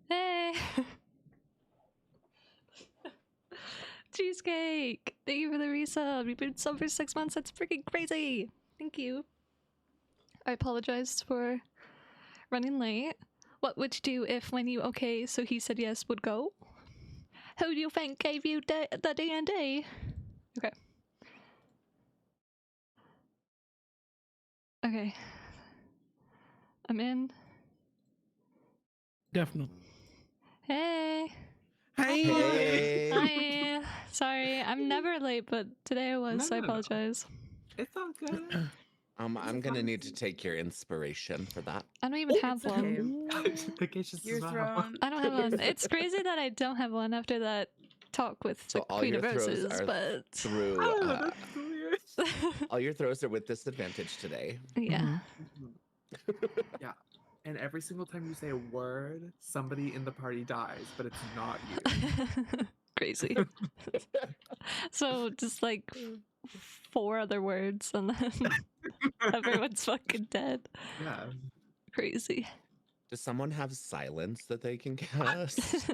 Hey! Cheesecake! Thank you for the resub. You've been sub for 6 months. That's freaking crazy. Thank you. I apologize for running late. What would you do if when you okay, so he said yes, would go? Who do you think gave you the D&D? Okay. Okay. I'm in. Definitely. Hey! Hey! Hi! Sorry, I'm never late, but today I was, so I apologize. It's all good. I'm gonna need to take your inspiration for that. I don't even have okay. one. Your throne. I don't have one. It's crazy that I don't have one after that talk with So the all Queen your of throws Roses, are but through. Oh, that's so weird. All your throws are with disadvantage today. yeah. Yeah. And every single time you say a word, somebody in the party dies, but it's not you. Crazy. So just like 4 other words and then everyone's fucking dead. Yeah. Crazy. Does someone have silence that they can cast?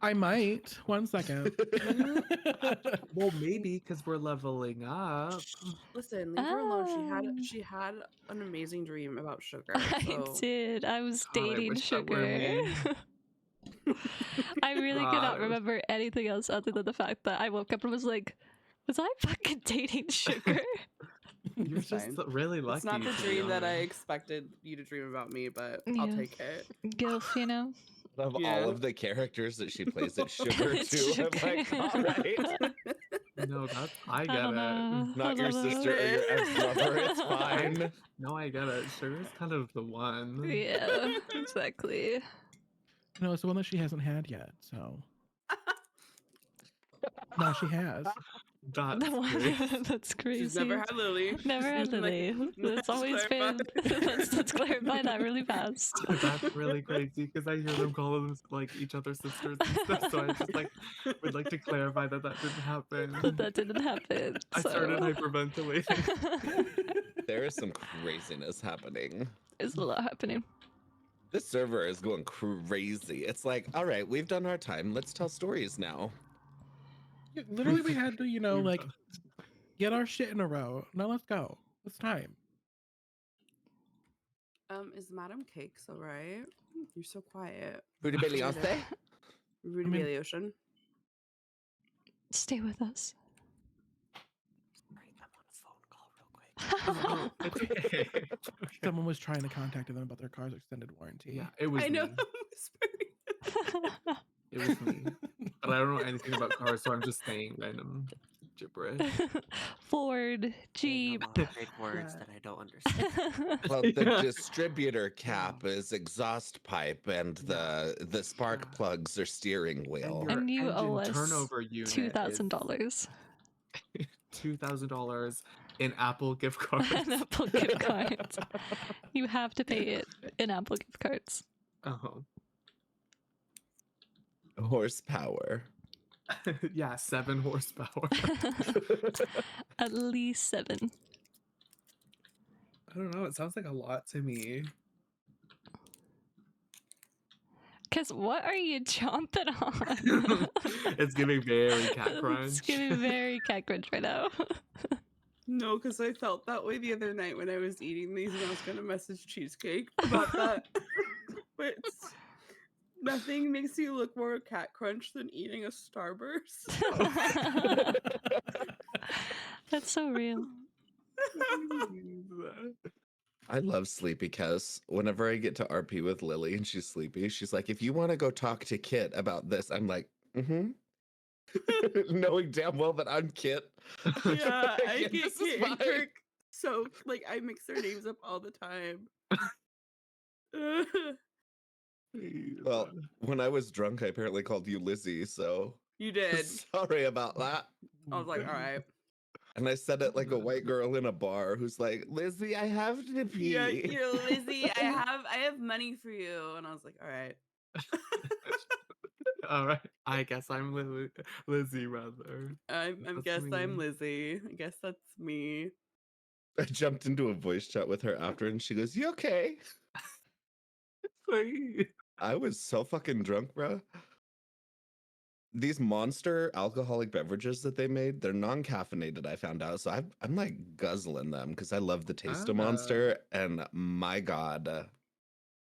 I might. 1 second. Well, maybe because we're leveling up. Listen, leave her alone. Ah. She had an amazing dream about sugar. I So did. I was God, I dating wish that were sugar. me. I really God, cannot I wish- remember anything else other than the fact that I woke up and was like, was I fucking dating sugar? You're It's just fine. really lucky. it's not the to be dream that I honest. expected you to dream about me, but I'll Yeah. take it. Gilf, you know? Of Yeah. all of the characters that she plays, it's sugar It's too. I'm like, sugar. all right. No, that's I I get don't it. know. Not your I don't know. sister or your ex-lover. It's fine. No, I get it. Sugar's kind of the one. Yeah, exactly. No, it's the one that she hasn't had yet, so. Now she has. That's The one great. that's crazy. She's never had Lily. Never had Like, Lily. That's let's always been. clarify. Let's clarify that really fast. That's really crazy because I hear them call them like each other's sisters and stuff. So I just like would like to clarify that that didn't happen. That didn't happen. I started so- hyperventilating. There is some craziness happening. There's a lot happening. This server is going crazy. It's like, all right, we've done our time. Let's tell stories now. Literally, we had to, like, get our shit in a row. Now let's go. It's time. Is Madam Cakes all right? You're so quiet. Rudy Bellioste? Rudy mean- Bailey Ocean. Stay with us. I'm on a phone call real quick. Okay. Someone was trying to contact them about their car's extended warranty. Yeah, it was I know. me. Whispering. It was me. But I don't know anything about cars, so I'm just saying random gibberish. Ford, Jeep. Big words that I don't understand. Well, the Yeah. distributor cap is exhaust pipe, and the spark plugs are steering wheel. your And you owe engine us turnover unit $2,000. $2,000 in Apple gift cards. An Apple gift card. You have to pay it in Apple gift cards. Oh. Horsepower. Yeah, 7 horsepower. At least 7. I don't know. It sounds like a lot to me. Cause what are you chomping on? It's giving very cat crunch. It's giving very cat crunch right now. No, because I felt that way the other night when I was eating these, and I was gonna message Cheesecake about that. But nothing makes you look more cat crunch than eating a Starburst. That's so real. I love Sleepy Kess. Whenever I get to RP with Lily and she's sleepy, she's like, if you want to go talk to Kit about this, I'm like, mm-hmm. Knowing damn well that I'm Kit. Yeah, I Yeah, get this is Kit and fine. Kirk so like I mix their names up all the time. Well, when I was drunk, I apparently called you Lizzie, so You did. sorry about that. I was like, all right. And I said it like a white girl in a bar who's like, Lizzie, I have to pee. Yeah, you're Lizzie. I have money for you, and I was like, all right. All right. I guess I'm Lizzie rather. I That's guess I'm me. Lizzie. I guess that's me. I jumped into a voice chat with her after and she goes, you okay? Sweet. I was so fucking drunk, bro. These monster alcoholic beverages that they made, they're non-caffeinated, I found out. So I'm like guzzling them because I love the taste of Monster. And my God,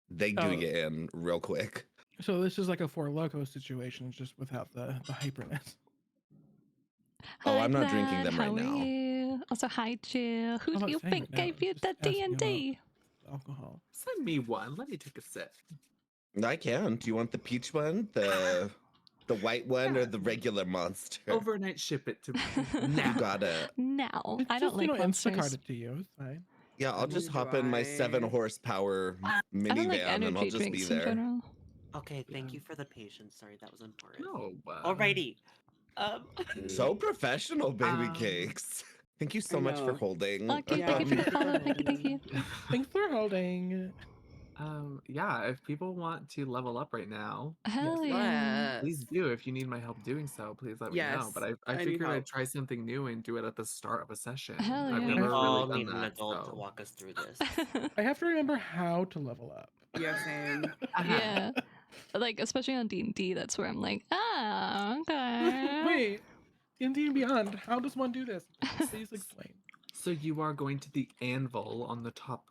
they do Oh. you in real quick. So this is like a Four Loko situation, just without the hyperness. Oh, Hi, I'm not drinking Vlad, them right how are now. you? Also, hi, Jill. Who I'm do not you saying think right now, gave you just the asking about- D&D? Alcohol. Send me one. Let me take a sip. I can. Do you want the peach one, the white one, or Yeah. the regular Monster? Overnight ship it to me. You Now. got it. No, It's I don't just, like Instacart monsters. it to you. It's fine. Yeah, I'll just Neither hop do in my I. 7 horsepower I don't like minivan and I'll energy just be drinks in there. general. Okay, thank Yeah. you for the patience. Sorry, that was important. No. Alrighty. Um, So professional, baby Um, cakes. Thank you I so much for know. holding. Okay, Yeah, thank you for the thank you for follow. Thank you, thank you. Thanks for holding. Yeah, if people want to level up right now, Hell Yes. yeah. please do. If you need my help doing so, please let me know. But Yes, I I need figured I'd help. try something new and do it at the start of a session. Hell I've yeah. we never all really need done an that. adult to So. walk us through this. I have to remember how to level up. Yeah, same. Yeah. Like, especially on D&D, that's where I'm like, okay. Wait, D&D and Beyond. How does one do this? Please explain. So you are going to the anvil on the top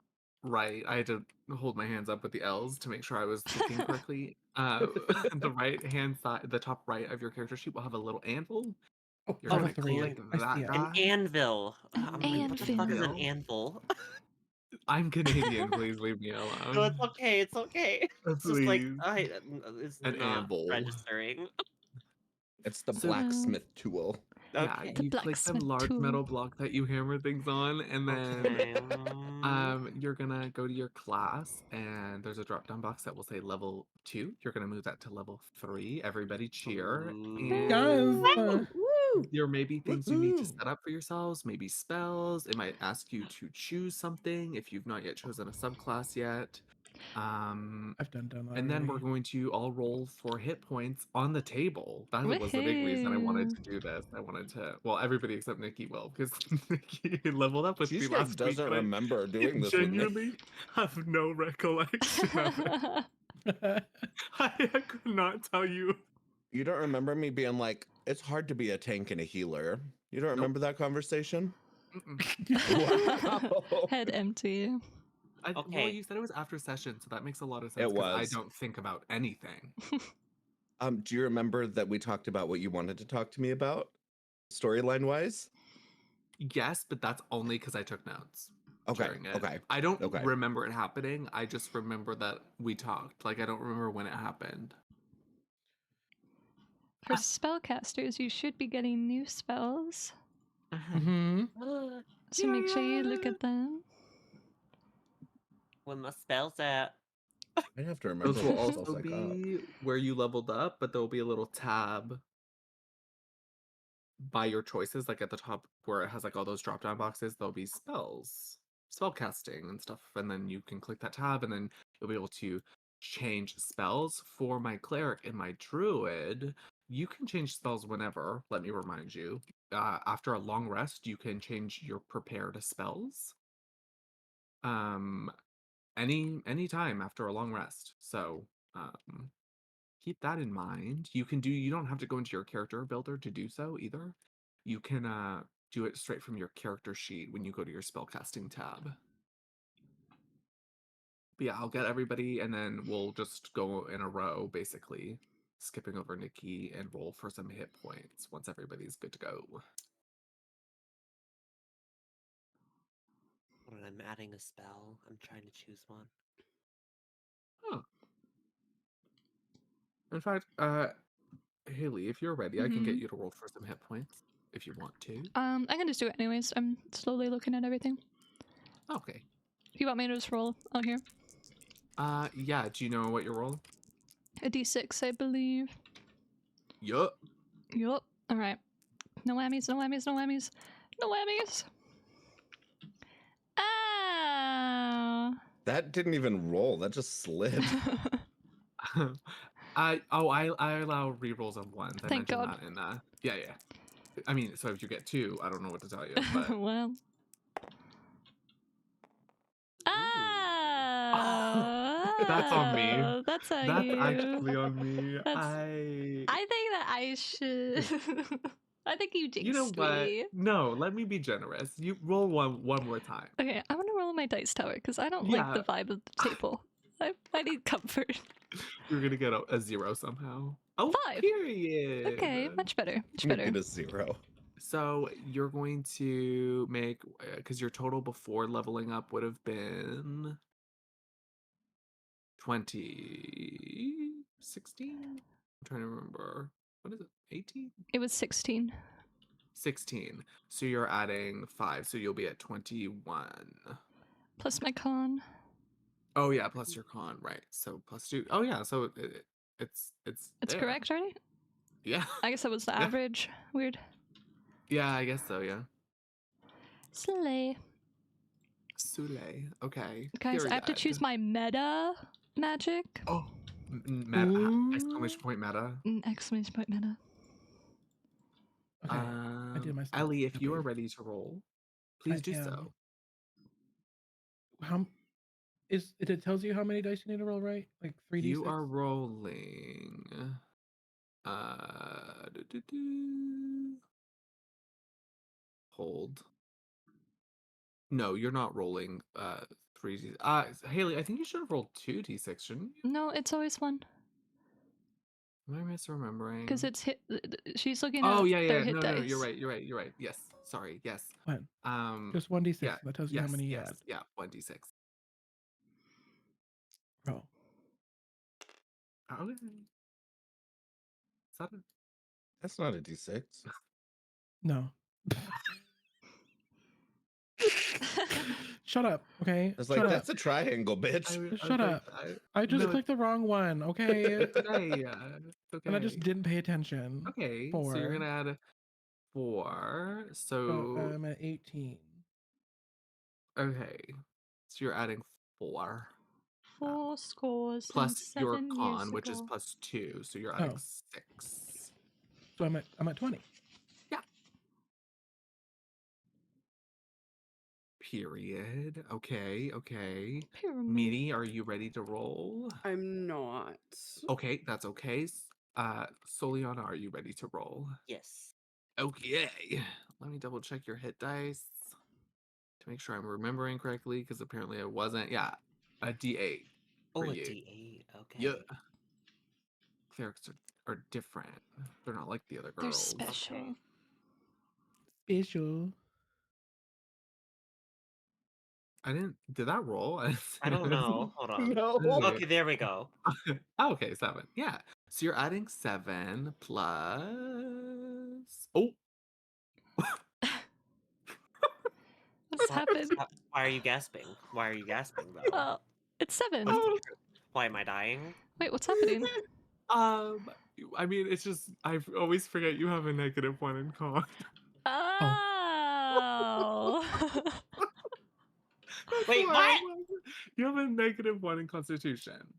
right. I had to hold my hands up with the L's to make sure I was looking correctly. The right hand side, the top right of your character sheet will have a little anvil. Oh, You're level gonna 3. click I see that it. An guy. anvil. I'm like, what the fuck is an Anvil. anvil? I'm Canadian. Please leave me alone. No, it's okay. It's okay. It's just like Please. it's An not anvil. registering. It's the So- blacksmith tool. Yeah, Okay. The you click the blacksmith large tool. metal block that you hammer things on, and then Okay. you're gonna go to your class, and there's a drop down box that will say level 2. You're gonna move that to level 3. Everybody cheer. And Guys, there may be things you need to Woohoo! set up for yourselves, maybe spells. It might ask you to choose something if you've not yet chosen a subclass yet. I've done And then we're already. going to all roll for hit points on the table. That was the big reason I wanted to do this. I wanted to, well, everybody except Nikki will, because Nikki leveled up with me Cheesecake last week. doesn't and I remember doing this with me. genuinely have no recollection of it. I could not tell you. You don't remember me being like, it's hard to be a tank and a healer. You don't remember that conversation? Mm-mm. Wow. Head empty. Well, Okay. you said it was after session, so that makes a lot of sense. It 'cause I was. don't think about anything. Do you remember that we talked about what you wanted to talk to me about, storyline wise? Yes, but that's only because I took notes. Okay. during it. Okay. I don't Okay. remember it happening. I just remember that we talked. Like I don't remember when it happened. For spellcasters, you should be getting new spells. Mm-hmm. So make sure you look at them. When my spell's at. I'd have to remember Those will what also spells I got. be where you leveled up, but there'll be a little tab by your choices, like at the top where it has like all those drop down boxes. There'll be spells, spell casting and stuff, and then you can click that tab, and then you'll be able to change spells. For my cleric and my druid, you can change spells whenever. Let me remind you. After a long rest, you can change your prepare to spells. Any time after a long rest. So keep that in mind. You don't have to go into your character builder to do so either. You can do it straight from your character sheet when you go to your spellcasting tab. But yeah, I'll get everybody and then we'll just go in a row, basically, skipping over Nikki and roll for some hit points once everybody's good to go. When I'm adding a spell, I'm trying to choose one. Oh. In fact, Haley, if you're ready, I can get you to roll for some hit points if you want to. I can just do it anyways. I'm slowly looking at everything. Okay. If you want me to just roll out here. Yeah, do you know what you're rolling? A d6, I believe. Yup. Yup. Alright. No whammies, no whammies, no whammies. No whammies! Ah! That didn't even roll. That just slid. I allow rerolls of ones. I Thank mentioned God. that in yeah. I mean, so if you get 2, I don't know what to tell you, but well. Ah! That's on me. That's on That's you. actually on me. That's- I think that I should. I think you jinxed You know what? me. No, let me be generous. You roll one more time. Okay, I'm gonna roll my dice tower because I don't like the Yeah. vibe of the table. I need comfort. You're gonna get a 0 somehow. Oh, 5. period. Okay, much better. Much I'm gonna better. get a 0. So you're going to make, because your total before leveling up would have been 16. I'm trying to remember. What is it? 18? It was 16. 16. So you're adding 5, so you'll be at 21. Plus my con. Oh yeah, plus your con, right? So plus 2. Oh yeah, so it's It's there. correct, right? Yeah. I guess that was the Yeah. average. Weird. Yeah, I guess so. Yeah. Slay. Sule. Okay. Guys, I have to choose period. my meta magic. Oh, meta, Ooh. exclamation point meta. Exclamation point meta. Okay. did my stuff. Ellie, if you are Okay. ready to roll, please do am. so. How it tells you how many dice you need to roll, right? Like 3d6? You are rolling. Do-do-do. Hold. No, you're not rolling 3d. Haley, I think you should have rolled 2d6, shouldn't you? No, it's always one. Am I misremembering? Because it's hit. She's looking at Oh yeah, their yeah. hit No, dice. no, you're right. Yes. Sorry. Yes. Fine. Just Just 1d6. yeah, That tells you how many you yes, add. yeah, 1d6. Roll. Okay. Is that it? That's not a d6. No. Shut up, okay? I was like, Shut that's a triangle, bitch. Shut up. I just no, clicked the wrong one, okay? it's okay. It's okay. And I just didn't pay attention. Okay, so 4. you're gonna add 4. So So I'm at 18. okay, so you're adding 4 4 scores and plus your 7 con, years which is ago. plus 2. So you're adding Oh. 6. So I'm at 20. Period. Okay. Pyramid. Meaty, are you ready to roll? I'm not. Okay, that's okay. Soliana, are you ready to roll? Yes. Okay. Let me double check your hit dice to make sure I'm remembering correctly, because apparently I wasn't. Yeah, a D8 Oh, for a you. D8. Okay. Yeah. Clerics are different. They're not like the other They're girls. special. Special. Did that roll? I don't know. Hold on. No. Okay, there we go. Oh, okay, 7. Yeah. So you're adding 7 plus. Oh, What's happened? Why are you gasping? Why are you gasping though? Oh, it's 7. oh. Why am I dying? Wait, what's happening? I mean, it's just I always forget you have a -1 in con. Oh. That's Wait, why what? I'm like, you have a -1 in Constitution.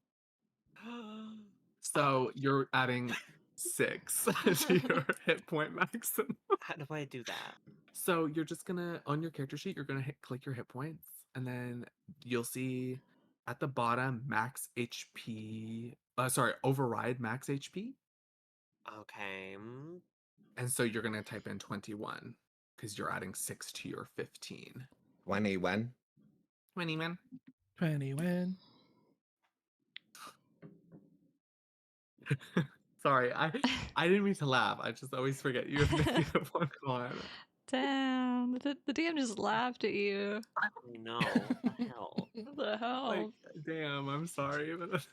So you're adding 6 to your hit point maximum. How do I do that? So you're just gonna, on your character sheet, you're gonna click your hit points, and then you'll see at the bottom max HP. Sorry, override max HP. Okay. And so you're gonna type in 21 because you're adding 6 to your 15. 21. 21. 21. Sorry, I didn't mean to laugh. I just always forget you have -1 con. Damn. The DM just laughed at you. No. What the hell? What the hell? Like, damn, I'm sorry. But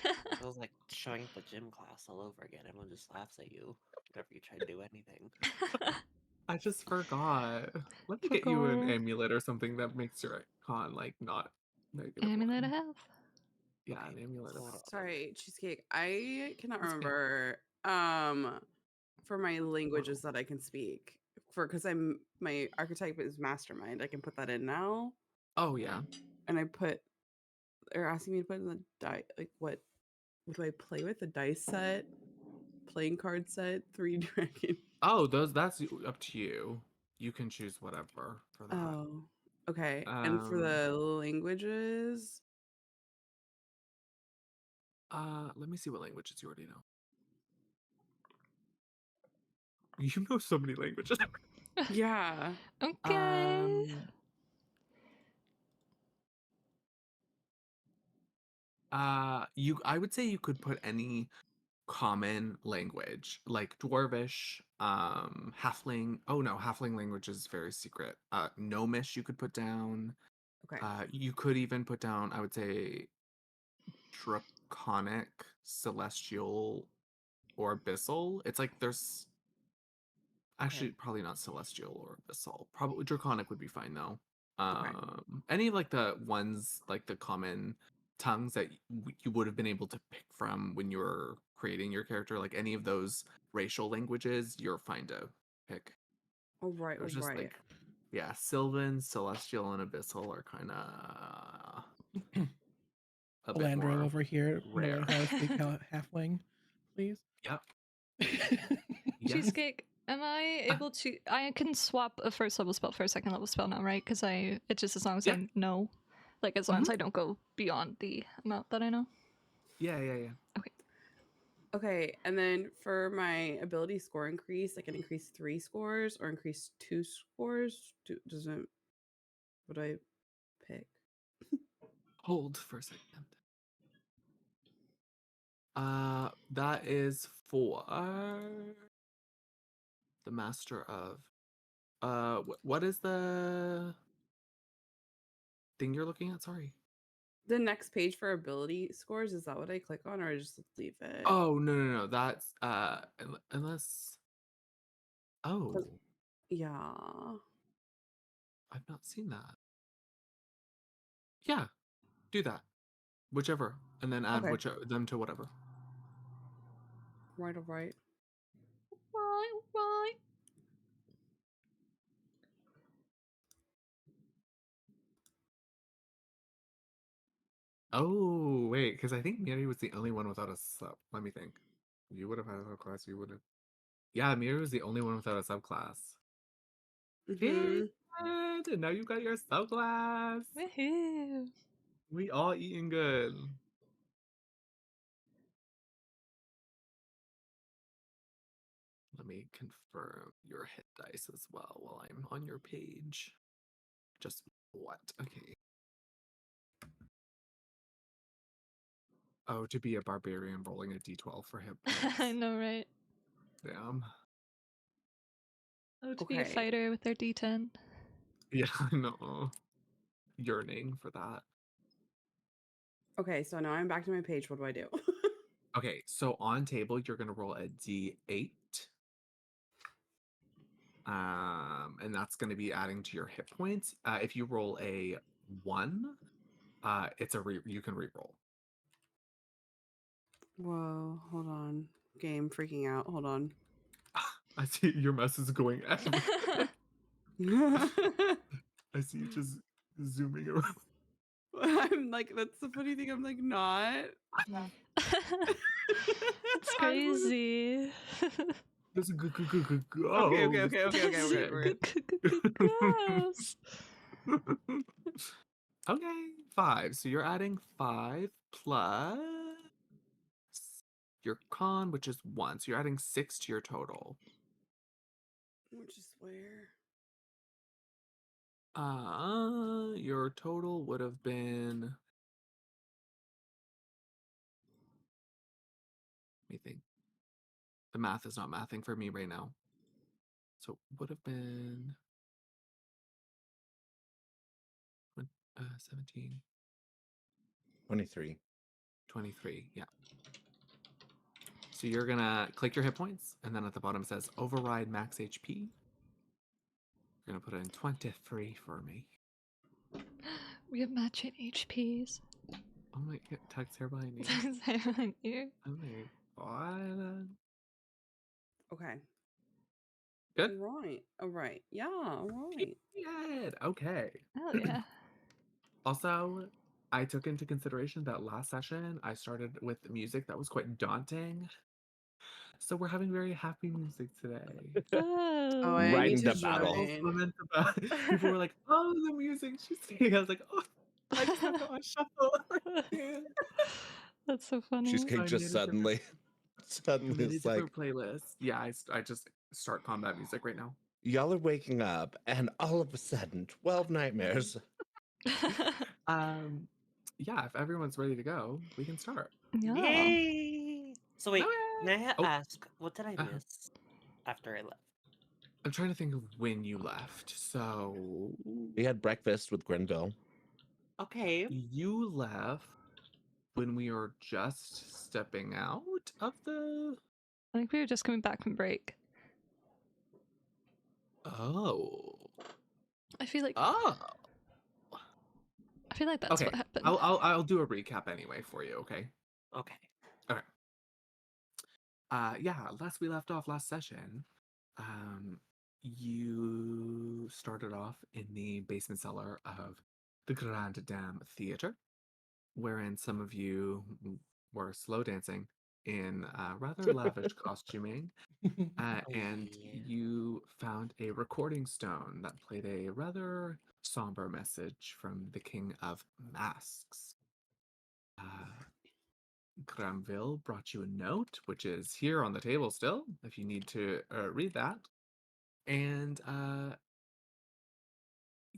It feels like showing up a gym class all over again. Everyone just laughs at you whenever you try to do anything. I just forgot. Let me get you an Forgot. amulet or something that makes your con like not negative. Amulet of 1. health. Yeah, an amulet. Hold on. Sorry, Cheesecake. I cannot That's okay. remember for my languages that I can speak. Because my archetype is mastermind. I can put that in now. Oh yeah. And they're asking me to put in the die, like what do I play with? The dice set, playing card set, 3 dragon. Oh, that's up to you. You can choose whatever for that. Oh, okay. And for the languages, Let me see what languages you already know. You know so many languages. Yeah. Okay. I would say you could put any common language like Dwarvish, Halfling. Oh no, Halfling language is very secret. Gnomish you could put down. Okay. You could even put down, I would say, Draconic, Celestial, or Abyssal. It's like there's actually probably not Celestial or Abyssal. Probably Draconic would be fine though. Okay. Any of like the ones like the common tongues that you would have been able to pick from when you were creating your character, like any of those racial languages, you're fine to pick. All right. All There's just right. like, yeah, Sylvan, Celestial, and Abyssal are kind of a bit Landro more over here, rare. knowing how to speak halfling, please. Yep. Yes. Cheesecake, am I able to? I can swap a first level spell for a second level spell now, right? Because it's just as long as Yeah. I know, like as long as I don't go beyond the amount that I know. Yeah. Okay, and then for my ability score increase, I can increase 3 scores or increase 2 scores. Doesn't what I pick? Hold for a second. That is for the Master of. What is the thing you're looking at? Sorry. The next page for ability scores, is that what I click on, or I just leave it? Oh no. That's unless. Oh, Yeah. I've not seen that. Yeah, do that. Whichever, and then add Okay. them to whatever. Right, all right. Right. Oh wait, because I think Miri was the only one without a sub. Let me think. You would have had a subclass. You would have. Yeah, Miri was the only one without a subclass. Mhm. And now you got your subclass. Woohoo! We all eating good. Let me confirm your hit dice as well while I'm on your page. Just what? Okay. Oh, to be a barbarian rolling a d12 for hit I points. know, right? Damn. Oh, to be a Okay. fighter with their D10. Yeah, I know. Yearning for that. Okay, so now I'm back to my page. What do I do? Okay, so on table you're gonna roll a d8. And that's gonna be adding to your hit points. If you roll a 1, it's you can re-roll. Whoa, hold on. Game freaking out. Hold on. I see your mess is going everywhere. I see you just zooming around. I'm like, that's the funny thing. I'm like, not. It's crazy. There's a good go. Okay, we're good. Gross. Okay, 5. So you're adding 5 plus your con, which is 1. So you're adding 6 to your total. Which is where? Your total would have been. Let me think. The math is not mathing for me right now. So would have been 17, 23. 23. Yeah. So you're gonna click your hit points, and then at the bottom it says override max HP. You're gonna put in 23 for me. We have matching HPs. Oh my god, text here behind me. You. Oh my god. Okay. Good? All right. Yeah, all right. Good. Okay. Oh yeah. Also, I took into consideration that last session I started with music that was quite daunting. So we're having very happy music today. Oh, Oh. I Right need in to the battle. join. People were like, "Oh, the music she's singing." I was like, "Oh, I just have it on shuffle." That's so funny. Cheesecake I just made a different- suddenly I made a is like, different playlist. Yeah, I just start combat music right now. y'all are waking up, and all of a sudden, 12 nightmares. Yeah, if everyone's ready to go, we can start. Yeah. Yay! So wait, Okay. may I Oh. ask, what did I Uh-huh. miss after I left? I'm trying to think of when you left. So We had breakfast with Grenville. Okay. you left when we were just stepping out of the. I think we were just coming back from break. Oh. I feel like Oh. that's Okay. what happened. I'll do a recap anyway for you. Okay. Okay. Yeah. Last we left off last session, you started off in the basement cellar of the Grande Dame Theater, wherein some of you were slow dancing in rather lavish costuming, and yeah. you found a recording stone that played a rather somber message from the King of Masks. Granville brought you a note, which is here on the table still, if you need to read that. And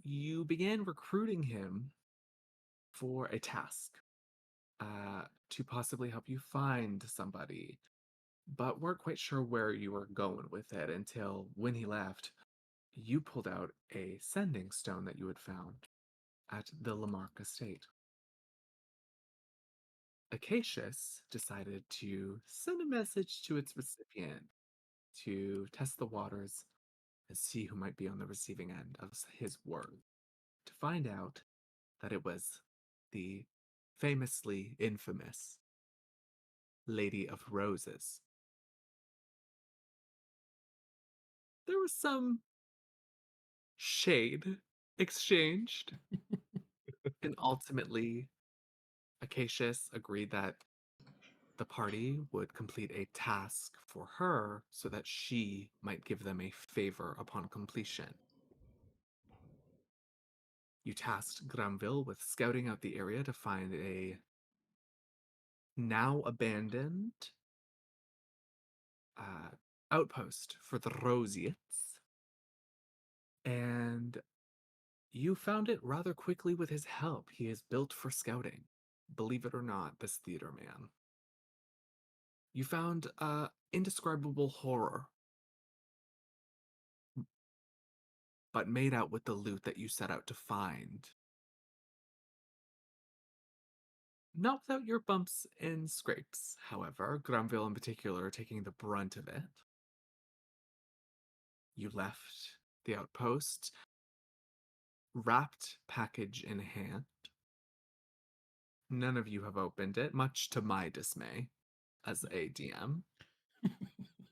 you began recruiting him for a task to possibly help you find somebody, but weren't quite sure where you were going with it until when he left, you pulled out a sending stone that you had found at the Lamarck estate. Acacius decided to send a message to its recipient to test the waters and see who might be on the receiving end of his word, to find out that it was the famously infamous Lady of Roses. There was some shade exchanged, and ultimately, Acacius agreed that the party would complete a task for her so that she might give them a favor upon completion. You tasked Granville with scouting out the area to find a now abandoned outpost for the Rosiettes, and you found it rather quickly with his help. He is built for scouting, believe it or not, this theater man. You found indescribable horror, but made out with the loot that you set out to find. Not without your bumps and scrapes, however, Granville in particular taking the brunt of it. You left the outpost, wrapped package in hand. None of you have opened it, much to my dismay as a DM.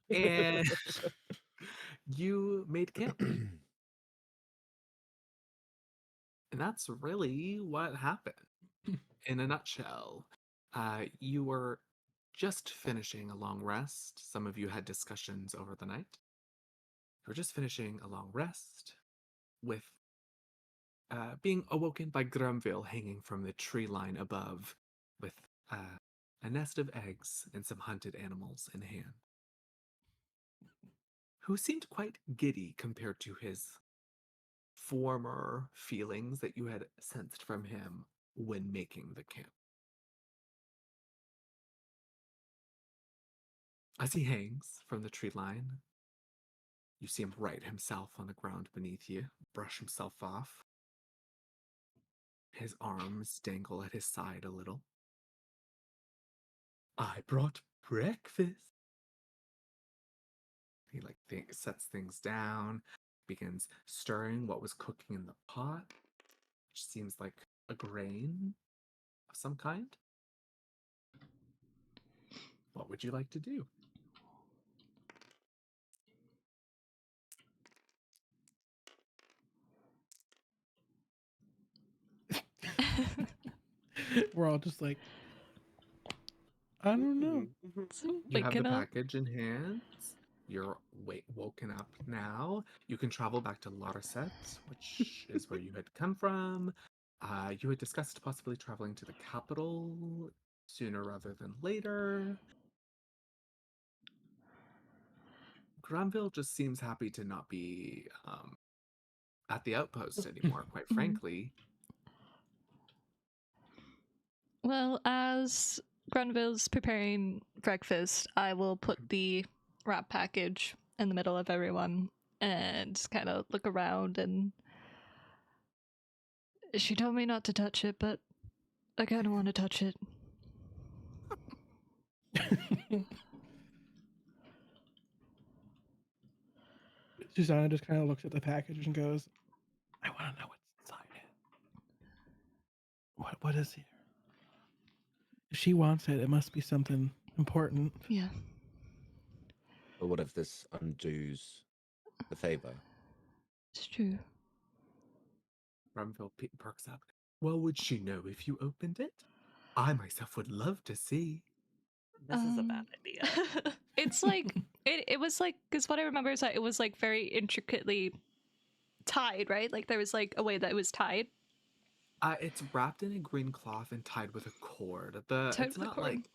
And you made camp. And that's really what happened. In a nutshell, you were just finishing a long rest. Some of you had discussions over the night. You were just finishing a long rest with being awoken by Granville hanging from the tree line above with a nest of eggs and some hunted animals in hand, who seemed quite giddy compared to his former feelings that you had sensed from him when making the camp. As he hangs from the tree line, you see him right himself on the ground beneath you, brush himself off. His arms dangle at his side a little. I brought breakfast. He sets things down, begins stirring what was cooking in the pot, which seems like a grain of some kind. What would you like to do? We're all just like, I don't know. You have the Waking up. package in hand. You're woken up now. You can travel back to Larset, which is where you had come from. You had discussed possibly traveling to the capital sooner rather than later. Granville just seems happy to not be at the outpost anymore, quite Mhm. frankly. Well, as Granville's preparing breakfast, I will put the wrap package in the middle of everyone and just kind of look around. And she told me not to touch it, but I kind of want to touch it. Susanna just kind of looks at the package and goes, I want to know what's inside it. What is here? If she wants it, it must be something important. Yeah, But what if this undoes the favor? it's true. Granville perks up. Well, would she know if you opened it? I myself would love to see. This is a bad idea. It's like it was like, because what I remember is that it was like very intricately tied, right? Like there was like a way that it was tied. It's wrapped in a green cloth and tied with a cord. Tied It's with a not cord. like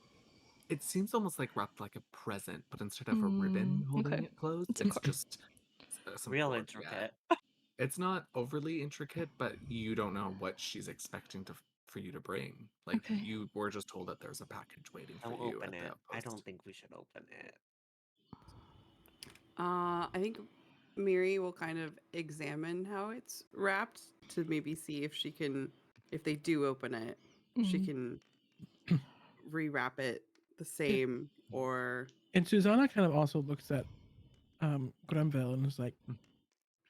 it seems almost like wrapped like a present, but instead of a ribbon holding okay. it closed, It's a it's cord. just some Real cord, intricate. It's not overly intricate, but you don't know what she's expecting for you to bring. Like Okay. you were just told that there's a package waiting for Don't you open at the it. I outpost. don't think we should open it. I think Miri will kind of examine how it's wrapped to maybe see if she can, if they do open it, she Mhm. can rewrap it the same or. And Susanna kind of also looks at Granville and is like,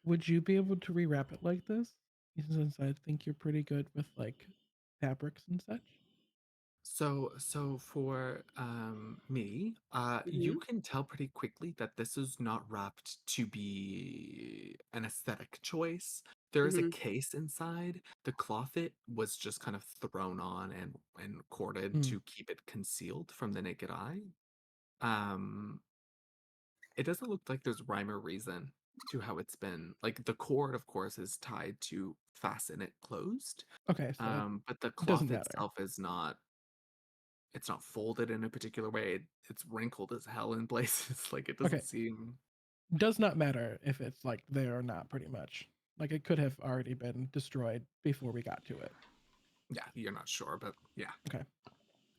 would you be able to rewrap it like this? Since I think you're pretty good with like fabrics and such. So for me, you Mhm. can tell pretty quickly that this is not wrapped to be an aesthetic choice. There is a Mhm. case inside. The cloth it was just kind of thrown on and corded Mm. to keep it concealed from the naked eye. Um, it doesn't look like there's rhyme or reason to how it's been. Like the cord, of course, is tied to fasten it closed. Okay, so But the it doesn't cloth matter. itself is not, it's not folded in a particular way. It's wrinkled as hell in places. Like it doesn't Okay. seem. Does not matter if it's like there or not, pretty much. Like it could have already been destroyed before we got to it. Yeah, you're not sure, but yeah. Okay.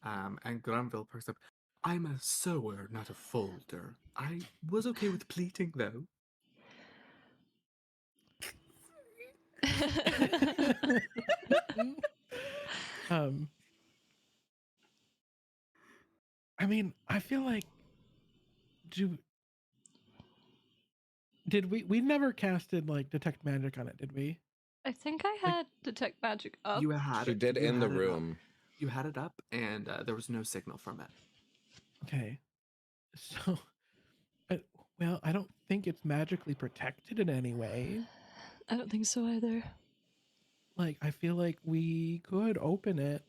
And Granville perks up. I'm a sewer, not a folder. I was okay with pleating though. um I mean, I feel like did we never casted like detect magic on it, did we? I think I had detect magic up. You had She it. did you in the had it up. room. You had it up, and there was no signal from it. Okay. So well, I don't think it's magically protected in any way. I don't think so either. Like I feel like we could open it.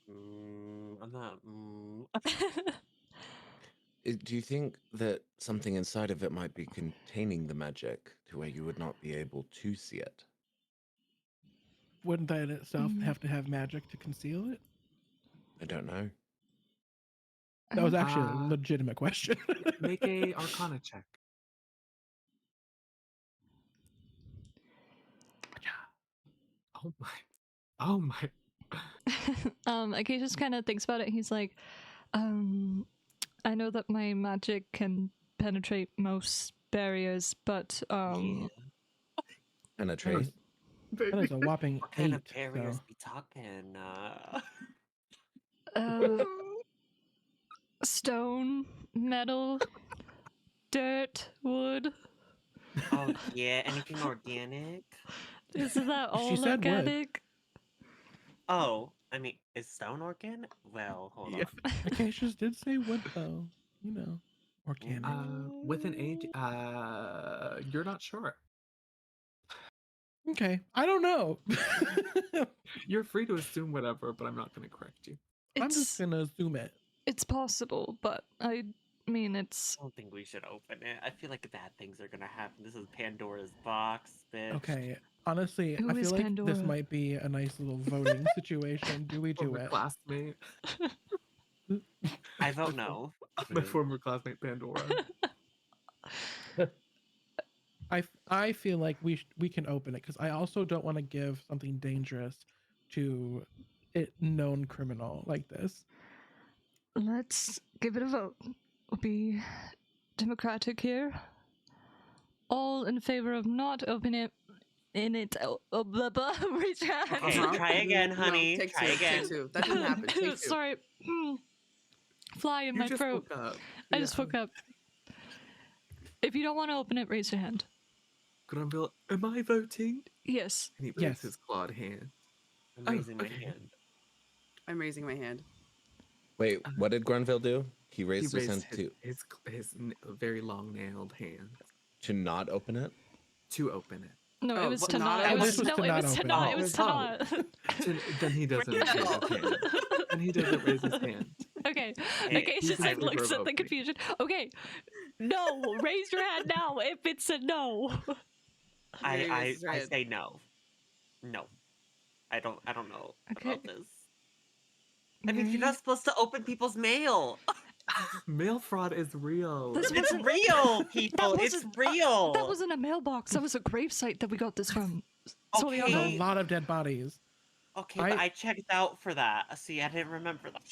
I'm not. Do you think that something inside of it might be containing the magic to where you would not be able to see it? Wouldn't that in itself Mm. have to have magic to conceal it? I don't know. That was actually a Uh, legitimate question. Make a Arcana check. Oh my. Oh my. Akei just kind of thinks about it. He's like, I know that my magic can penetrate most barriers, but Yeah. Penetrate. That is a whopping What kind 8. of barriers So. we talking? uh, stone, metal, dirt, wood. Oh yeah, anything organic? Isn't that all She said wood. organic? Oh, I mean, is stone organic? Well, hold Yeah. on. Acacias did say wood though. You know. Organic. With an age, you're not sure. Okay. I don't know. You're free to assume whatever, but I'm not going to correct you. I'm just gonna assume it. It's possible, but I I mean, it's I don't think we should open it. I feel like bad things are gonna happen. This is Pandora's box, bitch. Okay. Honestly, Who I is feel like Pandora? this might be a nice little voting situation. Do we do Former it? classmate. I vote no. My former classmate Pandora. I feel like we can open it because I also don't want to give something dangerous to a known criminal like this. let's give it a vote. We'll be democratic here. All in favor of not opening it in it. Blah, blah, raise your hand. Okay, try again, honey. Take Try two, again. Take two. That didn't happen. Take two. Sorry. Fly in You my just throat. woke up. I just woke up. If you don't want to open it, raise your hand. Granville, am I voting? Yes. And he raised Yes. his clawed hand. I'm raising my okay. hand. I'm raising my hand. Wait, what did Granville do? He He raised his hand his very long nailed hand to not open it. to open it. No, it Oh, was what, to not not. It open? was, This was no, to it not was to open. not. Oh, It was to oh. not. Then he doesn't raise his hand. Then he doesn't raise his hand. Okay. Hey, Okay, he's just like in looks favor at of the opening. confusion. Okay. No, raise your hand now if it's a no. Mary I raises her hand. say no. No. I don't know Okay. about this. I mean, you're Mary- not supposed to open people's mail. Mail fraud is real. This It's wasn't- real, people. It's wasn't- real. That wasn't a mailbox. That was a gravesite that we got this from. Okay. There's a Soliana. lot of dead bodies. Okay, but I- I checked out for that. See, I didn't remember that.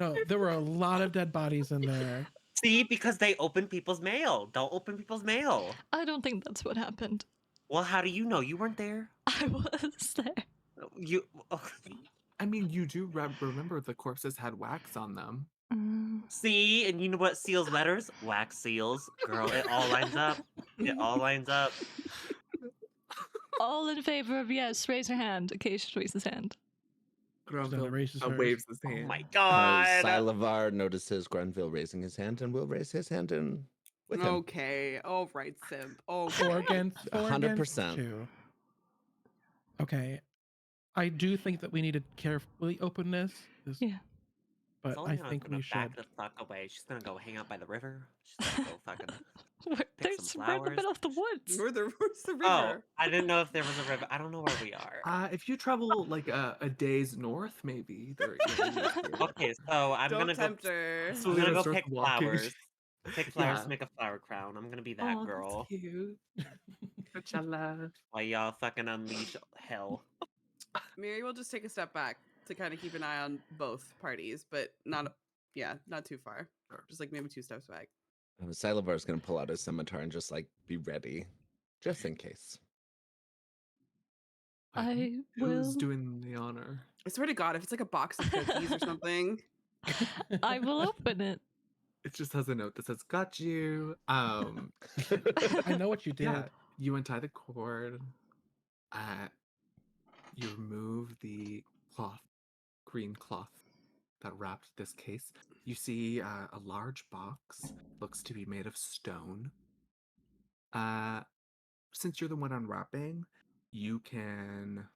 No, there were a lot of dead bodies in there. See, because they open people's mail. Don't open people's mail. I don't think that's what happened. Well, how do you know? You weren't there. I was there. You. I mean, you do remember the corpses had wax on them. See, and you know what seals letters? Wax seals. Girl, it all lines up. It all lines up. All in favor of yes, raise your hand. Acacia raises his hand. Granville raises hers. waves his Oh hand. my god. Silavar notices Granville raising his hand and will raise his hand in with him. Okay. All right, Simp. Oh, Four against 100%. 2. Okay. I do think that we need to carefully open this. Yeah. But I Soliana's think gonna we back should. the fuck away. She's gonna go hang out by the river. She's gonna go fucking. There's some we're in the flowers. middle of the woods. where's the river? Oh, I didn't know if there was a river. I don't know where we are. If you travel like a day's north, maybe there. Okay, so I'm Don't gonna go. tempt her. So I'm we're gonna gonna go start pick walking. flowers. Pick flowers Yeah. to make a flower crown. I'm gonna be that Oh, girl. that's cute. Coachella. While y'all fucking unleash hell. Mary will just take a step back to kind of keep an eye on both parties, but not too far. Just like maybe 2 steps back. Silavar's gonna pull out his scimitar and just like be ready, just in case. I Who's will. doing the honor? I swear to God, if it's like a box of cookies or something. I will open it. It just has a note that says "Got you." I know what you did. Yeah, you untie the cord. You remove the cloth, green cloth that wrapped this case. You see a large box, looks to be made of stone. Since you're the one unwrapping, you can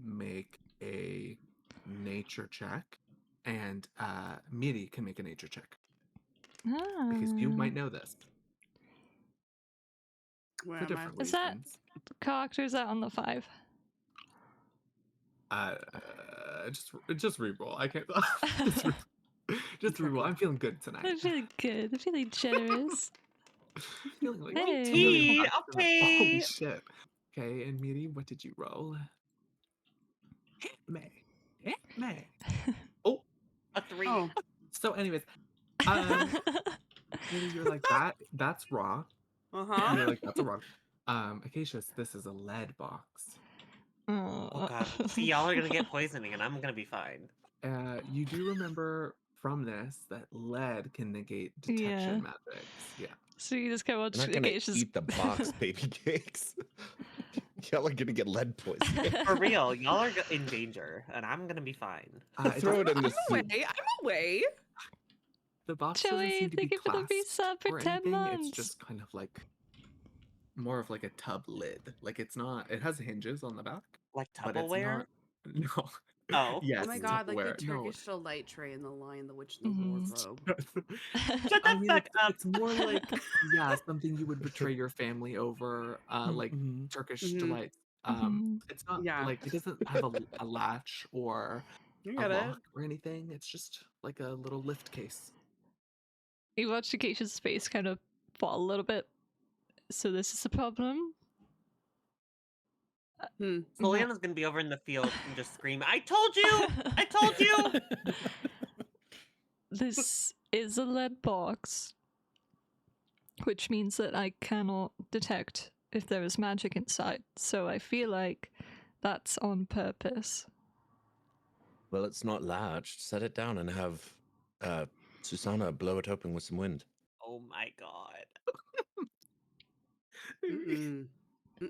make a nature check, and Miri can make a nature check because you might know this Where for am I? different Is that- reasons. Characters out on the 5. Just reroll. I can't. just reroll. I'm feeling good tonight. I'm feeling good. I'm feeling generous. Feeling like Hey. feeling hot tonight. Okay. Holy shit. Okay, and Miri, what did you roll? Hit me. Hit me. Oh, A 3. Oh, so anyways, Miri, you're like that's wrong. uh-huh. You're like that's a wrong. Acacius, this is a lead box. Oh god. See, y'all are gonna get poisoning and I'm gonna be fine. You do remember from this that lead can negate detection Yeah. magics. Yeah. So you just go watch I'm not gonna Acacia's. eat the box baby cakes. Y'all are gonna get lead poisoning. For real, y'all are in danger and I'm gonna be fine. Throw it in the I'm soup. away. I'm away. The box doesn't Joey, seem to be thank you for the clasped resub for or 10 anything. months. It's just kind of like more of like a tub lid. Like it's not. It has hinges on the back, Like but it's Tupperware? not. No, Oh. Yes, Oh my it's god, like the Tupperware. No. Turkish delight tray and the Lion, the Witch, and the Mhm. Wardrobe. Shut I the mean, fuck up. it's more like yeah, something you would betray your family over, like Mhm. Turkish Mhm. delights. Mhm. It's not Yeah, like it doesn't have a latch or I a get it. lock or anything. It's just like a little lift case. You watch Acacia's face kind of fall a little bit. So this is a problem. Hmm. Soliana's gonna be over in the field and just scream, I told you! I told you! This is a lead box, which means that I cannot detect if there is magic inside. So I feel like that's on purpose. Well, it's not latched. Set it down and have Susanna blow it open with some wind. Oh my god. Mm-mm.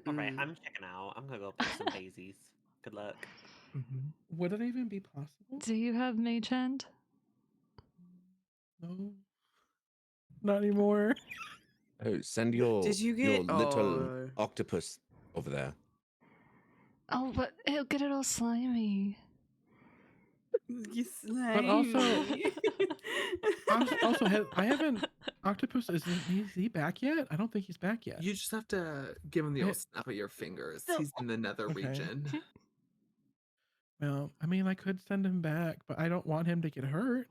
Alright, Mm-mm. I'm checking out. I'm gonna go pick some daisies. Good luck. Mhm. Would it even be possible? Do you have mage hand? No, not anymore. Oh, send your Did you your get? little Oh, octopus over there. Oh, but he'll get it all slimy. you But also- slimy. Also, I haven't. Octopus is he back yet? I don't think he's back yet. You just have to give him the Yeah. old snap of your fingers. So- He's in the nether Okay. region. Well, I mean, I could send him back, but I don't want him to get hurt.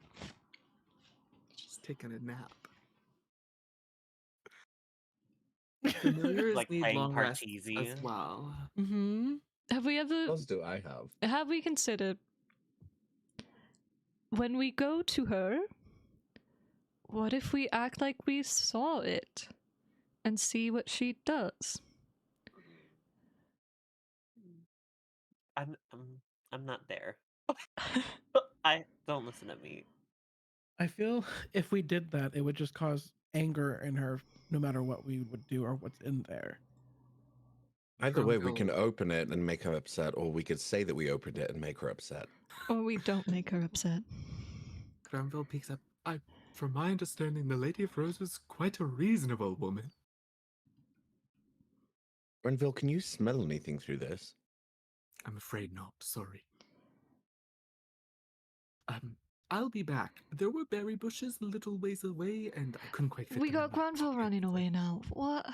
Just taking a nap. Familiars Like need playing long rests Parcheesi. as well. Mm-hmm. Have we ever What else do I have? have we considered when we go to her, what if we act like we saw it and see what she does? I'm not there. I don't listen to me. I feel if we did that, it would just cause anger in her, no matter what we would do or what's in there. Either way, we Grumville. can open it and make her upset, or we could say that we opened it and make her upset. Or we don't make her upset. Granville peeks up. From my understanding, the Lady of Rose was quite a reasonable woman. Renville, can you smell anything through this? I'm afraid not, sorry. I'll be back. There were berry bushes a little ways away, and I couldn't quite fit We them got in my Granville pocket, running so- away now. What?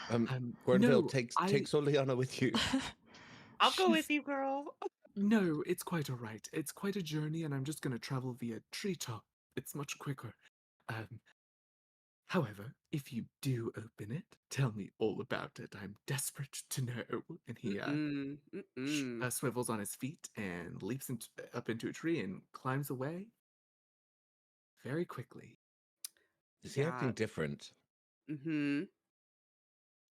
Grenville, no, take I- Soliana with you. I'll go with She's- you, girl. No, it's quite all right. It's quite a journey, and I'm just going to travel via treetop. It's much quicker. However, if you do open it, tell me all about it. I'm desperate to know. And he swivels on his feet and leaps up into a tree and climbs away very quickly. Is he acting different? Mm-hmm.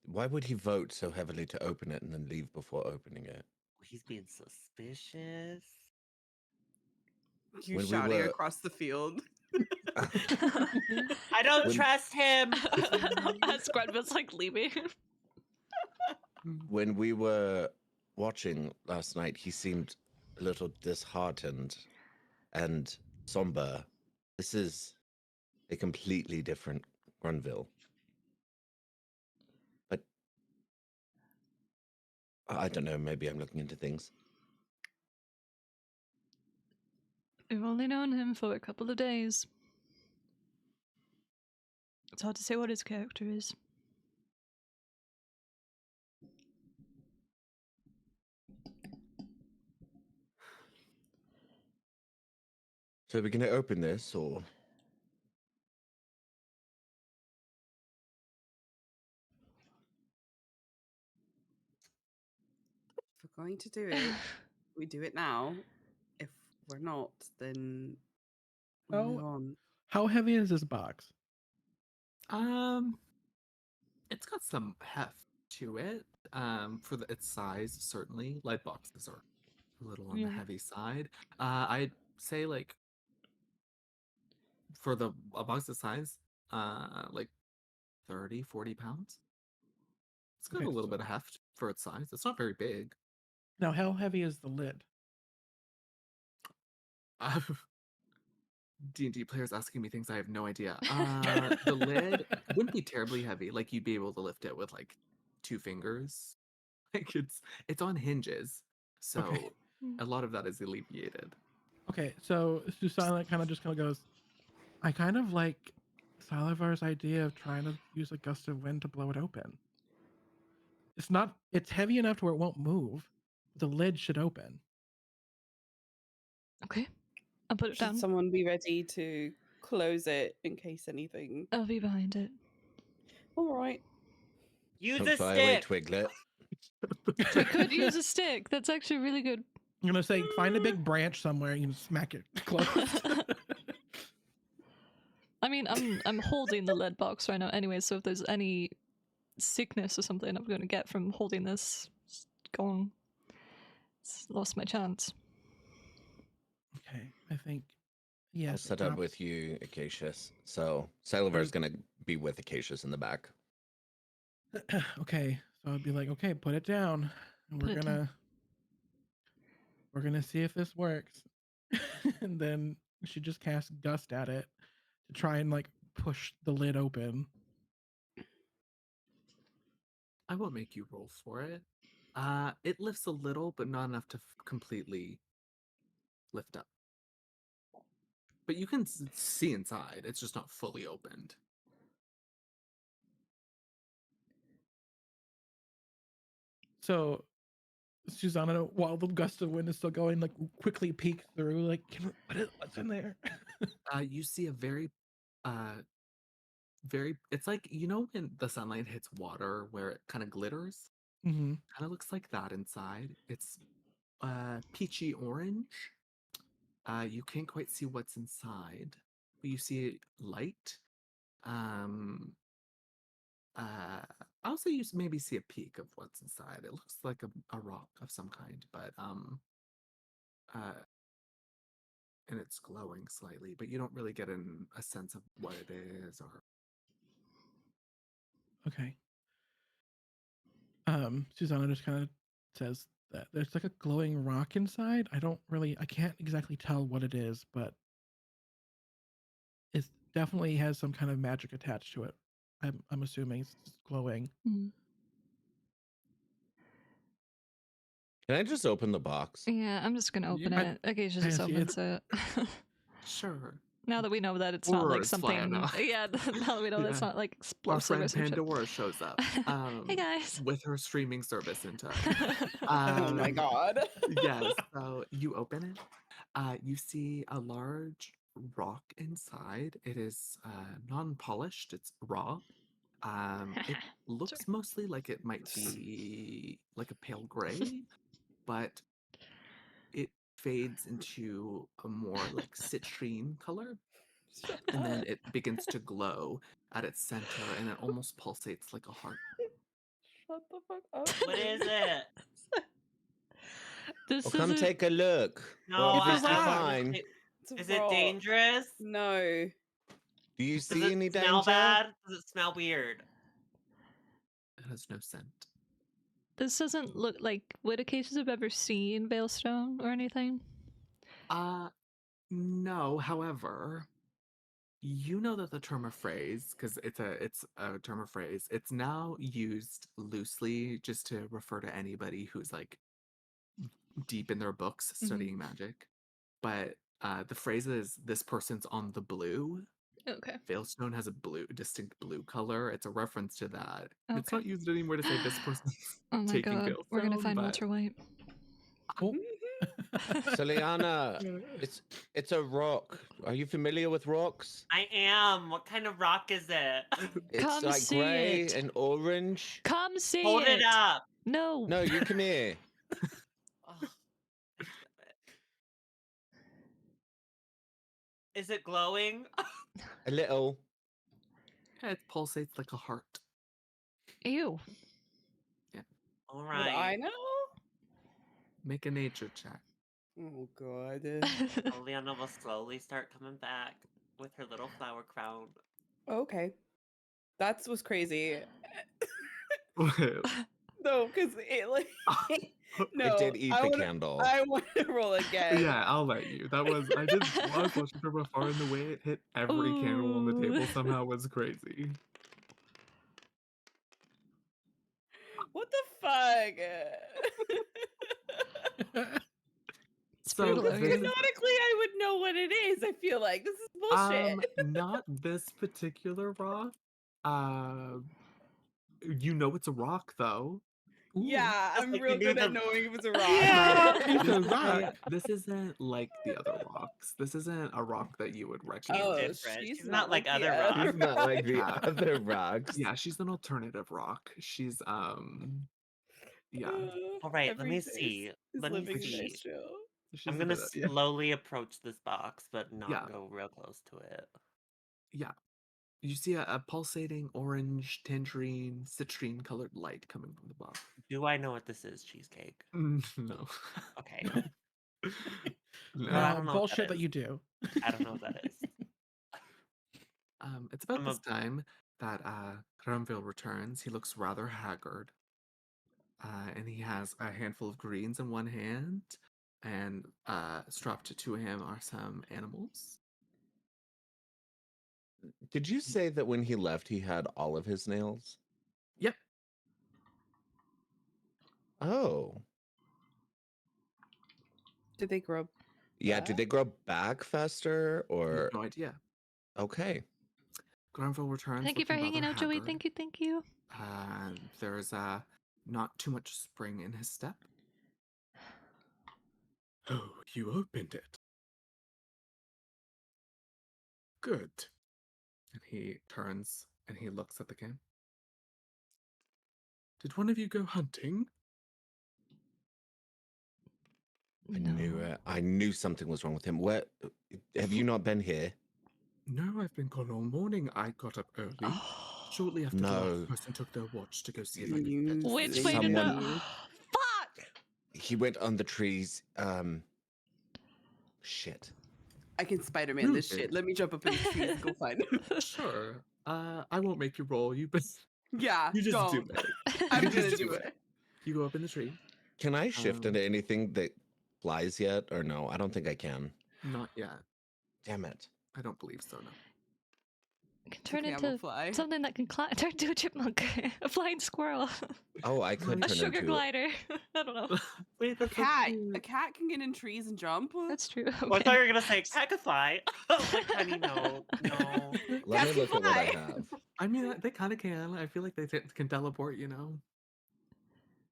Why would he vote so heavily to open it and then leave before opening it? He's being suspicious. You When we shouting were- across the field. I don't When- trust him. As Granville's like leaving. When we were watching last night, he seemed a little disheartened and somber. This is a completely different Grunville. But I don't know, maybe I'm looking into things. We've only known him for a couple of days. It's hard to say what his character is. So we're gonna open this, or If we're going to do it, we do it now. If we're not, then we Oh. move on. How heavy is this box? It's got some heft to it. For its size, certainly. Light boxes are a little on Yeah. the heavy side. I'd say like for a box this size, like 30, 40 pounds. It's got Okay, a little so- bit of heft for its size. It's not very big. Now, how heavy is the lid? D&D players asking me things I have no idea. The lid wouldn't be terribly heavy. Like you'd be able to lift it with like 2 fingers. Like it's on hinges, so Okay. a lot of that is alleviated. Okay, so Susanna kind of goes, I kind of like Salivar's idea of trying to use a gust of wind to blow it open. It's heavy enough to where it won't move. The lid should open. Okay. I'll put it Should down. someone be ready to close it in case anything? I'll be behind it. All right. Use Don't a fly away, stick. Twiglet. I could use a stick. That's actually really good. I'm gonna say find a big branch somewhere and you can smack it closed. I mean, I'm holding the lead box right now anyway, so if there's any sickness or something I'm going to get from holding this, it's gone. It's lost my chance. Okay, I think I'll yes. set up with you, Acacius. So Salivar's gonna be with Acacius in the back. Okay, so I'd be like, okay, put it down, and Put it down. we're gonna see if this works. And then she just casts gust at it to try and like push the lid open. I won't make you roll for it. It lifts a little, but not enough to completely lift up. But you can see inside. It's just not fully opened. So Susanna, while the gust of wind is still going, like quickly peeks through, like, what's in there? You see a very, it's like, when the sunlight hits water where it kind of glitters? Mm-hmm. Kind of looks like that inside. It's peachy orange. You can't quite see what's inside, but you see light. Also, you maybe see a peek of what's inside. It looks like a rock of some kind, but and it's glowing slightly, but you don't really get a sense of what it is or. Okay. Susanna just kind of says that there's like a glowing rock inside. I can't exactly tell what it is, but it definitely has some kind of magic attached to it. I'm assuming it's glowing. Mm. Can I just open the box? Yeah, I'm just gonna open Yeah. it. Okay, she I just see opens it. Sure. Now that we know that it's not like Words fly something. out. Yeah, now that we know that it's Yeah. not like Our explosive or friend some shit. Pandora shows up. Hey guys. With her streaming service in tow. Oh my god. Yes. So you open it. You see a large rock inside. It is non-polished. It's raw. It looks mostly like it might be like a pale gray, but it fades into a more like citrine color, and then it begins to glow at its center, and it almost pulsates like a heart. Shut the fuck up. What is it? This Well, come is take a look. No, It's a I- rock. fine. It's a Is it rock. dangerous? No. Do you Does see it any smell danger? bad? Does it smell weird? It has no scent. This doesn't look like. Would Acacius have ever seen Veilstone or anything? No. However, you know that the term of phrase, because it's a term of phrase, it's now used loosely just to refer to anybody who's like deep in their books studying magic. But the phrase is "this person's on the blue." Okay. Veilstone has a distinct blue color. It's a reference to that. It's Okay. not used anymore to say this person's Oh my taking god, we're gonna Veilstone, find but Walter White. Oh. Seliana, it's a rock. Are you familiar with rocks? I am. What kind of rock is it? It's Come like see grey it. and orange. Come see Hold it up. No. No, you come here. Oh, is it glowing? A little. yeah, it pulsates like a heart. Ew. All Would I right. know? Make a nature check. Oh god. Oleana will slowly start coming back with her little flower crown. Okay. That's what's crazy. Oh, No, because it like no. It did eat I the wanna- candle. I want to roll again. yeah, I'll let you. I was watching from afar, and the way it hit every candle on the Ooh. table somehow was crazy. What the fuck? It's So brutal Because over this here. is canonically, I would know what it is. I feel like this is bullshit. not this particular rock. Uh, you know it's a rock though. Ooh. Yeah, Just I'm like you real knew good at the- knowing if it's a rock. Yeah, This it's a isn't- rock. This isn't like the other rocks. This isn't a rock that you would recognize. Oh, different. she's She's not like the other other rocks. She's not like the Yeah. other rocks. Yeah, she's an alternative rock. She's yeah. All right, let Every me taste see. is Let me living in see. this show. She's I'm a gonna bit of- yeah. slowly approach this box, but not Yeah. go real close to it. Yeah. You see a pulsating orange, tangerine, citrine colored light coming from the box. Do I know what this is, Cheesecake? No. Okay. No. I don't know what bullshit that that is. you do. I don't know what that is. It's about I'm this a- time that Granville returns. He looks rather haggard. And he has a handful of greens in one hand, and strapped to him are some animals. Did you say that when he left, he had all of his nails? Yep. Oh. Did they grow? Yeah, do Back? they grow back faster You or have no idea. okay? Granville returns. Thank you for looking hanging rather out, Joey. haggard. Thank you, thank you. There's not too much spring in his step. Oh, you opened it. Good. And he turns and he looks at the game. Did one of you go hunting? I knew it. I knew something was wrong with him. What? Have you not been here? No, I've been gone all morning. I got up early. Shortly after the No. last person took their watch to go see if I could get Which to way to know? Someone- Fuck! He went on the trees. Shit. I can Spider-Man this Rooted. shit. Let me jump up in the trees and go find him. Sure. I won't make you roll. You Yeah, you just don't. do it. I'm You gonna just do it. You go up in the tree. Can I shift Um, into anything that flies yet, or no? I don't think I can. Not yet. Damn it. I don't believe so. No. It can turn Okay, I'm a into fly. something that can turn into a chipmunk, a flying squirrel, Oh, I could a turn sugar into. glider. I don't know. Wait, A that's so cat. cute. A cat can get in trees and jump. That's true. Oh, I thought you were gonna say cat could fly. I was like, honey, no, no. Let me Cats look at what I fly. have. I mean, they kind of can. I feel like they can teleport. You know.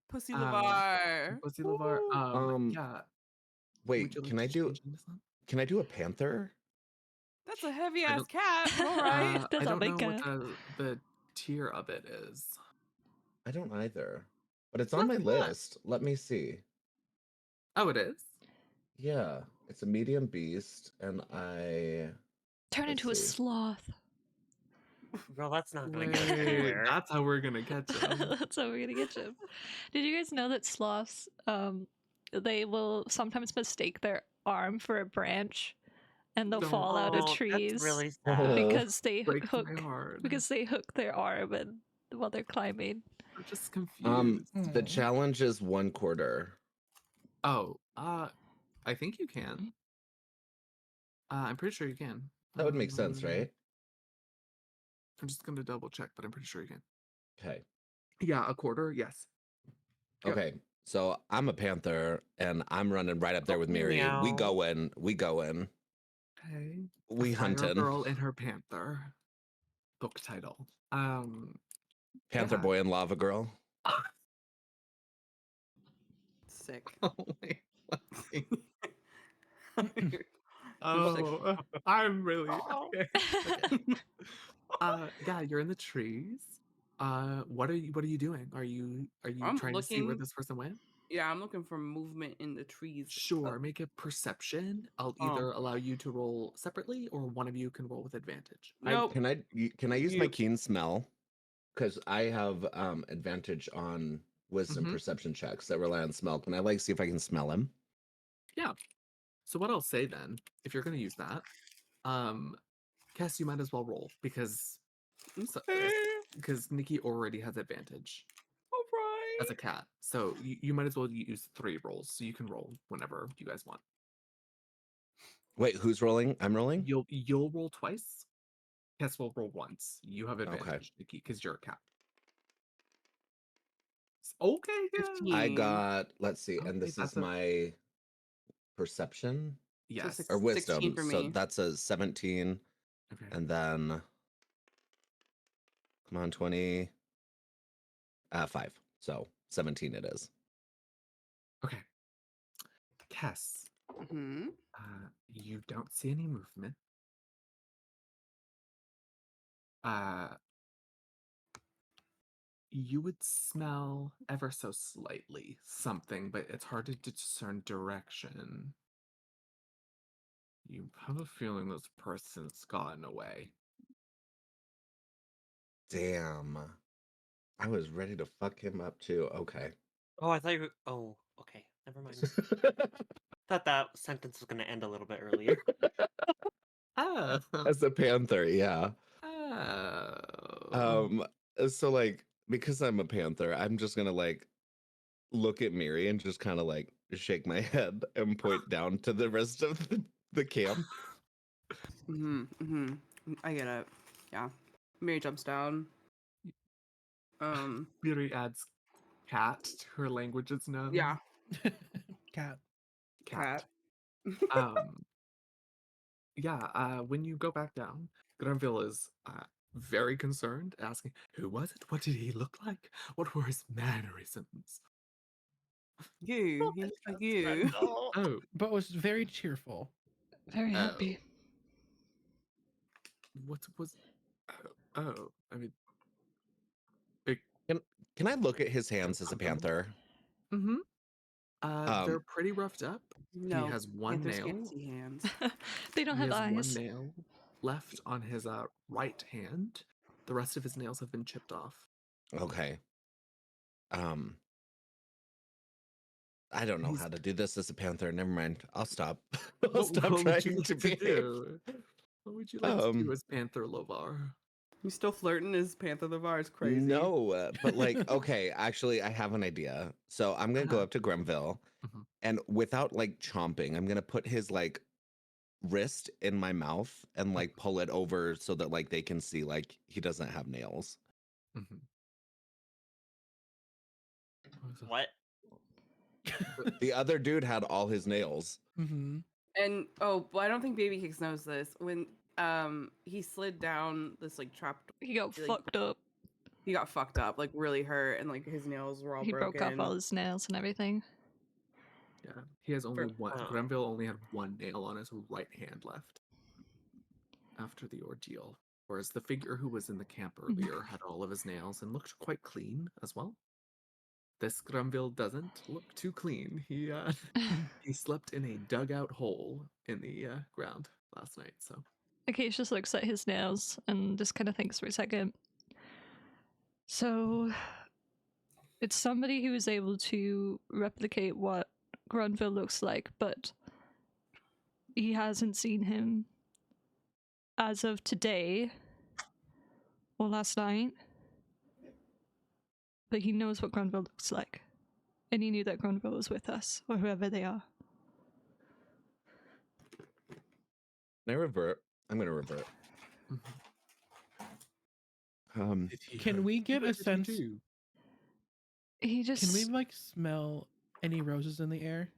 Pussy Um, Lavar. Pussy Lavar. Yeah. Wait, Would you like can I to do? change into some? Can I do a panther? That's a heavy I ass don't- cat. but All right. I That's all don't they know what got. the tier of it is. I don't either. But it's on my Look at that. list. Let me see. Oh, it is. Yeah, it's a medium beast, and I. Turn Let's into a see. sloth. Girl, that's not gonna get us Wait, anywhere. that's how we're gonna catch him. That's how we're gonna get you. Did you guys know that sloths, they will sometimes mistake their arm for a branch, and they'll No. fall out of Oh, trees That's really Oh. sad. because they Breaks hook my heart. because they hook their arm and while they're climbing. I'm just confused. The Aw. challenge is 1/4. Oh, I think you can. I'm pretty sure you can. That would make sense, right? I'm just gonna double check, but I'm pretty sure you can. Okay. Yeah, a quarter. Yes. Yep. Okay. So I'm a panther, and I'm running right up there with Miri. We Meow. going. We going. Okay. We A Fire hunting. Girl and Her Panther. Book title. Panther yeah. boy and lava girl. Sick. Oh wait. Let's see. Oh, I'm really okay. Yeah, you're in the trees. What are you doing? Are you I'm trying to see where looking- this person went? Yeah, I'm looking for movement in the trees. Sure, make a perception. I'll either allow you to roll separately or one of you can roll with advantage. Nope. Can I use my You- keen smell? Because I have advantage on wisdom Mhm. perception checks that rely on smell. Can I see if I can smell him? So what I'll say then, if you're gonna use that, Cass, you might as well roll because Nikki already has advantage All right. as a cat. So you might as well use 3 rolls. So you can roll whenever you guys want. Wait, who's rolling? I'm rolling? You'll roll twice. Cass will roll once. You have Okay. advantage, Nikki, because you're a cat. Okay, yeah. 15. I got, let's see, and Okay, this is that's a- my perception Yes. six- or 16 wisdom. for So me. that's a 17, Okay. and then come on, 20, 5. So 17 it is. Okay. Kess, Hmm. you don't see any movement. You would smell ever so slightly something, but it's hard to discern direction. You have a feeling this person's gotten away. Damn. I was ready to fuck him up too. Okay. Oh, I thought you were. Oh, okay. Never mind. Thought that sentence was gonna end a little bit earlier. Oh. As a panther, yeah. Oh. So like because I'm a panther, I'm just gonna like look at Miri and just kind of like shake my head and point down to the rest of the camp. I get it. Yeah. Mary jumps down. Miri adds cat to her languages known. Yeah. Cat. Cat. Cat. Yeah, when you go back down, Granville is very concerned, asking, who was it? What did he look like? What were his mannerisms? You. He's like you. Oh, But was very cheerful. Very happy. what was... Oh, I mean... Can I look at his hands as a panther? Mm-hmm. They're pretty roughed up. No. He has one Panthers nail. can't see hands. They don't He have has one eyes. nail left on his right hand. The rest of his nails have been chipped off. Okay. I don't know He's- how to do this as a panther. Never mind. I'll stop. I'll What stop would trying you like to be. do? What would you like to do as Panther Lovar? You still flirting as Panther Lavar is crazy. No, but like, okay, actually, I have an idea. So I'm gonna go Uh-huh. up to Grenville, Mhm. and without like chomping, I'm gonna put his like wrist in my mouth and like pull it over so that like they can see like he doesn't have nails. Mhm. What? The other dude had all his nails. Mm-hmm. And I don't think Baby Kicks knows this. When he slid down this like trap, He got Like, fucked up. he got fucked up, like really hurt, and like his nails were all He broken. broke off all his nails and everything. Yeah, he has only one. Oh. Grenville only had one nail on his right hand left after the ordeal, whereas the figure who was in the camp earlier had all of his nails and looked quite clean as well. This Grenville doesn't look too clean. He slept in a dugout hole in the ground last night. So Acacia just looks at his nails and just kind of thinks for a second. So, it's somebody who is able to replicate what Granville looks like, but he hasn't seen him as of today or last night. But he knows what Granville looks like. And he knew that Granville was with us, or whoever they are. Can I revert? I'm gonna revert. did he Can hurt we you? get What a did he sense- do? He just. Can we like smell any roses in the air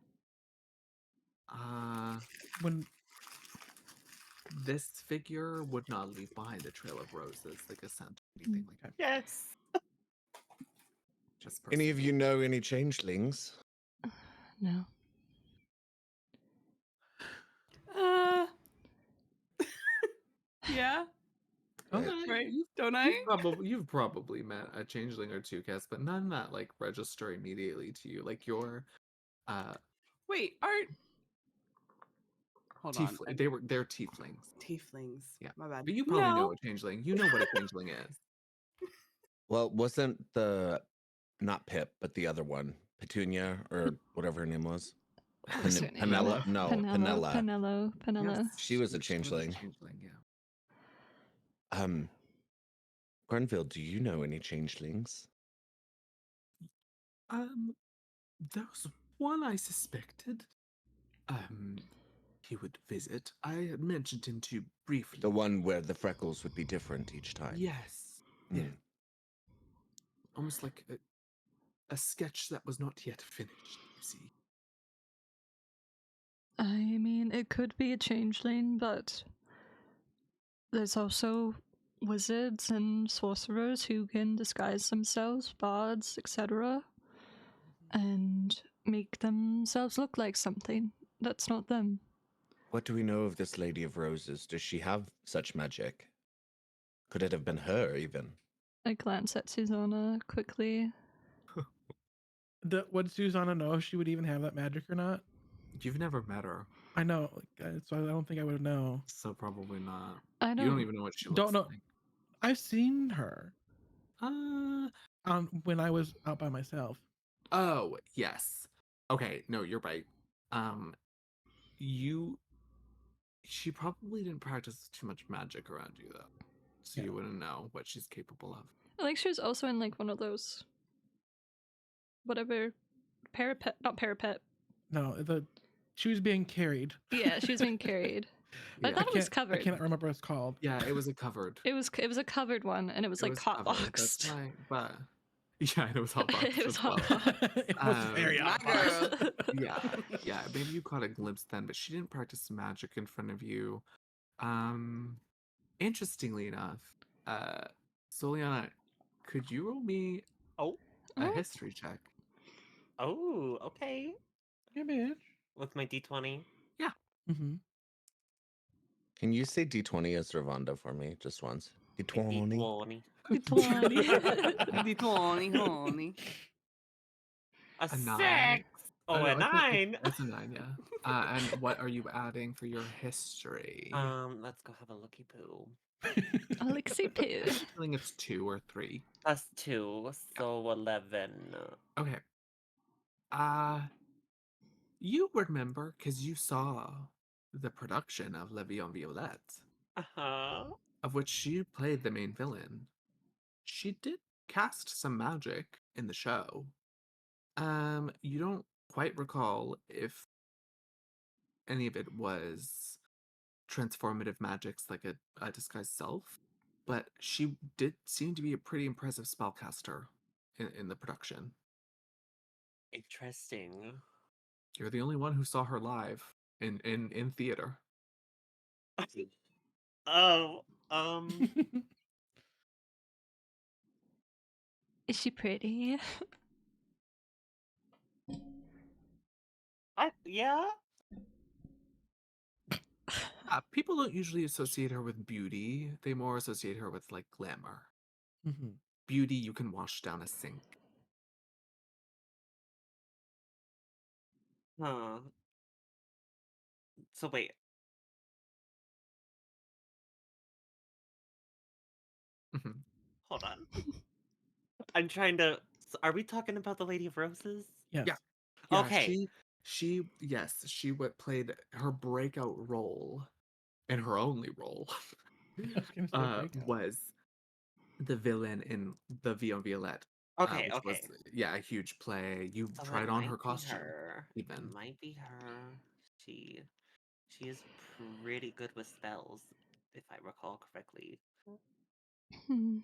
when? This figure would not leave behind a trail of roses, like a scent, or anything like that. Yes. Just Any of person. you know any changelings? No. Yeah. Okay, Right? You've, Don't I? you've probably met a changeling or two, Cass, but none that like register immediately to you. Like your Wait, aren't. Hold on. they're tieflings. Tieflings. Yeah. My bad. But you probably know No. a changeling. You know what a changeling is. Well, wasn't the not Pip, but the other one, Petunia or whatever her name was? What was her name? Penella? No, Penella. Penella. Yes, She was a she changeling. changeling, yeah. Grenville, do you know any changelings? There was one I suspected. He would visit. I had mentioned him to you briefly. The one where the freckles would be different each time. Yes. Mm. Yeah. Almost like a sketch that was not yet finished, you see. I mean, it could be a changeling, but there's also wizards and sorcerers who can disguise themselves, bards, etc., and make themselves look like something that's not them. What do we know of this Lady of Roses? Does she have such magic? Could it have been her, even? I glance at Susanna quickly. Would Susanna know if she would even have that magic or not? You've never met her, I know, so I don't think I would know. so probably not. I You don't even know what she looks don't know. like. I've seen her Uh, when I was out by myself. oh, yes. Okay, no, you're right. You She probably didn't practice too much magic around you though. So Yeah. you wouldn't know what she's capable of. I think she was also in like one of those whatever not parapet. No, she was being carried. Yeah, she was being carried. I Yeah. thought it was I covered. cannot remember what it's called. Yeah, it was a covered. It was a covered one, and it was It like was hot covered, that's boxed. why, but yeah, it was hot boxed It was as hot well. boxed. It was very My hot girl. box. Yeah, maybe you caught a glimpse then, but she didn't practice magic in front of you. Interestingly enough, Soliana, could you roll me Oh, a Oh. history check? oh, okay. Yeah, bitch. With my D20. Mm-hmm. Can you say D20 as Ravonda for me just once? D20. D20. D20, honey. A A 9. 6. Oh, no, a I think 9. It's a 9, yeah. And what are you adding for your history? Let's go have a looky poo. Alexi Poo. I think it's 2 or 3. Plus 2, so 11. Okay. You remember because you saw the production of Levion Violette, Uh-huh. of which she played the main villain. She did cast some magic in the show. You don't quite recall if any of it was transformative magics like a disguised self, but she did seem to be a pretty impressive spellcaster in the production. Interesting. You're the only one who saw her live in theater. Oh, Is she pretty? yeah? People don't usually associate her with beauty. They more associate her with like glamour. Mm-hmm. Beauty you can wash down a sink. Huh. So wait, Mhm. hold on. I'm trying to. Are we talking about the Lady of Roses? Yes. Yeah. Yeah, Okay. she what played her breakout role, and her only role, I was gonna say breakout. was the villain in the Vion Violette. Okay. Which was, Okay. yeah, a huge play. You So tried it on might her be costume, her. It even. might be her. She is pretty good with spells, if I recall correctly. Hmm.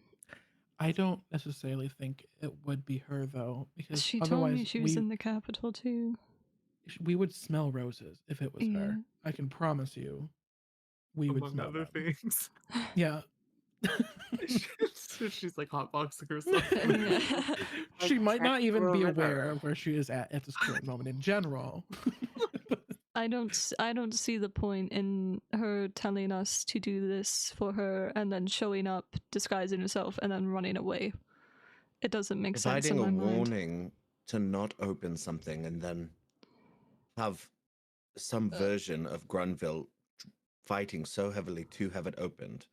I don't necessarily think it would be her though, because She told otherwise me she was in the capital too. we would smell roses if it was Yeah. her. I can promise you, we would Among smell other them. things. Yeah. She's like hotboxing herself. Yeah. She Like might Trek not even through a be aware river. of where she is at this current moment in general. I don't see the point in her telling us to do this for her and then showing up, disguising herself, and then running away. It doesn't make sense in Providing my a mind. warning to not open something and then have some version of Grunville fighting so heavily to have it opened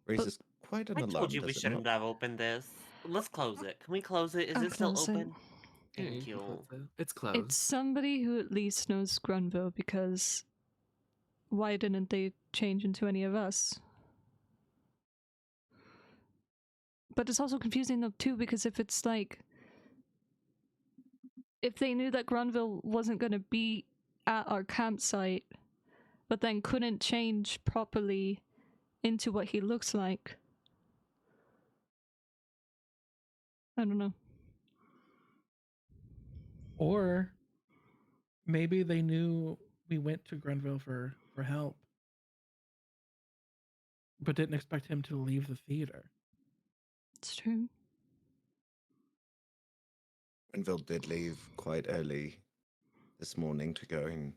raises quite an I alarm. told you we does it shouldn't not? have opened this. Let's close it. Can we close it? Is I'll it still close it. open? Yeah, Thank can close you. it. It's closed. It's somebody who at least knows Grunville, because why didn't they change into any of us? But it's also confusing though too, because if it's like, if they knew that Grunville wasn't going to be at our campsite, but then couldn't change properly into what he looks like, I don't know. Or maybe they knew we went to Grenville for help, but didn't expect him to leave the theater. It's true. Grenville did leave quite early this morning to go and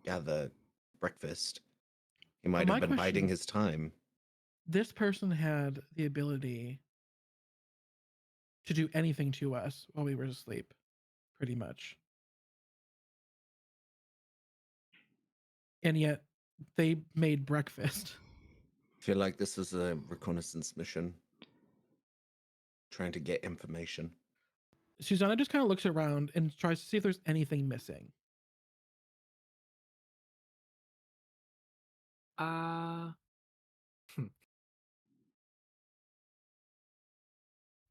gather breakfast. He might my have been biding question- his time. This person had the ability to do anything to us while we were asleep, pretty much. And yet they made breakfast. I feel like this is a reconnaissance mission. Trying to get information. Susanna just kind of looks around and tries to see if there's anything missing. Hmm.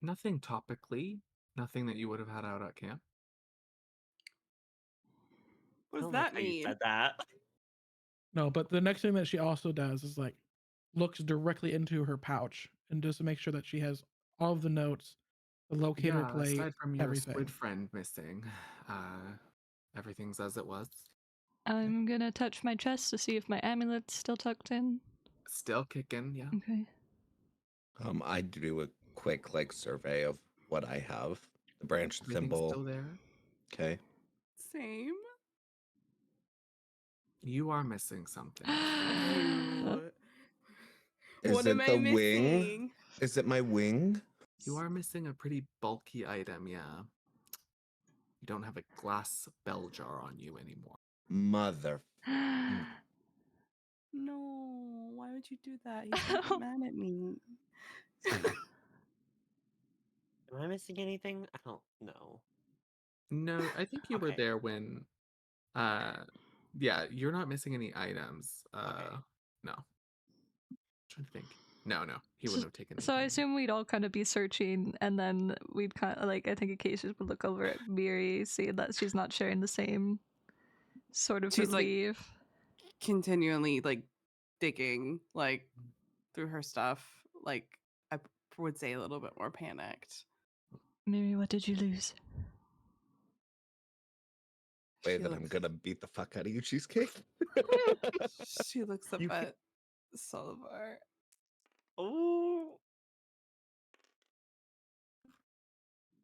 Nothing topically. Nothing that you would have had out at camp. What I does don't like that how you mean? said that. No, but the next thing that she also does is like looks directly into her pouch and just to make sure that she has all of the notes, the locator Yeah, plate, aside from your everything. squid friend missing, everything's as it was. I'm gonna touch my chest to see if my amulet's still tucked in. Still kicking, yeah. Okay. I do a quick like survey of what I have. The branch Everything's thimble. still there. Okay. Same. You are missing something. Ew. Is What it am I the wing? missing? Is it my wing? You are missing a pretty bulky item, yeah. You don't have a glass bell jar on you anymore. Mother. No, why would you do that? He's gonna get mad at me. Am I missing anything? I don't know. No, I think you were Okay. there when yeah, you're not missing any items. No. Trying to think. No, he wouldn't have taken So I anything. assume we'd all kind of be searching, and then we'd kind of like, I think Acacia would look over at Miri, see that she's not sharing the same sort of She's, like, belief. Continually like digging like through her stuff. Like I would say a little bit more panicked. Miri, what did you lose? Way She that I'm looks- gonna beat the fuck out of you, Cheesecake. She looks up You can- at Solivar. Oh,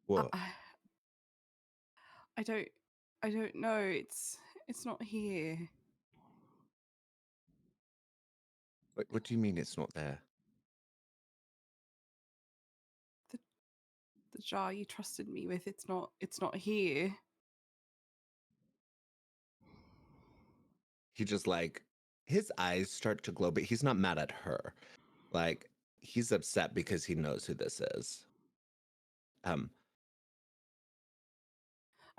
What? I don't know. It's not here. What do you mean it's not there? The jar you trusted me with. It's not here. He just like his eyes start to glow, but he's not mad at her. Like he's upset because he knows who this is. I don't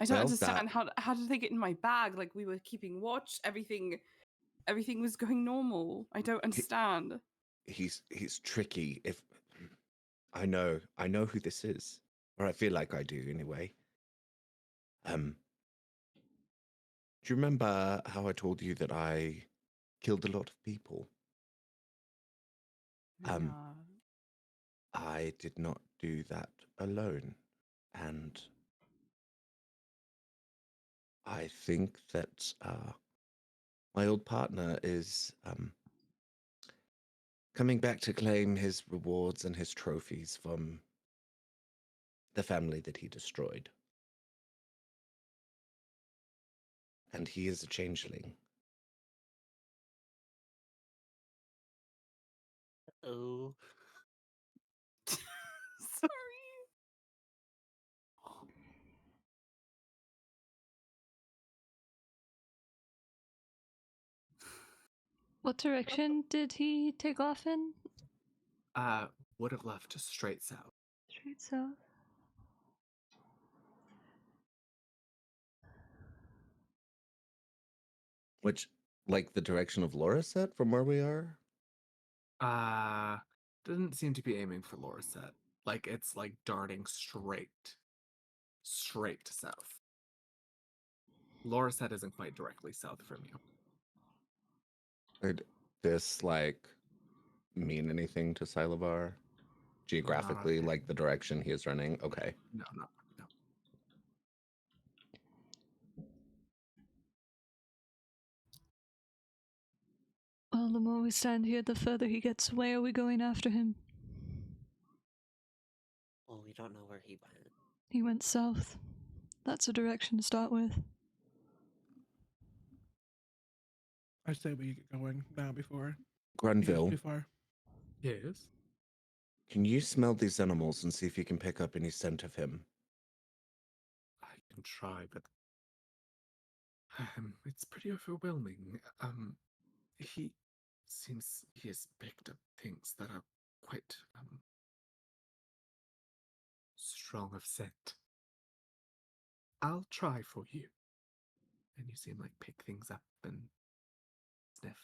Well, understand how did they get in my bag? Like we were keeping watch. Everything was going normal. I don't understand. He's tricky. If I know who this is, or I feel like I do anyway. Do you remember how I told you that I killed a lot of people? Yeah. I did not do that alone, and I think that my old partner is coming back to claim his rewards and his trophies from the family that he destroyed. And he is a changeling. oh. Sorry. What direction did he take off in? Would have left straight south. Straight south. Which, like the direction of Laura said from where we are? Doesn't seem to be aiming for Lorset. Like it's like darting straight to south. Lorset isn't quite directly south from you. Would this, like, mean anything to Silavar? Geographically, like the direction he is running? Okay. No. Well, the more we stand here, the further he gets away. Are we going after him? Well, we don't know where he went. He went south. That's a direction to start with. I say we get going now before he goes Granville, too far. Yes. can you smell these animals and see if you can pick up any scent of him? I can try, but it's pretty overwhelming. He seems he has picked up things that are quite strong of scent. I'll try for you. And you see him like pick things up and sniff.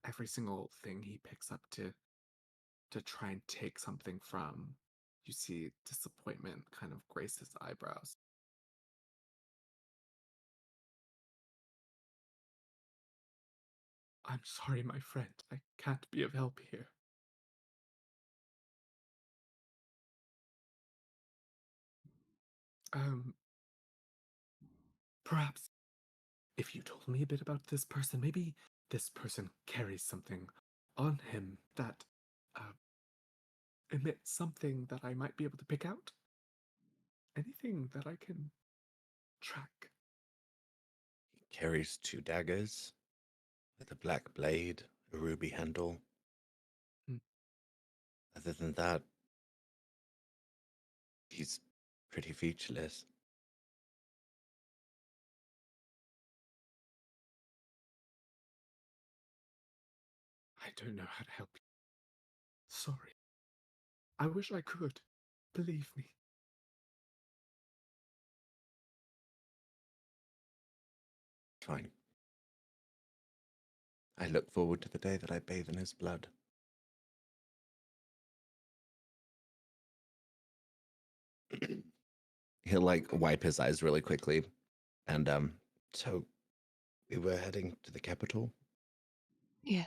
Every single thing he picks up to try and take something from, you see disappointment kind of grace his eyebrows. I'm sorry, my friend. I can't be of help here. Perhaps if you told me a bit about this person, maybe this person carries something on him that emits something that I might be able to pick out? Anything that I can track? He carries 2 daggers with a black blade, a ruby handle. Hmm. Other than that, he's pretty featureless. I don't know how to help you. Sorry. I wish I could. Believe me. Fine. I look forward to the day that I bathe in his blood. He'll like wipe his eyes really quickly. And so we were heading to the capital. Yeah.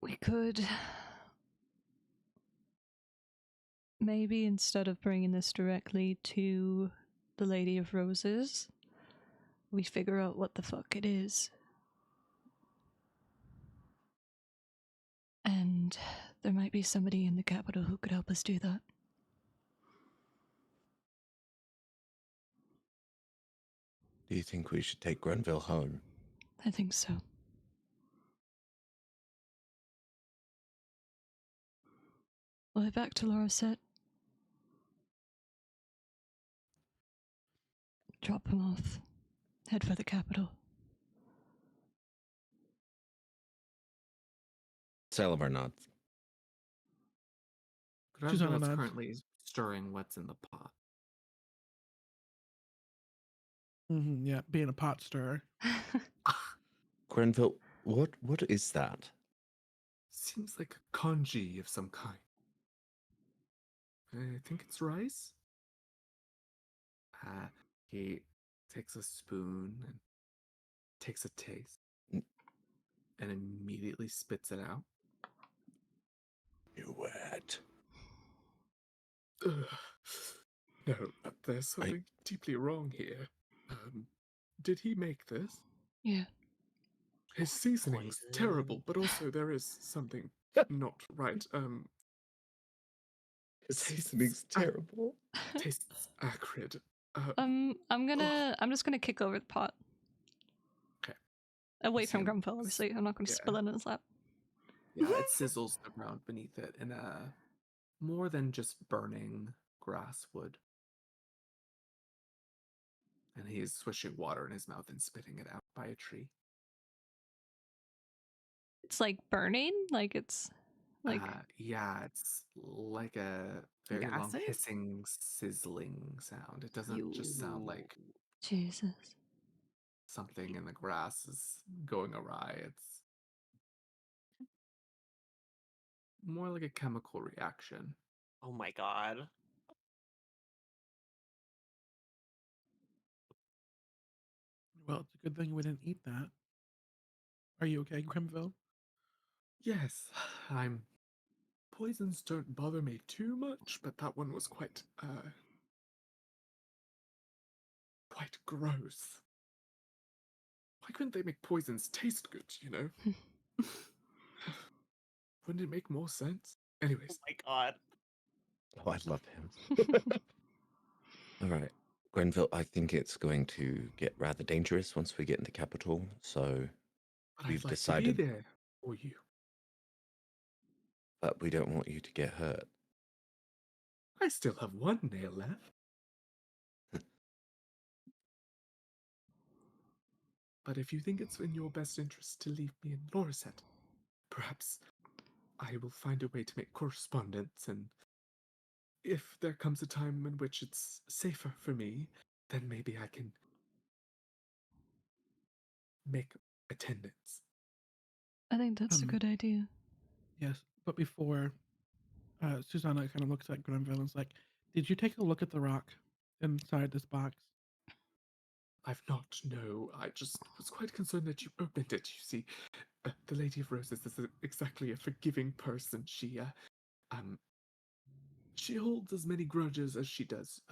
We could. Maybe instead of bringing this directly to the Lady of Roses, we figure out what the fuck it is. And there might be somebody in the capital who could help us do that. Do you think we should take Grenville home? I think so. We'll head back to Lorset. Drop him off. Head for the capital. Salivar nods. Susanna Granville is nods. currently stirring what's in the pot. Yeah, being a pot stirrer. Grenville, what is that? Seems like a congee of some kind. I think it's rice. He takes a spoon and takes a taste Mm. and immediately spits it out. You wet. Ugh. No, there's something deeply wrong here. Did he make this? Yeah. His seasoning's Poison. terrible, but also there is something not right. His seasoning's terrible. Tastes acrid. I'm just gonna kick over the pot. Okay. Away You from see him Grumpo, obviously. I'm not gonna yeah. spill it in his lap. Yeah, it sizzles the ground beneath it in a more than just burning grass wood. And he's swishing water in his mouth and spitting it out by a tree. It's like burning? Like it's like Yeah, it's like a very long acid? hissing, sizzling sound. It doesn't just sound like Jesus. something in the grass is going awry. It's more like a chemical reaction. Oh my god. Well, it's a good thing we didn't eat that. Are you okay, Grimville? Yes, I'm. Poisons don't bother me too much, but that one was quite gross. Why couldn't they make poisons taste good, you know? Wouldn't it make more sense? Oh Anyways, my god. Oh, I love him. All right. Grenville, I think it's going to get rather dangerous once we get into capital. So but we've I'd like decided, to be there for you. but we don't want you to get hurt. I still have one nail left. But if you think it's in your best interest to leave me in Lorset, perhaps I will find a way to make correspondence, and if there comes a time in which it's safer for me, then maybe I can make attendance. I think that's a good idea. Yes, but before Susanna kind of looks at Grenville and is like, "Did you take a look at the rock inside this box?" I've not, no. I just was quite concerned that you opened it. You see, the Lady of Roses isn't exactly a forgiving person. She holds as many grudges as she does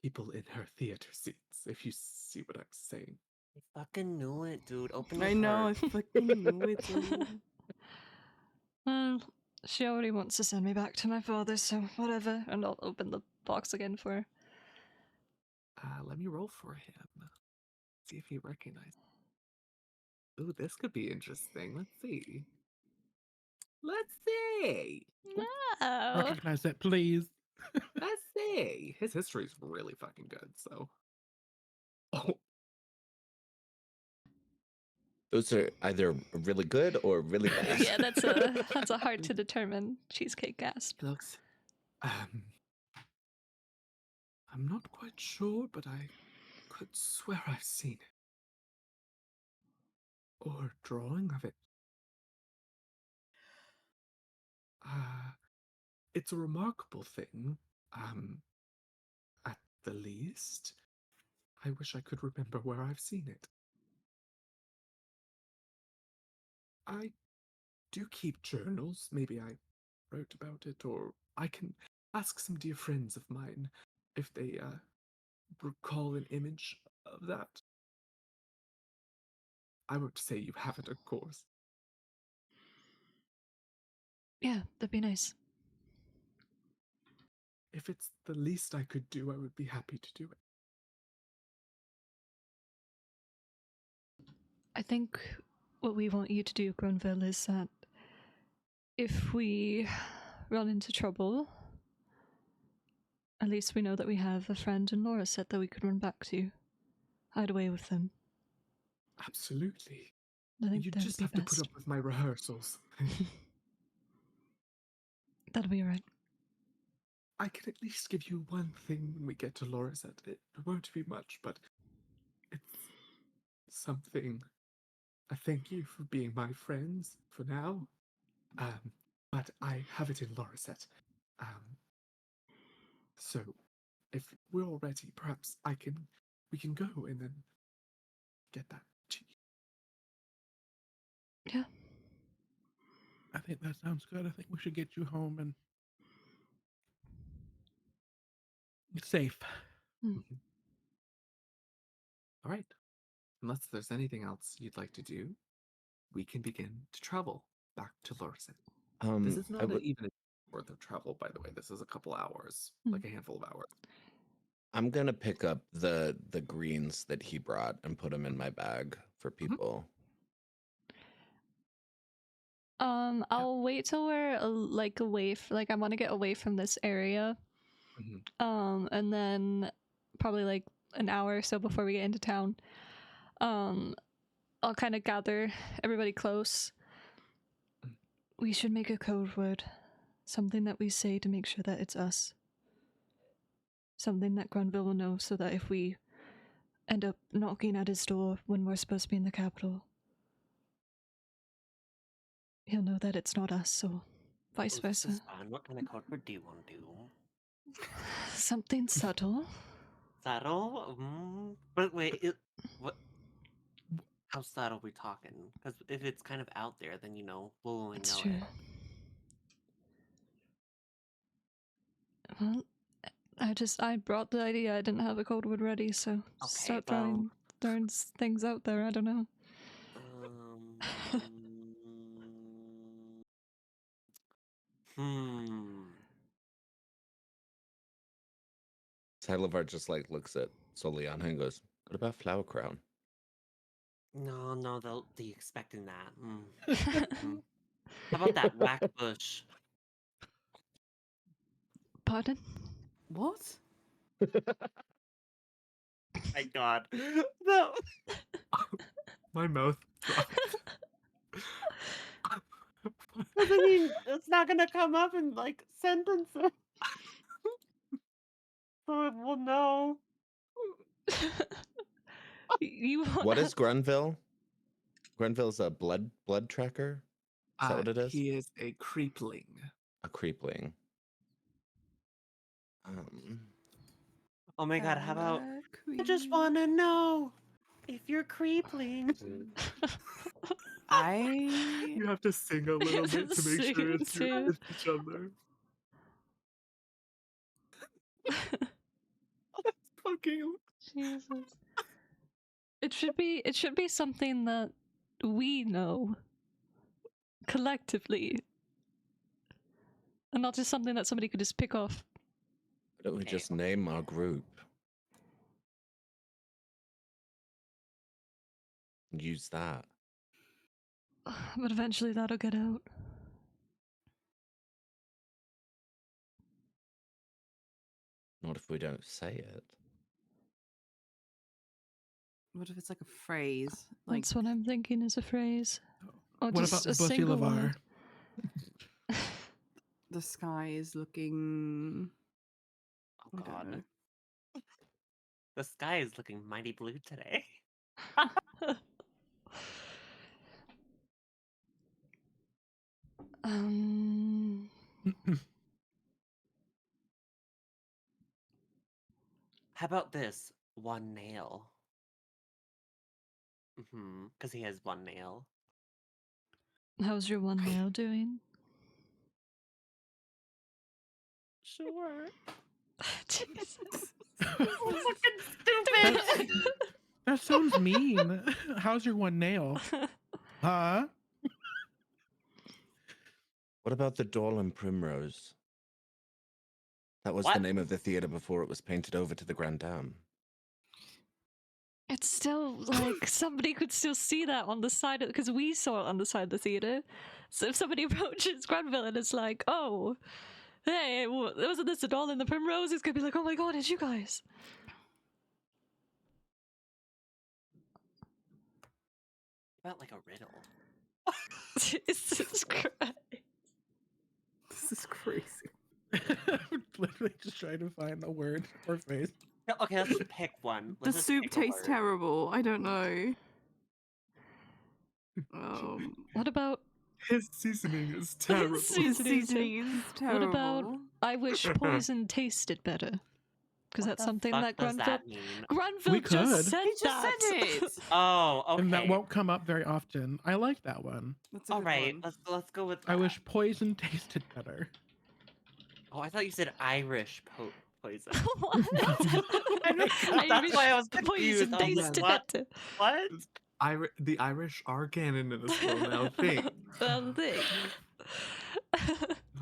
people in her theater seats, if you see what I'm saying. I fucking knew it, dude. Open your I know, I heart. fucking knew it. Dude. Well, she already wants to send me back to my father, so whatever. And I'll open the box again for her. Let me roll for him. See if he recognizes. Ooh, this could be interesting. Let's see. Let's see. No. Recognize it, please. Let's see. His history's really fucking good, so. Oh, Those are either really good or really bad. Yeah, that's a hard to determine cheesecake gasp. looks. I'm not quite sure, but I could swear I've seen it. Or a drawing of it. It's a remarkable thing, at the least. I wish I could remember where I've seen it. I do keep journals. Maybe I wrote about it, or I can ask some dear friends of mine if they recall an image of that. I won't say you have it, of course. Yeah, that'd be nice. If it's the least I could do, I would be happy to do it. I think what we want you to do, Grenville, is that if we run into trouble, at least we know that we have a friend in Lorset that we could run back to. Hide away with them. Absolutely. I think You that would just be have to best. put up with my rehearsals. That'll be alright. I can at least give you one thing when we get to Lorset. It won't be much, but it's something. I thank you for being my friends for now. But I have it in Lorset. So if we're all ready, perhaps we can go and then get that to you. Yeah. I think that sounds good. I think we should get you home and safe. All right. Unless there's anything else you'd like to do, we can begin to travel back to Lorset. This is not even a worth of travel, by the way. This is a couple hours, like a handful of hours. I'm gonna pick up the greens that he brought and put them in my bag for people. I'll wait till we're like away. I want to get away from this area. And then probably like an hour or so before we get into town, I'll kind of gather everybody close. We should make a code word, something that we say to make sure that it's us. Something that Grenville will know, so that if we end up knocking at his door when we're supposed to be in the capital, he'll know that it's not us, so vice This versa. is fun. What kind of code word do you want to do? Something subtle. Subtle? But wait, what? How subtle are we talking? Because if it's kind of out there, then we'll only That's know true. it. Well, I brought the idea. I didn't have a code word ready, so just Okay, start well, throwing things out there. I don't know. hmm. Salivar just like looks at Soliana and goes, "What about Flower Crown?" No, they'll be expecting that. Mm. How about that whack bush? Pardon? What? My God, no. My mouth dropped. I mean, it's not gonna come up in like sentences, so we'll know. You What is Grunville? Grunville's a blood tracker. Is that what it is? He is a creepling. A creepling. Oh my God, how about I just want to know if you're creepling. You have to sing a little bit to make sure it's Sing with each other. Fucking. Jesus. It should be something that we know collectively. And not just something that somebody could just pick off. Why don't we Okay. just name our group? Use that. But eventually that'll get out. Not if we don't say it. What if it's like a phrase? Like That's what I'm thinking is a phrase. Or What just about a Bushy single LeVar? word. the sky is looking. Oh I don't God, know. the sky is looking mighty blue today. um, How about this? One nail. Because he has one nail. how's your one nail doing? Sure. Jesus. Fucking stupid. That sounds mean. How's your one nail? Huh? What about the Dolan Primrose? That was the What? name of the theater before it was painted over to the Grand Dame. It's still like somebody could still see that on the side of, because we saw it on the side of the theater. So if somebody approaches Granville and it's like, oh, hey, wasn't this at all in the Primrose? It's gonna be like, oh my God, it's you guys. About like a riddle. Jesus Christ. This is crazy. Literally just trying to find a word or phrase. No, okay, let's just pick one. The Let's just soup pick a tastes word. terrible. I don't know. What about His seasoning is terrible. The Seasoning seasoning is what terrible. about I wish poison tasted better? Because What that's the something fuck that does Granville that mean? Granville We just could. said He just that. said it. Oh, okay. And that won't come up very often. I like that one. That's a All good right, one. let's go with that. I wish poison tasted better. Oh, I thought you said Irish poison. What? That's why I was confused. Poison I was like, tasted what? better. What? The Irish are canon in this world now. Thing. Well, thing.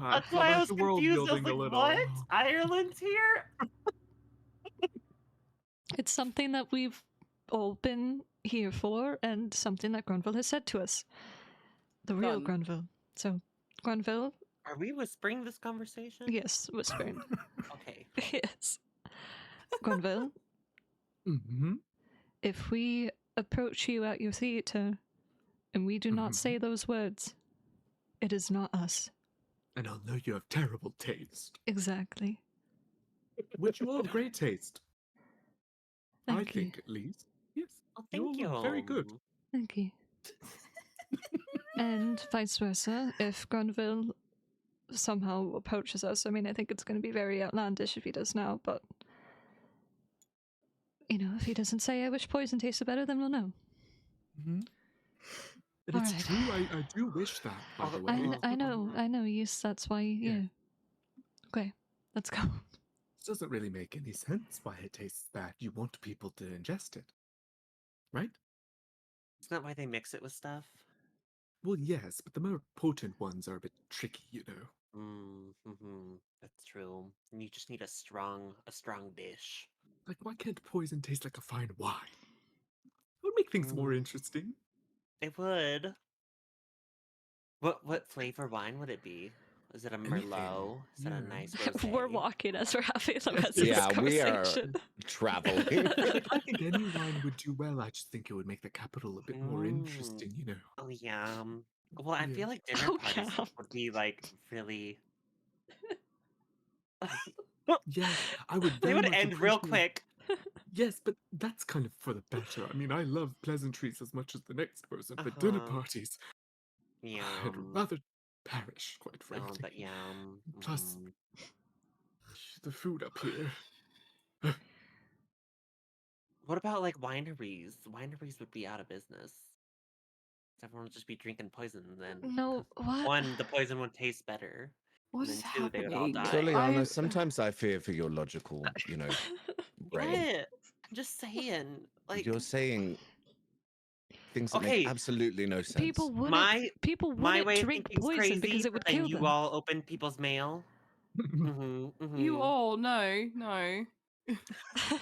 That's why I was the world confused. I was building like, a little. what? Ireland's here? It's something that we've all been here for, and something that Granville has said to us. The real Done. Granville. So, Granville, Are we whispering this conversation? yes, whispering. Okay. Yes. Granville, Mm-hmm. if we approach you at your theatre and we do not say those words, it is not us. And I'll know you have terrible taste. Exactly. Which you all have great taste. I Thank you. think, at least. Yes. Oh, thank you. all look very good. Thank you. And vice versa, if Granville somehow approaches us, I mean, I think it's going to be very outlandish if he does now, but you know, if he doesn't say, I wish poison tasted better, then we'll know. Mm-hmm. And it's Alright. true, I do wish that, by the way. I know, yes, that's why, yeah. Okay, let's go. doesn't really make any sense why it tastes bad. You want people to ingest it, right? Isn't that why they mix it with stuff? Well, yes, but the more potent ones are a bit tricky, you know. Mm-hmm. That's true. And you just need a strong dish. Like, why can't poison taste like a fine wine? It would make things more Mm, interesting. it would. What flavor wine would it be? Is it a Anything, Merlot? Is it a yeah. nice We're rosé? walking as we're having the Yes, rest of this Yeah, we are conversation. traveling. Like, I think any wine would do well. I just think it would make the capital a bit more Mm. interesting, you know. Oh yeah. Well, I feel Yes. like dinner Oh, parties yeah. would be like really. Yes, I would They very would much end real appreciate. quick. Yes, but that's kind of for the better. I mean, I love pleasantries as much as the next person, but dinner Uh-huh. parties, I'd Yum. rather perish, quite No, frankly. but yum. Plus, Mhm. the food up here. What about like wineries? Wineries would be out of business. Everyone would just be drinking poison, and then No, what? one, the poison would taste better, What and is then two, they would all happening? die. Soliana, sometimes I fear for your logical, brain. What? I'm just saying, like, You're saying things that make okay, absolutely no sense. People wouldn't. my People my wouldn't way of drink thinking's poison crazy, because it but would then kill you them. all open people's mail. You all no.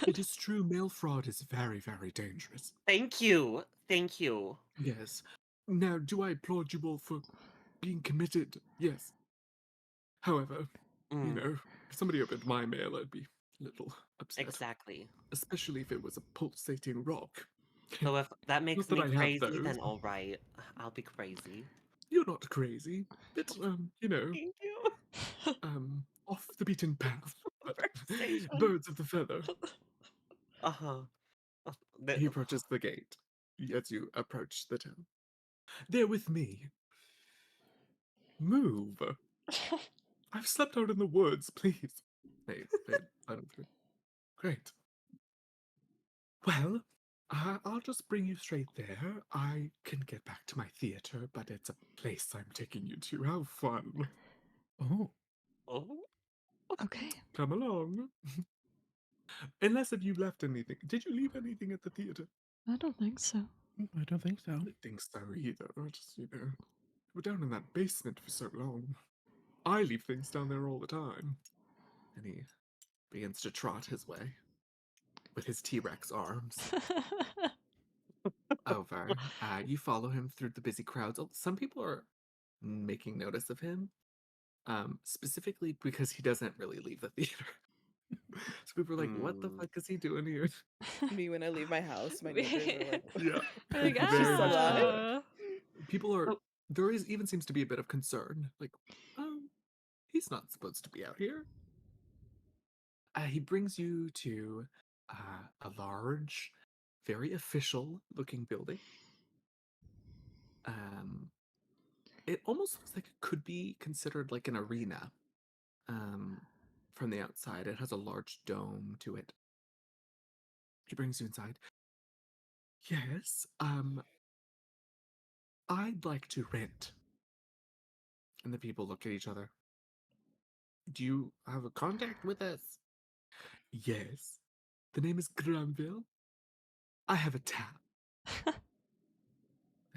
It is true, mail fraud is very, very dangerous. Thank you. Yes. Now, do I applaud you all for being committed? Yes. However, you Mm, know, if somebody opened my mail, I'd be a little upset. exactly. Especially if it was a pulsating rock. So if that makes that me I have crazy, those. then all right, I'll be crazy. You're not crazy. Bit, you know, Thank you. off the beaten path. But Conversation. birds of the feather. Uh-huh. He approaches the gate as you approach the town. They're with me. Move. I've slept out in the woods, please. Hey, I don't think. Great. Well, I'll just bring you straight there. I can get back to my theater, but it's a place I'm taking you to. How fun. Oh, Oh, Okay. Come along. Unless if you left anything. Did you leave anything at the theater? I don't think so. I don't think so. I don't think so either. I just, we're down in that basement for so long. I leave things down there all the time. And he begins to trot his way with his T-Rex arms over. You follow him through the busy crowds. Some people are making notice of him, specifically because he doesn't really leave the theater. So people are like, what the fuck is he doing here? Me when I leave my house, my neighbors are like, Yeah. Like, Very much "Ah." people are even seems to be a bit of concern. Like, oh, he's not supposed to be out here. He brings you to a large, very official looking building. It almost looks like it could be considered like an arena. From the outside, it has a large dome to it. He brings you inside. Yes, I'd like to rent. And the people look at each other. Do you have a contact with us? Yes. The name is Granville. I have a tab. They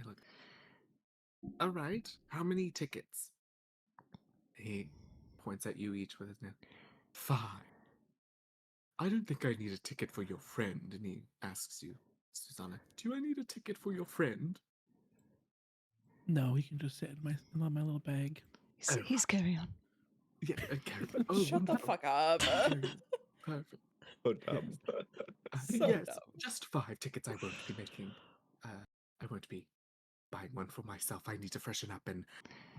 look. All right. How many tickets? He points at you each with his name. 5. I don't think I need a ticket for your friend. And he asks you, Susanna, do I need a ticket for your friend? No, he can just sit in my little bag. He's carry on. Yeah, okay. Oh, shut the wonderful. fuck up. Perfect. So dumb. So Yes, dumb. just 5 tickets I won't be making. I won't be buying one for myself. I need to freshen up and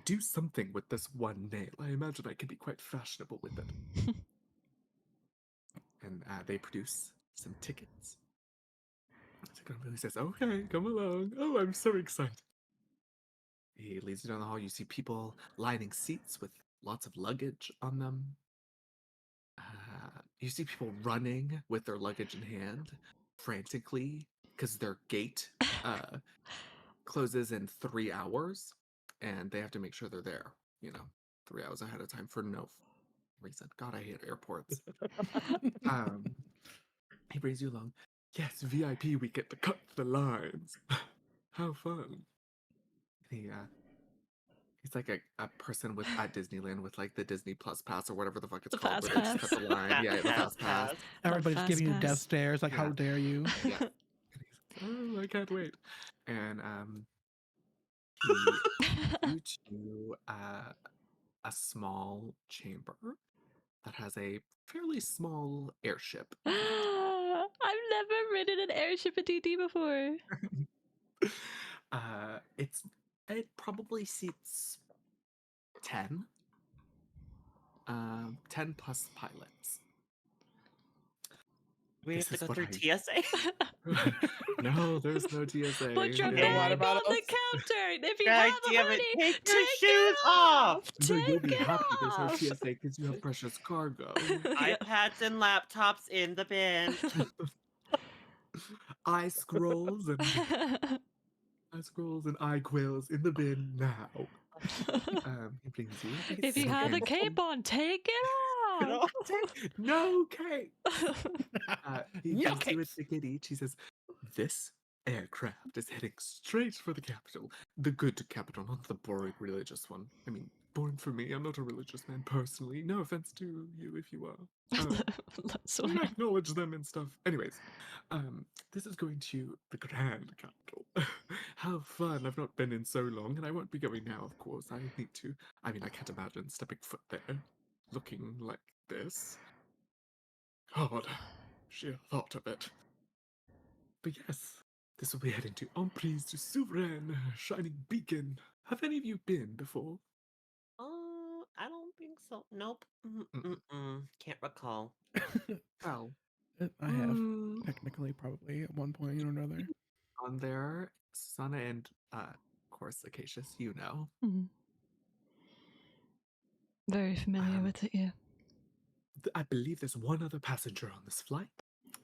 do something with this one nail. I imagine I can be quite fashionable with it. And they produce some tickets. So Granville says, okay, come along. Oh, I'm so excited. He leads you down the hall. You see people lining seats with lots of luggage on them. You see people running with their luggage in hand, frantically, because their gate closes in 3 hours, and they have to make sure they're there, 3 hours ahead of time for no reason. God, I hate airports. He brings you along. Yes, VIP, we get to cut the lines. How fun. He he's like a person with at Disneyland with like the Disney Plus pass or whatever the fuck it's The called. fast Where they just pass. cut the line. Yeah, the fast pass. Everybody's fast giving you pass. death stares. Like, how Yeah. dare you? Yes. And he's like, oh, I can't wait. And he takes you to a small chamber that has a fairly small airship. I've never ridden an airship in D&D before. It probably seats 10. 10 plus pilots. We have This to is go what through TSA. No, there's no TSA. Put your Yeah, water bag on the bottles. counter. If you God have a damn it, hoodie, take your it shoes off! No, you'll Take be it happy there's no off. TSA because you have precious cargo. Yeah. iPads and laptops in the bin. Eye scrolls and eye quills in the bin now. He brings you. I think If it's you have a second. cape on, take it off. No cake. He No gives you a capes. ticket each. He says, "This aircraft is heading straight for the capital, the good capital, not the boring religious one. I mean, boring for me. I'm not a religious man personally. No offense to you if you are. That's I why. acknowledge them and stuff. Anyways, this is going to the grand capital. How fun! I've not been in so long, and I won't be going now. Of course, I need to. I mean, I can't imagine stepping foot there, looking like this. God, sheer thought of it. But yes, this will be heading to Emprise du Souverain, Shining Beacon. Have any of you been before? I don't think so. Nope. Mm-mm. Can't recall. Well, I have mm, technically probably at one point or another. on there, Susanna and of course Acacius, you know. Mhm. Very familiar Um, with it, yeah. I believe there's one other passenger on this flight.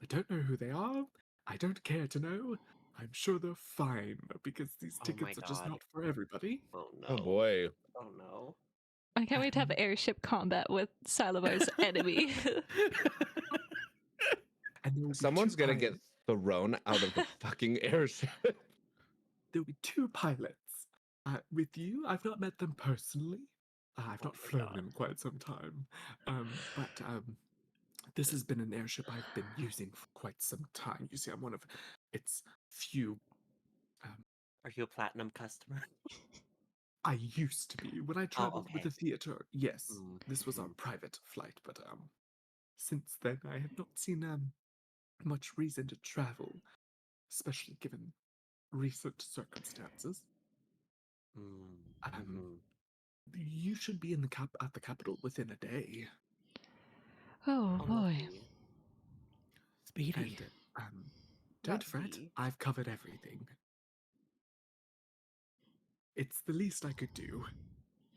I don't know who they are. I don't care to know. I'm sure they're fine because these Oh my tickets are just God. not for everybody. Oh no. Oh boy. Oh no. I can't wait to have airship combat with Salivar's enemy. And there will be Someone's two gonna get pilots. thrown out of the fucking airship. There'll be two pilots. With you, I've not met them personally. I've Oh not my flown God. in quite some time. But this has been an airship I've been using for quite some time. You see, I'm one of its few. Are you a platinum customer? I used to be when I traveled with okay. the theater. Yes, this was our Mhm. private flight, but since then I have not seen much reason to travel, especially given recent circumstances. Mhm. You should be in the at the capital within a day. Oh Oh, boy. lovely. Speedy. And don't Not fret, speedy. I've covered everything. It's the least I could do.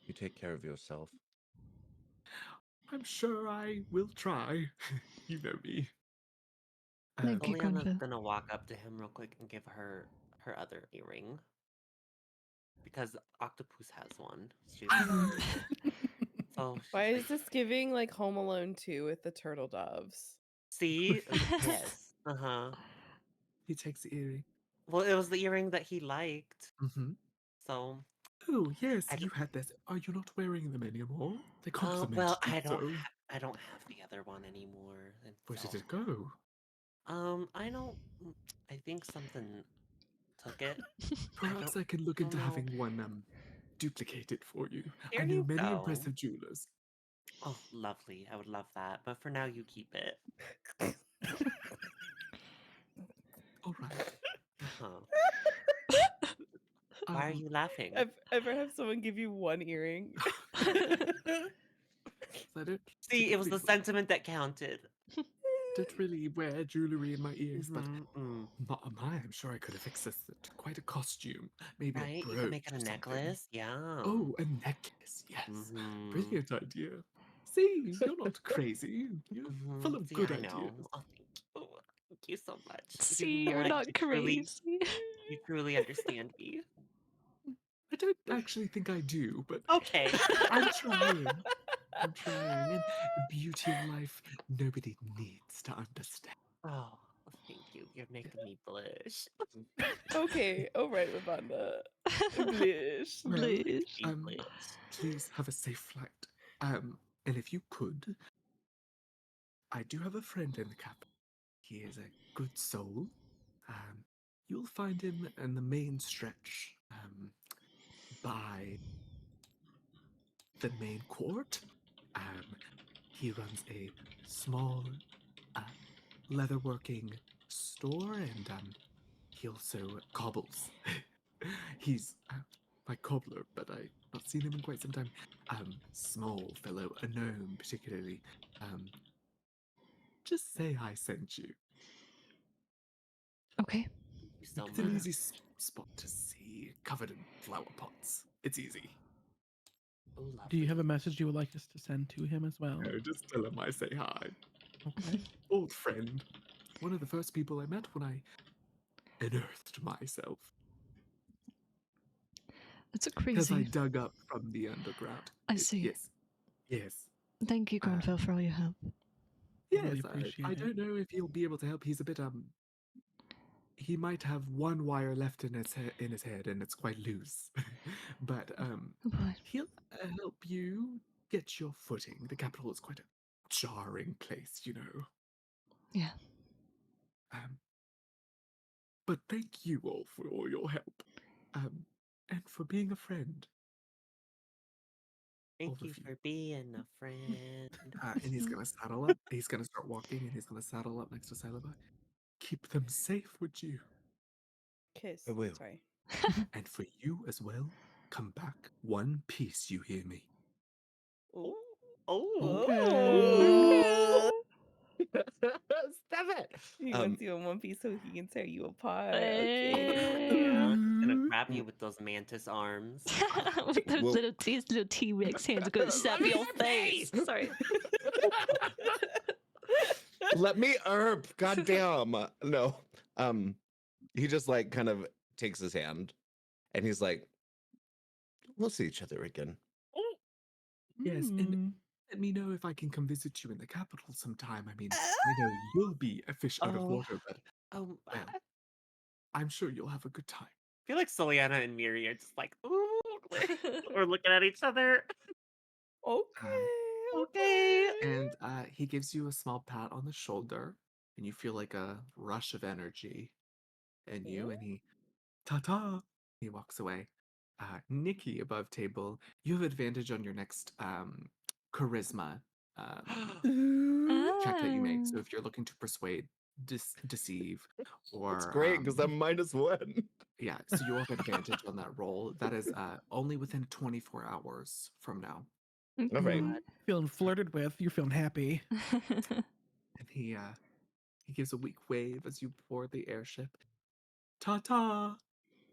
You take care of yourself. I'm sure I will try. You know me. Thank you, Oleana's Gwenville. gonna walk up to him real quick and give her her other earring. Because Octopus has one. So Why is this giving like Home Alone 2 with the turtle doves? see? Yes. Uh-huh. He takes the earring. Well, it was the earring that he liked. Mm-hmm. So Oh yes, I you had this. Are you not wearing them anymore? They complement well, you I don't so. I don't have the other one anymore. And Where did so, it go? I don't I think something took it. Perhaps don't- I can look don't into know. having one duplicated for you. There I know you many go. impressive jewelers. Oh, lovely. I would love that. But for now you keep it. All right. Uh-huh. Why are Um, you laughing? Ever have someone give you one earring? I don't See, it was the typically- sentiment that counted. don't really wear jewelry in my ears, but Mhm. I'm sure I could have fixed this to quite a costume. Maybe Right? a You brooch can make it or a something. necklace. Yeah. Oh, a necklace. Yes. Mhm. Brilliant idea. See, you're not crazy. You're full of See, good I ideas. know. Oh, thank you so much. See, You you're know, not crazy. You truly understand me. I don't actually think I do, but Okay. I'm trying. I'm trying. And the beauty of life, nobody needs to understand. Oh, thank you. You're making me blush. Okay, all right, Lavanda. Blish. Well, Blish. Me um, blush. please have a safe flight. And if you could, I do have a friend in the capital. He is a good soul. You'll find him in the main stretch, by the main court. He runs a small leatherworking store, and he also cobbles. He's my cobbler, but I've not seen him in quite some time. Small fellow, a gnome particularly. Just say I sent you. Okay. Thank you so It's an much. easy spot to see, covered in flower pots. It's easy. Oh, Do you lovely. have a message you would like us to send to him as well? No, just tell him I say hi. Okay. Old friend. One of the first people I met when I unearthed myself. That's a Because I crazy. dug up from the underground. I see. Yes. Yes. Thank you, Grenfell, for all your help. Yes, Really I appreciate it. don't know if he'll be able to help. He's a bit he might have one wire left in his head and it's quite loose. But Oh boy. he'll help you get your footing. The capital is quite a jarring place, you know. Yeah. But thank you all for all your help. And for being a friend. Thank all you of you. for being a friend. And he's gonna saddle up. He's gonna start walking, and he's gonna saddle up next to Silaba. Keep them safe, would you? Kiss. I will. Sorry. And for you as well. Come back one piece. You hear me? Ooh. Okay. Stop it. He wants you in one piece so he can tear you apart. Hey. Okay. Yeah, he's gonna grab you with those mantis arms. With those Well- little T-Rex hands go snap me your in face. peace. Sorry. Let me herb. Goddamn. No. He just like kind of takes his hand and he's like, we'll see each other again. Yes, and Mm. let me know if I can come visit you in the capital sometime. I mean, I know you'll be a fish out of Oh. water, but I well, I'm sure you'll have a good time. feel like Soliana and Miri are just like, ooh, we're looking at each other. Okay. Okay. And he gives you a small pat on the shoulder, and you feel like a rush of energy in you, and he, ta-ta, he walks away. Nikki above table, you have advantage on your next charisma check that you make. So Ah. if you're looking to persuade, deceive, or It's great because I'm -1. yeah, so you'll have advantage on that roll. That is only within 24 hours from now. All right. Mhm. Feeling flirted with. You're feeling happy. And he gives a weak wave as you board the airship. Ta-ta!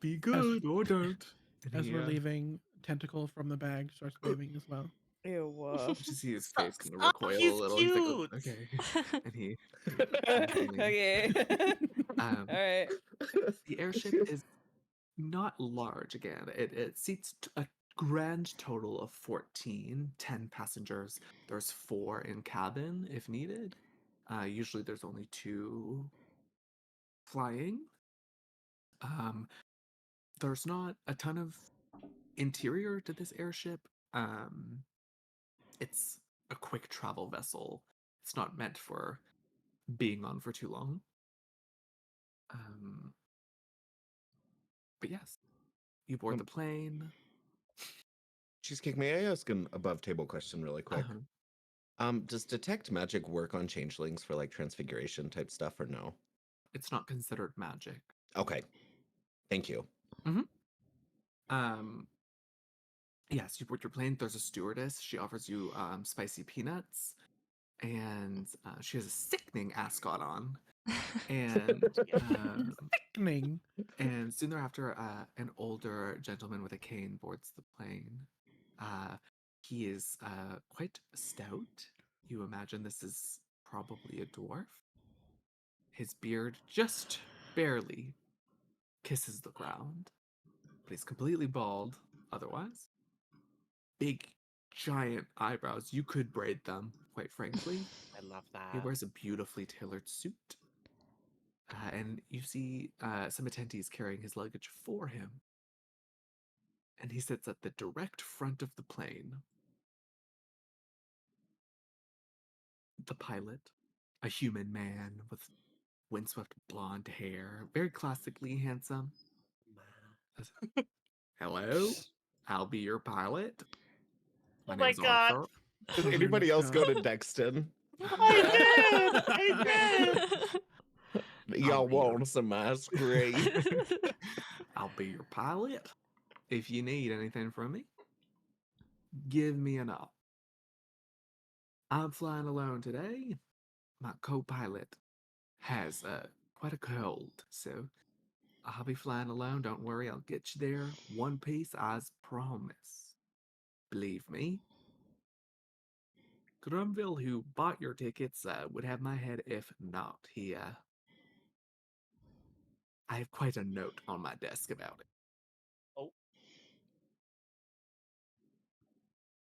Be good or don't. And As he, we're leaving, Tentacle from the bag starts waving as well. Ew. you just see his face kind of Stop, recoil he's a little. He's like, "Oh, cute." okay. And he Okay. um, All right. the airship is not large again. It seats a grand total of 14, 10 passengers. There's 4 in cabin if needed. Usually there's only 2 flying. There's not a ton of interior to this airship. It's a quick travel vessel. It's not meant for being on for too long. But yes, you board the plane. Cheesecake, may I ask an above table question really quick? Does detect magic work on changelings for like transfiguration type stuff or no? It's not considered magic. Okay. Thank you. Yes, you board your plane. There's a stewardess. She offers you spicy peanuts, and she has a sickening ascot on. And Sickening. and soon thereafter, an older gentleman with a cane boards the plane. He is quite stout. You imagine this is probably a dwarf. His beard just barely kisses the ground, but he's completely bald otherwise. Big, giant eyebrows. You could braid them, quite frankly. I love He that. wears a beautifully tailored suit. And you see some attendees carrying his luggage for him. And he sits at the direct front of the plane. The pilot, a human man with windswept blonde hair, very classically handsome. says, Hello, I'll be your pilot. My Oh name my is God. Arthur. Does Oh, anybody else go to God. Dexton? I did. Y'all be your- want some ice cream? I'll be your pilot. If you need anything from me, give me a nod. I'm flying alone today. My co-pilot has quite a cold, so I'll be flying alone. Don't worry, I'll get you there. One piece, I promise. Believe me. Grumville, who bought your tickets, would have my head if not. I have quite a note on my desk about it.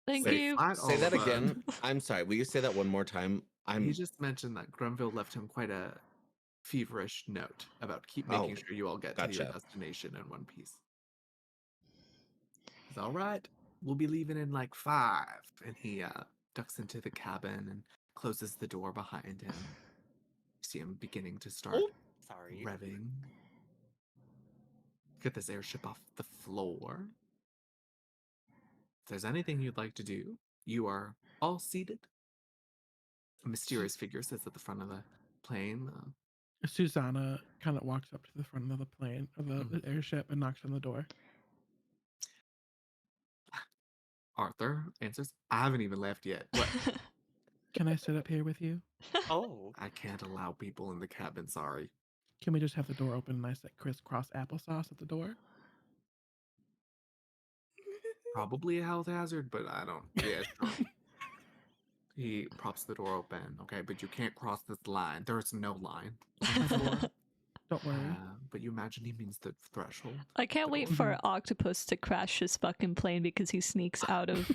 Thank Say you. flight Say that Oliver. again. I'm sorry. Will you say that one more time? He just mentioned that Grumville left him quite a feverish note about keep making Oh, sure you all get to your gotcha. destination in one piece. He's all right. We'll be leaving in like 5. And he ducks into the cabin and closes the door behind him. You see him beginning to start Sorry. revving. Get this airship off the floor. If there's anything you'd like to do, you are all seated. A mysterious figure sits at the front of the plane. Susanna kind of walks up to the front of the plane, of the airship, and knocks on the door. Arthur answers, I haven't even left yet. What? Can I sit up here with you? Oh. I can't allow people in the cabin, sorry. Can we just have the door open and I set crisscross applesauce at the door? Probably a health hazard, but I don't. Yeah, sure. He props the door open. Okay, but you can't cross this line. There's no line on the floor. Don't worry. But you imagine he means the threshold. I can't The wait door. for Octopus to crash his fucking plane because he sneaks out of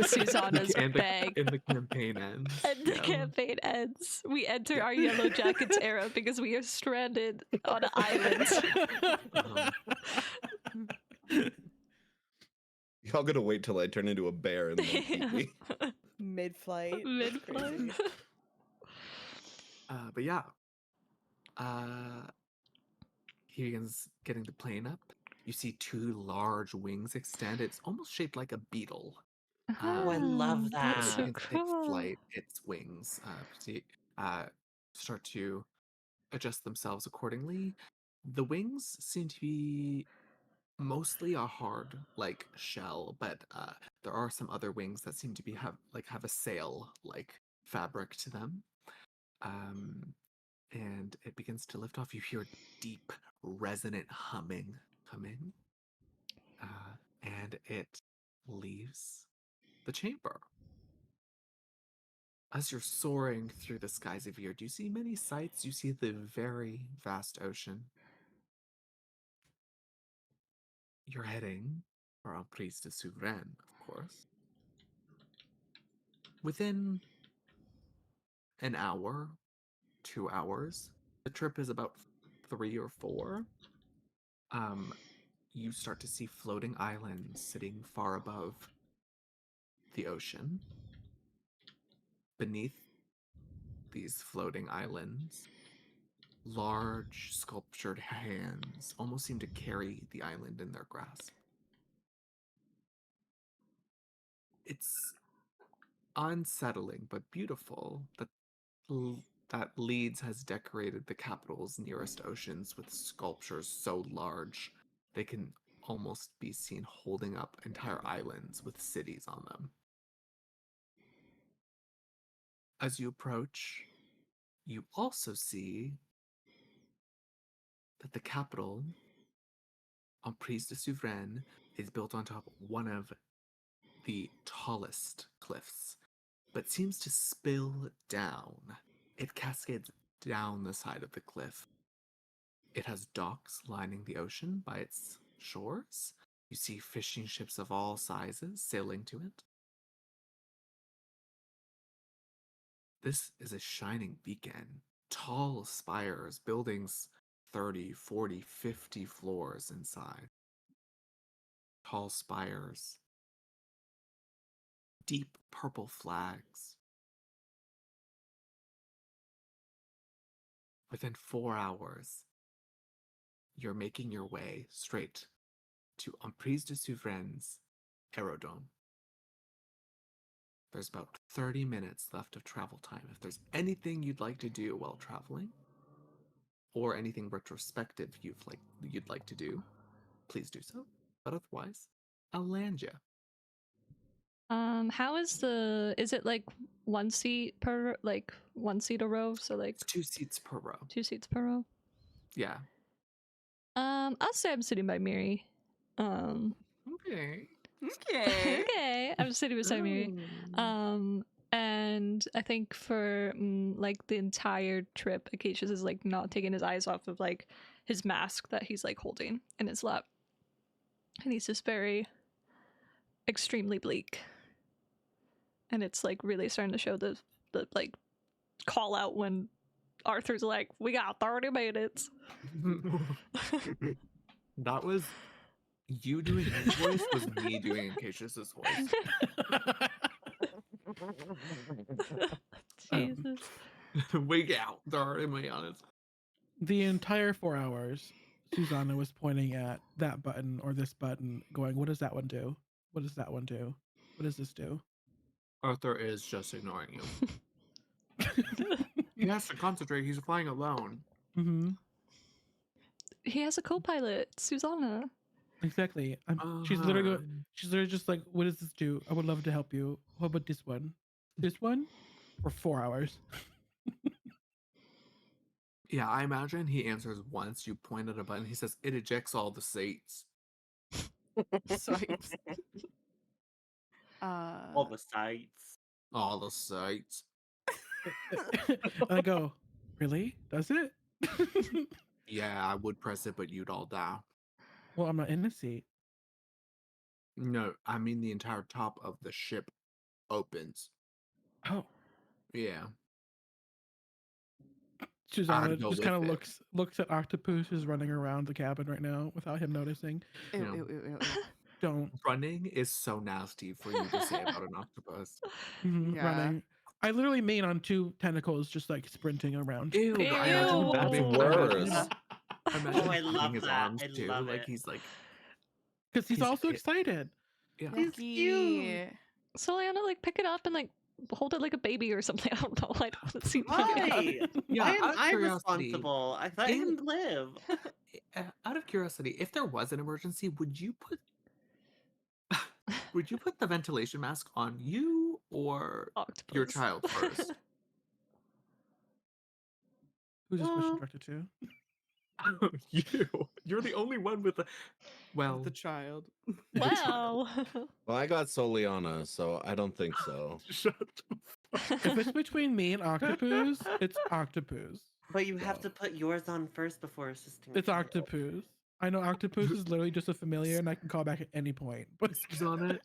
Susanna's And bag. and the campaign ends. And the Yeah. campaign ends. We enter Yeah. our Yellow Jackets era because we are stranded on an island. Y'all gonna wait till I turn into a bear and then eat me. Mid-flight. Mid-flight. But yeah. He begins getting the plane up. You see 2 large wings extend. It's almost shaped like a beetle. Oh, I love That's that. so Begins to take cool. flight. Its wings start to adjust themselves accordingly. The wings seem to be mostly a hard like shell, but there are some other wings that seem to be have a sail like fabric to them. And it begins to lift off. You hear deep, resonant humming coming, and it leaves the chamber. As you're soaring through the skies of Yer, do you see many sights? You see the very vast ocean. You're heading for Emprise de Souverain, of course. Within an hour, 2 hours, the trip is about 3 or 4. You start to see floating islands sitting far above the ocean. Beneath these floating islands, large sculptured hands almost seem to carry the island in their grasp. It's unsettling but beautiful that that Leeds has decorated the capital's nearest oceans with sculptures so large they can almost be seen holding up entire islands with cities on them. As you approach, you also see that the capital, Emprise de Souverain, is built on top of one of the tallest cliffs, but seems to spill down. It cascades down the side of the cliff. It has docks lining the ocean by its shores. You see fishing ships of all sizes sailing to it. This is a shining beacon. Tall spires, buildings 30, 40, 50 floors inside. Tall spires. Deep purple flags. Within 4 hours, you're making your way straight to Emprise de Souverain's Aerodome. There's about 30 minutes left of travel time. If there's anything you'd like to do while traveling, or anything retrospective you'd like to do, please do so. But otherwise, I'll land you. How is it like one seat a row? So like It's 2 seats per row. 2 seats per row. Yeah. I'll say I'm sitting by Miri. Okay. Okay. Okay, I'm sitting beside Miri. And I think for like the entire trip, Acacius is like not taking his eyes off of like his mask that he's like holding in his lap, and he's just very extremely bleak. And it's like really starting to show the like call out when Arthur's like, "We got 30 minutes." That was you doing his voice, was me doing Acacius's voice. Jesus. Wig out. 30 minutes. The entire 4 hours, Susanna was pointing at that button or this button, going, "What does that one do? What does that one do? What does this do?" Arthur is just ignoring you. He has to concentrate. He's flying alone. Mm-hmm. He has a co-pilot, Susanna. Exactly. She's literally just like, "What does this do? I would love to help you. What about this one? This one?" For 4 hours. Yeah, I imagine he answers once. You point at a button. He says, "It ejects all the seats." Sites. All the sites. All the sites. And I go, "Really? Does it?" Yeah, I would press it, but you'd all die. Well, I'm not in the seat. No, I mean the entire top of the ship opens. Oh. Yeah. Susanna go just kind of with it. looks at Octopus who's running around the cabin right now without him noticing. Ew, No. ew, ew, ew, ew. Don't. Running is so nasty for you to say about an octopus. Yeah. Running. I literally mean on 2 tentacles just like sprinting around. Ew, Ew. I imagine him That's moving- worse. I imagine Oh, I him love moving his that. arms I too. love Like it. he's like, Because he's He's also cute. excited. yeah. He's cute. Yucky. So Leanna, like, pick it up and like hold it like a baby or something. I don't know. I don't see why. Why? Yeah, Why am out of I curiosity, responsible? I thought in- him live. Out of curiosity, if there was an emergency, would you put the ventilation mask on you or Octopus. your child first? Who's this question Well- directed to? You're the only one with the. Well, The child. Wow. Well, I got Soliana, so I don't think so. shut If it's between me and Octopus, it's Octopus. But you have No. to put yours on first before assisting. It's a child. Octopus. I know Octopus is literally just a familiar and I can call back at any point. But Susanna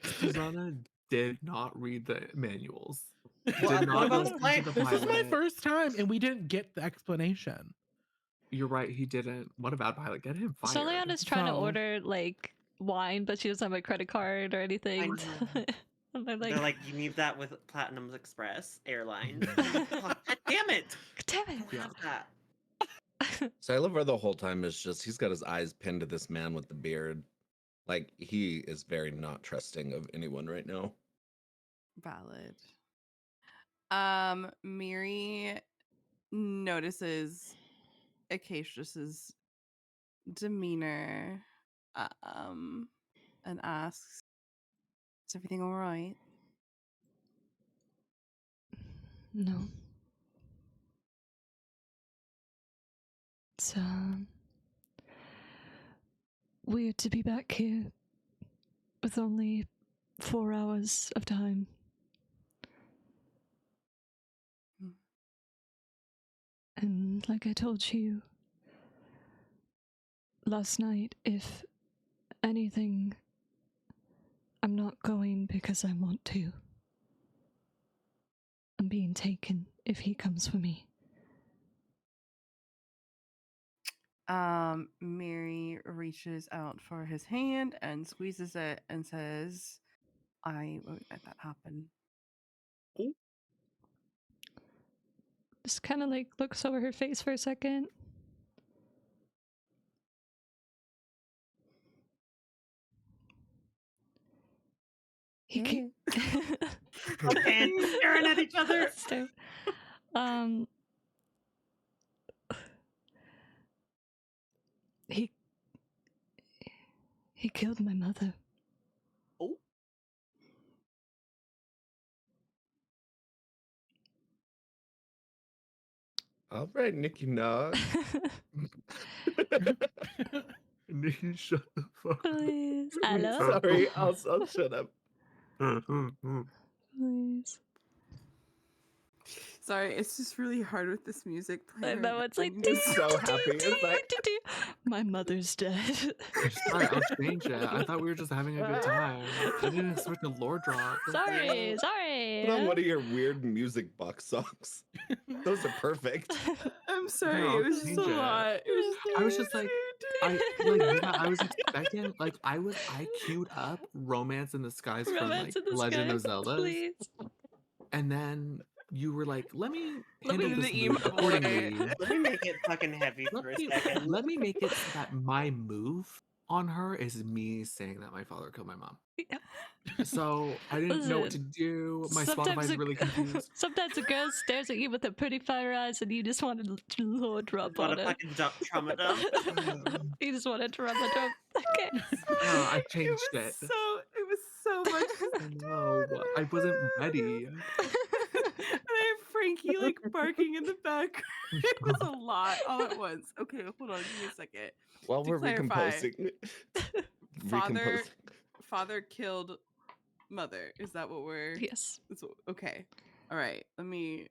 did not read the manuals. Well, Did what not about listen my- to the this is my pilot. first time and we didn't get the explanation. You're right, he didn't. What about pilot? Get him fired. So Leanna's trying to So- order like wine, but she doesn't have a credit card or anything. know. And they're like, They're like, you need that with Platinum Express Airlines. Oh, God damn it! damn I it. don't have that. Siliver the whole time is just he's got his eyes pinned to this man with the beard. Like he is very not trusting of anyone right now. Valid. Miri notices Acacius's demeanor, and asks, "Is everything all right?" No. It's weird to be back here with only 4 hours of time. Hmm. And like I told you last night, if anything, I'm not going because I want to. I'm being taken if he comes for me. Mary reaches out for his hand and squeezes it and says, I won't let that happen. Just kind of like looks over her face for a second. He Yeah. Okay, staring at each other. Stare. He killed my mother. Oh, All right, Nikki Nog. Nikki, shut the fuck Please. up. Hello? Sorry, I'll shut up. Please. Sorry, it's just really hard with this music I playing. know, it's like, It's so happy. It's like, my mother's dead. Sorry, I'll change it. I thought we were just having a good time. I didn't expect a lore drop. sorry. put on one of your weird music box songs. Those are perfect. I'm sorry, No, it was just a change it. lot. It was just I was just like, I was expecting, like, I queued up Romance in the Skies from like Romance in the Legend of Skies, Zelda, please. and then you were like, let me Let me handle do this the move emo boy. accordingly. let me make it fucking heavy for a second. Let me make it so that my move on her is me saying that my father killed my mom. Yeah. So I didn't know what to Listen, do. My sometimes Spotify's really confused. sometimes a girl stares at you with her pretty fire eyes and you just want to low drop Want on a her. fucking trauma dump? You just want to trauma dump. Okay. I It changed was it. it was so much. No, I wasn't ready. And I have Frankie like barking in the background. It was a lot all at once. Okay, hold on, give me a second. While To we're clarify, recomposing. Father father killed mother. Is that what we're Yes. okay. All right. Let me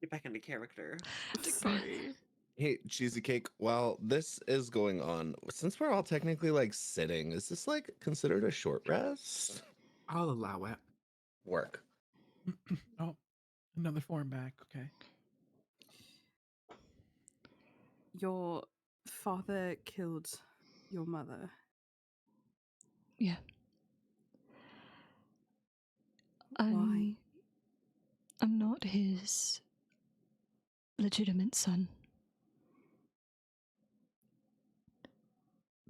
Get back into character. sorry. Hey, Cheesy Cake, while this is going on, since we're all technically like sitting, is this like considered a short rest? I'll allow it. Work. Oh, another form back. Okay. Your father killed your mother. Yeah. Why? I'm not his legitimate son.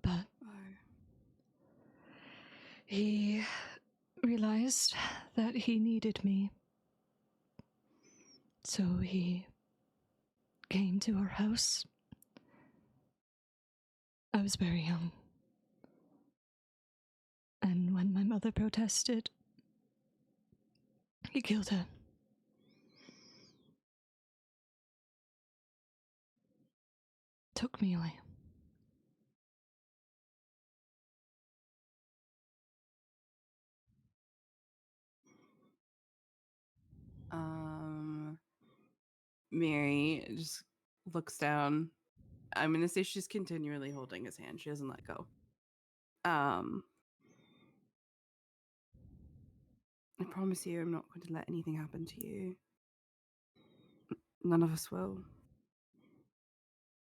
But he realized that he needed me. So he came to our house. I was very young. And when my mother protested, he killed her. Took me away. Mary just looks down. I'm gonna say she's continually holding his hand. She doesn't let go. I promise you, I'm not going to let anything happen to you. None of us will.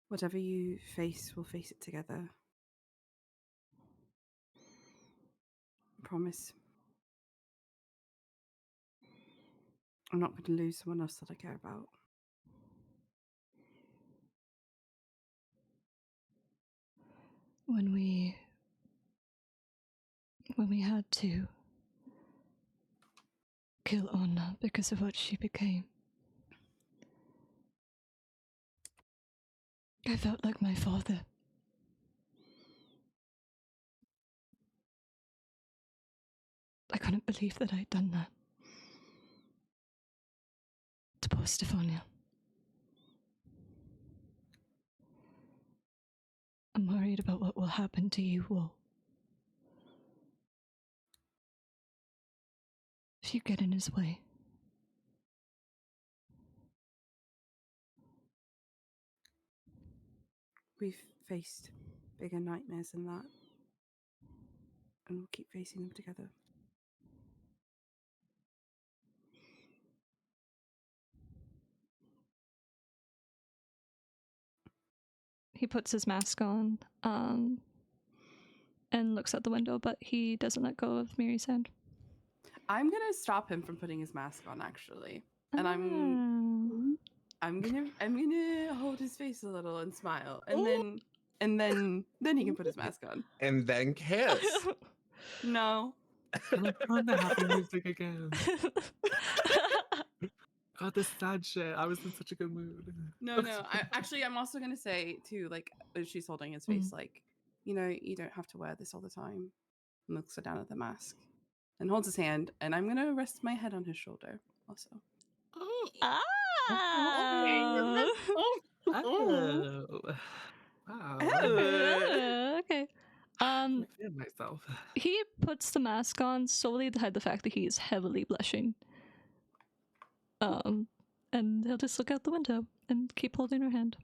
Whatever you face, we'll face it together. I promise. I'm not going to lose someone else that I care about. When we had to kill Anna because of what she became, I felt like my father. I couldn't believe that I'd done that to poor Stefania. I'm worried about what will happen to you all. If you get in his way. We've faced bigger nightmares than that. And we'll keep facing them together. he puts his mask on, and looks out the window, but he doesn't let go of Miri's hand. I'm gonna stop him from putting his mask on, actually, and I'm gonna hold his face a little and smile, and then he can put his mask on. And then kiss. No, Can I turn the happy music again? God, this sad shit. I was in such a good mood. no. I'm also gonna say too, like as she's holding his face, like, you know, you don't have to wear this all the time. And looks down at the mask and holds his hand, and I'm gonna rest my head on his shoulder also. Ah! Oh. Wow. Okay. I feel myself. He puts the mask on solely to hide the fact that he is heavily blushing. And he'll just look out the window and keep holding her hand.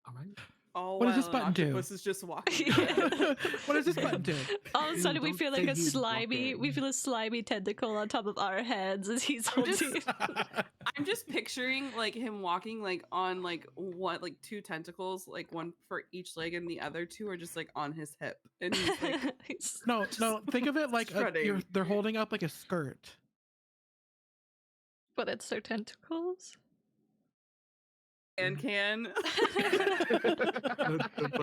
All right. All What does this while button an do? octopus is just walking. What does this button do? All of a sudden, we Don't feel like say a he's slimy. We walking. feel a slimy tentacle on top of our heads as he's I'm just- holding. I'm just picturing like him walking like on like two tentacles, like one for each leg, and the other two are just like on his hip, and he's like He's- No, think of it like strutting. they're holding up like a skirt. but it's their tentacles. and can.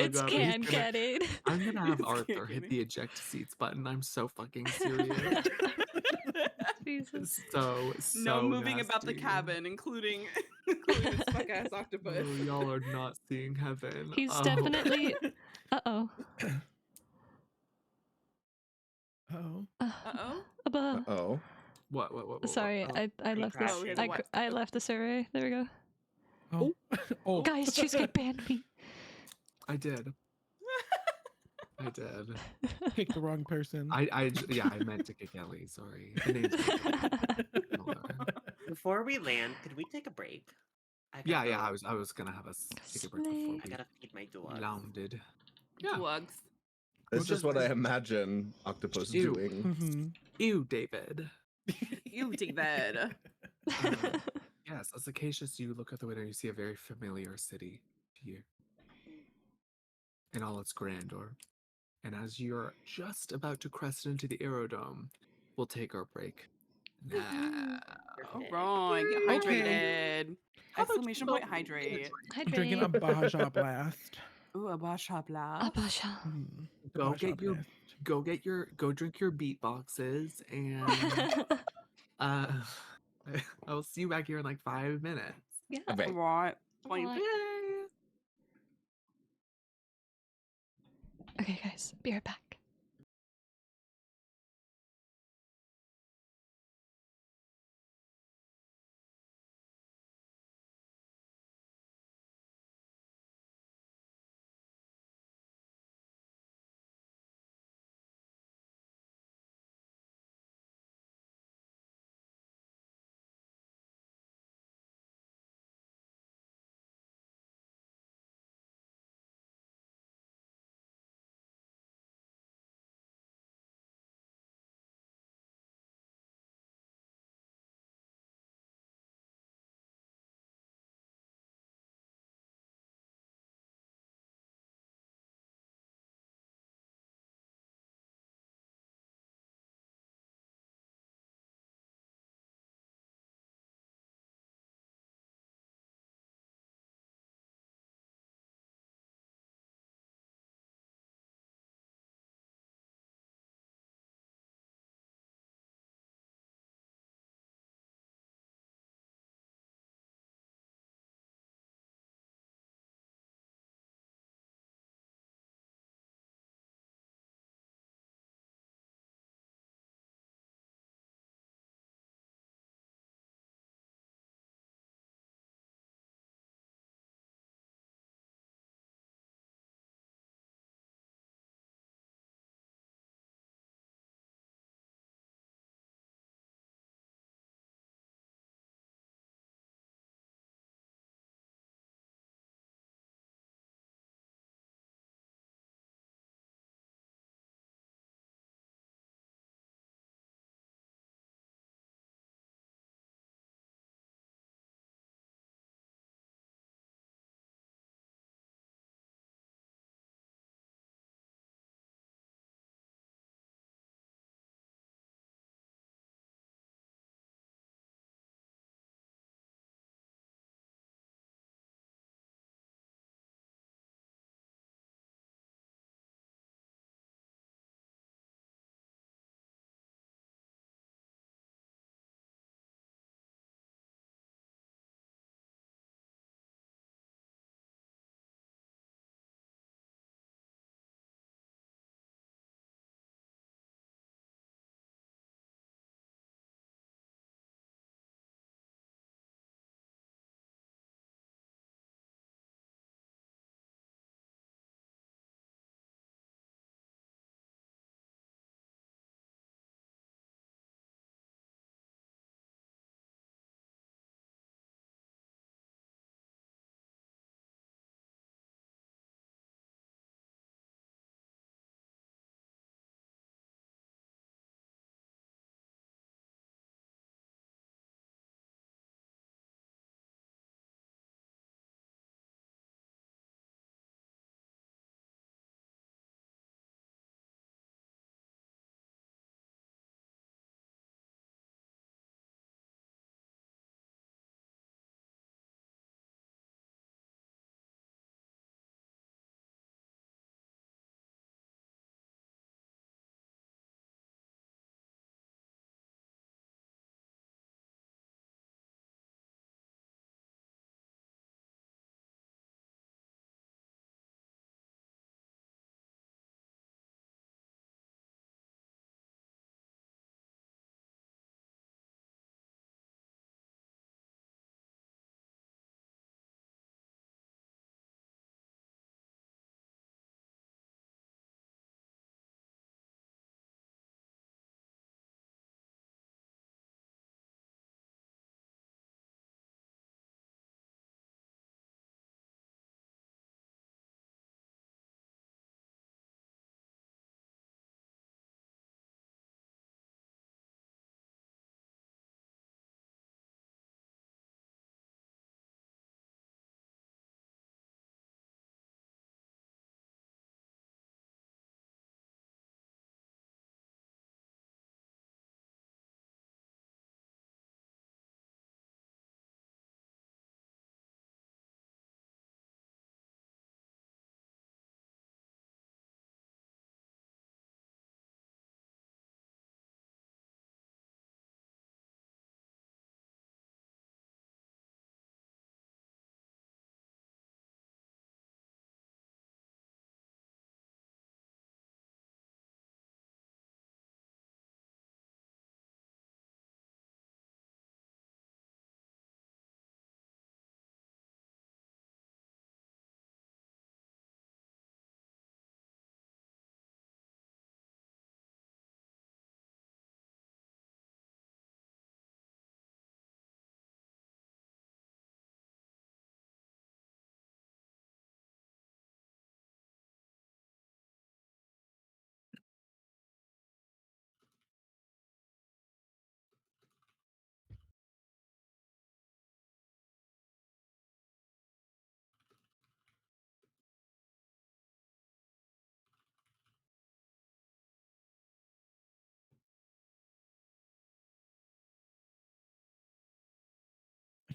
It's He's can gonna- canning. I'm gonna have He's Arthur hit kidding. the eject seats button. I'm so fucking serious. Jesus. so No moving about the nasty. cabin, including this fuck ass octopus. Oh, y'all are not seeing heaven. He's Oh. definitely. Uh-oh. Oh. Uh-oh. Abba. Oh. What? Sorry, Oh, I left crap. this. Oh, we had to watch- I left the survey. There we go. Oh. Oh. Guys, Cheesecake banned me. I did. I did. Pick the wrong person. I meant to kick Ellie. Sorry. The name's Before we land, could we take a break? I yeah. gotta I was gonna have us take a break before Slay. I we gotta feed my dog. landed. Yeah. Drugs. That's Well, just just- what I imagine Octopus Ew. doing. Mhm. Ew, David. You take that. Yes, as Acacius, you look out the window, you see a very familiar city to you in all its grandeur. And as you're just about to crest into the aerodome, we'll take our break. Now. All Perfect. right, get Okay. hydrated. How about Exclamation you point, go hydrate. I'm drinking a Baja Blast. Ooh, a Basha Blast. Abasha. Mhm. Go Baja get your Blast. go drink your beat boxes and I'll see you back here in like 5 minutes. Yeah. Okay. All right. Fine. Alright. Okay, guys, be right back.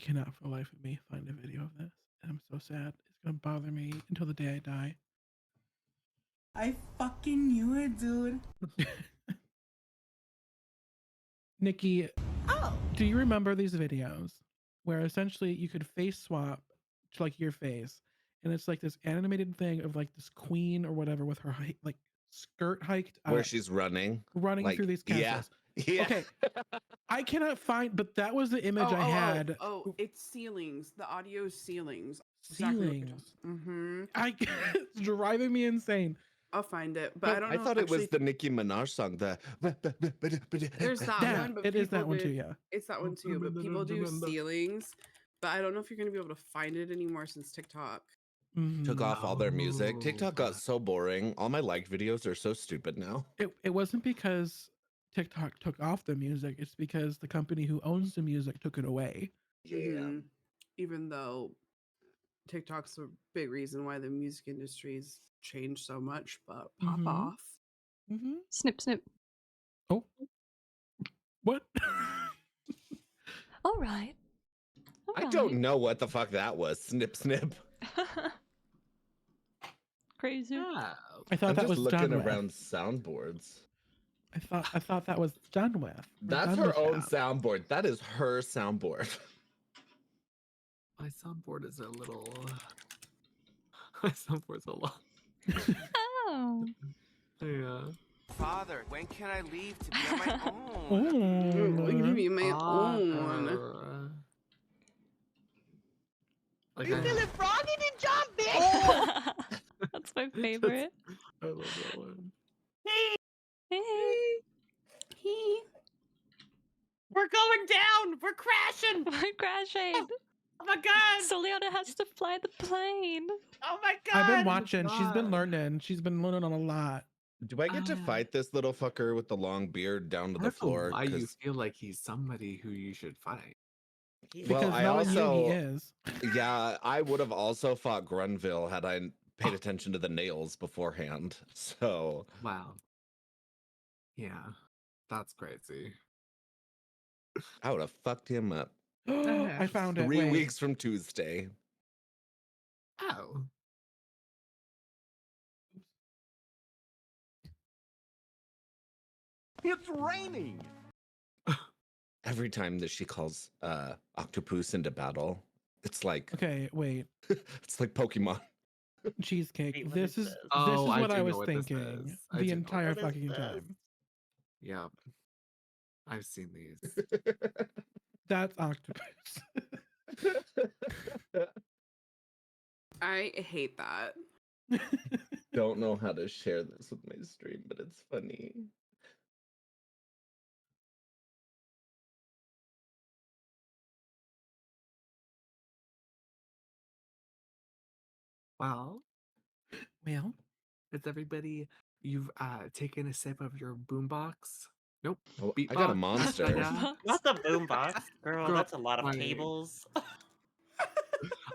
cannot for the life of me find a video of this. And I'm so sad. It's gonna bother me until the day I die. I fucking knew it, dude. Nikki, Oh. do you remember these videos where essentially you could face swap to like your face, and it's like this animated thing of like this queen or whatever with her like skirt hiked Where up, she's running. running Like, through these yeah. castles. Yeah. Okay, I cannannot find, but that was the image I had. Oh, it's ceilings. The audio is ceilings. Ceilings. Mm-hmm. It's driving me insane. I'll find it, but I don't know. I thought it was actually, the Nicki Minaj song. There's that Yeah, one, but it is that people one too. did- Yeah. It's that one too, but people do ceilings. But I don't know if you're gonna be able to find it anymore since TikTok. Took Mhm. off all their music. TikTok Oh. got so boring. All my liked videos are so stupid now. It wasn't because TikTok took off the music. It's because the company who owns the music took it away. Mhm. Even though TikTok's a big reason why the music industry's changed so much, but pop Mhm. off. Mm-hmm. Snip, snip. Oh. What? All right. I don't know what the fuck that was. Snip, snip. Crazy. Yeah. I thought I'm that just was looking done with. around soundboards. I thought that was done with. We're That's done her with own that. soundboard. That is her soundboard. My soundboard is a little. My soundboard's a lot. Oh. Yeah. Father, when can I leave to be on my own? What do you mean my Ah, own? Like You I, feeling froggy to jump, bitch? That's my favorite. I love that one. Hey. We're going down. We're crashing. We're crashing. Oh my god. So Leona has to fly the plane. Oh my god. I've been watching. She's been God. learning. She's been learning on a lot. Do I get to fight this little fucker with the long beard down to I the don't know floor? why you 'Cause- feel like he's somebody who you should fight. Because I knowing you, he also, is. yeah, I would have also fought Grunville had I paid attention to the nails beforehand. So Wow. Yeah, that's crazy. I would have fucked him up I found it. 3 Wait. weeks from Tuesday. Oh. It's raining. Every time that she calls Octopus into battle, it's like Okay, wait. it's like Pokemon. Cheesecake. Wait, what This is is this? Oh, this is I what do I know was what this thinking is. I the do know entire what is fucking this. time. Yep. I've seen these. That's Octopus. I hate that. Don't know how to share this with my stream, but it's funny. Well, Well, is everybody you've taken a sip of your boombox? Nope. Oh, I got a Beatbox? monster. Yeah. Not the boombox, girl. Girl, That's a lot of funny. cables.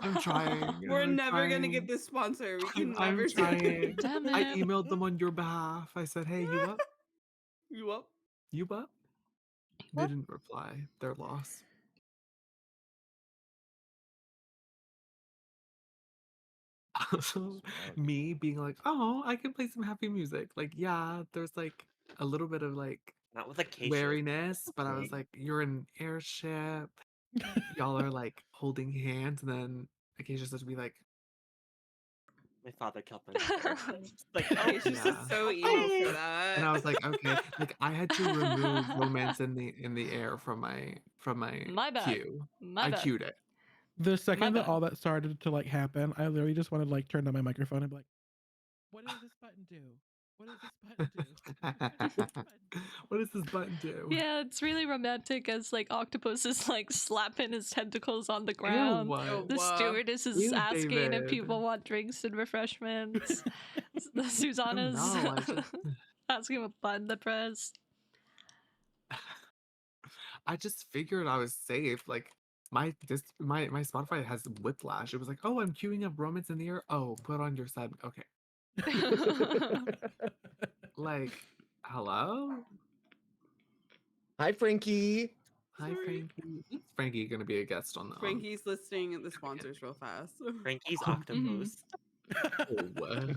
I'm trying. We're I'm never gonna trying. get this sponsor. We can I'm never trying. Damn it. I emailed them on your behalf. I said, "Hey, you up? You up? You up?" They What? didn't reply. Their loss. Me being like, "Oh, I can play some happy music." Like, yeah, there's like a little bit of like Not with Acacia. wariness, but I was Okay. like, "You're in an airship. Y'all are like holding hands," and then Acacia said to be like, My father killed my mother. I'm just like, oh, It's just Yeah. so evil Okay. for that. and I was like, "Okay." Like, I had to remove romance in the air from my My bad. queue. My I bad. queued it. the second that bad. all that started to like happen, I literally just wanted to like turn on my microphone and be like, "What does this button do? What does this button do? What does this button do?" What does this button do? Yeah, it's really romantic as like Octopus is like slapping his tentacles on the ground. Oh, The wow. stewardess is Ew, asking if David. people want drinks and refreshments. Susanna's no, I just- asking what button to press. I just figured I was safe. Like my Spotify has whiplash. It was like, "Oh, I'm queuing up romance in the air." Oh, put on your side. Okay. Like, hello? Hi, Frankie. Hi, Sorry. Frankie. Is Frankie gonna be a guest on the? Frankie's listing the sponsors real fast. Frankie's Oh, octopus. Oh,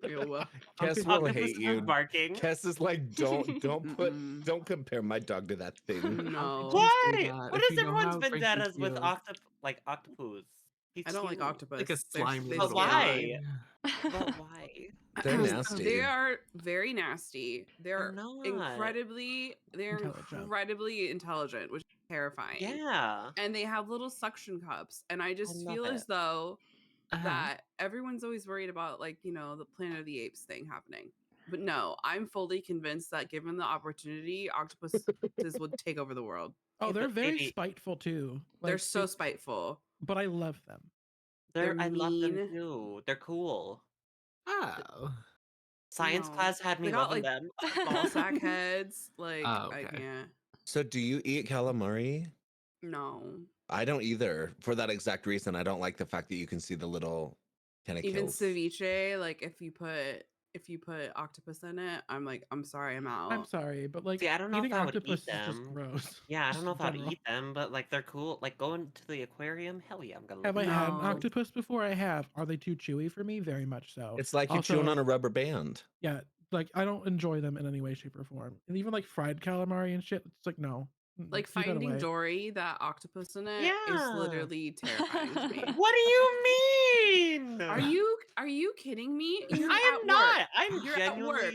Ew. Kess Okay. will Octopus hate is you. barking. Kess is like, don't Mm-mm. don't compare my dog to that thing. No. What? What? say What that is if you know everyone's how Frankie vendettas with feels? octopus? He's I don't like cute. octopus. Like a slimy they But little scare why? me. But why? They're They nasty. are very nasty. They're They're not. incredibly intelligent, which is terrifying. Yeah. And they have little suction cups. And I just love feel as it. though Uh-huh. that everyone's always worried about, like, you know, the Planet of the Apes thing happening. But no, I'm fully convinced that given the opportunity, octopuses would take over the world. Oh, Yeah, they're but very maybe- spiteful too. They're Like, so spiteful. but I love them. They're I love them mean. too. They're cool. Oh. Science No. class had me They got, loving like, them. ball sack heads. Like, Oh, I okay. can't. So do you eat calamari? No. I don't either. For that exact reason, I don't like the fact that you can see the little tentacles. Even ceviche, like if you put octopus in it, I'm like, I'm sorry, I'm out. I'm sorry, but like See, I don't know eating if I would octopus eat is just them. gross. Yeah, I just don't know in if I'd general. eat them, but like they're cool. Like going to the aquarium, hell yeah, I'm gonna. Have look I at had them. an No. octopus before? I have. Are they too chewy for me? Very much so. It's like you're chewing on a rubber band. Yeah, like I don't enjoy them in any way, shape, or form. And even like fried calamari and shit, it's like no. Like keep that Finding away. Dory, that octopus in it is Yeah. literally terrifying to me. What do you mean? Are you kidding me? You're I at am work. not. I'm You're at genuinely. work.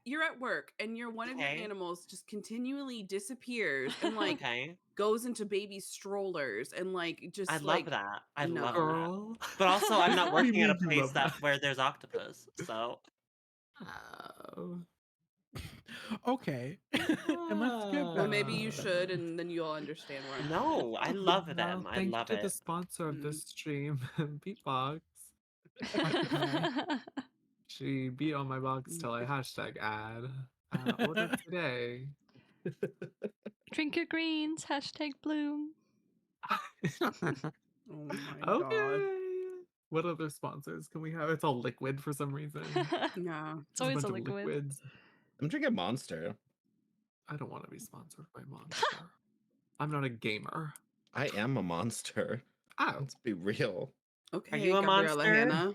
You're at work, and one of your Okay. animals just continually disappears and like Okay, goes into baby strollers and like just I love like that. I no. love that. Girl. But also, I'm not What do you working at a mean you place love that that? where there's octopus. So Oh. Okay. And let's get Well, back maybe to you that. should, and then you'll understand where I'm no, I love Well, them. I thank love you to the it. sponsor of this Mm. stream, Beatbox. Octopi. She beat on my box till I hashtag ad. Order today. Drink your greens. Hashtag bloom. Oh my Okay. god. What other sponsors can we have? It's all liquid for some reason. Yeah. It's always a bunch of liquid. liquids. I'm drinking Monster. I don't want to be sponsored by Monster. I'm not a gamer. I am a monster. Oh. Let's be real. Okay. you a Gabriella monster? Hannah.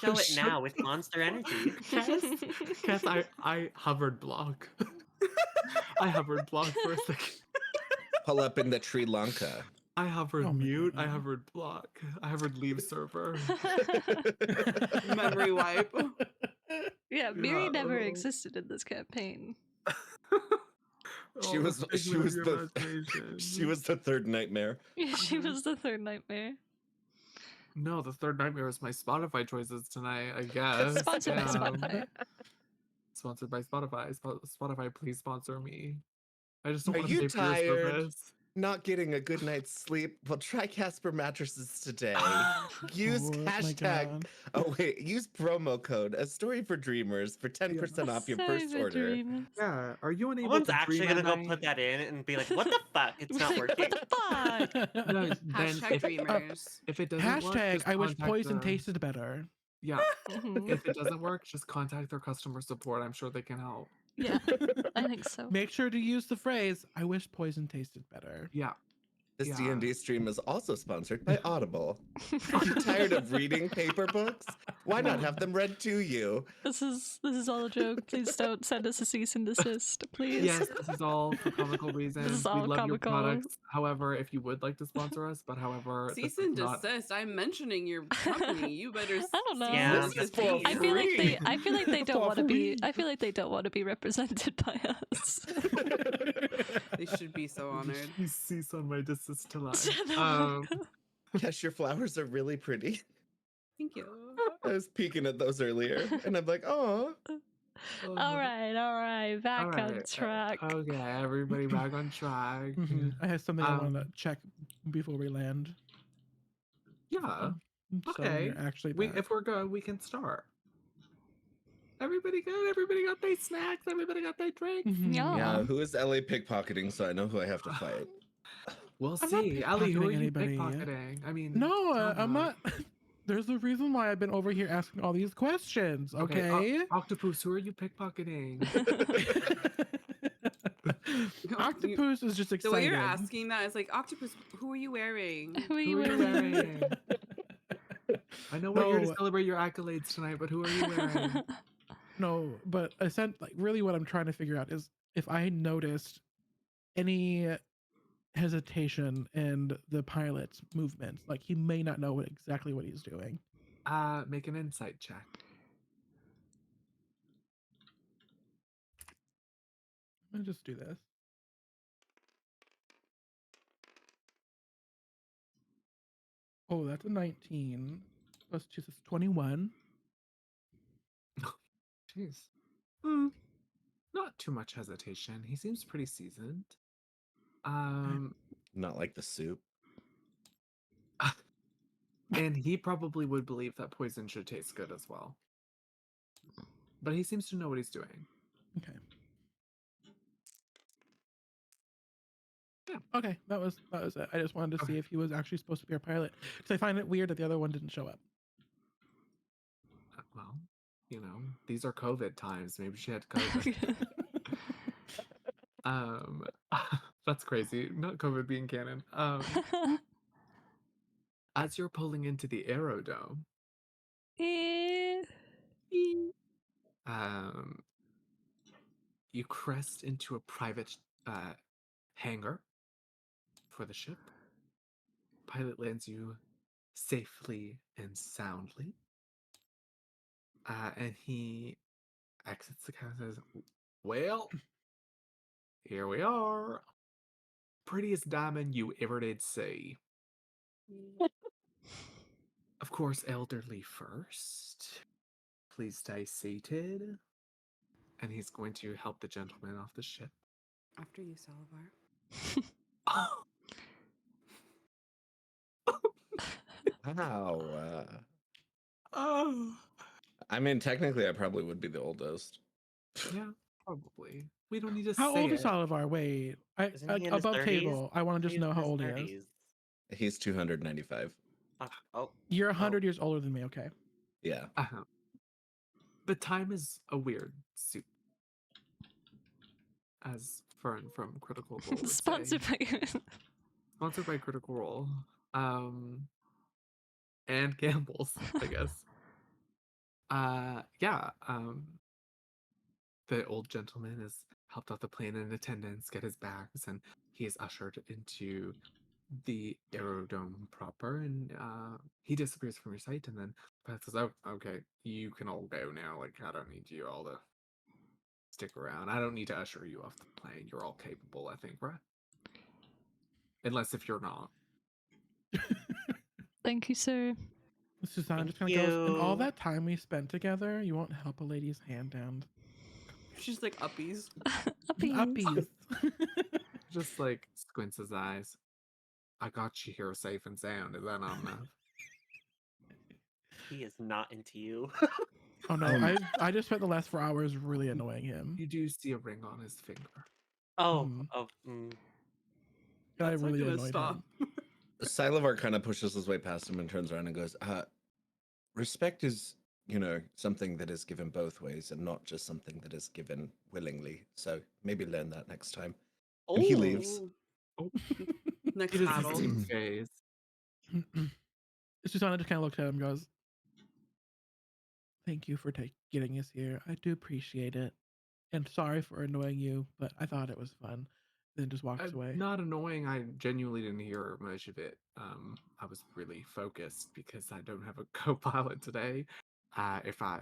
Show it Shut now with Monster Energy. Cass, I hovered block. I hovered block for a second. Pull up in the Sri Lanka. I hovered Oh my mute. I God. hovered block. I hovered leave server. Memory wipe. Yeah, Miri never Yeah. existed in this campaign. She Oh, was the she figment was of your the imagination. she was the third nightmare. She was the third nightmare. No, the third nightmare is my Spotify choices tonight, I guess. Sponsored by Damn. Spotify. Sponsored by Spotify. Spotify, please sponsor me. I just don't Are want to you pay for your tired? service. Not getting a good night's sleep? Well, try Casper mattresses today. Use Oh my hashtag. God. Oh wait, use promo code A Story for Dreamers for 10% off your Sorry first for order. dreamers. Yeah, are you unable Someone's to actually dream gonna at go night? put that in and be like, "What the fuck? It's not Like, working." what the fuck? No, then Hashtag dreamers. if it doesn't work, Hashtag just I wish contact poison the- tasted better. Yeah, Mhm. if it doesn't work, just contact their customer support. I'm sure they can help. Yeah, I think so. Make sure to use the phrase I wish poison tasted better. Yeah. This Yeah. D&D stream is also sponsored by Audible. Are you tired of reading paper books? Why not have them read to you? This is all a joke. Please don't send us a cease and desist, please. Yes, this is all for comical reasons. We all love your comical. products. However, if you would like to sponsor us, but however, Cease this is and not. desist. I'm mentioning your company. You better. I don't know. Yeah, cease that's and for desist. I feel like free. I feel like they don't For want to be. free. I feel like they don't want to be represented by us. They should be so honored. You cease on my desist to lie. Shut up. Yes, your flowers are really pretty. Thank you. I was peeking at those earlier, and I'm like, oh. all right, back on Alright, track. Okay, everybody back on track. Mhm. I have something I want to Um, check before we land. Yeah. So Okay. you're actually We, back. if we're good, we can start. Everybody good? Everybody got their snacks? Everybody got their drinks? Mhm. Yeah. Yeah, who is LA pickpocketing so I know who I have to fight? We'll I'm not see. Ellie, who are pickpocketing you anybody. pickpocketing? I mean, No, I'm Tana. not. There's a reason why I've been over here asking all these questions. Okay. Octopus, who are you pickpocketing? Octopus is just The excited. way you're asking that is like, Octopus, who are you wearing? Who are you Who are you wearing? wearing? I know we're here to No. celebrate your accolades tonight, but who are you wearing? No, but I said like really what I'm trying to figure out is if I noticed any hesitation in the pilot's movements, like he may not know exactly what he's doing. Make an insight check. Let me just do this. Oh, that's a 19 plus 2 is 21. Jeez. Not too much hesitation. He seems pretty seasoned. Not like the soup. And he probably would believe that poison should taste good as well. But he seems to know what he's doing. Okay. Okay, that was it. I just wanted to see Okay. if he was actually supposed to be our pilot because I find it weird that the other one didn't show up. Well, you know, these are COVID times. Maybe she had COVID. That's crazy. Not COVID being canon. As you're pulling into the aerodome, Eh. you crest into a private hangar for the ship. Pilot lands you safely and soundly. And he exits the cabin and says, well, here we are. Prettiest diamond you ever did see. Of course, elderly first. Please stay seated. And he's going to help the gentleman off the ship. After you, Salivar. Wow. Oh. I mean, technically, I probably would be the oldest. Yeah, probably. We don't need to How say old is it. Olivar? Wait, Isn't he in his above 30s? table. I want to just He's know in how his old he is. 30s. He's 295. Oh, You're 100 years older than me. Okay. Yeah. But time is a weird soup. As Fern from Critical Role would Sponsored say. by Sponsored by Critical Role. And Campbell's, I guess. The old gentleman has helped out the plane in attendance, get his bags, and he is ushered into the aerodome proper, and he disappears from your sight, and then Pat says, oh, okay, you can all go now. Like, I don't need you all to stick around. I don't need to usher you off the plane. You're all capable, I think, right? Unless if you're not. Thank you, sir. Susanna just Thank kind of goes, in all you. that time we spent together, you won't help a lady's hand down. She's like uppies. Uppies. Just like squints his eyes. I got you here safe and sound. Is that not enough? He is not into you. Oh no, I just spent the last 4 hours really annoying him. You do see a ring on his finger. Oh, Mhm. mm. And I That's not really gonna annoyed stop. him. Sylavar kind of pushes his way past him and turns around and goes, respect is, something that is given both ways and not just something that is given willingly. So maybe learn that next time. And he leaves. Oh. Next He doesn't battle. seem phased. Susanna just kind of looks at him and goes, thank you for getting us here. I do appreciate it. And sorry for annoying you, but I thought it was fun. Then just walks away. Not annoying. I genuinely didn't hear much of it. I was really focused because I don't have a co-pilot today. If I,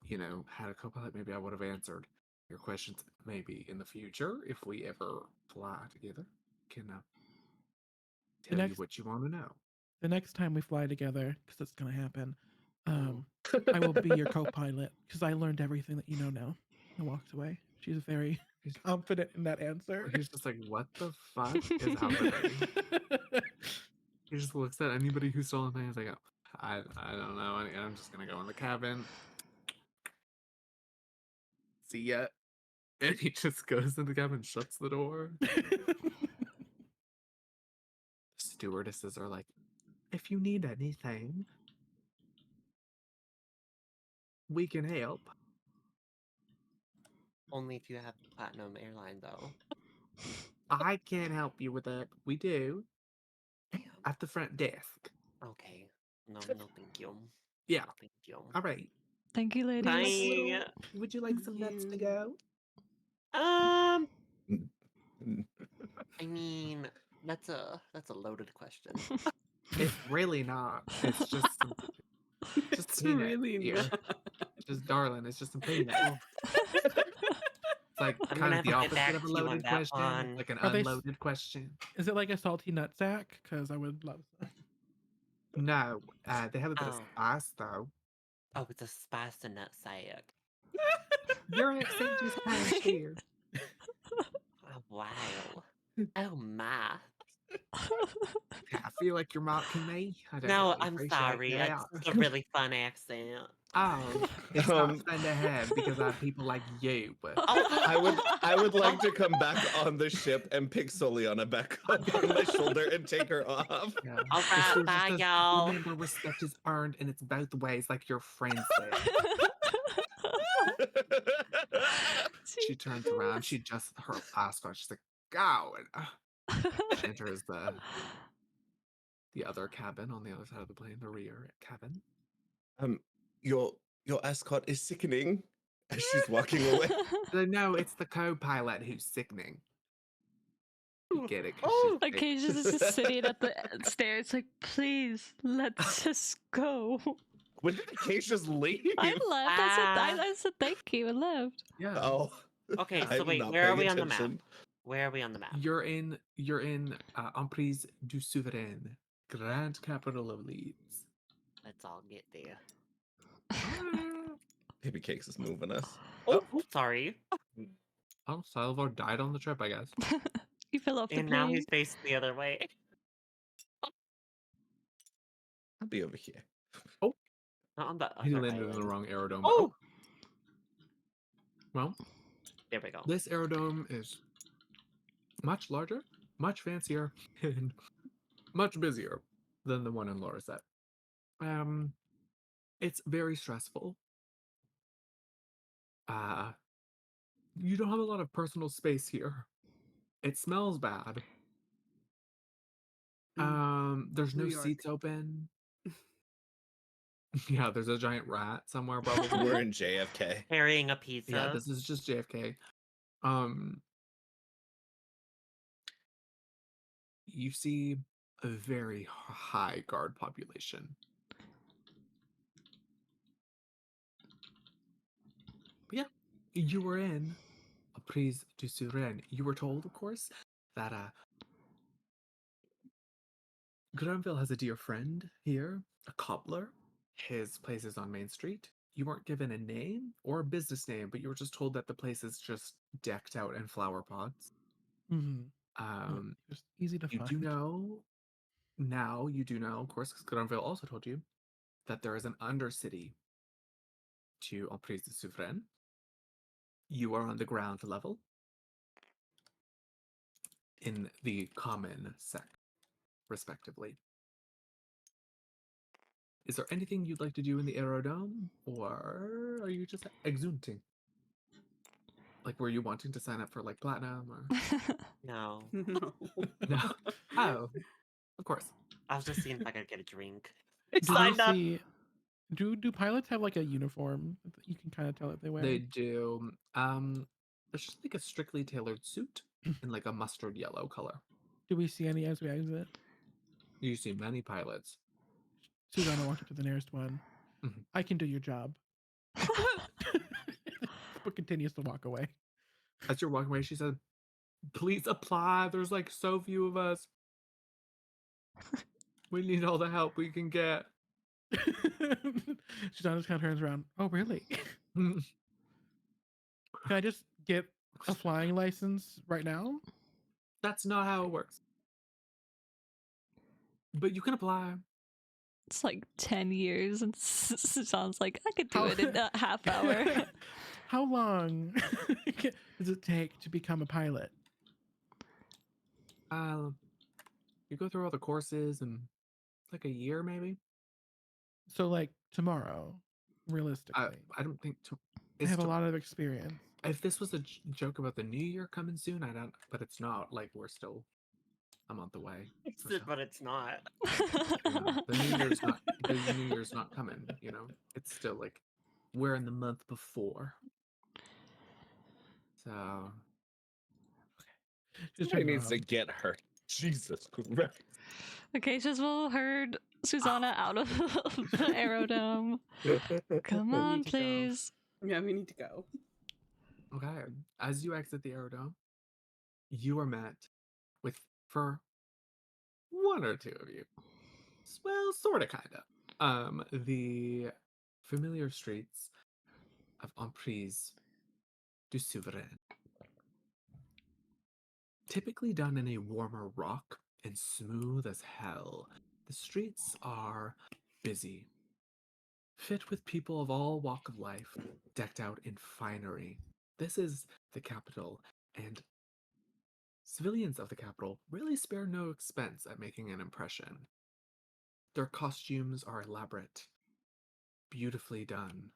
had a co-pilot, maybe I would have answered your questions. Maybe in the future, if we ever fly together, can tell you what you want to know. The next time we fly together, because it's going to happen, I will be your co-pilot because I learned everything that you know now. And walks away. She's very confident in that answer. He's just like, what the fuck is happening? He just looks at anybody who's still in there. He's like, I don't know. I'm just gonna go in the cabin. See ya. And he just goes in the cabin, shuts the door. Stewardesses are like, if you need anything, we can help. Only if you have Platinum Airline, though. I can't help you with that. But we do at the front desk. Okay. No, no, thank you. Yeah. No, thank you. All right. Thank you, Would you like a ladies. little- Would you like some nuts to go? Um, I mean, that's a loaded question. It's really not. It's just some, just It's peanut really here. not. Just darling. It's just some peanut. It's like I'm kind gonna of the have to get opposite back of a to you on loaded that question. one. It's like an Are they s- unloaded question. Is it like a salty nut sack? Because I would love some. No, they have a bit of Oh. spice though. Oh, it's a spicy nut sack. Your accent just kind of here. Oh, wow. Oh my. I feel like you're mocking me. I don't No, really I'm appreciate sorry. that. It's a really fun accent. Oh, it's not fun to have because I have people like you. But I would like to come back on the ship and pick Soliana back up on my shoulder and take her off. yeah. All This right, was bye, just a- y'all. Remember, respect is earned, and it's both ways, like your friend said. She turns around. She just her eyes start. She's like, "Go!" And enters the other cabin on the other side of the plane, the rear cabin. Your escort is sickening as she's walking away. No, it's the co-pilot who's sickening. You get it? 'Cause Oh, she's big. Occasions is just sitting at the stairs, like, please, let's just go. When did Acacia leave? I left. I said thank you. I left. Yeah. Oh. Okay, so I'm wait, not where are paying we on the map? attention. Where are we on the map? You're in Emprise du Souverain, grand capital of Leeds. Let's all get there. Baby Cakes is moving us. Oh, sorry. Oh, Salvador died on the trip, I guess. You fell off the And now plane. he's facing the other way. I'll be over here. Not on the He other landed in the island. wrong aerodome. Oh! Well, There we go. this aerodome is much larger, much fancier, and much busier than the one in Lorset. It's very stressful. You don't have a lot of personal space here. It smells bad. There's no New York. seats open. Yeah, there's a giant rat somewhere probably. We're in JFK. Carrying a pizza. Yeah, this is just JFK. You see a very high guard population. But yeah, you were in a Prise du Souverain. You were told, of course, that Granville has a dear friend here, a cobbler. His place is on Main Street. You weren't given a name or a business name, but you were just told that the place is just decked out in flower pots. Mm-hmm. Just easy to You find. do know now, you do know, of course, because Granville also told you that there is an undercity to Emprise du Souverain. You are on the ground level in the common sec, respectively. Is there anything you'd like to do in the aerodome, or are you just exulting? Like, were you wanting to sign up for like platinum or No. No. no? Oh, of course. I was just seeing if I could get a drink. Do they Signed up. see? Do pilots have like a uniform that you can kind of tell that they wear? They do. It's just like a strictly tailored suit in like a mustard yellow color. Do we see any as we exit? You see many pilots. Susanna walked up to the nearest one. Mhm. I can do your job. But continues to walk away. As you're walking away, she said, "Please apply. There's like so few of us. We need all the help we can get." Susanna just kind of turns around. Oh, really? Can I just get a flying license right now? That's not how it works. But you can apply. It's like 10 years, and sounds like I could do How- it in a half hour. How long does it take to become a pilot? You go through all the courses in like a year, maybe. So, like tomorrow, realistically, I don't think. I have a lot of experience. If this was a joke about the new year coming soon, I don't. But it's not. Like we're still a month away. or so. But it's not. The new year's not. The new year's not coming. You know, it's still like we're in the month before. So Just Somebody turn needs to around. get her. Jesus Christ. Okay, Chisel heard Susanna out of the aerodome. Come We on, need to go. please. Yeah, we need to go. Okay. As you exit the aerodome, you are met with, for one or two of you, well, sort of, kind of, the familiar streets of Emprise du Souverain. Typically done in a warmer rock and smooth as hell, the streets are busy, fit with people of all walk of life, decked out in finery. This is the capital, and civilians of the capital really spare no expense at making an impression. Their costumes are elaborate, beautifully done,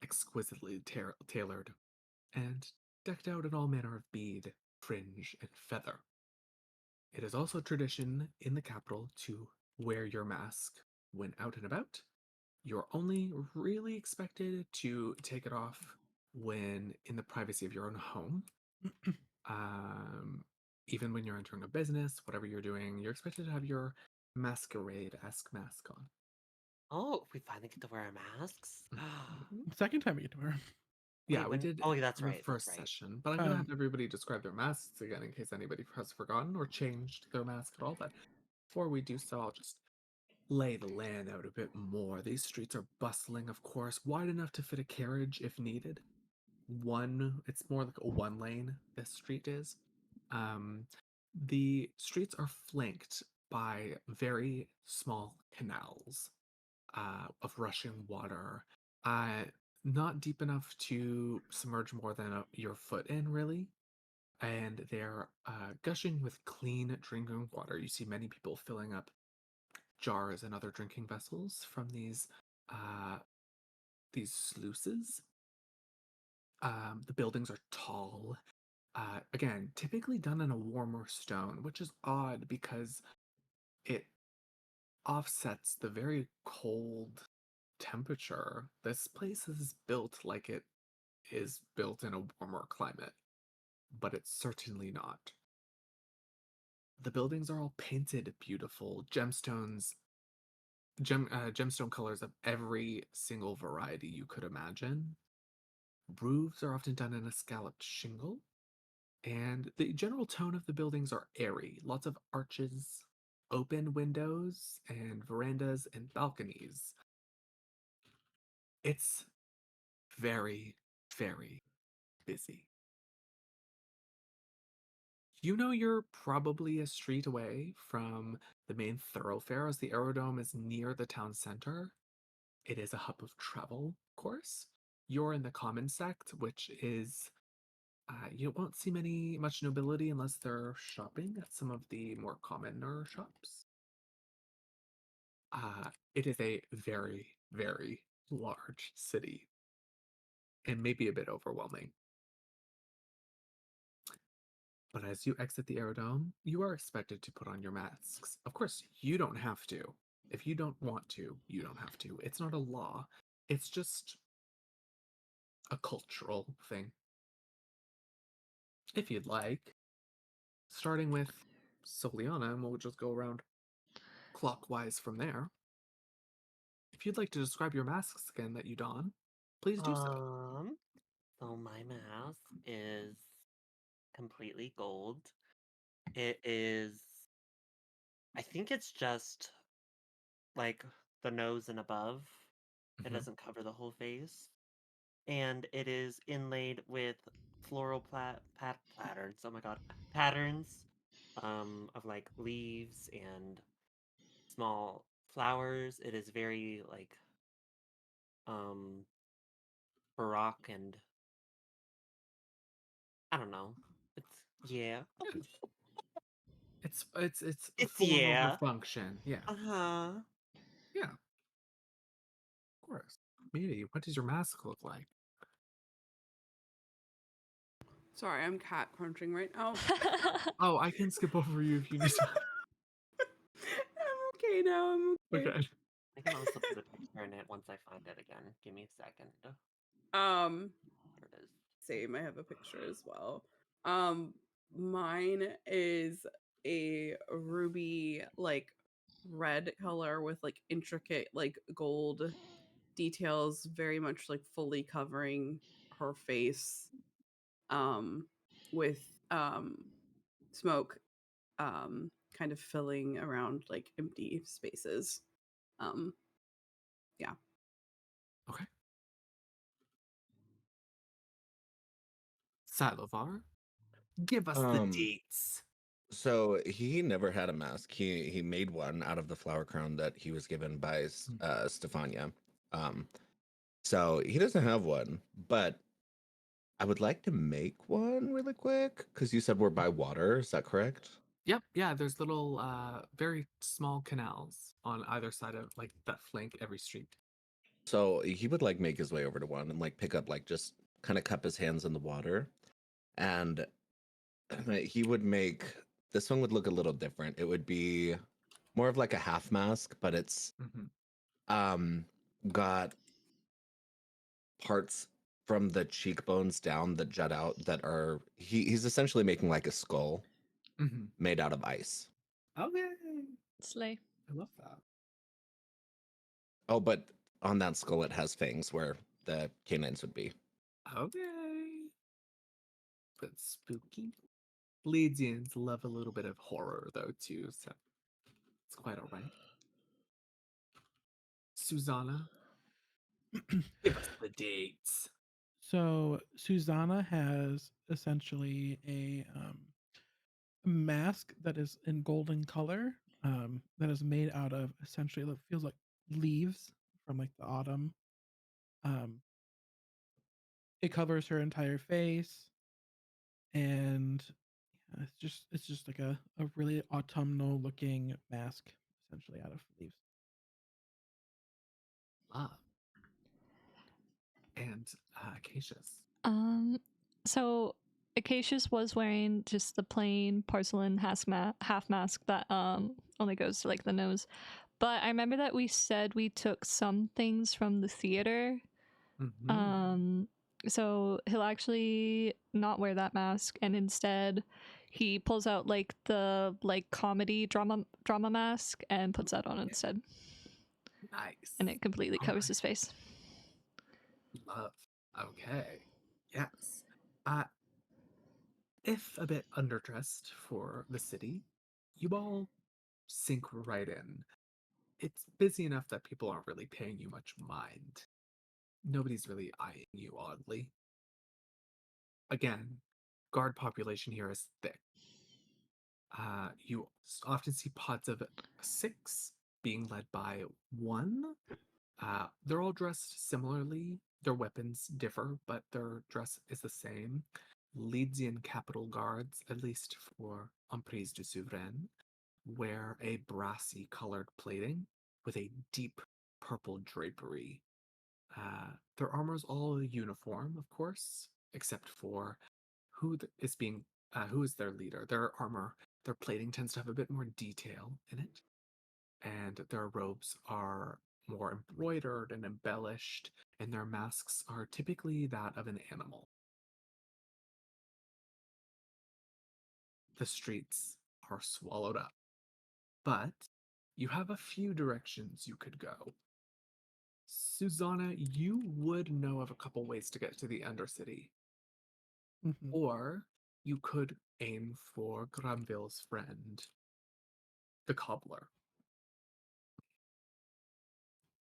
exquisitely tailored, and decked out in all manner of bead, fringe, and feather. It is also tradition in the capital to wear your mask when out and about. You're only really expected to take it off when in the privacy of your own home. Even when you're entering a business, whatever you're doing, you're expected to have your masquerade-esque mask on. Oh, we finally get to wear our masks. Second time we get to wear 'em. Yeah, Wait, we when- did oh, that's the right, that's first right. session, but I'm gonna Um, have everybody describe their masks again in case anybody has forgotten or changed their mask at all. But before we do so, I'll just lay the land out a bit more. These streets are bustling, of course, wide enough to fit a carriage if needed. It's more like a one lane, this street is. The streets are flanked by very small canals of rushing water, not deep enough to submerge more than your foot in, really. And they're gushing with clean drinking water. You see many people filling up jars and other drinking vessels from these sluices. The buildings are tall. Again, typically done in a warmer stone, which is odd because it offsets the very cold temperature. This place is built like it is built in a warmer climate, but it's certainly not. The buildings are all painted beautiful, gemstone colors of every single variety you could imagine. Roofs are often done in a scalloped shingle, and the general tone of the buildings are airy. Lots of arches, open windows, and verandas and balconies. It's very, very busy. You know you're probably a street away from the main thoroughfare as the aerodrome is near the town center. It is a hub of travel, of course. You're in the common sect, which is you won't see much nobility unless they're shopping at some of the more commoner shops. It is a very, very large city and maybe a bit overwhelming. But as you exit the aerodrome, you are expected to put on your masks. Of course, you don't have to. If you don't want to, you don't have to. It's not a law. It's just a cultural thing. If you'd like, starting with Soliana, and we'll just go around clockwise from there. If you'd like to describe your masks again that you don, please do so. So my mask is completely gold. It is, I think it's just like the nose and above. It Mhm. doesn't cover the whole face. And it is inlaid with floral patterns. Oh my god, patterns of like leaves and small flowers. It is very like baroque, and I don't know. It's yeah. It's It's form over yeah. function. Yeah. Uh-huh. Yeah. Of course. Meaty, what does your mask look like? Sorry, I'm cat crunching right now. Oh, I can skip over you if you need to. I'm okay now. I'm okay. Okay. I can also put a picture in it once I find it again. Give me a second. There it is. Same. I have a picture as well. Mine is a ruby like red color with like intricate like gold details, very much like fully covering her face. With smoke kind of filling around like empty spaces. Yeah. Okay. Salovar, give us the dates. So he never had a mask. He made one out of the flower crown that he was given by Stefania. So he doesn't have one, but I would like to make one really quick because you said we're by water. Is that correct? Yep, yeah, there's little very small canals on either side of like that flank every street. So he would like make his way over to one and like pick up like just kind of cup his hands in the water, and he would make this one would look a little different. It would be more of like a half mask, but it's got parts from the cheekbones down that jut out that are he's essentially making like a skull made out of ice. Okay. Slay. I love that. Oh, but on that skull it has fangs where the canines would be. Okay. But spooky. Legions love a little bit of horror though too, so it's quite alright. Susanna, give us the dates. So Susanna has essentially a mask that is in golden color, that is made out of essentially it feels like leaves from like the autumn. It covers her entire face, and yeah, it's just like a really autumnal looking mask, essentially out of leaves. Love. And Acacius. So Acacius was wearing just the plain porcelain half mask that only goes to like the nose. But I remember that we said we took some things from the theater. So he'll actually not wear that mask, and instead he pulls out like the like comedy drama mask and puts that on instead. Nice. And it completely covers his face. Love. Okay. Yes. If a bit underdressed for the city, you all sink right in. It's busy enough that people aren't really paying you much mind. Nobody's really eyeing you oddly. Again, guard population here is thick. You often see pods of 6 being led by 1. They're all dressed similarly. Their weapons differ, but their dress is the same. Lydian capital guards, at least for Emprise du Souverain, wear a brassy colored plating with a deep purple drapery. Their armor is all uniform, of course, except for who is their leader. Their armor, their plating tends to have a bit more detail in it, and their robes are more embroidered and embellished, and their masks are typically that of an animal. The streets are swallowed up, but you have a few directions you could go. Susanna, you would know of a couple ways to get to the Undercity. Or you could aim for Granville's friend, the cobbler.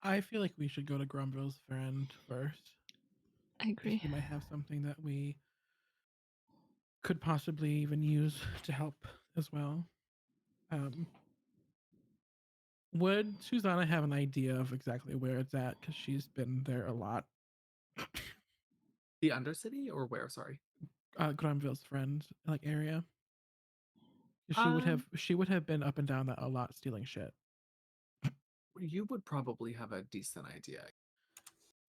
I feel like we should go to Grumville's friend first. I agree. He might have something that we could possibly even use to help as well. Would Susanna have an idea of exactly where it's at? Because she's been there a lot. The Undercity, or where? Sorry. Granville's friend like area. She would have been up and down that a lot stealing shit. You would probably have a decent idea.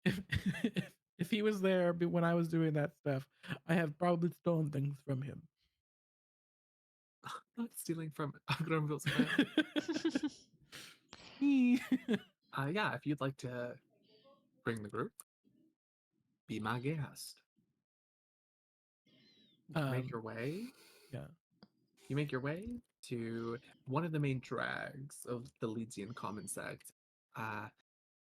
If If he was there when I was doing that stuff, I have probably stolen things from him. Not stealing from Granville's plan. Yeah, if you'd like to bring the group, be my guest. You make your way. Yeah. You make your way to one of the main drags of the Lydian common sect,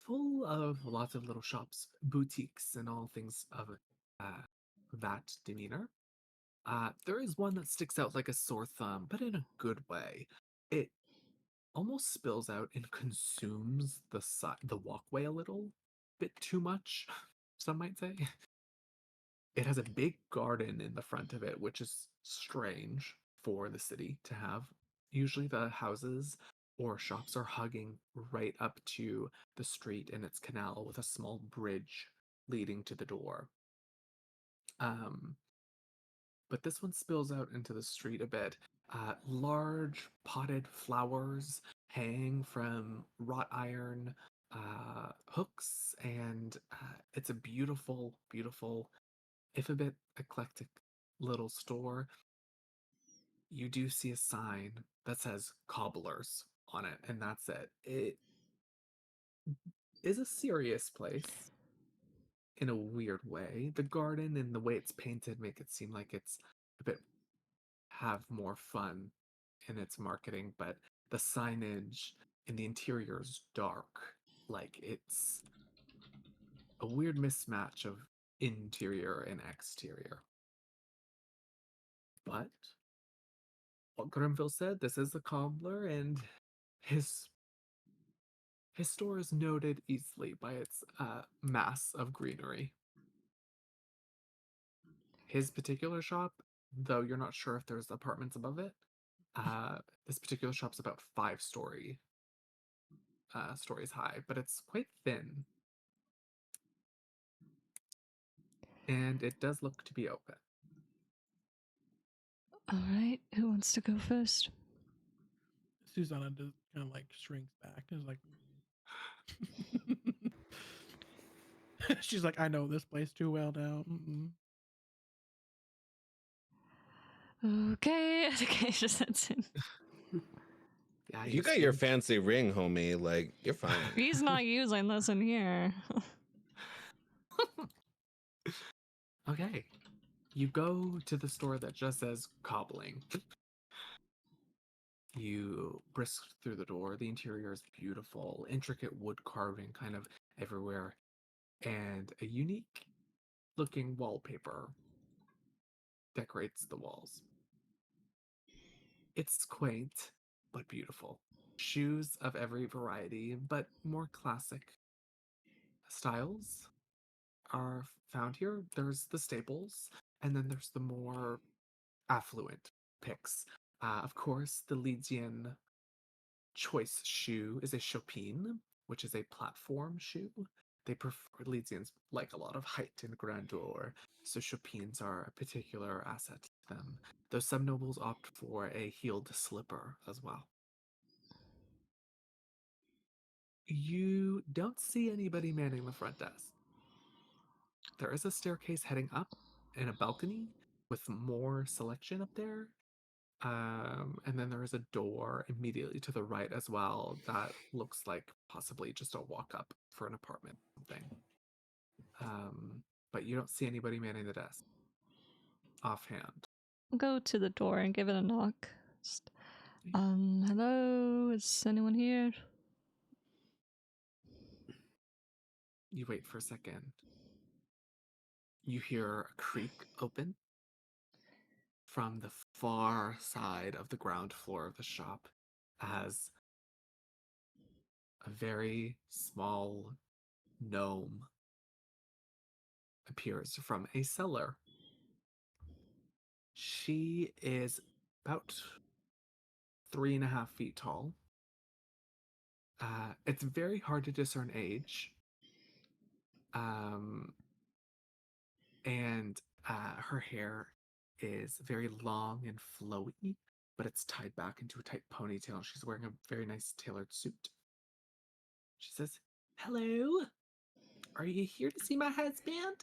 full of lots of little shops, boutiques, and all things of that demeanor. There is one that sticks out like a sore thumb, but in a good way. It almost spills out and consumes the walkway a little bit too much, some might say. It has a big garden in the front of it, which is strange for the city to have. Usually the houses or shops are hugging right up to the street and its canal with a small bridge leading to the door. But this one spills out into the street a bit. Large potted flowers hang from wrought iron hooks, and it's a beautiful, beautiful, if a bit eclectic little store. You do see a sign that says cobblers on it, and that's it. It is a serious place in a weird way. The garden and the way it's painted make it seem like it's a bit have more fun in its marketing, but the signage in the interior is dark. Like it's a weird mismatch of interior and exterior. But what Grimville said, this is the cobbler, and his store is noted easily by its mass of greenery. His particular shop, though you're not sure if there's apartments above it, this particular shop's about 5 stories high, but it's quite thin. And it does look to be open. Alright, who wants to go first? Susanna just kind of like shrinks back and is like, she's like, I know this place too well now. Okay, okay, just that's it. Yeah, You got your fancy ring, homie. Like, you're fine. He's not using this in here. Okay. You go to the store that just says cobbling. You brisk through the door. The interior is beautiful, intricate wood carving kind of everywhere, and a unique looking wallpaper decorates the walls. It's quaint, but beautiful. Shoes of every variety, but more classic styles are found here. There's the staples, and then there's the more affluent picks. Of course, the Lydian choice shoe is a chopine, which is a platform shoe. They prefer Lydians like a lot of height and grandeur, so chopines are a particular asset to them. Though some nobles opt for a heeled slipper as well. You don't see anybody manning the front desk. There is a staircase heading up and a balcony with more selection up there. And then there is a door immediately to the right as well that looks like possibly just a walk up for an apartment or something. But you don't see anybody manning the desk offhand. Go to the door and give it a knock. Just, hello, is anyone here? You wait for a second. You hear a creak open from the far side of the ground floor of the shop as a very small gnome appears from a cellar. She is about 3.5 feet tall. It's very hard to discern age. And her hair is very long and flowy, but it's tied back into a tight ponytail. She's wearing a very nice tailored suit. She says, "Hello." Are you here to see my husband?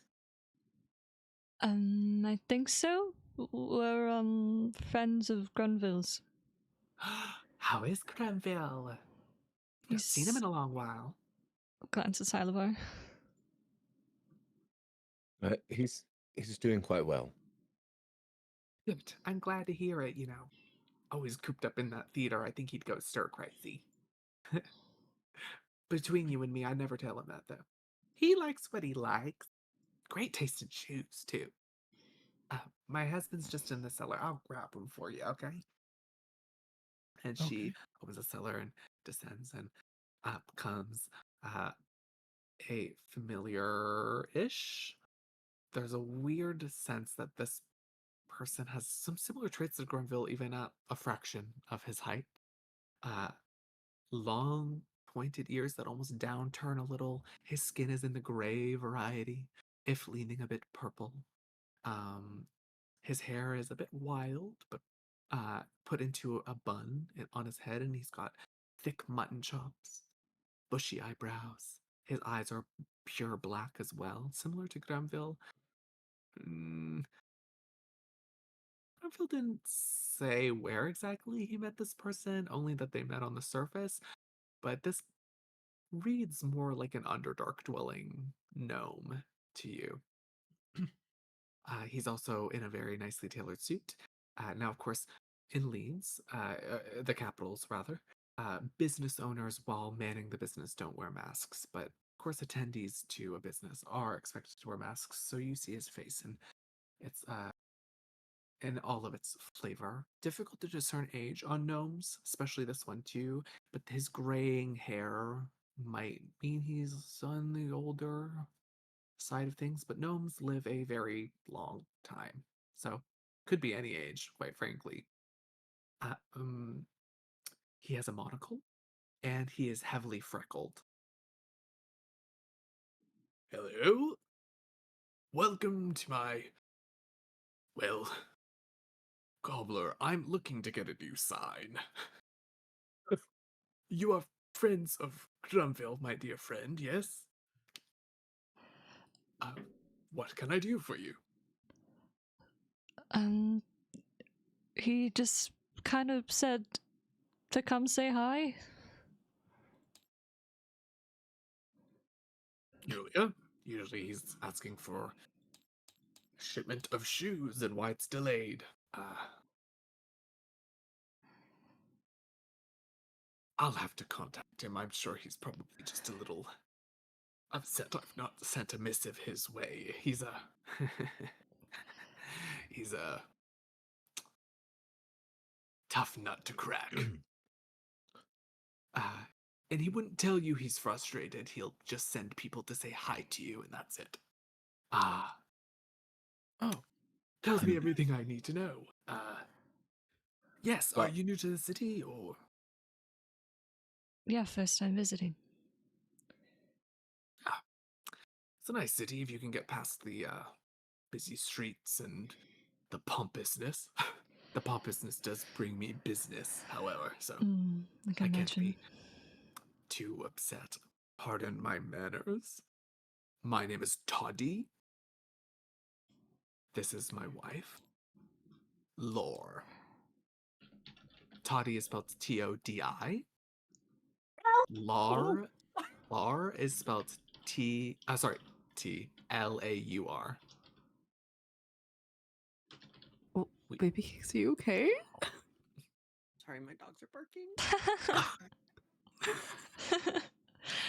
I think so. We're friends of Grunville's. How is Granville? I've seen him He's in a long while. glance at Salivar. He's doing quite well. Good. I'm glad to hear it, you know. Always cooped up in that theater, I think he'd go stir crazy. Between you and me, I never tell him that, though. He likes what he likes. Great taste in shoes, too. My husband's just in the cellar. I'll grab him for you, okay? And she Okay. opens the cellar and descends, and up comes a familiar-ish. There's a weird sense that this person has some similar traits to Grenville, even at a fraction of his height. Uh, long, pointed ears that almost downturn a little. His skin is in the gray variety, if leaning a bit purple. Um, his hair is a bit wild, but put into a bun on his head, and he's got thick mutton chops, bushy eyebrows. His eyes are pure black as well, similar to Granville. Mm, Granville didn't say where exactly he met this person, only that they met on the surface, but this reads more like an Underdark dwelling gnome to you. He's also in a very nicely tailored suit. Now, of course, in Leeds, the capitals rather, business owners, while manning the business, don't wear masks. But of course, attendees to a business are expected to wear masks, so you see his face, and it's in all of its flavor. Difficult to discern age on gnomes, especially this one too. But his graying hair might mean he's on the older side of things, but gnomes live a very long time. So, could be any age, quite frankly. Uh, um, he has a monocle, and he is heavily freckled. Hello? Welcome to my... Well, Gobbler, I'm looking to get a new sign. You are friends of Grunville, my dear friend, yes? What can I do for you? He just kind of said to come say hi. Julia? Usually he's asking for a shipment of shoes and why it's delayed. I'll have to contact him. I'm sure he's probably just a little upset I've not sent a missive his way. He's a... he's a... tough nut to crack. And he wouldn't tell you he's frustrated. He'll just send people to say hi to you, and that's it. Oh. Tells me everything I need to know. Yes, are you new to the city, or...? Yeah, first time visiting. It's a nice city if you can get past the busy streets and the pompousness. The pompousness does bring me business, however, so I can I can't imagine. be too upset. Pardon my manners. My name is Toddy. This is my wife, Lore. Toddy is spelled Todi. Lar is spelled Tlaur. Oh, baby Kicks, are you okay? Sorry, my dogs are barking.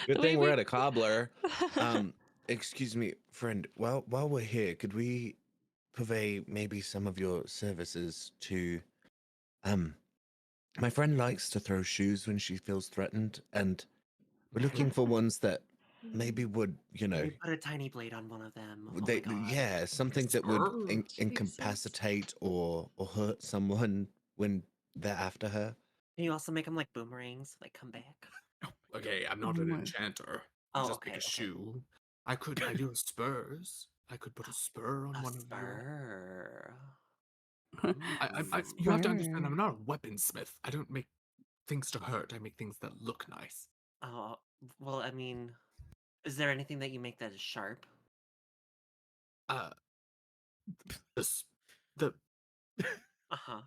Good thing we're at a cobbler. Excuse me, friend. While we're here, could we purvey maybe some of your services to my friend likes to throw shoes when she feels threatened, and we're looking for ones that maybe would, Maybe put a tiny blade on one of them. Oh they, my god. yeah, something that would Spur. incapacitate or hurt someone when they're after her. Can you also make them like boomerangs, like come back? Okay, I'm not Oh an my- enchanter. Oh, Just okay, make a okay. shoe. I do spurs. I could put a spur on A one of your... spur. You have to understand, I'm not a weaponsmith. I don't make things to hurt. I make things that look nice. Oh, well, I mean, Is there anything that you make that is sharp? Uh, the s- the Uh-huh.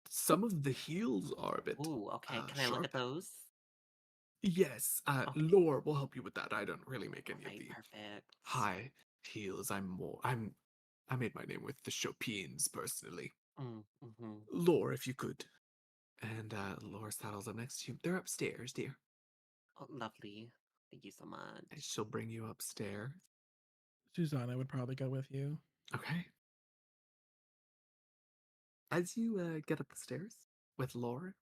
some of the heels are a bit Ooh, okay. Can I look sharp. at those? Yes, Okay. Lore will help you with that. I don't really make any of Right, the perfect. high heels. I made my name with the Chopins personally. Mm-hmm. Lore, if you could. And Lore saddles up next to you. They're upstairs, dear. Oh, lovely. Thank you so And much. she'll bring you upstairs. Susanna would probably go with you. Okay. As you get up the stairs with Lore,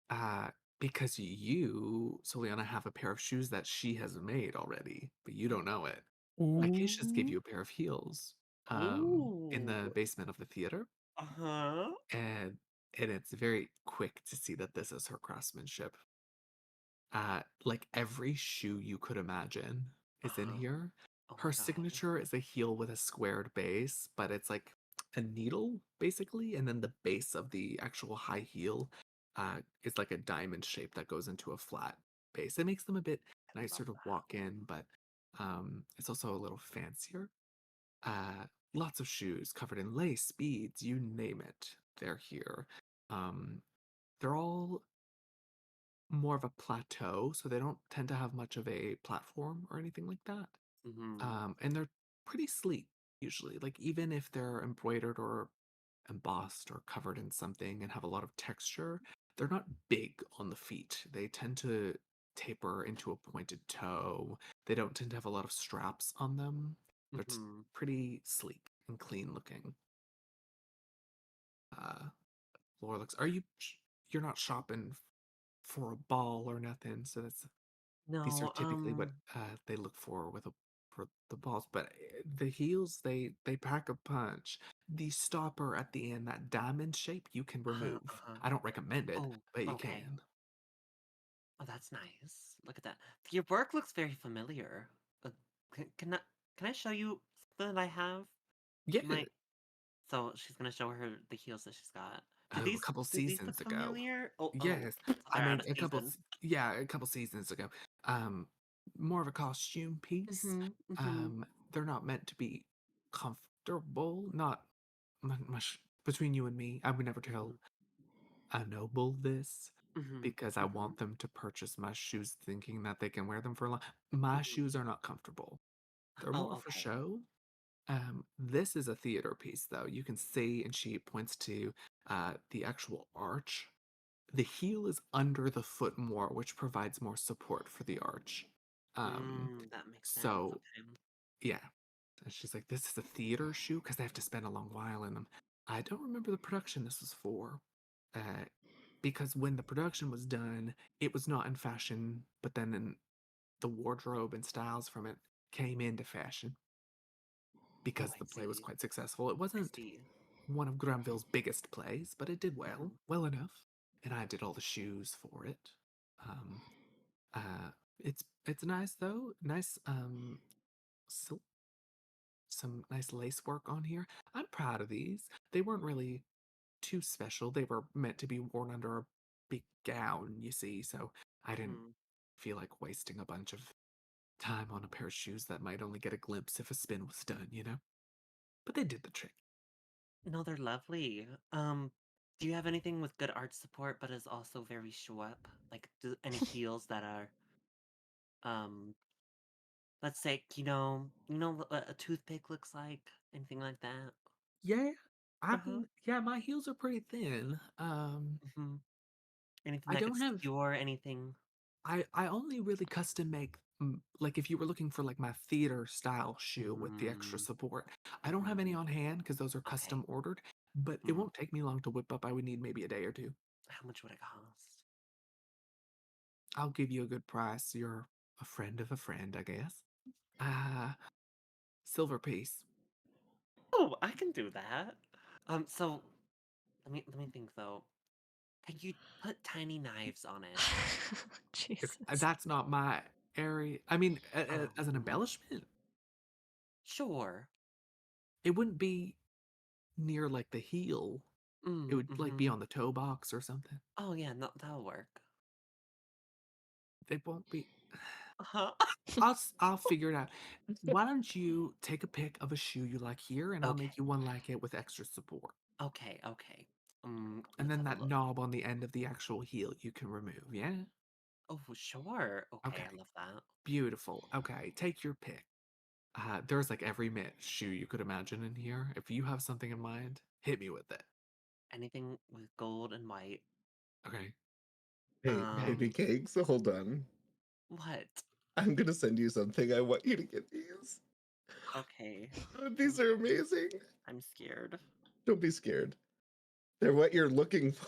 uh, because you, Soliana, have a pair of shoes that she has made already, but you don't know it. Acacia's give Ooh. you a pair of heels in the Ooh. basement of the theater, Uh-huh. and it's very quick to see that this is her craftsmanship. Like every shoe you could imagine is in Uh-huh. here. Oh Her my god. signature is a heel with a squared base, but it's like a needle basically, and then the base of the actual high heel is like a diamond shape that goes into a flat base. It makes them a bit I nicer love to that. walk in, but it's also a little fancier. Uh, Lots of shoes covered in lace, beads, you name it. They're here. Um, they're all more of a plateau, so they don't tend to have much of a platform or anything like that. Mm-hmm. And they're pretty sleek usually. Like even if they're embroidered or embossed or covered in something and have a lot of texture, they're not big on the feet. They tend to taper into a pointed toe. They don't tend to have a lot of straps on them. They're Mm-hmm. pretty sleek and clean looking. Uh, Laura looks, you're not shopping for a ball or nothing, so these are No, typically what they look for the balls, but the heels they pack a punch. The stopper at the end, that diamond shape, you can uh-huh, remove. uh-huh. I don't recommend it, Oh, but you okay. can. Oh, that's nice. Look at that. Your work looks very familiar. Can I show you something that I have? Yeah, My So she's gonna show her the heels that she's got. Do oh, a these couple do these look seasons ago. familiar? Oh, Yes, so I they're out mean of season. a couple seasons ago. Um, More of a costume piece. Mm-hmm. Mm-hmm. They're not meant to be comfortable. Not much between you and me. I would never tell a noble this Mm-hmm. because I Mm-hmm. want them to purchase my shoes thinking that they can wear them for long. My Mm-hmm. shoes are not comfortable. They're Oh, more for okay. show. This is a theater piece, though. You can see, and she points to the actual arch. The heel is under the foot more, which provides more support for the arch. Um, That makes sense. so Okay. yeah. And she's like, this is a theater shoe because they have to spend a long while in them. I don't remember the production this was for. Uh, because when the production was done, it was not in fashion, but then the wardrobe and styles from it came into fashion Oh, because I the play was see. quite successful. It I wasn't see. one of Granville's biggest plays, but it did Mm-hmm. well enough. And I did all the shoes for it. Um, uh, it's nice though, nice silk, some nice lace work on here. I'm proud of these. They weren't really too special. They were meant to be worn under a big gown, you see, so I didn't Mm-hmm. feel like wasting a bunch of time on a pair of shoes that might only get a glimpse if a spin was done, you know? But they did the trick. No, they're lovely. Do you have anything with good art support but is also very show up? Like any heels that are let's say, what a toothpick looks like? Anything like that? Yeah, I Uh-huh. mean, yeah, my heels are pretty thin. Mm-hmm. Anything I that could don't have skewer anything? I only really custom make like if you were looking for like my theater style shoe with the extra Mm-hmm. support. I don't have Mm-hmm. any on hand because those are Okay. custom ordered, but it Mm. won't take me long to whip up. I would need maybe a day or two. How much would it cost? I'll give you a good price. You're a friend of a friend, I guess. Ah, silver piece. Oh, I can do that. So let me think though. Can you put tiny knives on it? Jesus. That's not my area. I mean, as an Um, embellishment, sure. it wouldn't be near like the heel. It would like be Mm-hmm. on the toe box or something. Oh yeah, no, that'll work. They won't be. Uh-huh. I'll figure it out. Why don't you take a pic of a shoe you like here, and I'll Okay. make you one like it with extra support. Okay. Okay. And Let's then have a that look. knob on the end of the actual heel you can remove, yeah? Oh, sure. Okay, Okay. I love that. Beautiful. Okay, take your pick. There's like every shoe you could imagine in here. If you have something in mind, hit me with it. Anything with gold and white. Okay. Hey, baby Um, cakes, hold on. what? I'm gonna send you something. I want you to get these. Okay. These are amazing. I'm scared. Don't be scared. They're what you're looking for.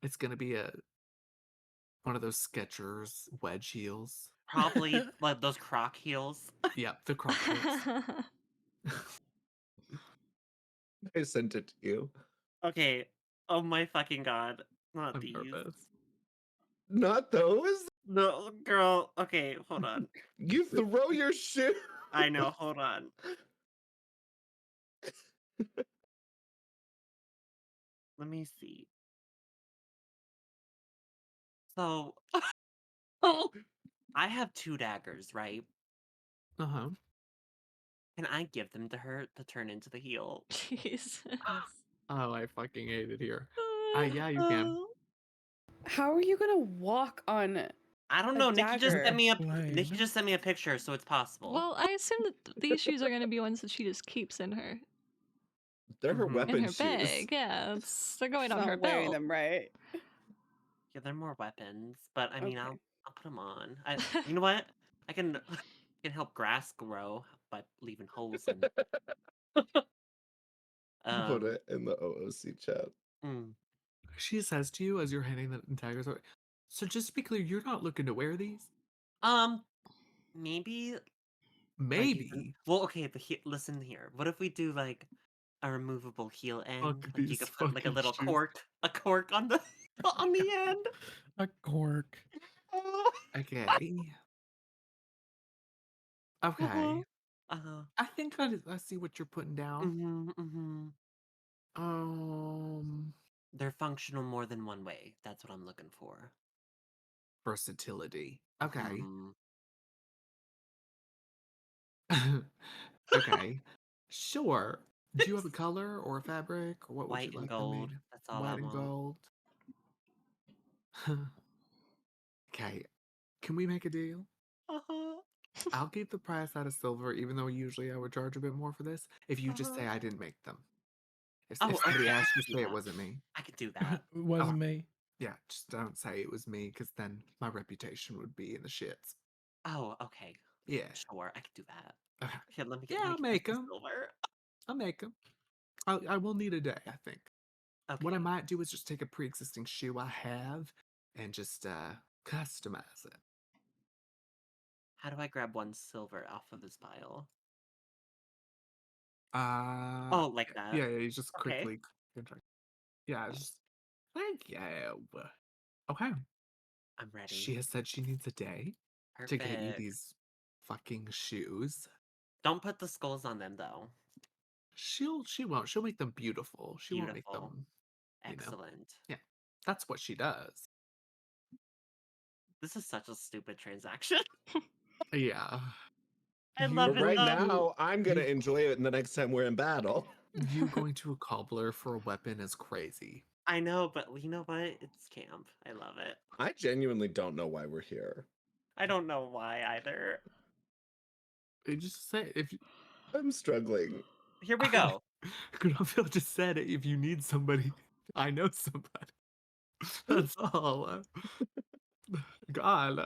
It's gonna be one of those Skechers wedge heels. Probably like those Croc heels. Yep, the Croc heels. I sent it to you. Okay. Oh my fucking god. Not On these. purpose. Not those. No, girl. Okay, hold on. You throw your shoe. I know, hold on. Let me see. So, I have 2 daggers, right? Uh-huh. Can I give them to her to turn into the heel? Jesus. Oh, I fucking hate it here. Yeah, you can. How are you gonna walk on? I don't A know. Nikki just dagger. sent me a Explain. Nikki just sent me a picture, so it's possible. Well, I assume that these shoes are gonna be ones that she just keeps in her They're her Mhm. weapon in her shoes. bag. Yeah, they're going She's on her not wearing belt. them, right? Yeah, they're more weapons, but I mean, Okay. I'll put them on. You know what? I can help grass grow by leaving holes in it. Put it in the OOC chat. mm. She says to you as you're handing the daggers over. So just to be clear, you're not looking to wear these? Maybe like you can. Maybe. Well, okay, but listen here. What if we do like a removable heel end? Fuck Like you these could put like a fucking little shoes. cork on the on the end. A cork. Okay. Okay. Uh-huh. I think I see what you're putting down. Um, They're functional more than one way. That's what I'm looking for. versatility. Okay. Mhm. Okay. Sure. Do you have a color or a fabric, or what would you White and like them gold. made? That's all I White and want. gold. Okay. Can we make a deal? Uh-huh. I'll keep the price out of silver, even though usually I would charge a bit more for this, if you just say I didn't make them. If Oh, somebody okay, I asks, can just do say it that. wasn't me. I could do that. It wasn't me. Yeah, just don't say it was me, because then my reputation would be in the shits. Oh, okay. Yeah. Sure, I could do that. Okay. Here, let me Yeah, I'll get make the 'em. silver. I'll make them. I will need a day, I think. What I Okay. might do is just take a pre-existing shoe I have and just customize it. How do I grab 1 silver off of this pile? Uh, Oh, like that. yeah, you just Okay. quickly. Yeah, just thank you. Okay. I'm ready. She has said she needs a day to get you Perfect. these fucking shoes. Don't put the skulls on them though. She won't. She'll make them beautiful. She won't make Beautiful. them, you know. Excellent. Yeah. That's what she does. This is such a stupid transaction. Yeah. I love But it right though. now, I'm gonna you- enjoy it the next time we're in battle. You going to a cobbler for a weapon is crazy. I know, but you know what? It's camp. I love it. I genuinely don't know why we're here. I don't know why either. You just say if you, I'm struggling. Here we go. Grunfeld just said it. If you need somebody, I know somebody. That's all. God.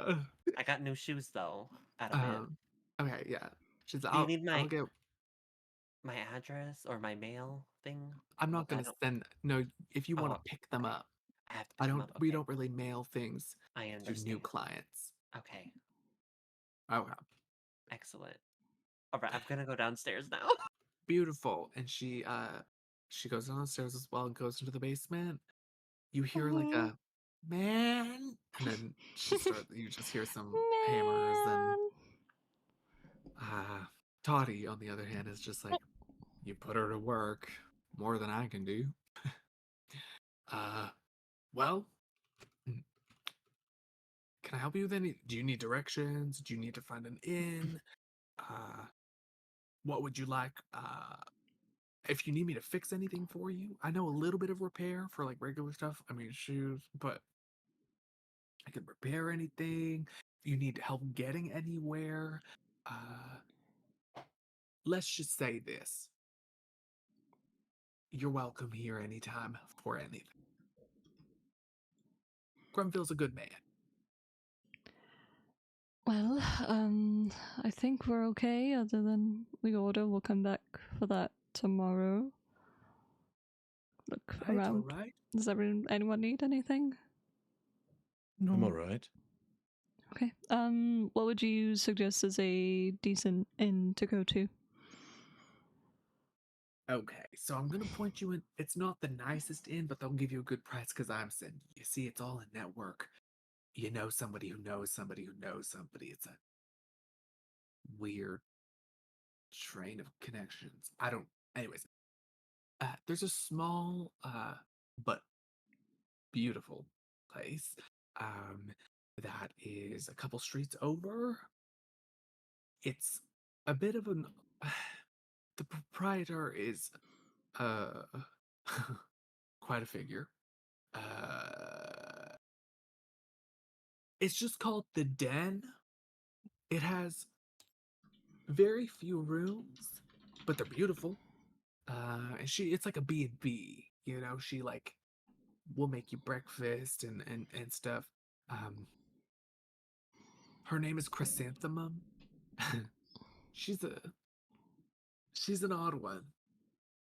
I got new shoes though out of it. Okay, yeah. She's. Do you need I'll get. my address or my mail thing? I'm not Well, I gonna don't- send. No, if you want Oh, to pick them okay. up, I have to I pick 'em don't. up. We Okay. don't really mail things I to understand. new clients. Okay. Okay. Excellent. All right, I'm gonna go downstairs now. Beautiful. And she goes downstairs as well and goes into the basement. You hear like a man, and then you just hear some hammers, and Toddy on the other hand is just like, you put her to work more than I can do. Well, can I help you with any? Do you need directions? Do you need to find an inn? What would you like? If you need me to fix anything for you, I know a little bit of repair for like regular stuff. I mean, shoes, but I can repair anything. If you need help getting anywhere, let's just say this. You're welcome here anytime for anything. Grumville's a good man. Well, I think we're okay, other than the order. We'll come back for that tomorrow. Look Right, around. all right. Does anyone need anything? No. I'm all right. Okay. What would you suggest as a decent inn to go to? Okay, so I'm gonna point you in. It's not the nicest inn, but they'll give you a good price because I'm sending you. See, it's all a network. You know somebody who knows somebody who knows somebody. It's a weird train of connections. I don't. Anyways, there's a small, but beautiful place. That is a couple streets over. It's a bit of an. The proprietor is, uh, quite a figure. It's just called the Den. It has very few rooms, but they're beautiful. And it's like a B&B, you know, she like will make you breakfast and stuff. Um, her name is Chrysanthemum. she's a she's an odd one,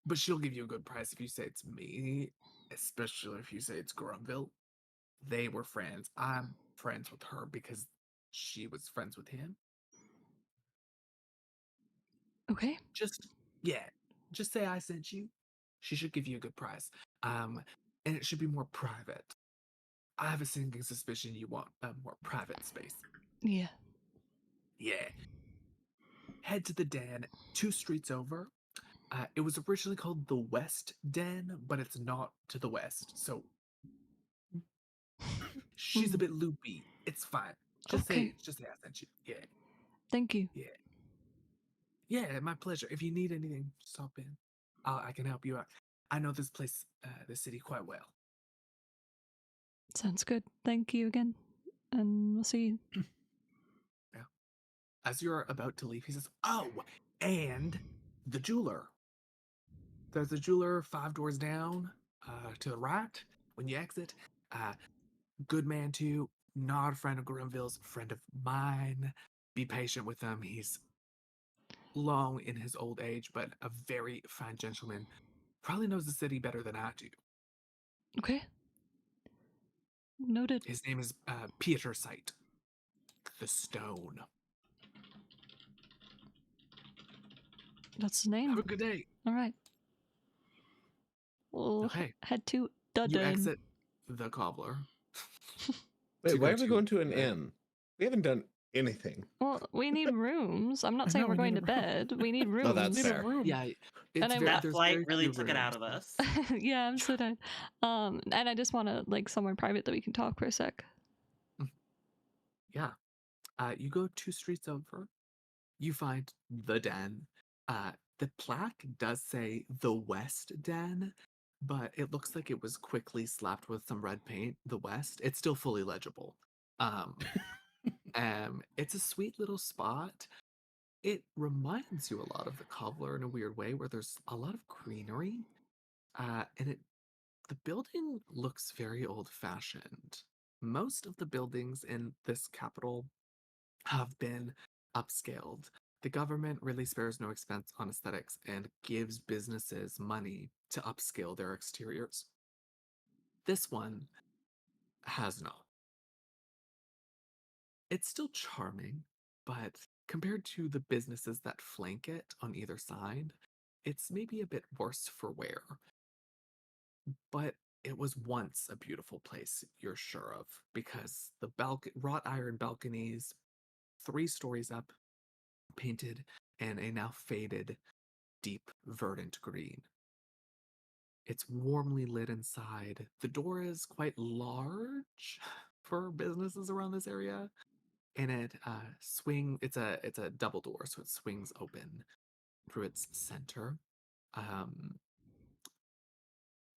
but she'll give you a good price if you say it's me, especially if you say it's Grumville. They were friends. I'm friends with her because she was friends with him. Okay. Yeah, just say I sent you. She should give you a good price. And it should be more private. I have a sinking suspicion you want a more private space. Yeah. Yeah. Head to the Den, 2 streets over. It was originally called the West Den, but it's not to the west. So she's a bit loopy. It's fine. Just say I sent you. Yeah. Thank you. Yeah. Yeah, my pleasure. If you need anything, stop in. I can help you out. I know this place, the city quite well. Sounds good. Thank you again. And we'll see you. Yeah. As you're about to leave, he says, "Oh, and the jeweler. There's a jeweler 5 doors down, to the right when you exit. Good man too. Not a friend of Grumville's, friend of mine. Be patient with him. He's long in his old age, but a very fine gentleman. Probably knows the city better than I do. Okay. Noted. His name is Peter Sight. The Stone. That's the name. Have a good day. All right. We'll Okay. head to the You Den. exit the cobbler. Wait, to why go are we to going to an the- inn? We haven't done anything. Well, we need rooms. I'm not I saying know, we're we going need to a room. bed. We need rooms. No, that's Need a fair. room. Yeah, And I'm- That there's flight very really few took it out of rooms. us. Yeah, I'm so done. And I just want to like somewhere private that we can talk for a sec. Yeah. You go 2 streets over. You find the Den. The plaque does say the West Den, but it looks like it was quickly slapped with some red paint. The West. It's still fully legible. It's a sweet little spot. It reminds you a lot of the cobbler in a weird way, where there's a lot of greenery. And the building looks very old-fashioned. Most of the buildings in this capital have been upscaled. The government really spares no expense on aesthetics and gives businesses money to upscale their exteriors. This one has not. It's still charming, but compared to the businesses that flank it on either side, it's maybe a bit worse for wear. But it was once a beautiful place, you're sure of, because the wrought iron balconies, 3 stories up, painted in a now faded, deep verdant green. It's warmly lit inside. The door is quite large for businesses around this area. And it's a double door, so it swings open through its center. Um,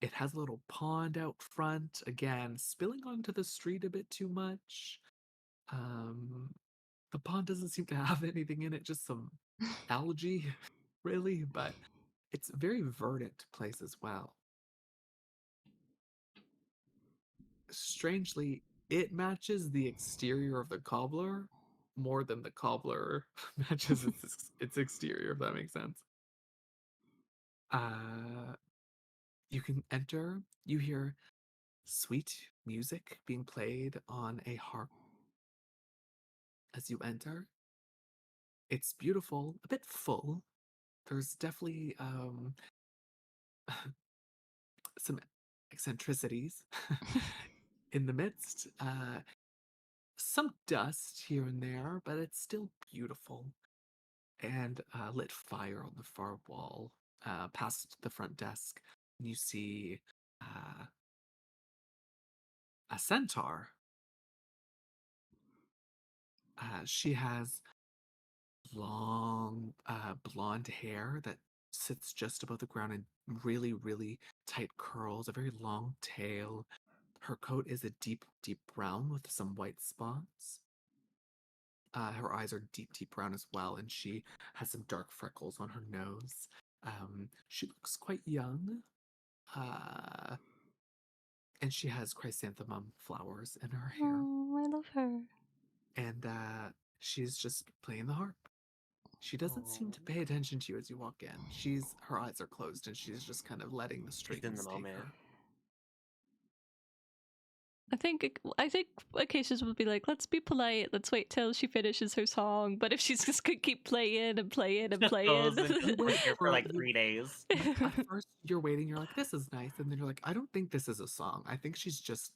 it has a little pond out front, again, spilling onto the street a bit too much. The pond doesn't seem to have anything in it, just some algae, really, but it's a very verdant place as well. Strangely, it matches the exterior of the cobbler more than the cobbler matches its exterior, if that makes sense. You can enter, you hear sweet music being played on a harp as you enter. It's beautiful, a bit full. There's definitely some eccentricities in the midst. Some dust here and there, but it's still beautiful. And lit fire on the far wall, past the front desk. And you see a centaur. She has long blonde hair that sits just above the ground in really, really tight curls, a very long tail. Her coat is a deep, deep brown with some white spots. Her eyes are deep, deep brown as well, and she has some dark freckles on her nose. She looks quite young, and she has chrysanthemum flowers in her hair. Oh, I love her. And she's just playing the harp. She doesn't seem to pay attention to you as you walk in. Her eyes are closed, and she's just kind of letting the strings in the take moment. her. I think Acacia's will be like, let's be polite, let's wait till she finishes her song. But if she's just gonna keep playing and playing and playing, We're here for like 3 days. At first, you're waiting. You're like, "This is nice," and then you're like, "I don't think this is a song. I think she's just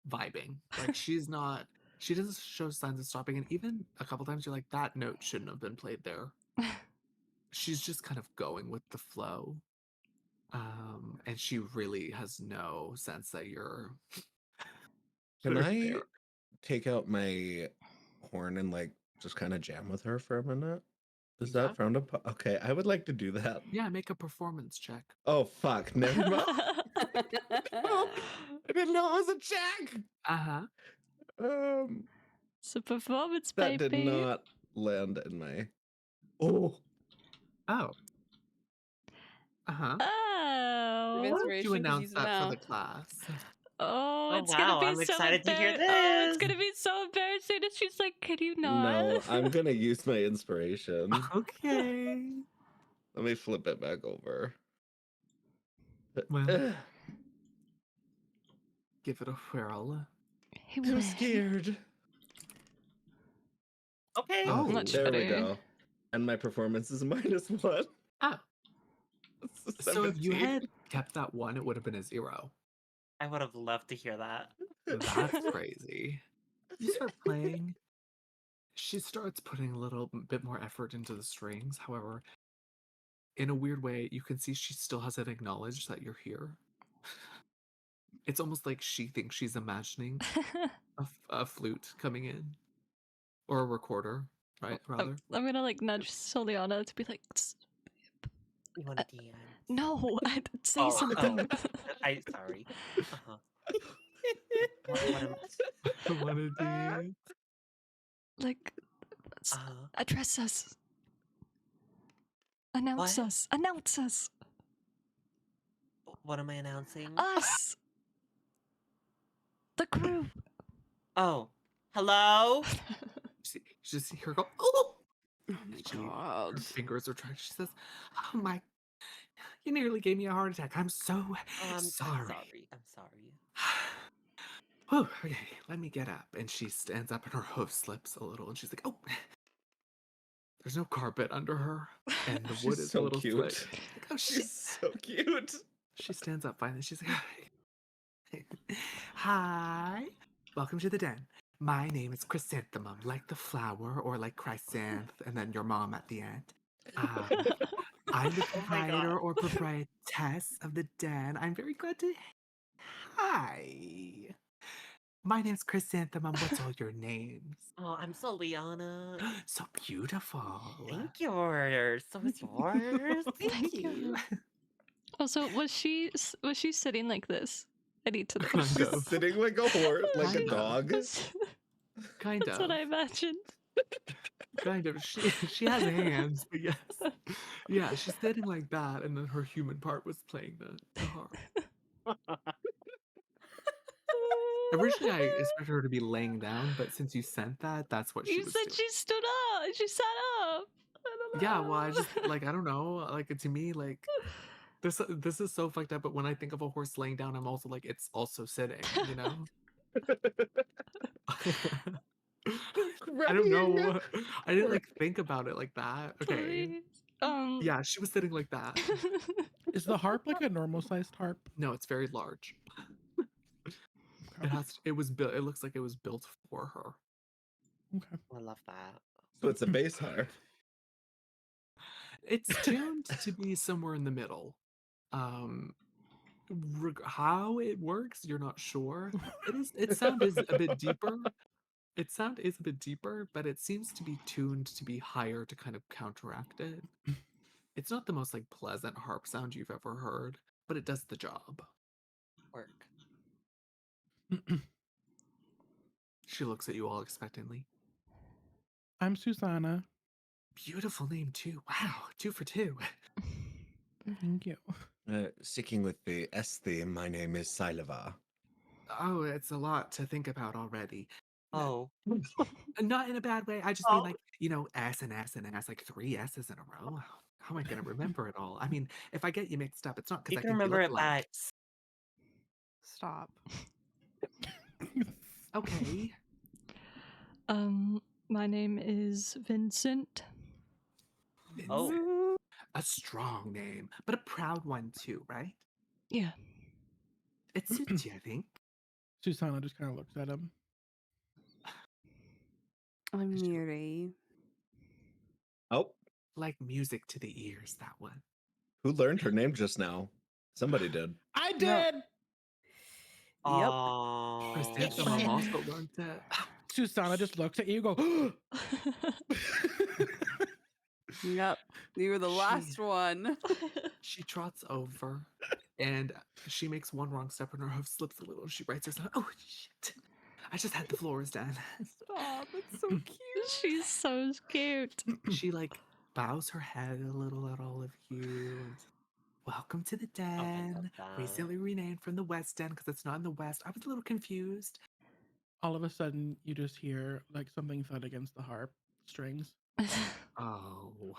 vibing. Like she's not. She doesn't show signs of stopping." And even a couple times, you're like, "That note shouldn't have been played there." She's just kind of going with the flow, and she really has no sense that you're. Can Sure, I fair. take out my horn and like just kind of jam with her for a minute? Is Yeah. that frowned upon? Okay, I would like to do that. Yeah, make a performance check. Oh fuck, never mind. Oh, I didn't know it was a check. Um, it's a performance, that baby. did not land in my. Oh, Oh. Oh. Why don't you Inspiration, 'cause announce use it that for now. the class? Oh, Oh, it's wow, gonna be I'm so excited to hear Oh, it's this. gonna be so embarrassing if she's like, "Can you not?" no, I'm gonna use my inspiration. Okay. Let me flip it back over. Well, give it a whirl. Hey, I'm Will. scared. Okay. Oh, Much there we better. go. And my performance is -1. Oh. So if you 17. had kept that one, it would have been a 0. I would have loved to hear that. That's crazy. You start playing. She starts putting a little bit more effort into the strings. However, in a weird way, you can see she still hasn't acknowledged that you're here. It's almost like she thinks she's imagining a flute coming in. Or a recorder, right? Rather. I'm gonna like nudge Soliana to be like, "Tss, You want to dance? no, say Oh, something. Sorry. Uh-huh. What I want to dance. Like, address us. Announce What? us. Announce us. What am I announcing? Us. The group. Oh, hello? You just see her go, oh! Oh my god. Her fingers are trying. She says, "Oh my, you nearly gave me a heart attack. I'm so sorry." I'm sorry. Oh, okay, let me get up. And she stands up and her hoof slips a little and she's like, "Oh, there's no carpet under her. And the wood She's is so a little cute. slick." Like, oh, shit. She's so cute. She stands up finally. She's like, "Hi, welcome to the den. My name is Chrysanthemum, like the flower, or like Chrysanth, and then your mom at the end. I'm the Oh my proprietor God. or proprietress of the den. I'm very glad to. Hi. My name's Chrysanthemum. What's all your names? Oh, I'm Soliana. So beautiful. Thank you. So is yours. Thank you. Also, was she sitting like this? I need to know. Kind of. Sitting like a horse, like a Kind of. dog. Kind That's of. what I imagined. Kind of. She has hands, but yes. Yeah, she's sitting like that, and then her human part was playing the harp. Originally, I expected her to be laying down, but since you sent that, that's what she You was said doing. she stood up. She sat up. I don't Yeah, well, I just know. like I don't know. Like to me, like this is so fucked up. But when I think of a horse laying down, I'm also like it's also sitting. You know. I don't know. I didn't like think about it like that. Okay. Please. Yeah, she was sitting like that. Is the harp like a normal sized harp? No, it's very large. Okay. It was built. It looks like it was built for her. Okay. I love that. So it's a bass harp. It's tuned to be somewhere in the middle. How it works, you're not sure. Its sound is a bit deeper. Its sound is a bit deeper, but it seems to be tuned to be higher to kind of counteract it. It's not the most like pleasant harp sound you've ever heard, but it does the job. Work. She looks at you all expectantly. I'm Susanna. Beautiful name too. Wow, 2 for 2. Thank you. Sticking with the S theme, my name is Silava. Oh, it's a lot to think about already. Oh. Not in a bad way. I just mean like, S and S and S, like 3 S's in a row. How am I gonna remember it all? I mean, if I get you mixed up, it's not You because I can think remember you look it alike. by Stop. Okay. My name is Vincent. Oh. A strong name, but a proud one too, right? Yeah. It suits you, I think. Susanna just kind of looks at him. I'm Miri. Oh, Like music to the ears, that one. who learned her name just now? Somebody did. I did. Oh. Chrysanthemum also learned it. Susanna just looks at you. Go. Yep. You were the last one. She trots over and she makes one wrong step and her hoof slips a little. She writes herself, oh shit. I just had the floors done. Stop. It's so cute. She's so cute. She like bows her head a little at all of you. And, welcome to the den. Recently renamed from the West Den because it's not in the West. I was a little confused. All of a sudden, you just hear like something thud against the harp strings. Oh.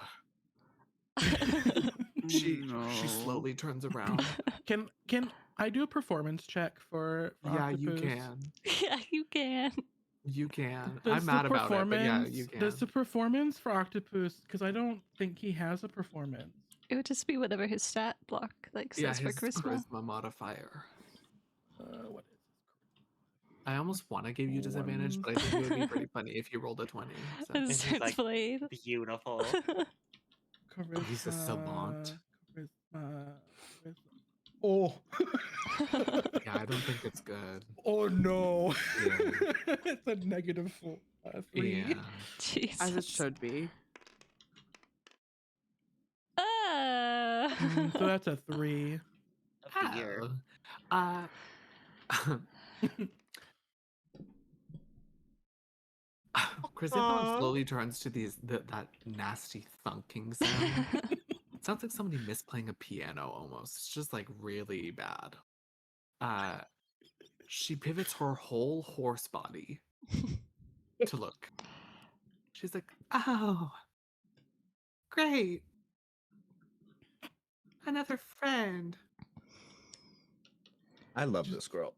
She slowly turns around. Can I do a performance check for Yeah, you Octopus? can. Yeah, you can. You can. Does I'm the mad about it, but yeah, performance- you can. Does the performance for Octopus? Because I don't think he has a performance. It would just be whatever his stat block like Yeah, says for his charisma. charisma modifier. What is I almost want to give you disadvantage, but I think it would be pretty funny if you rolled a 20. So. His This is, it's like, played. Beautiful. charisma? he's a savant. Charisma. Oh. Yeah, I don't think it's good. Oh no. Yeah. It's a negative 3. Yeah. Jesus. As it should be. So that's a 3. Of the year. Chrysanthemum slowly turns to that nasty thunking sound. It sounds like somebody misplaying a piano almost. It's just like really bad. She pivots her whole horse body to look. She's like, oh, great. Another friend. I love this girl.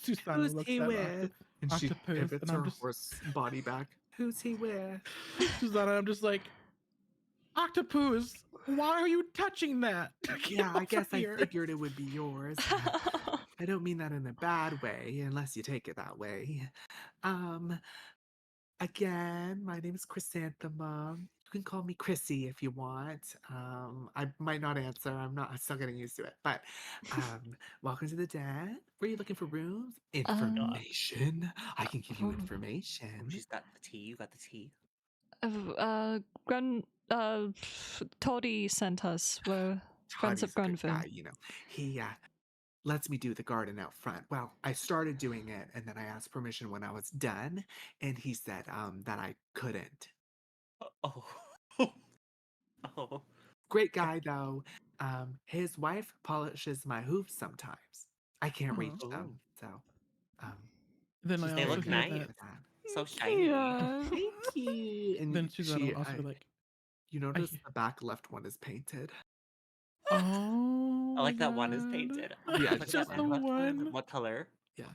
Susanna Who's looks he at with? And she Octopus, pivots and I'm her just- horse body back. Who's he with? Susanna, I'm just like, Octopus, why are you touching that? Yeah, I Get guess over I here. figured it would be yours. I don't mean that in a bad way, unless you take it that way. Again, my name is Chrysanthemum. You can call me Chrissy if you want. I might not answer. I'm still getting used to it. But welcome to the den. Were you looking for rooms? Information. I can give you Oh. information. She's got the tea. You got the tea. Toddy sent us. We're friends of Toddy's a good Grunville. guy, you know. He lets me do the garden out front. Well, I started doing it, and then I asked permission when I was done, and he said that I couldn't. Oh. Oh. Great guy though. His wife polishes my hooves sometimes. I can't reach Oh. them, so Then I They also look hear nice. that. So shiny. Thank you. And Then Susanna will also be like, you notice hear- the back left one is painted. "Oh, I like my that one is God." painted. Yeah, Look at just that the left one. What color? Yeah.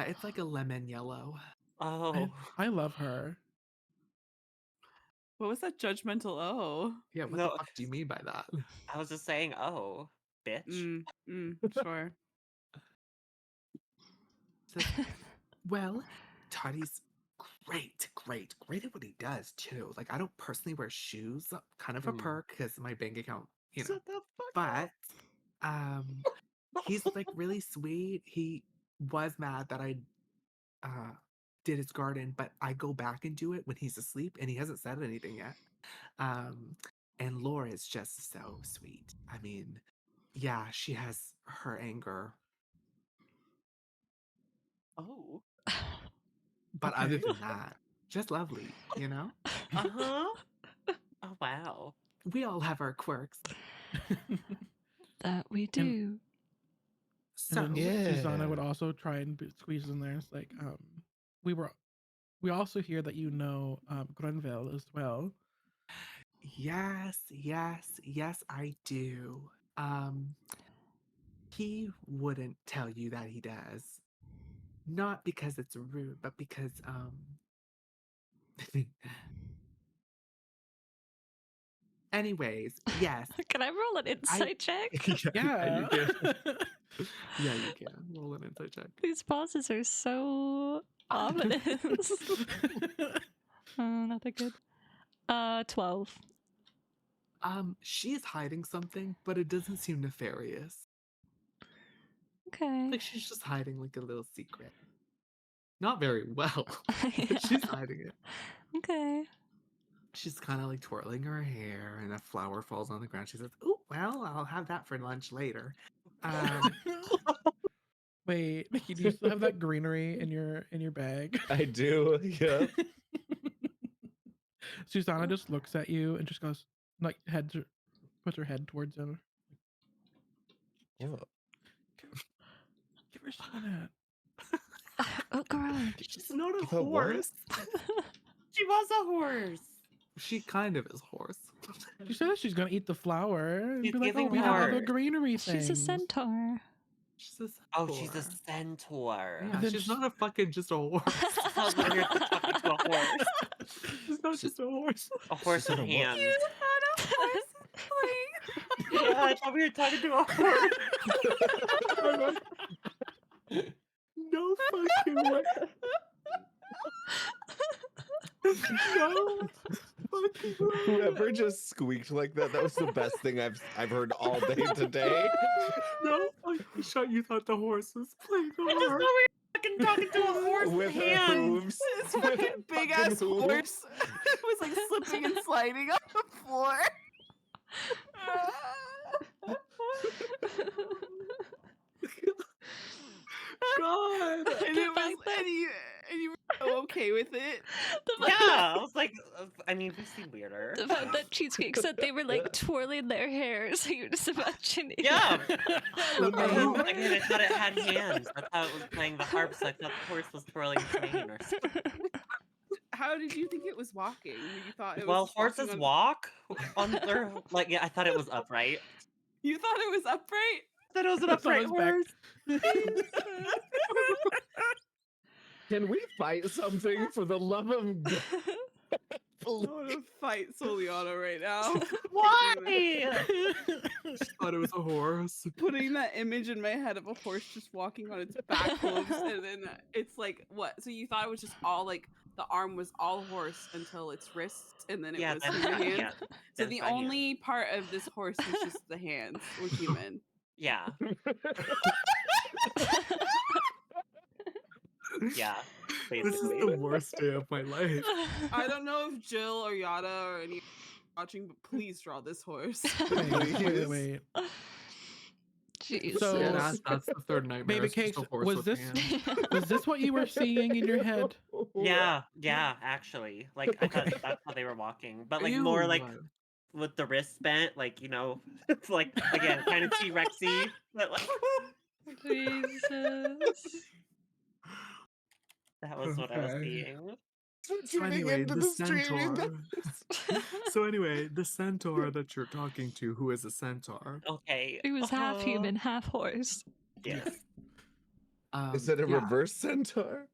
It's like a lemon yellow. Oh. I love her. What was that judgmental oh? Yeah, what No. the fuck do you mean by that? I was just saying, oh, bitch. Sure. So, well, Toddy's great at what he does too. Like I don't personally wear shoes, kind of a perk because my bank account, you know. Shut the fuck But he's like really sweet. He was mad that I did his garden, but I go back and do it when he's asleep and he hasn't said anything yet. And Laura is just so sweet. I mean, yeah, she has her anger, Oh. but other Okay. than that, just lovely, you know? Uh-huh. Oh, wow. We all have our quirks. That we do. So, And then Susanna would Yeah. also try and squeeze in there. It's like, we also hear that you know Grunville as well. yes, I do. He wouldn't tell you that he does. Not because it's rude, but because anyways, yes. Can I roll an insight check? Yeah. you can. Yeah, you can. Roll an insight check. These pauses are so ominous. Oh, not that good. 12. She's hiding something, but it doesn't seem nefarious. Okay. Like she's just hiding like a little secret. Not very well, but she's hiding it. Okay. She's kind of like twirling her hair, and a flower falls on the ground. She says, "Oh, well, I'll have that for lunch later." Wait, Nikki, do you still have that greenery in your bag? I do. Yeah. Susanna just looks at you and just goes, like, puts her head towards him. Oh. Give her some of that. Oh, God. She's not a Give her what? horse. She was a horse. She kind of is a horse. She says she's gonna eat the flower and She's be like, "Oh, giving we have other her- greenery things." She's a centaur. She's a Oh, she's a centaur. centaur. Yeah, And then she's sh- not a fucking just a horse. Sounds like you're talking to a horse. She's not just a horse. A horse She's with not a what? hands. Like, Yeah, I thought we were talking to a horse. No fucking way. No fucking way. Whoever just squeaked like that, that was the best thing I've heard all day today. No fucking shot. You thought the horse was playing the I just thought horse. we were fucking talking to a horse With her hands. hooves. this fucking big ass hooves. horse was like slipping and sliding on the floor. God. And it was, and you were so okay with it. Yeah, I was like, I mean, we've seen weirder. The fact that Cheesecake said they were like twirling their hair, so you're just imagining. Yeah. Oh, Because, no. again, I thought it had hands. I thought it was playing the harp, so I thought the horse was twirling its mane or something. How did you think it was walking? You thought it was Well, just walking horses on- walk on their like. Yeah, I thought it was upright. You thought it was upright? I thought it was an It's on upright his back. horse. Can we fight something for the love of God? I want to fight Soliana right now. Why? She thought it was a horse. Putting that image in my head of a horse just walking on its back hooves, and then it's like what? So you thought it was just all like the arm was all horse until its wrists, and then it Yeah, was then human hands. yeah, So then the it's by hand. only part of this horse was just the hands were human. Yeah, yeah, This is basically. the worst day of my life. I don't know if Jill or Yada or any watching, but please draw this horse. Wait. Jeez. So- Yeah, that's the third nightmare. Baby is just a Cakes, horse was with this hands. was this what you were seeing in your head? Yeah, actually. Like I thought Okay. that's how they were walking. But like more like Ew. with the wrist bent, like, you know, it's like again kind of T-Rexy. But like Jesus. that was what I was Okay. seeing. So anyway, the centaur. So anyway, the centaur that you're talking to, who is a centaur? Okay. He was half human, half horse. Yes. Is it a yeah. reverse centaur?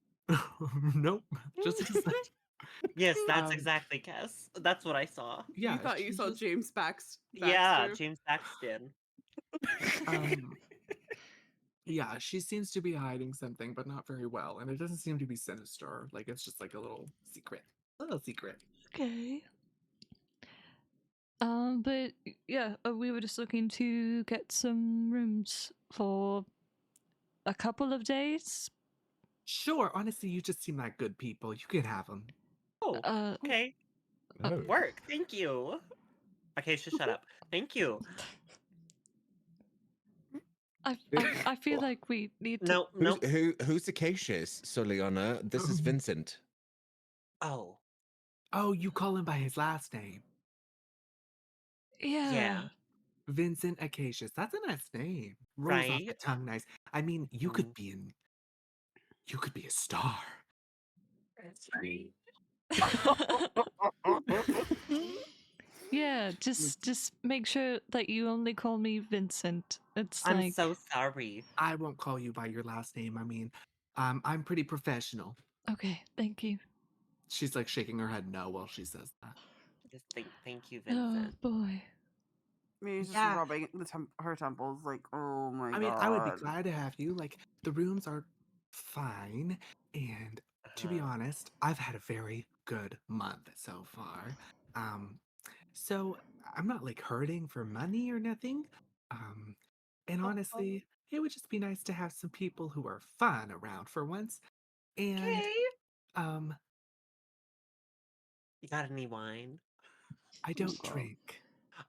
Nope, just a centaur. Yes, that's Um, exactly Cass. That's what I saw. Yeah, You thought you she's saw just- James Yeah, Baxter? James Paxton. Yeah, she seems to be hiding something, but not very well, and it doesn't seem to be sinister. Like it's just like a little secret. Okay. But yeah, we were just looking to get some rooms for a couple of days. Sure, honestly, you just seem like good people. You can have them. Oh, okay. Oh. Work. Thank you. Okay, shut up. Thank you. I feel like we need to. No. Who's Acacius, Soliana? This is Vincent. Oh, Oh, you call him by his last name, Yeah. Vincent Acacius. That's a nice name. Rolls off the Right? tongue nice. I mean, you could be a star. that's right. Yeah, just make sure that you only call me Vincent. It's I'm like so sorry. I won't call you by your last name. I mean, I'm pretty professional. okay, thank you. She's like shaking her head no while she says that. Just thank you, Oh Vincent. boy. Me just Yeah. rubbing her temples, like, oh my god. I mean, I would be glad to have you. Like, the rooms are fine. And to be Uh-huh. honest, I've had a very good month so far. So I'm not like hurting for money or nothing. And honestly, it would just be nice to have some people who are fun around for once. And Okay. um, You got any wine? I don't God. drink.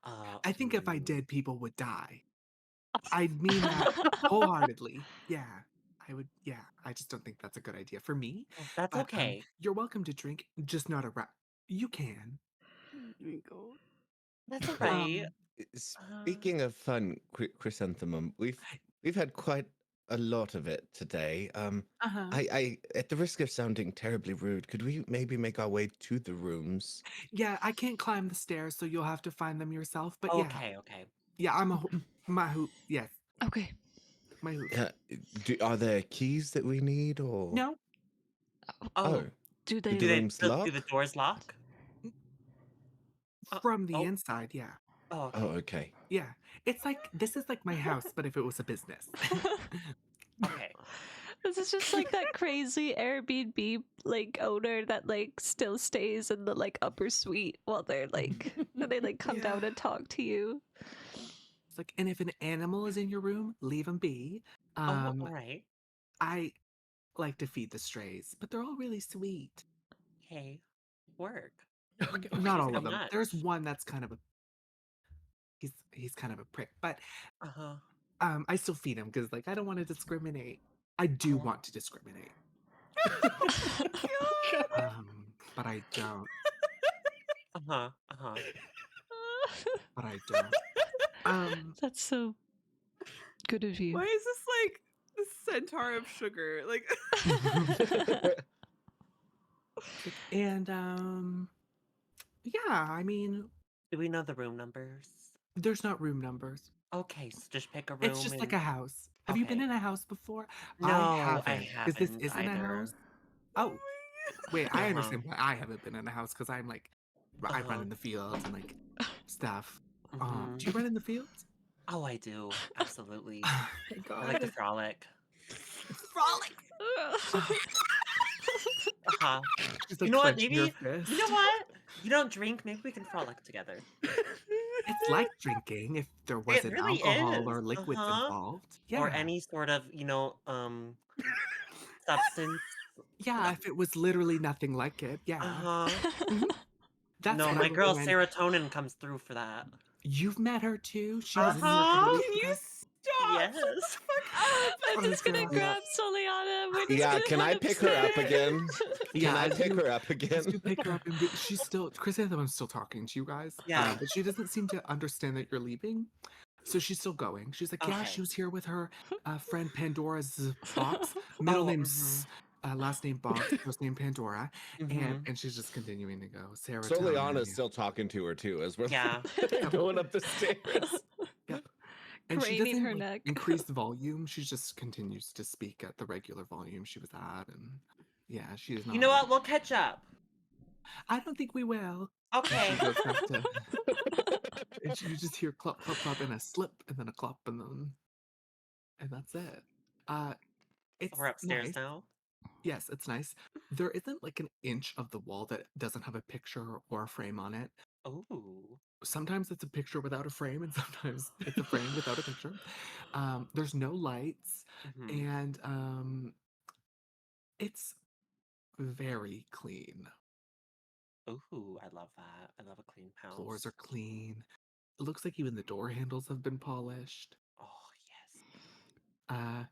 Uh, I think if I mm. did, people would die. I mean that wholeheartedly. Yeah, I would. Yeah, I just don't think that's a good idea for me. Oh, that's But okay. you're welcome to drink, just not around. You can. That's all right. Speaking of fun, Chrysanthemum, we've had quite a lot of it today. Uh-huh. I at the risk of sounding terribly rude, could we maybe make our way to the rooms? Yeah, I can't climb the stairs, so you'll have to find them yourself. But yeah, Okay. yeah, I'm a my hoop. Yes, Okay. my hoop. Are there keys that we need, or No, Oh, Do the they do rooms do lock? the doors lock? from the oh. inside. Yeah, Oh, okay. Oh, okay. yeah. It's like this is like my house, but if it was a business. Okay. This is just like that crazy Airbnb like owner that like still stays in the like upper suite while they're like when they like come down Yeah. and talk to you. It's like, and if an animal is in your room, leave them be. Oh, all right. I like to feed the strays, but they're all really sweet. Okay. Work. Okay, Thank not you all so of them. There's much. one that's kind of a he's kind of a prick, but Uh-huh. I still feed him because like I don't want to discriminate. I do Oh. want to discriminate, but I don't. Uh-huh. Uh-huh. But I don't. That's so good of you. Why is this like the centaur of sugar? Like, And yeah, I mean, Do we know the room numbers? there's not room numbers. Okay, so just pick a room. It's just like a house. Have you been Okay. in a house before? No, I Because this haven't isn't a either. house. Oh, wait, I Uh-huh. understand why I haven't been in a house because I'm like, I run Uh-huh. in the fields and like stuff. Mhm. Do you run in the fields? Oh, I do. Absolutely. Oh my I like to God. frolic. Frolic. Uh-huh. Uh-huh. She's You like know what? clenching her Maybe fist. you know what? You don't drink. Maybe we can frolic together. It's like drinking if there It wasn't really alcohol is. or liquids Uh-huh. involved. Or Yeah. any sort of, substance. Yeah, if it was literally nothing like it. Yeah. Uh-huh. That's No, what my I girl recommend. serotonin comes through for that. You've met her too. She was in your Uh-huh. group. Can you Okay. stop? Yes. Shut the fuck up. I'm just gonna girl. grab Soliana. We're just Yeah, gonna can head I pick her up upstairs. again? Yeah, Can I as pick you- her up As again? you pick her up, and she's still Chrysanthemum's still talking to you guys. Yeah. But she doesn't seem to understand that you're leaving. So she's still going. She's like, yeah, Okay. she was here with her friend Pandora's box. Middle Oh, name's last name Box, first name Pandora, Mhm. and she's just continuing to go. Sarah, Soliana's still talking to her too as we're Yeah. going up the stairs. Yep. And she Craning doesn't her neck. increase the volume. She just continues to speak at the regular volume she was at, and yeah, she is not. You know what? We'll catch up. I don't think we will. Okay. She goes back to, and you just hear clop, clop, clop, and a slip, and then a clop, and that's it. It's We're upstairs nice. now. Yes, it's nice. There isn't like an inch of the wall that doesn't have a picture or a frame on it. Ooh. Sometimes it's a picture without a frame, and sometimes it's a frame without a picture. There's no lights, Mhm. and it's very clean. Ooh, I love that. I love a clean house. Floors are clean. It looks like even the door handles have been polished. Oh, yes.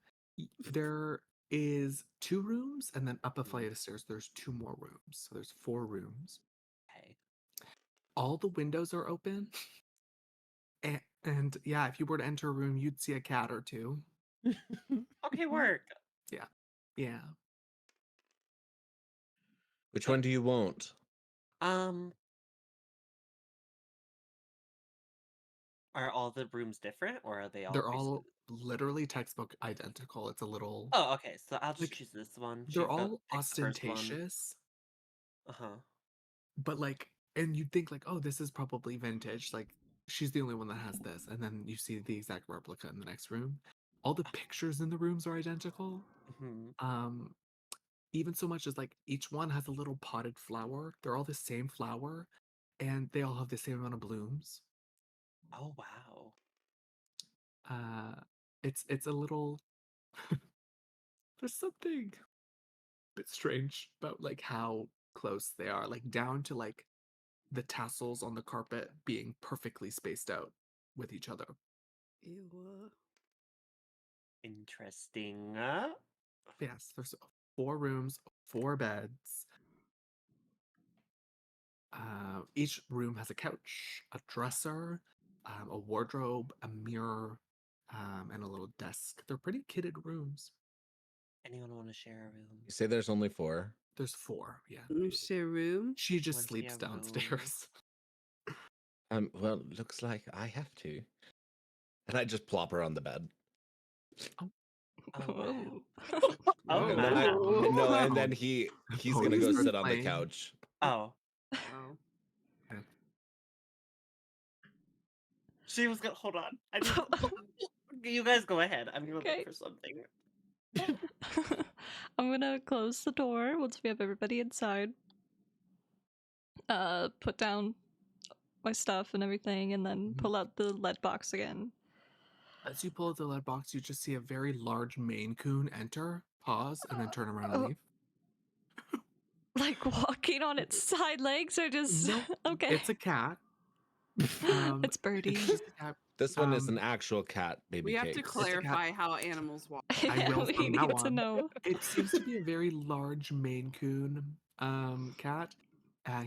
There is 2 rooms, and then up a Mhm. flight of stairs, there's 2 more rooms. So there's 4 rooms. Okay. All the windows are open. And yeah, if you were to enter a room, you'd see a cat or 2. Okay, work. Yeah. Which one do you want? Are all the rooms different, or are they all They're all basically- literally textbook identical. It's a little Oh, okay. So I'll just like, choose this one. they're She's got all picked the first one. ostentatious, Uh-huh. but like, and you'd think like, oh, this is probably vintage. Like, she's the only one that has this. And then you see the exact replica in the next room. All the pictures in the rooms are identical. Mhm. Even so much as like each one has a little potted flower. They're all the same flower, and they all have the same amount of blooms. Oh, wow. It's a little there's something a bit strange about like how close they are, like down to like the tassels on the carpet being perfectly spaced out with each other. Ew. Interesting. Yes, there's 4 rooms, 4 beds. Each room has a couch, a dresser, a wardrobe, a mirror, and a little desk. They're pretty kitted rooms. Anyone want to share a room? You say there's only 4. There's 4, yeah. You share a room? She just Wanna sleeps share a room? downstairs. Well, looks like I have to. And I just plop her on the bed. Oh, wow. Oh, And then wow. no, and then he's gonna go Ponies sit on the playing. couch. Oh. Oh. She was gonna hold on. I need you guys go ahead. I'm gonna Okay. look for something. I'm gonna close the door once we have everybody inside. Put down my stuff and everything, and then Mhm. pull out the lead box again. As you pull out the lead box, you just see a very large Maine Coon enter, pause, and then turn around and Oh. leave. Like walking on its side legs, or just No, okay. it's a cat. It's Birdie. It's just a cat. This one is Um, an actual cat, baby We have to cakes. clarify how animals walk. I will we from now need to on. know. It seems to be a very large Maine Coon cat.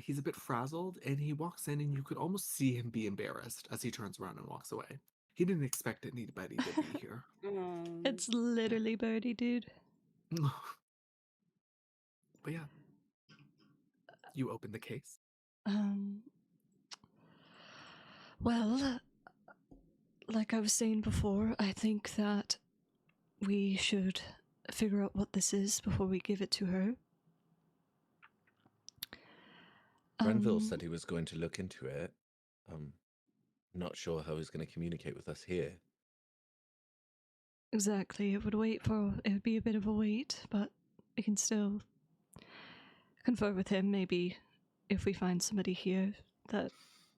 He's a bit frazzled, and he walks in, and you could almost see him be embarrassed as he turns around and walks away. He didn't expect anybody to be here. It's literally Birdie, dude. But yeah, you open the case. Well, like I was saying before, I think that we should figure out what this is before we give it to her. Grenville said he was going to look into it. Not sure how he's going to communicate with us here. Exactly. It would be a bit of a wait, but we can still confer with him. Maybe if we find somebody here that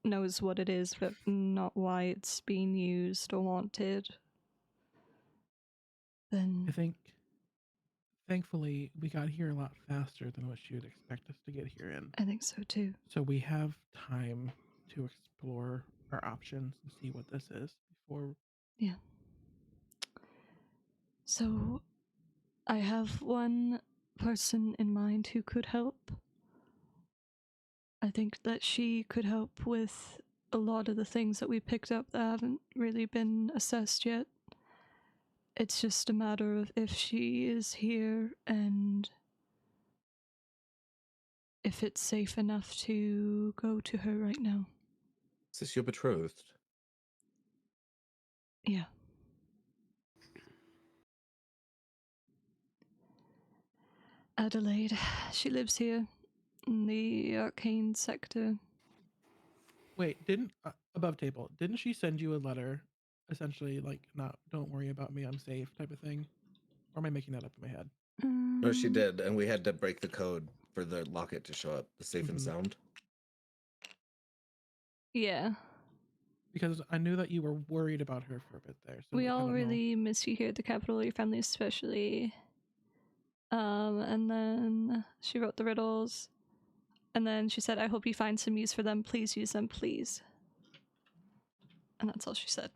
knows what it is, but not why it's being used or wanted, then I think, thankfully, we got here a lot faster than what she would expect us to get here in. I think so too. So we have time to explore our options and see what this is before. Yeah. So, I have one person in mind who could help. I think that she could help with a lot of the things that we picked up that haven't really been assessed yet. It's just a matter of if she is here and if it's safe enough to go to her right now. Is this your betrothed? Yeah. Adelaide. She lives here in the arcane sector. Wait, didn't above table? Didn't she send you a letter, essentially like not "Don't worry about me, I'm safe" type of thing? Or am I making that up in my head? No, she did, and we had to break the code for the locket to show up, the safe and Mhm. sound. Yeah. Because I knew that you were worried about her for a bit there. So We I all don't know. really miss you here at the capital, your family especially. And then she wrote the riddles. And then she said, I hope you find some use for them. Please use them, please. And that's all she said.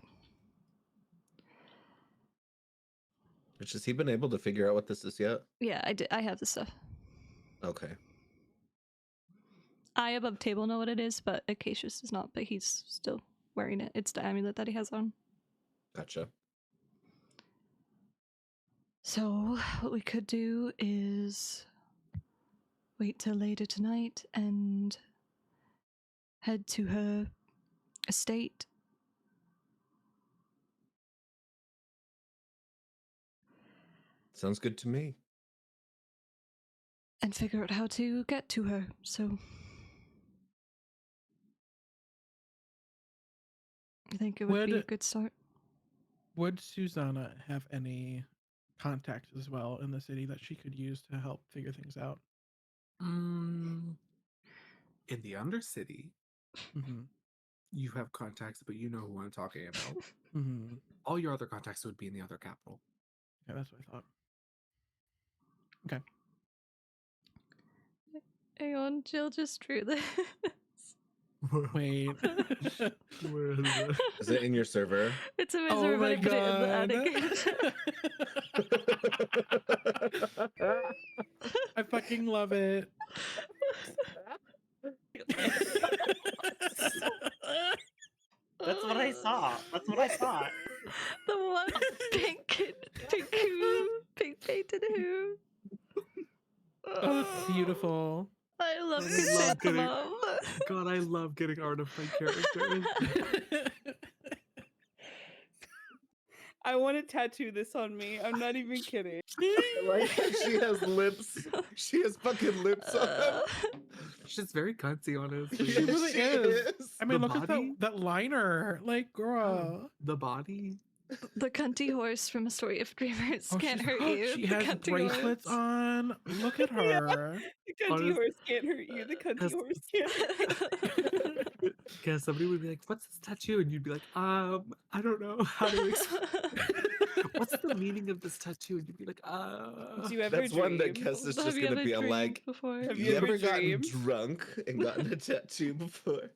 Which has he been able to figure out what this is yet? Yeah, I have the stuff. Okay. I above table know what it is, but Acacius does not, but he's still wearing it. It's the amulet that he has on. Gotcha. So what we could do is wait till later tonight and head to her estate. Sounds good to me. And figure out how to get to her. So I think it would be a Would- good start. Would Susanna have any contacts as well in the city that she could use to help figure things out? In the Undercity, Mm-hmm. you have contacts, but you know who I'm talking about. Mm-hmm. All your other contacts would be in the other capital. Yeah, that's what I thought. Okay. Hang on, Jill just drew this. Wait. Where is it? Is it in your server? It's a Oh wizard, my but I put it in the attic. I fucking love it. That's what I saw. That's what I saw. The one pink painted who. Oh, it's beautiful. I love I good love Santa getting- Mom. God, I love getting art of my characters. I want to tattoo this on me. I'm not even kidding. I like how she has lips. She has fucking lips on them. She's very cunty, honestly. She really is. I mean, The look at body? that liner. Like, girl. The body. The cunty horse from A Story of Dreamers Oh, can't she's- hurt you. She The has cunty bracelets horse. on. Look at her. The cunty Honest- horse can't hurt you. The cunty Cause- horse can't hurt you. Because somebody would be like, "What's this tattoo?" And you'd be like, I don't know how to explain. What's the meaning of this tattoo?" And you'd be like, Do you ever That's one that dream? Kess is Have just you gonna ever be a dreamed like. before? Have You you ever ever gotten dreamed? drunk and gotten a tattoo before?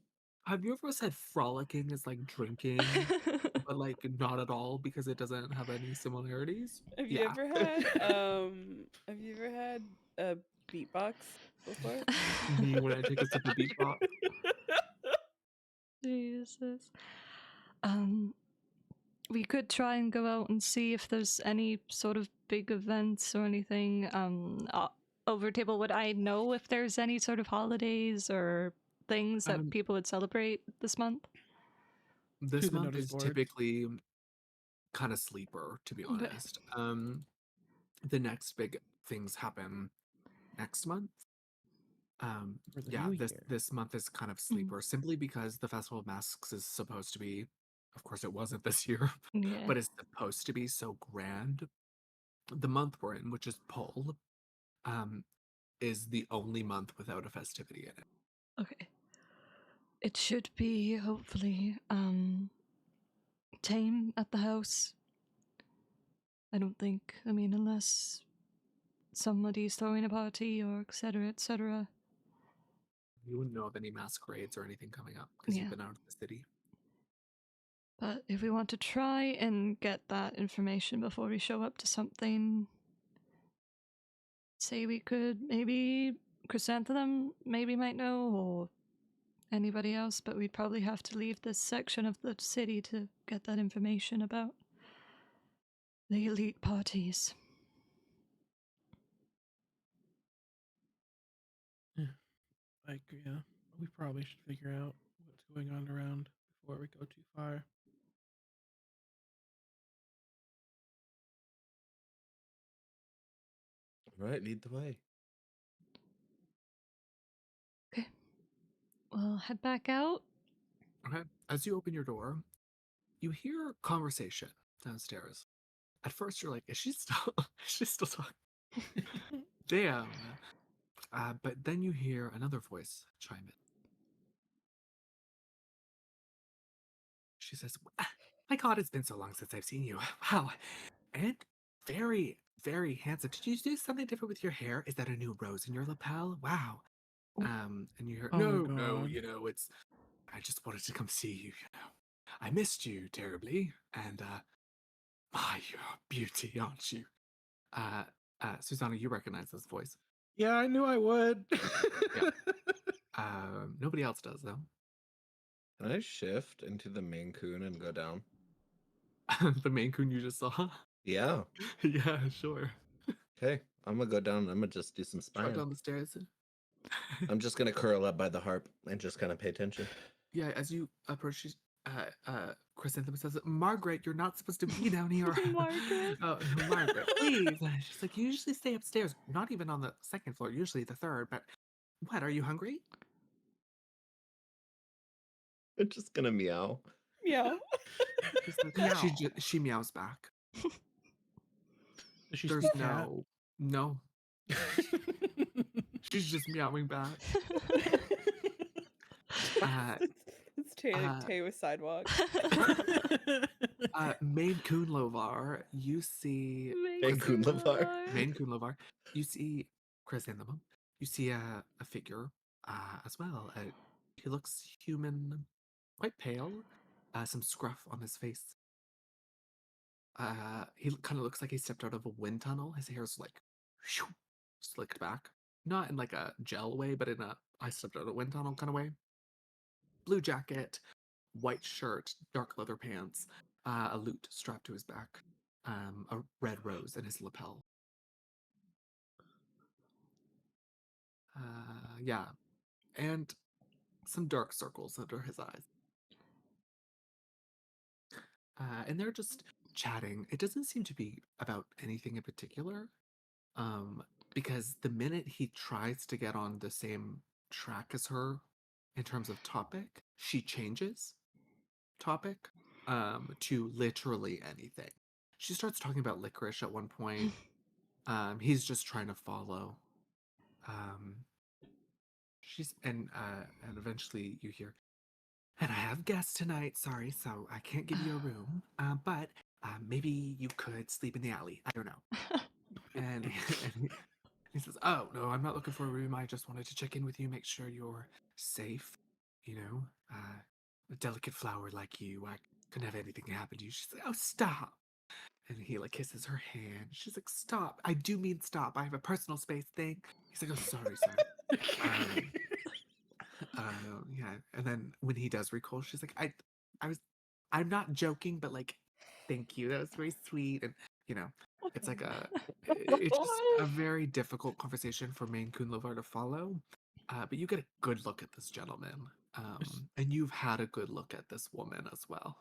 Have you ever said frolicking is like drinking, but like not at all because it doesn't have any similarities? Have you Yeah. ever had a beatbox before? Me when I take a sip of beatbox. Jesus. We could try and go out and see if there's any sort of big events or anything. Over table, would I know if there's any sort of holidays or things that people would celebrate this month? This To the month notice is board. typically kind of sleeper, to be Okay. honest. The next big things happen next month. For the Yeah, new this year. this month is kind of sleeper simply because the Festival of Masks is supposed to be, of course, it wasn't this year, Yeah. but it's supposed to be so grand. The month we're in, which is Pole, is the only month without a festivity in it. Okay. It should be, hopefully, tame at the house. I don't think, I mean, unless somebody's throwing a party or etc., etc. You wouldn't know of any masquerades or anything coming up because Yeah. you've been out of the city. But if we want to try and get that information before we show up to something, say we could maybe Chrysanthemum maybe might know, or anybody else, but we'd probably have to leave this section of the city to get that information about the elite parties. Like, yeah, we probably should figure out what's going on around before we go too far. All right, lead the way. Okay. We'll head back out. Okay. As you open your door, you hear conversation downstairs. At first, you're like, "Is she still? Is she still talking?" Damn. But then you hear another voice chime in. She says, "My God, it's been so long since I've seen you. Wow, and very, very handsome. Did you do something different with your hair? Is that a new rose in your lapel? Wow." And you hear, Oh, no, God. you know, it's. I just wanted to come see you. You know, I missed you terribly, and my, you're a beauty, aren't you? Susanna, you recognize this voice. Yeah, I knew I would. Yeah. Nobody else does though. Can I shift into the Maine Coon and go down? The Maine Coon you just saw. Yeah. Yeah, sure. Okay, I'm gonna go down. I'm gonna just do some Trot spying. down the stairs. I'm just gonna curl up by the harp and just kind of pay attention. Yeah, as you approach, she's, Chrysanthemum says, "Margaret, you're not supposed to be down here." Margaret. Oh, Margaret, please. She's like, "You usually stay upstairs, not even on the second floor, usually the third, but what, are you hungry?" I'm just gonna meow. Meow. She's like, she meows back. Does she There's speak cat? no. She's just meowing back. It's Tay, uh, Tay with sidewalk. Maine Coon Lovar, you see Maine Coon Lovar. Maine Coon Lovar, you see Chrysanthemum. You see a figure as well. He looks human, quite pale, some scruff on his face. He kind of looks like he stepped out of a wind tunnel. His hair's like slicked back, not in like a gel way, but in a I stepped out of a wind tunnel kind of way. Blue jacket, white shirt, dark leather pants, a lute strapped to his back, a red rose in his lapel. Yeah, and some dark circles under his eyes. And they're just chatting. It doesn't seem to be about anything in particular, because the minute he tries to get on the same track as her in terms of topic, she changes topic to literally anything. She starts talking about licorice at one point. He's just trying to follow. And eventually you hear, "And I have guests tonight. Sorry, so I can't give you a room. But maybe you could sleep in the alley. I don't know." And he says, "Oh no, I'm not looking for a room. I just wanted to check in with you, make sure you're safe. You know, a delicate flower like you. I couldn't have anything happen to you." She's like, "Oh, stop." And he like kisses her hand. She's like, "Stop. I do mean stop. I have a personal space thing." He's like, "Oh, sorry, sorry." Yeah. And then when he does recall, she's like, I'm not joking, but like, thank you. That was very sweet." And you know, it's like it's just a very difficult conversation for Maine Coon Lovar to follow. But you get a good look at this gentleman. And you've had a good look at this woman as well.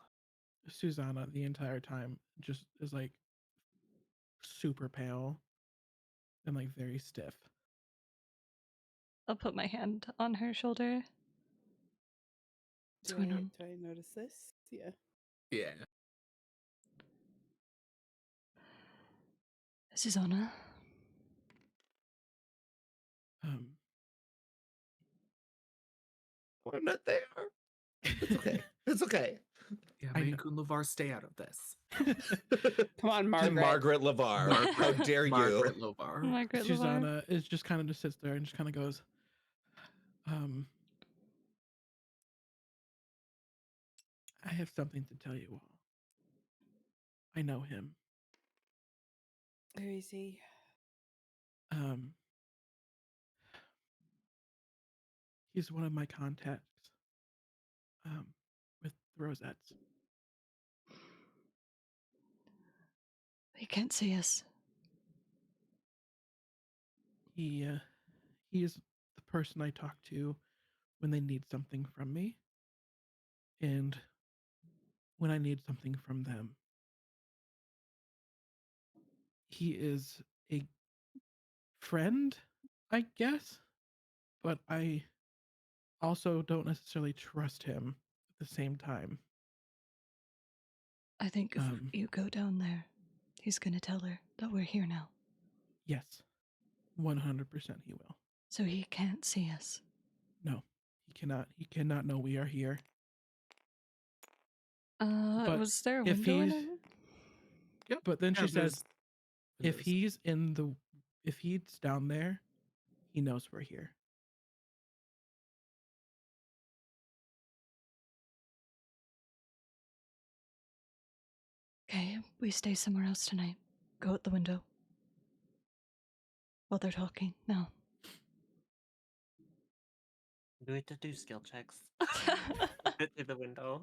Susanna, the entire time, just is like super pale and like very stiff. I'll put my hand on her shoulder. What's Do going on? I notice this? Yeah. Yeah. Susanna, I'm not there. It's okay. It's okay. Yeah, I Maine know. Coon LeVar, stay out of this. Come on, Margaret. Margaret LeVar. How dare you? Margaret LeVar. Margaret LeVar. Susanna is just kind of just sits there and just kind of goes, I have something to tell you all. I know him. Who is he? He's one of my contacts. With the Rosettes. He can't see us. He is the person I talk to when they need something from me, and when I need something from them. He is a friend, I guess, but I also don't necessarily trust him at the same time. I think if you go down there, he's gonna tell her that we're here now. Yes, 100% he will. So he can't see us. No, he cannot. He cannot know we are here. But Was there a if window in he's- it? Yep. But then Yeah, she says, there's- if he's down there, he knows we're here. Okay, we stay somewhere else tonight. Go out the window. While they're talking. No. Do we have to do skill checks? Through the window.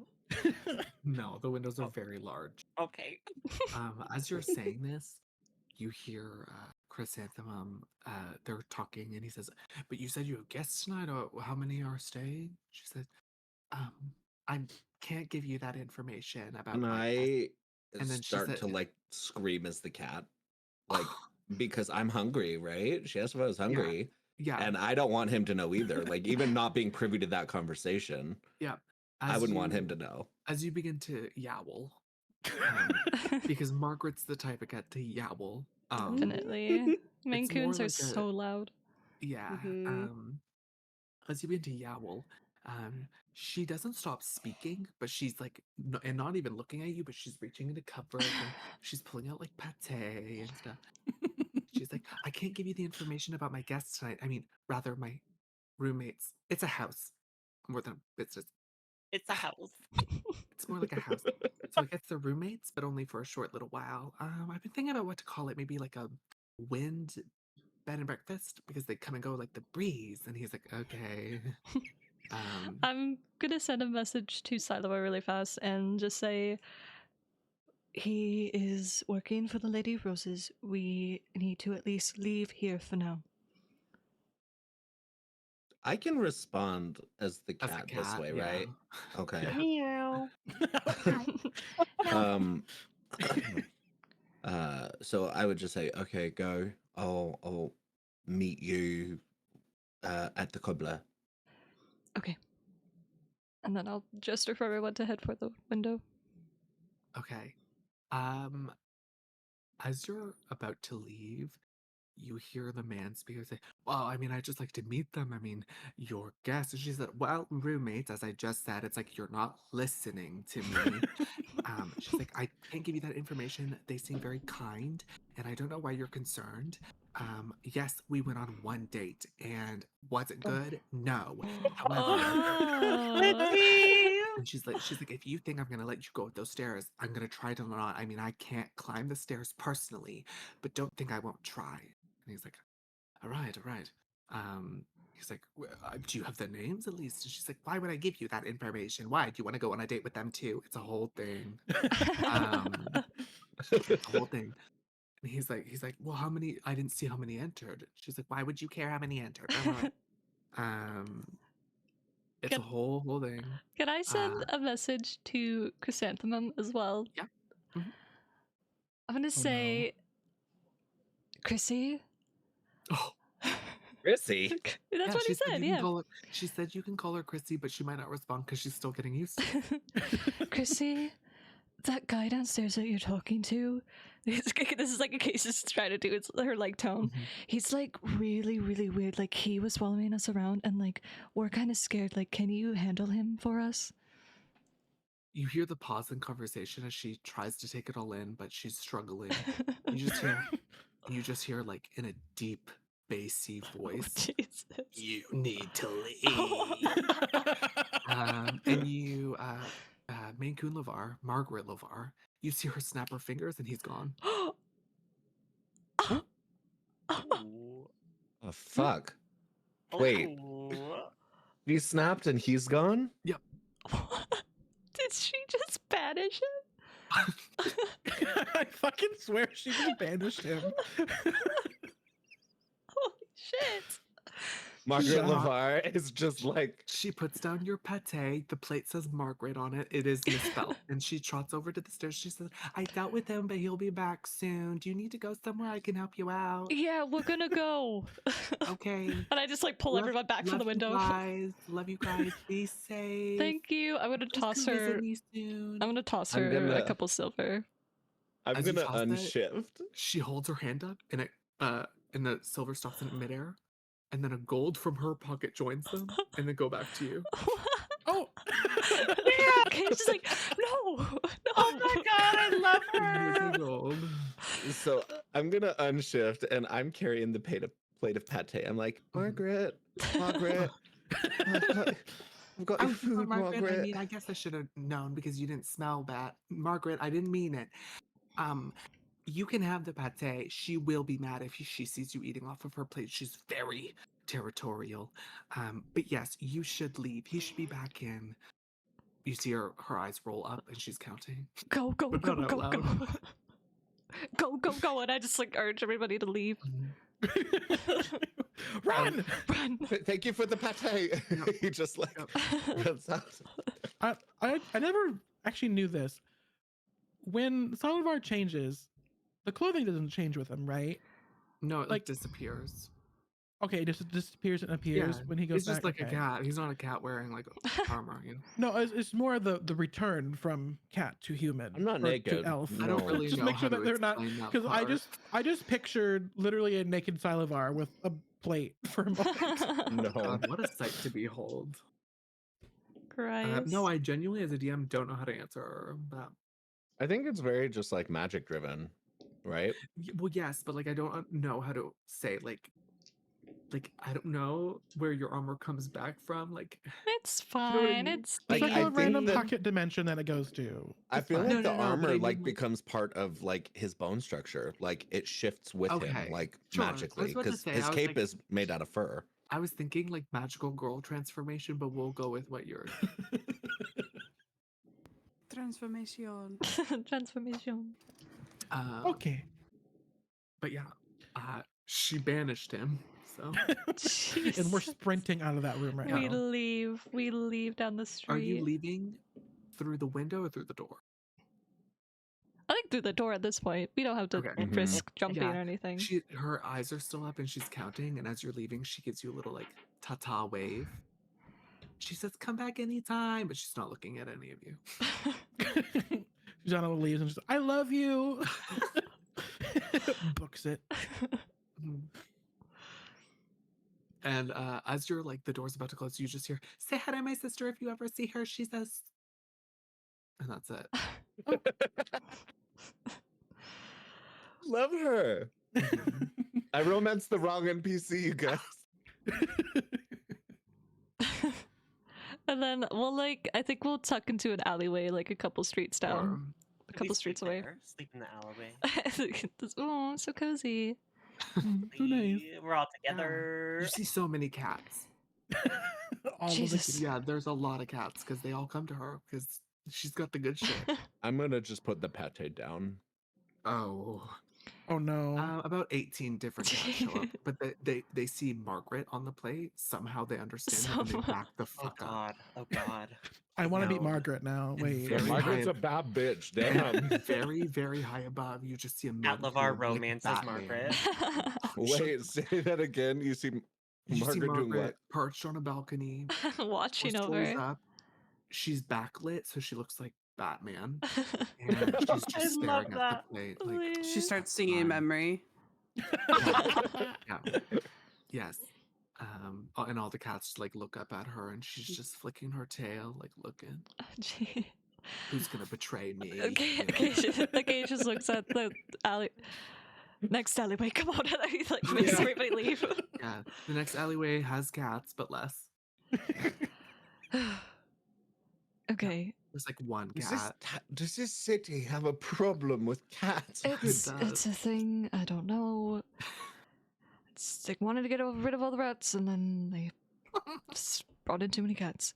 No, the windows are very large. Okay. As you're saying this, you hear Chrysanthemum. They're talking, and he says, "But you said you have guests tonight. Or how many are staying?" She said, "I can't give you that information about." And my guests." I And then she start said- to like scream as the cat, like because I'm hungry, right? She asked if I was hungry, Yeah, and I don't want him to know either. Like even not being privy to that conversation, yeah. I As wouldn't want you- him to know. As you begin to yowl, because Margaret's the type of cat to yowl. Definitely. Maine it's more Coons are like so loud. Yeah. Mhm. As you begin to yowl, she doesn't stop speaking, but she's like, and not even looking at you, but she's reaching into cupboards and she's pulling out like pate and stuff. She's like, I can't give you the information about my guests tonight. I mean, rather my roommates. It's a house more than business. It's a house. It's more like a house. So I guess they're roommates, but only for a short little while. I've been thinking about what to call it. Maybe like a wind bed and breakfast because they come and go like the breeze. And he's like, okay. I'm gonna send a message to Siloa really fast and just say he is working for the Lady of Roses. We need to at least leave here for now. I can respond as the As a cat this cat, way, yeah. right? Okay. Yeah. Meow. So I would just say, okay, go. I'll meet you at the cobbler. Okay. And then I'll gesture for everyone to head for the window. Okay. As you're about to leave, you hear the man speak and say, well, I mean, I'd just like to meet them. I mean, your guests. And she said, well, roommates, as I just said, it's like you're not listening to me. She's like, I can't give you that information. They seem very kind, and I don't know why you're concerned. Yes, we went on one date, and was it good? No. However, and she's like, if you think I'm gonna let you go up those stairs, I'm gonna try to not. I mean, I can't climb the stairs personally, but don't think I won't try. And he's like, all right, all right. He's like, do you have their names at least? And she's like, why would I give you that information? Why? Do you want to go on a date with them too? It's a whole thing. It's a whole thing. And he's like, well, how many? I didn't see how many entered. She's like, why would you care how many entered? I'm like, it's a Can- whole thing. Can I send a message to Chrysanthemum as well? Yeah. Mhm. I'm gonna say, Chrissy. Oh, Chrissy. That's yeah, what he she said said. you can Yeah. call her- she said you can call her Chrissy, but she might not respond because she's still getting used to it. Chrissy, that guy downstairs that you're talking to, this is like a case is trying to do it's her like tone. He's like really, really weird. Like he was following us around and like we're kind of scared. Like, can you handle him for us? You hear the pause in conversation as she tries to take it all in, but she's struggling. You just hear like in a deep, bassy voice, Jesus. "You need to leave." And you, Maine Coon Lavar, Margaret Lavar, you see her snap her fingers and he's gone. Ooh. Oh, fuck. Wait. Ooh. He snapped and he's gone? Yep. Did she just banish him? I fucking swear she just banished him. Holy shit. Margaret Shut up. LeVar is just like, She puts down your pate. The plate says Margaret on it. It is misspelled. And she trots over to the stairs. She says, "I dealt with him, but he'll be back soon. Do you need to go somewhere? I can help you out." Yeah, we're gonna go. Okay. And I just like pull Love- everyone back from the love you window. guys. Love you guys. Be safe. Thank you. I'm gonna Please toss come visit her. me soon. I'm gonna toss I'm her a gonna- couple silver. I'm As you gonna toss that- unshift. She holds her hand up and the silver stops in midair. And then a gold from her pocket joins them and then go back to you. Oh, Okay, she's like, no, no. Oh my god, I love Here's her. a gold. So I'm gonna unshift and I'm carrying the plate of pate. I'm like, Margaret, Margaret, I've got your Oh, food, Margaret, Margaret. I mean, I guess I should have known because you didn't smell that. Margaret, I didn't mean it. You can have the pate. She will be mad if she sees you eating off of her plate. She's very territorial. But yes, you should leave. He should be back in. You see her eyes roll up and she's counting. Go, go, But go, not out go, loud. go. Go, go, go. And I just like urge everybody to leave. run! Run. Thank you for the pate. He just like Yep. runs out. I never actually knew this. When Salazar changes, the clothing doesn't change with him, right? No, it like Like- disappears. Okay, it just disappears and appears when he goes It's just back. like a okay. cat. He's not a cat wearing like armor, you know. No, it's more the return from cat to human. I'm not or naked. To elf. I don't No. really Just know make how sure to that they're not, explain that because I part. just pictured literally a naked Salivar with a plate for a moment. No. God, what a sight to behold. Christ. No, I genuinely, as a DM, don't know how to answer that. I think it's very just like magic driven, right? Well, yes, but like I don't know how to say like I don't know where your armor comes back from. Like It's know what I fine. mean? It's It's Like, like I a think random that- pocket dimension that it goes to. I It's feel fine. like No, the no, no, but armor I like mean, like- becomes part of like his bone structure. Like it shifts with Okay, him, like sure. I was magically, about to because say, his I was cape like- is made out of fur. I was thinking like magical girl transformation, but we'll go with what you're. Transformation. transformation. Okay. But yeah, she banished him. So And we're Jesus. sprinting out of that room right We now. leave. We leave down the street. are you leaving through the window or through the door? I think through the door at this point. We don't have to Okay. Mhm. risk jumping Yeah, or anything. Her eyes are still up and she's counting. And as you're leaving, she gives you a little like ta-ta wave. She says, "Come back anytime," but she's not looking at any of you. Susanna leaves and she's like, I love you. Books it. And as you're like the door's about to close, you just hear, "Say hi to my sister if you ever see her." She says, and that's it. Love her. I romanced the wrong NPC, you guys. And then we'll like I think we'll tuck into an alleyway like a couple streets down. Or, A Could we couple streets sleep away. there? Sleep in the alleyway. Oh, so cozy. So nice. We're all yeah. together. You see so many cats. All of the Jesus. kids. Yeah, there's a lot of cats because they all come to her because she's got the good shit. I'm gonna just put the pate down. Oh. Oh no. About 18 different cats show up, but they see Margaret on the plate. Somehow they understand it and they back the Oh fuck up. god. Oh god. I want to beat no. Margaret now. And Wait. very Margaret's high- a bad bitch. And Damn. very, very high above, you just see a At man Lavar like romances Batman. Margaret. Wait, say that again. You see You see Margaret doing Margaret what? perched on a balcony, Watching her over. stories up. She's backlit, so she looks like Batman, and she's I just love staring at that. the plate She Please. starts singing in memory. yeah, yes. And all the cats just, like, look up at her, and she's just flicking her tail, like, looking, Gee. who's gonna betray me? Okay, you know? okay, just looks at the alley. Next alleyway, come on, and he like makes Yeah. everybody leave. Yeah, the next alleyway has cats, but less. Okay, There's like one Does this, cat. does this city have a problem with cats? it's does. a thing. I don't know. It's they wanted to get rid of all the rats, and then they just brought in too many cats.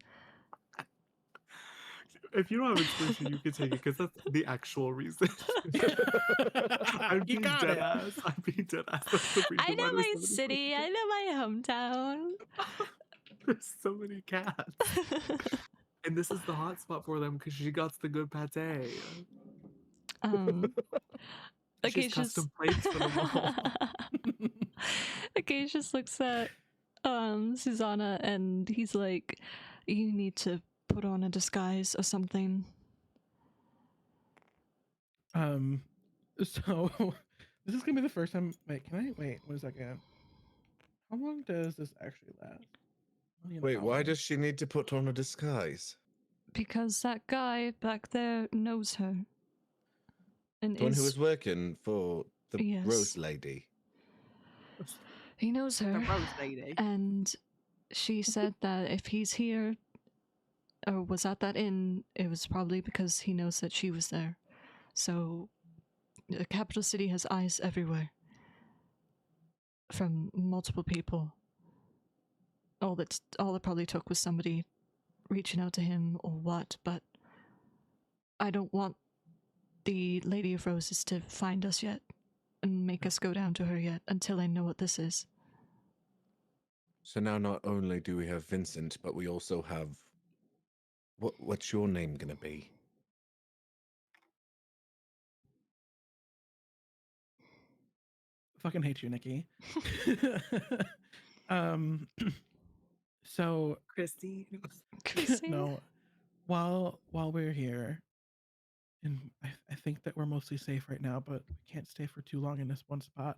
If you don't have inspiration, you can take it because that's the actual reason. I'm You being got dead it. ass. I'm being dead ass. That's the reason I know why my there's so many city. I know my hometown. There's so many cats. And this is the hot spot for them because she got the good pate. Okay, She's custom plates for them all. okay, just looks at Susanna, and he's like, "You need to put on a disguise or something." So this is gonna be the first time. Wait, can I wait 1 second? How long does this actually last? Only an Wait, why hour. does she need to put on a disguise? Because that guy back there knows her. And The one who is was working for the Yes. Rose Lady. he knows The her, rose lady. and she said that if he's here or was at that inn, it was probably because he knows that she was there. So the capital city has eyes everywhere from multiple people. All that probably took was somebody reaching out to him or what, but I don't want the Lady of Roses to find us yet and make us go down to her yet until I know what this is. So now not only do we have Vincent, but we also have what's your name gonna be? Fucking hate you, Nikki. um so Christy. no, while we're here, and I think that we're mostly safe right now, but we can't stay for too long in this one spot.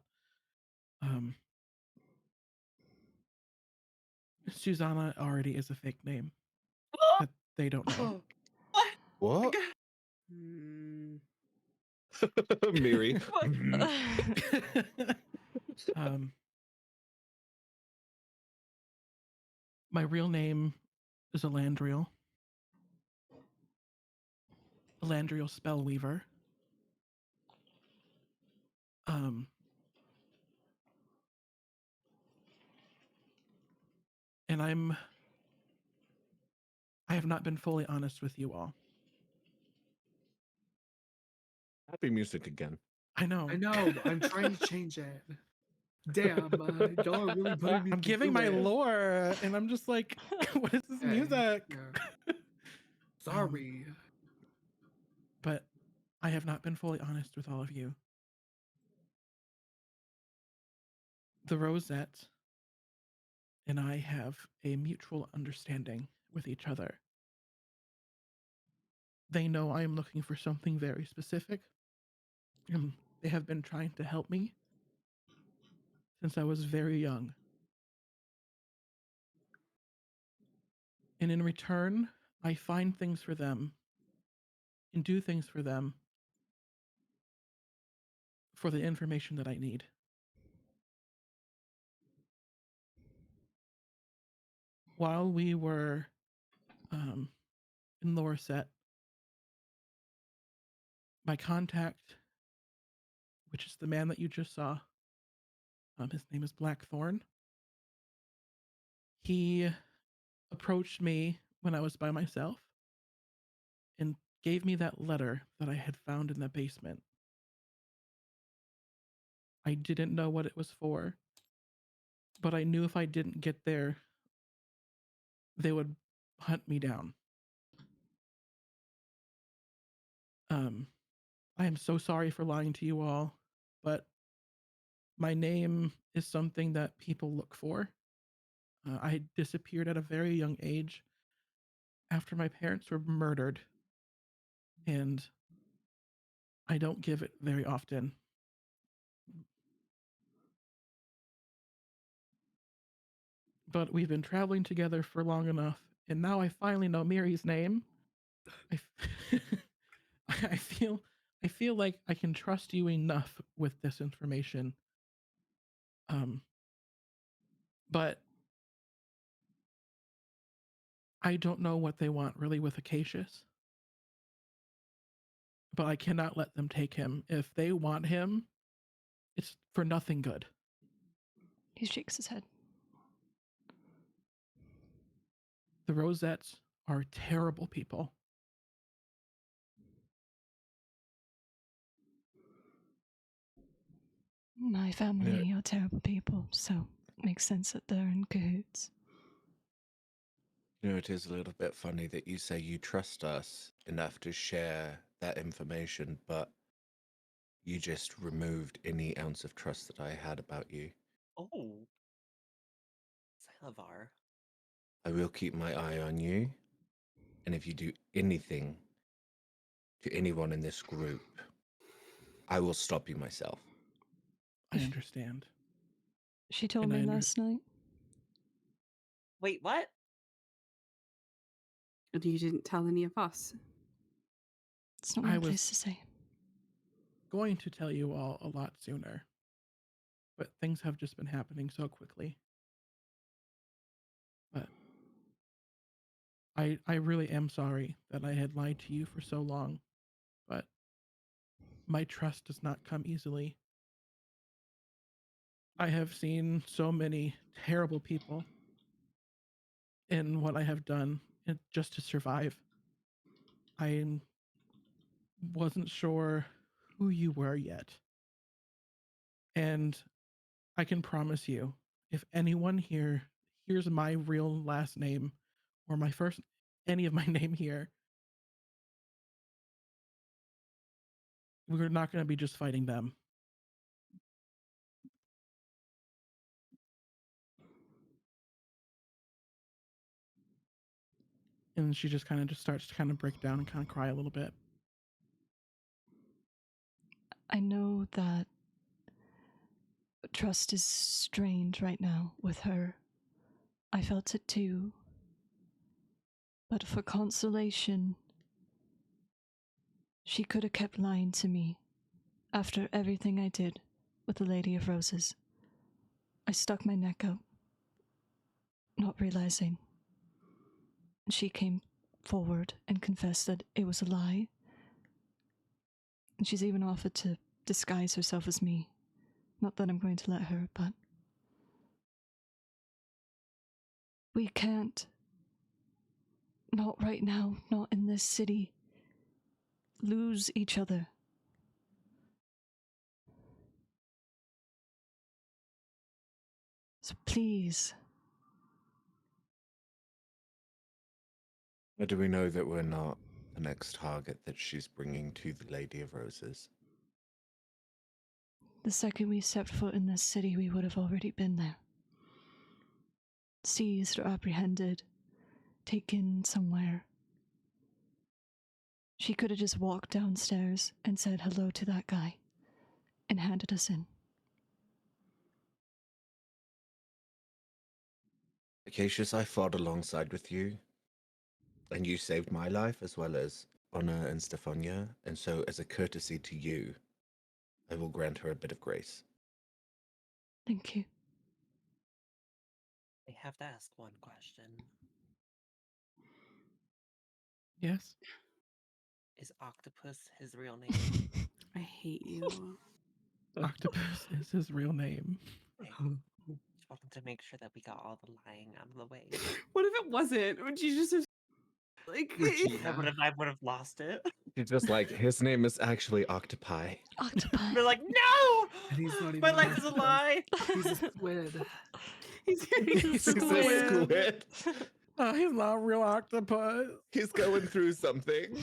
Susanna already is a fake name that they don't know. What? Hmm. Miri. My real name is Elandriel. Elandriel Spellweaver. And I have not been fully honest with you all. Happy music again. I know. I know, but I'm trying to change it. Damn, y'all are really putting me I'm giving through my it. lore, and I'm just like, what is this Okay, music? yeah. Sorry. But I have not been fully honest with all of you. The Rosette and I have a mutual understanding with each other. They know I am looking for something very specific. They have been trying to help me since I was very young. And in return, I find things for them and do things for them for the information that I need. While we were in Lorset, my contact, which is the man that you just saw, his name is Blackthorn. He approached me when I was by myself and gave me that letter that I had found in the basement. I didn't know what it was for, but I knew if I didn't get there, they would hunt me down. I am so sorry for lying to you all, but my name is something that people look for. I disappeared at a very young age after my parents were murdered. and I don't give it very often. But we've been traveling together for long enough, and now I finally know Miri's name. I, I feel like I can trust you enough with this information. But I don't know what they want really with Acacius. But I cannot let them take him. If they want him, it's for nothing good. He shakes his head. The Rosettes are terrible people. My family are terrible people, so it makes sense that they're in cahoots. You know, it is a little bit funny that you say you trust us enough to share that information, but you just removed any ounce of trust that I had about you. Oh. Salavar. I will keep my eye on you, and if you do anything to anyone in this group, I will stop you myself. I understand. She told And me I under- last night. Wait, what? And you didn't tell any of us. It's not I my was- place to say. Going to tell you all a lot sooner, but things have just been happening so quickly. But I really am sorry that I had lied to you for so long, but my trust does not come easily. I have seen so many terrible people in what I have done just to survive. I wasn't sure who you were yet. And I can promise you, if anyone here hears my real last name or my first, any of my name here, we're not going to be just fighting them. And she just kind of starts to kind of break down and kind of cry a little bit. I know that trust is strained right now with her. I felt it too. But for consolation, she could have kept lying to me after everything I did with the Lady of Roses. I stuck my neck out, not realizing. And she came forward and confessed that it was a lie. And she's even offered to disguise herself as me. Not that I'm going to let her, but we can't. Not right now, not in this city. Lose each other. So please. But do we know that we're not the next target that she's bringing to the Lady of Roses? The second we stepped foot in this city, we would have already been there. Seized or apprehended, taken somewhere. She could have just walked downstairs and said hello to that guy and handed us in. Acacius, I fought alongside with you, and you saved my life as well as Honor and Stefania, and so as a courtesy to you, I will grant her a bit of grace. Thank you. I have to ask one question. Yes? Is Octopus his real name? I hate you. Octopus is his real name. Okay. Just wanted to make sure that we got all the lying out of the way. What if it wasn't? Would you just have like I would have lost it. She's just like, his name is actually Octopi. Octopi. They're like, no! And he's not My even life is a octopus. lie. He's a squid. he's He's a squid. Oh, he's not a real octopus. He's going through something.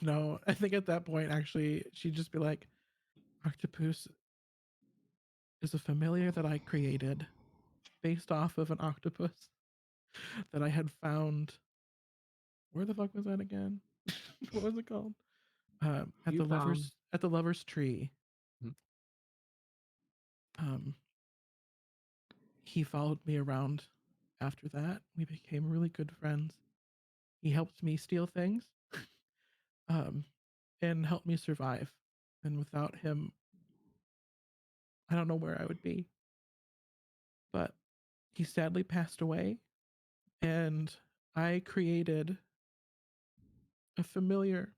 No, I think at that point, actually, she'd just be like, Octopus is a familiar that I created based off of an octopus that I had found. Where the fuck was that again? what was it called? At You the lovers tree. Mhm. He followed me around after that. We became really good friends. He helped me steal things, and helped me survive. And without him, I don't know where I would be. But he sadly passed away, and I created a familiar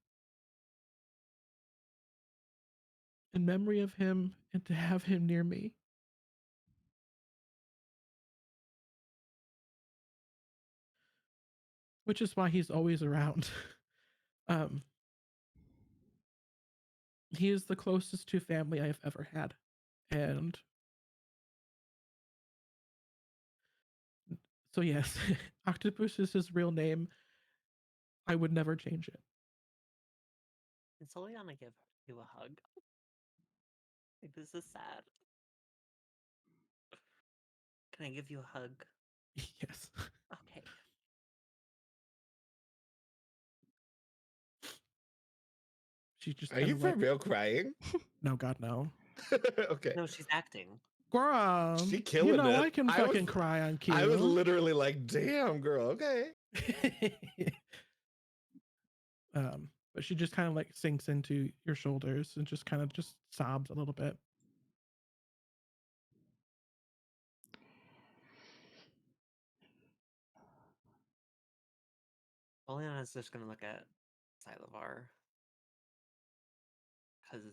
in memory of him and to have him near me. Which is why he's always around. um, he is the closest to family I've ever had. And so, yes, Octopus is his real name. I would never change it. Can Soliana give you a hug? Like, this is sad. Can I give you a hug? Yes. Okay. She just Are kind you of for like, real crying? no, God, no. Okay. No, she's acting. Girl, She you killing know it. I can I fucking was- cry on cue. I was literally like, damn, girl, okay. But she just kind of like sinks into your shoulders and just kind of just sobs a little bit. Oleana's just gonna look at Silavar. Because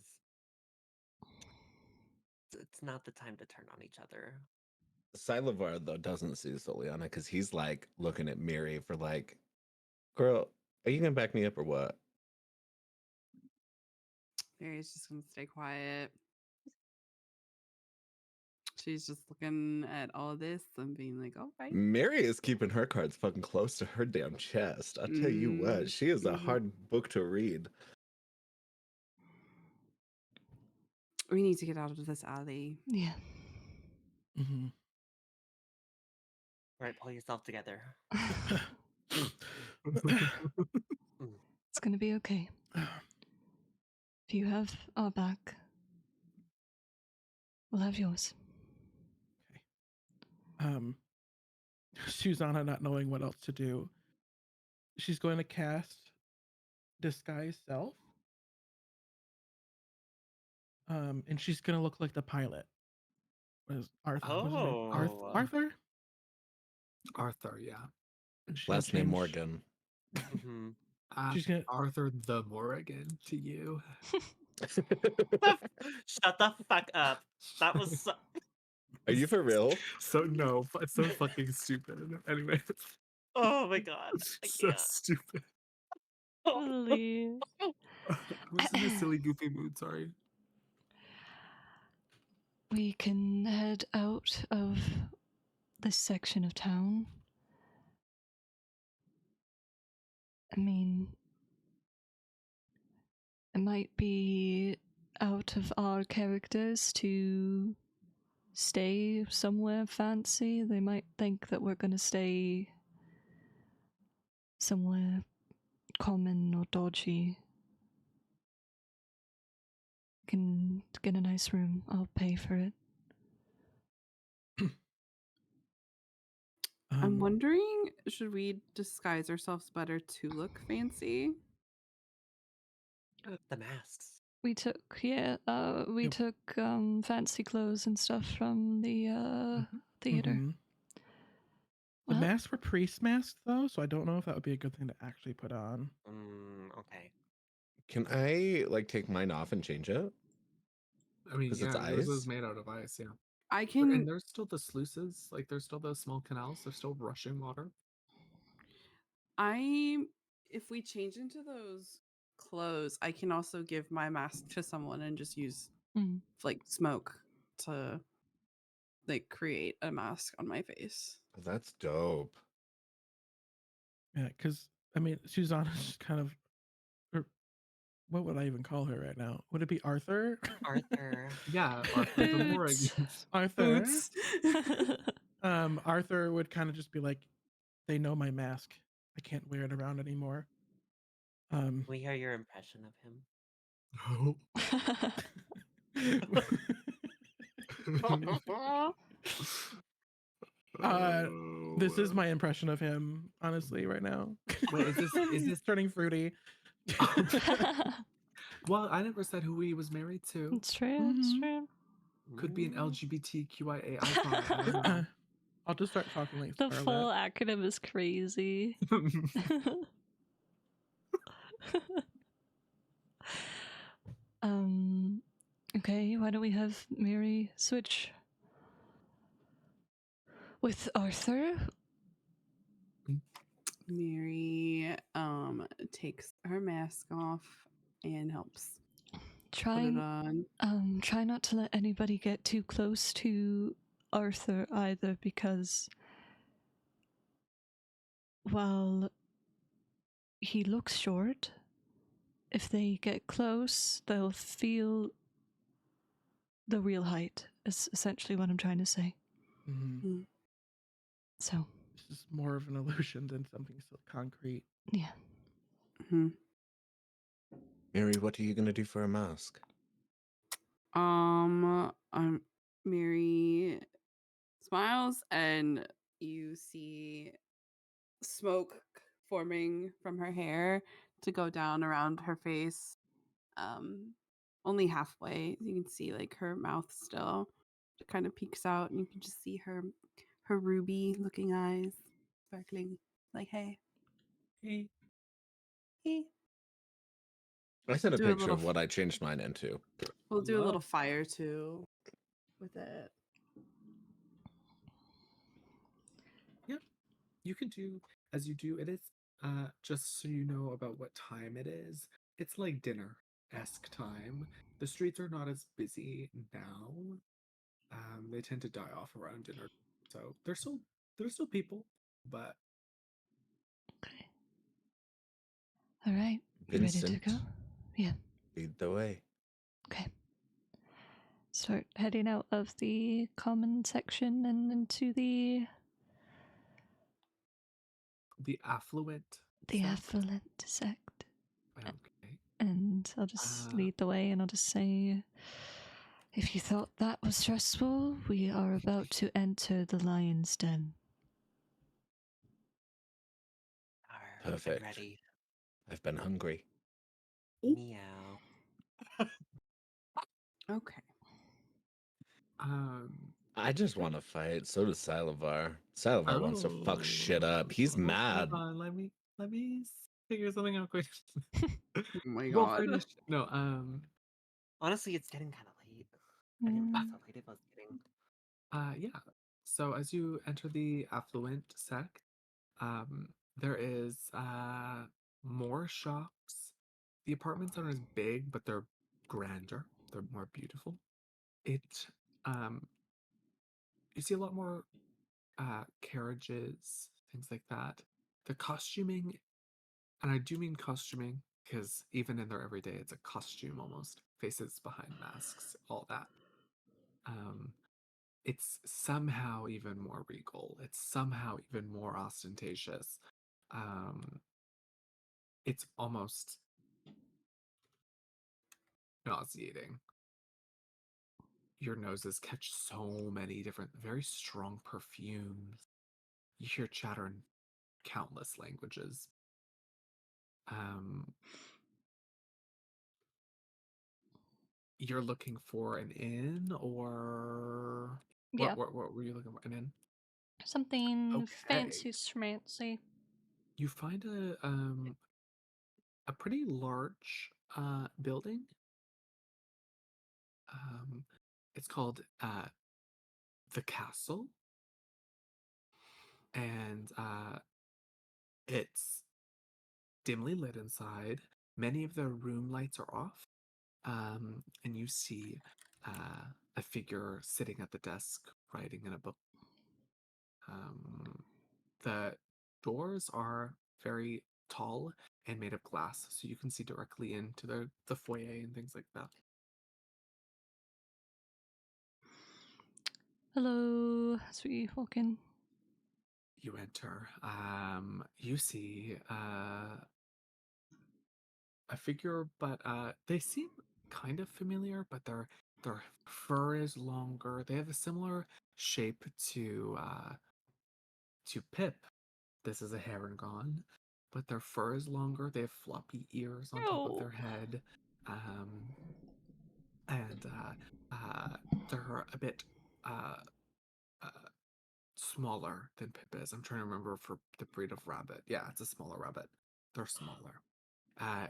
it's not the time to turn on each other. Silavar, though, doesn't see Soliana because he's like looking at Miri for like, girl, are you gonna back me up or what? Mary's just gonna stay quiet. She's just looking at all this and being like, "All right." Mary is keeping her cards fucking close to her damn chest. I'll tell you what, she is a hard book to read. We need to get out of this alley. Yeah. Mm-hmm. Right, pull yourself together. It's gonna be okay. If you have our back, we'll have yours. Susanna, not knowing what else to do, she's going to cast Disguise Self. And she's going to look like the pilot. What is Arthur? What's his name? Oh. Arthur? Arthur, yeah. And she'll Last name change- Morgan. Mhm. She's gonna- Arthur the Morrigan to you. Shut the fuck up. That was so... Are you for real? So no, it's so fucking stupid. Anyway, Oh my god. I so can't. stupid. Holy. I was in a silly, goofy mood. Sorry. We can head out of this section of town. I mean, it might be out of our characters to stay somewhere fancy. They might think that we're gonna stay somewhere common or dodgy. Can get a nice room. I'll pay for it. I'm wondering, should we disguise ourselves better to look fancy? The masks. We took we Yep. took fancy clothes and stuff from the theater. Mhm. The Well, masks were priest masks, though, so I don't know if that would be a good thing to actually put on. Okay. Can I like take mine off and change it? I mean, 'Cause yeah, it's yours is ice? made out of ice. Yeah. I And can. there's still the sluices, like there's still those small canals. They're still rushing water. If we change into those clothes, I can also give my mask to someone and just use Mm. like smoke to like create a mask on my face. That's dope. Yeah, because I mean, Susanna's just kind of, or what would I even call her right now? Would it be Arthur? Arthur. Yeah, Arthur the Boots. Morrigan. Arthur. Boots. Arthur would kind of just be like, they know my mask. I can't wear it around anymore. Um, We hear your impression of him. this is my impression of him, honestly, right now. Wait, is this He's turning fruity? Well, I never said who he was married to. It's true. It's true. Could be an Ooh. LGBTQIA icon. I don't know. I'll just start talking like The Scarlett. full acronym is crazy. Okay, why don't we have Mary switch with Arthur? Mary takes her mask off and helps put it Trying on. try not to let anybody get too close to Arthur either, because while he looks short, if they get close, they'll feel the real height, is essentially what I'm trying to say. Mhm. So, This is more of an illusion than something so concrete. yeah. Mary, what are you gonna do for a mask? Mary smiles and you see smoke forming from her hair to go down around her face. Only halfway. You can see like her mouth still. It kind of peeks out and you can just see her ruby looking eyes sparkling like hey. Hey. I sent a Do a picture little of what I changed mine into. We'll do a little Love. fire too with it. Yep. You can do as you do. It is just so you know about what time it is. It's like dinner-esque time. The streets are not as busy now. They tend to die off around dinner. So there's still people, but Okay. All right. You ready to Vincent, go? Yeah. lead the way. Okay. Start heading out of the common section and into the affluent. the sect? affluent sect. Okay. And I'll just lead the way, and I'll just say, if you thought that was stressful, we are about to enter the lion's den. Arr, we've been Perfect. ready. I've been hungry. Meow. Okay. I just want to fight. So does Salivar. Salivar wants to fuck shit up. He's mad. Hold on, let me figure something out quick. Oh my We'll god. finish. No, Honestly, it's getting kind of late. I didn't realize how late it was getting. yeah. So as you enter the affluent sect, there is more shops. The apartments aren't as big, but they're grander. They're more beautiful. It you see a lot more carriages, things like that. The costuming, and I do mean costuming because even in their everyday, it's a costume almost. Faces behind masks, all that. It's somehow even more regal. It's somehow even more ostentatious. It's almost nauseating. Your noses catch so many different, very strong perfumes. You hear chatter in countless languages. You're looking for an inn, or Yeah. what were you looking for? An inn? Something Okay. fancy schmancy. You find a pretty large building. It's called the Castle, and it's dimly lit inside. Many of the room lights are off, and you see a figure sitting at the desk writing in a book. The doors are very tall and made of glass, so you can see directly into the foyer and things like that. Hello, as we walk in. You enter. You see I figure, but they seem kind of familiar, but their fur is longer. They have a similar shape to Pip. This is a Harengon, but their fur is longer. They have floppy ears on top of their head, um, and they're a bit uh, uh, smaller than Pip is. I'm trying to remember for the breed of rabbit. Yeah, it's a smaller rabbit. They're smaller.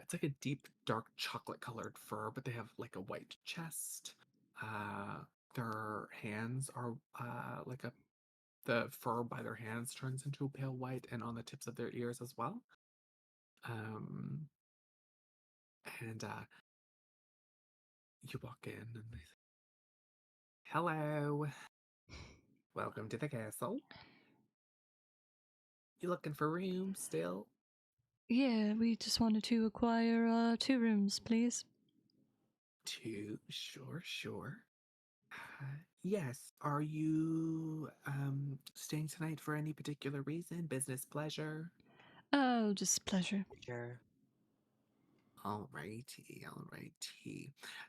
It's like a deep, dark chocolate colored fur, but they have like a white chest. Their hands are the fur by their hands turns into a pale white, and on the tips of their ears as well. Um, and you walk in, and they say, "Hello, welcome to the castle. You looking for rooms still?" Yeah, we just wanted to acquire 2 rooms, please. 2, sure. Yes. Are you staying tonight for any particular reason? Business, pleasure? Oh, just pleasure. Sure. Alrighty.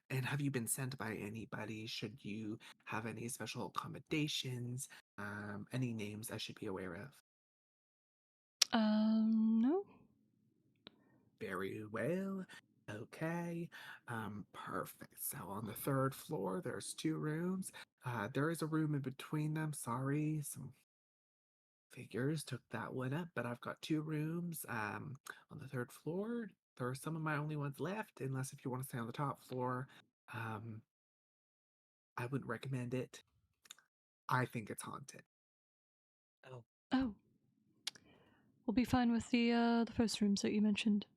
And have you been sent by anybody? Should you have any special accommodations? Any names I should be aware of? No. Very well. Okay. Perfect. So on the 3rd floor, there's 2 rooms. There is a room in between them. Sorry, some figures took that one up, but I've got 2 rooms. On the 3rd floor, there are some of my only ones left, unless if you want to stay on the top floor. I wouldn't recommend it. I think it's haunted. Oh. We'll be fine with the first rooms that you mentioned.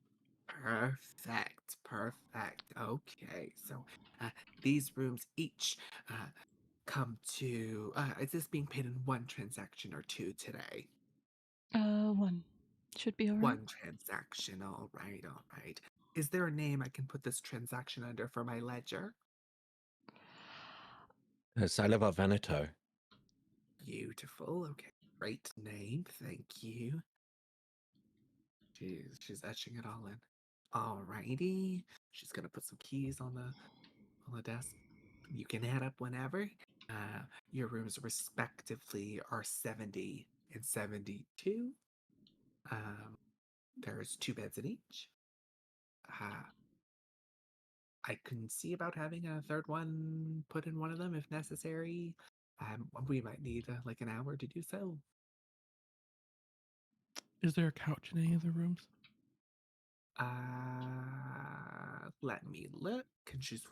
Perfect. Okay, so these rooms each come to. Is this being paid in 1 transaction or 2 today? 1. Should be alright. 1 transaction. All right. Is there a name I can put this transaction under for my ledger? Salivar Veneto. Beautiful. Okay, great name. Thank you. She's etching it all in. Alrighty. She's gonna put some keys on the desk. You can head up whenever. Your rooms respectively are 70 and 72. There's 2 beds in each. I can see about having a 3rd one put in one of them if necessary. We might need like an hour to do so. Is there a couch in any of the rooms? Let me look. And she's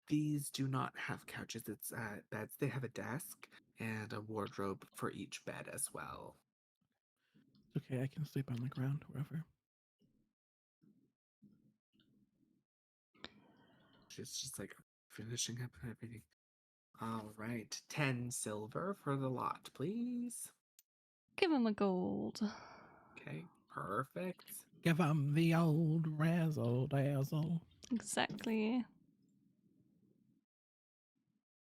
these do not have couches. It's beds. They have a desk and a wardrobe for each bed as well. It's okay, I can sleep on the ground wherever. She's just like finishing up everything. All right, 10 silver for the lot, please. Give him a gold. Okay, perfect. Give 'em the old razzle dazzle. Exactly.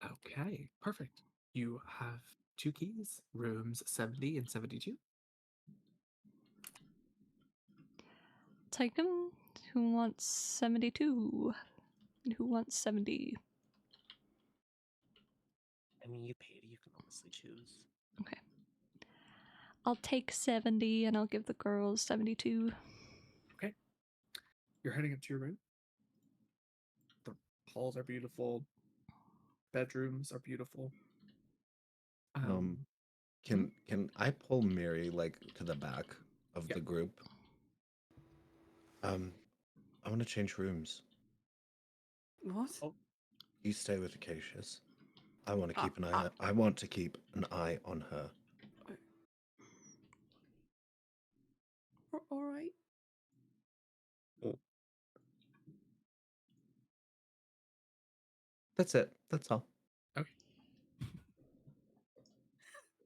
Okay, perfect. You have 2 keys, rooms 70 and 72. Take him. Who wants 72? And who wants 70? I mean, you paid. You can honestly choose. Okay. I'll take 70 and I'll give the girls 72. Okay. You're heading up to your room. The halls are beautiful. Bedrooms are beautiful. Can I pull Mary like to the back of the group? I want to change rooms. What? You stay with Acacius. I want to keep an eye. I want to keep an eye on her. All right. That's it. That's all. Okay.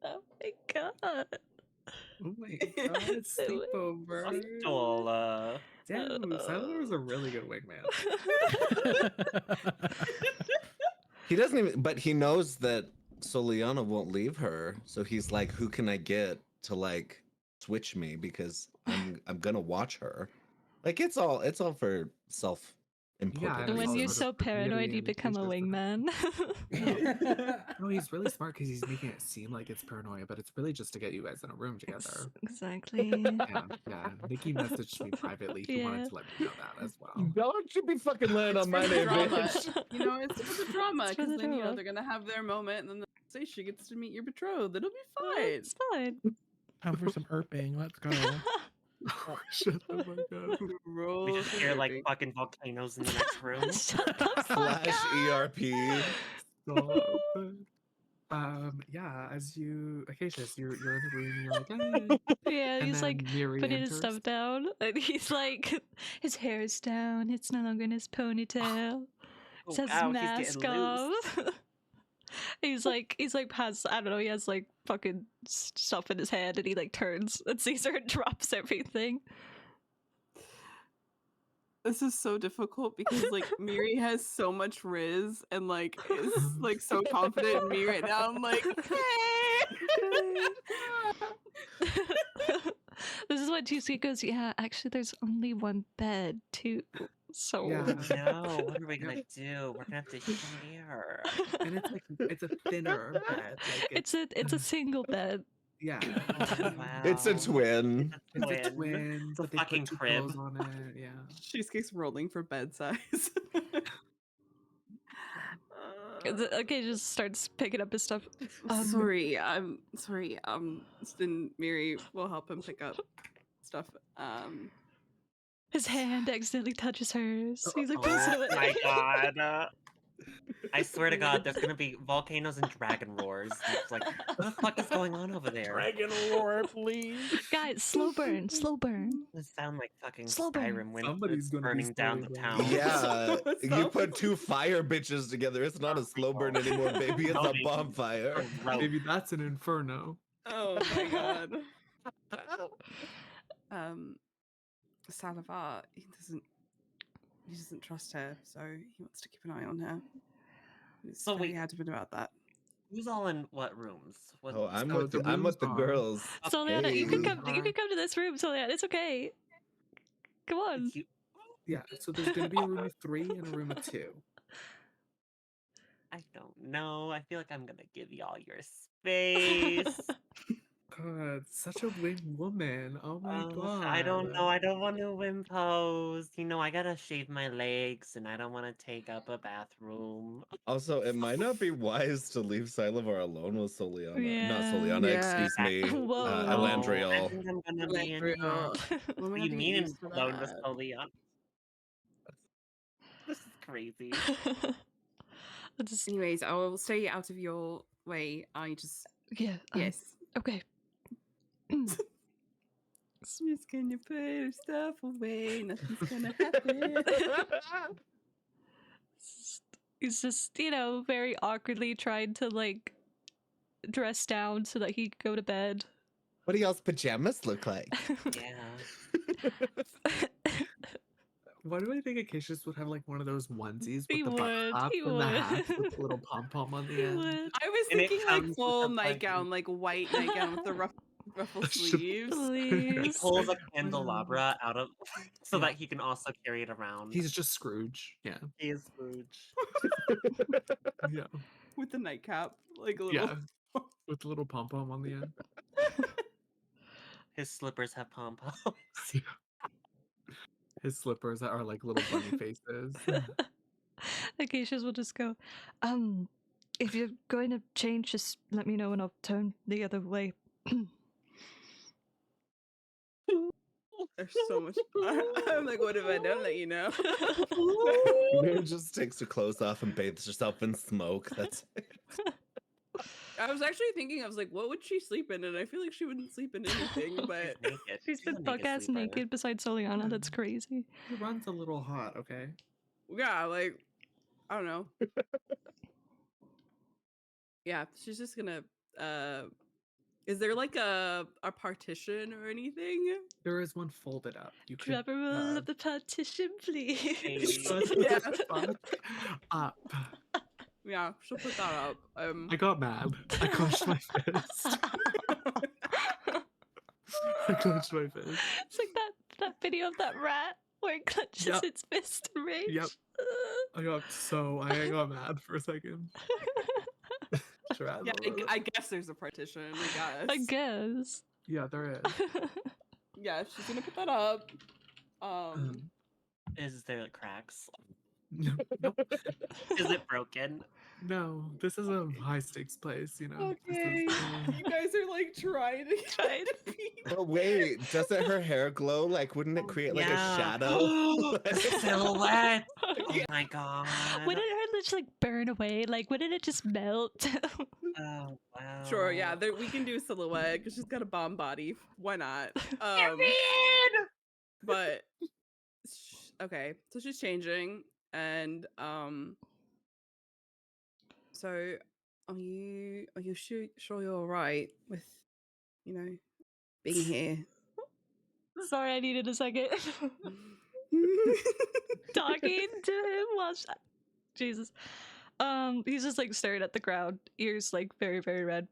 Oh my god. Oh my god, sleepover. Stola. Damn, Siler's a really good wingman. He doesn't even, but he knows that Soliana won't leave her. So he's like, who can I get to like switch me because I'm gonna watch her. Like it's all for self input. Yeah, at and When it's least. you're also so for community paranoid, you and become a engagement stuff. wingman. No, he's really smart because he's making it seem like it's paranoia, but it's really just to get you guys in a room together. Exactly. Yeah. Nikki messaged me privately. He wanted Yeah. to let me know that as well. Don't you be fucking laying on It's my for the name, drama. bitch. You know, it's for the drama It's for because the then drama. they're gonna have their moment, and then say she gets to meet your betrothed. It'll be Oh, fine. it's fine. Time for some erping. Let's go. Oh, shit, oh my god. We Roll just for hear like erping. fucking volcanoes in the next room. Shut the fuck Slash up. ERP. Stop. Yeah, as you Acacius, you're in the room and you're like, hey. Yeah, And he's like then Miri putting his enters. stuff down, and he's like, his hair's down. It's no longer in his ponytail. Oh, Says ow, he's mask getting loose. off. he's like has, I don't know, he has like fucking stuff in his hand, and he like turns and sees her and drops everything. This is so difficult because like Miri has so much riz and like is like so confident in me right now. I'm like, hey. This is what Cheesecake goes, yeah, actually there's only one bed too. So Yeah. No, what are we gonna do? We're gonna have to share. And it's like it's a thinner bed. Like it's a single bed. yeah. Oh, wow. It's a twin. It's a twin, It's a but they fucking put two crib. pillows on it. Yeah. Cheesecake's rolling for bed size. Okay, just starts picking up his stuff. Sorry, I'm sorry. Then Miri will help him pick up stuff. His hand accidentally touches hers. He's like, Oh pulls it away. my god. I swear to god, there's gonna be volcanoes and dragon roars. And it's like, what the fuck is going on over there? Dragon roar, please. Guys, slow burn, slow burn. This sound like fucking Slow burn. Skyrim when Somebody's it's gonna be burning down the slowly town. burning. Yeah, you Stop. put two fire bitches together. It's not a slow burn anymore, baby. It's No, a baby. bonfire. Maybe that's an inferno. Oh my god. Salavar, he doesn't trust her, so he wants to keep an eye on her. He's So very wait. adamant about that. Who's all in what rooms? What Oh, I'm So with the I'm with the rooms are- girls. Soliana, you can Hey. come. You can come to this room, Soliana. It's okay. Come on. you, Yeah, so there's gonna be a room of 3 and a room of 2. I don't know. I feel like I'm gonna give y'all your space. God, such a wing woman. Oh my god. I don't know. I don't want to impose. You know, I gotta shave my legs, and I don't want to take up a bathroom. Also, it might not be wise to leave Sylavar alone with Soliana. Not Yeah. Soliana, Yeah. excuse me. Whoa. I Elandriel. think I'm gonna be in. Elandriel. What We'll do have you to mean get in used to alone with that. Soliana? This is crazy. I'll just, Anyways, I will stay out of your way. I just yeah. yes. Okay. She's gonna put her stuff away. Nothing's gonna happen. He's just, you know, very awkwardly trying to like dress down so that he could go to bed. What do y'all's pajamas look like? Yeah. Why do I think Acacius would have like one of those onesies with He the would, butt up he and the hat would. with the little pom pom on the He end? would. I was And it thinking comes like with full a nightgown, like white nightgown with the ruffled Should- sleeves. He Please. pulls a candelabra out of so that he can also carry it around. He's just Scrooge. Yeah. He is Scrooge. Yeah. With the nightcap, like a little. Yeah. With the little pom pom on the end. His slippers have pom poms. His slippers that are like little bunny faces. Acacias will just go, if you're going to change, just let me know and I'll turn the other way. There's so much. I'm like, what if I don't let you know? Mira just takes her clothes off and bathes herself in smoke. That's I was actually thinking, I was like, what would she sleep in? And I feel like she wouldn't sleep in anything, but She's naked. She's a been fuck ass sleeper. naked beside Soliana. That's crazy. He runs a little hot, okay? yeah, like, I don't know. Yeah, she's just gonna, is there like a partition or anything? There is one folded up. You could Drop a roll of the partition, please. shut Yeah. the fuck up. Yeah, she'll put that up. I got mad. I clenched my fist. I clenched my fist. It's like that video of that rat where it clenches Yep. its fist in rage. Yep. I got mad for a second. Yeah, I guess there's a partition. I guess. I guess. Yeah, there is. Yeah, she's gonna put that up. Is there cracks? No, Is it broken? no, this is a high stakes place, you know. This Okay. is, You guys are like trying to Trying to be. Oh wait, doesn't her hair glow? Like, wouldn't it create like Yeah. a shadow? Silhouette. Oh my god. Wouldn't her just like burn away? Like, wouldn't it just melt? Oh wow. Sure, yeah, we can do silhouette because she's got a bomb body. Why not? But okay, so she's changing, and so are you sure you're all right with, you know, being here? Sorry, I needed a second. Talking to him while Jesus. He's just like staring at the ground, ears like very, very red.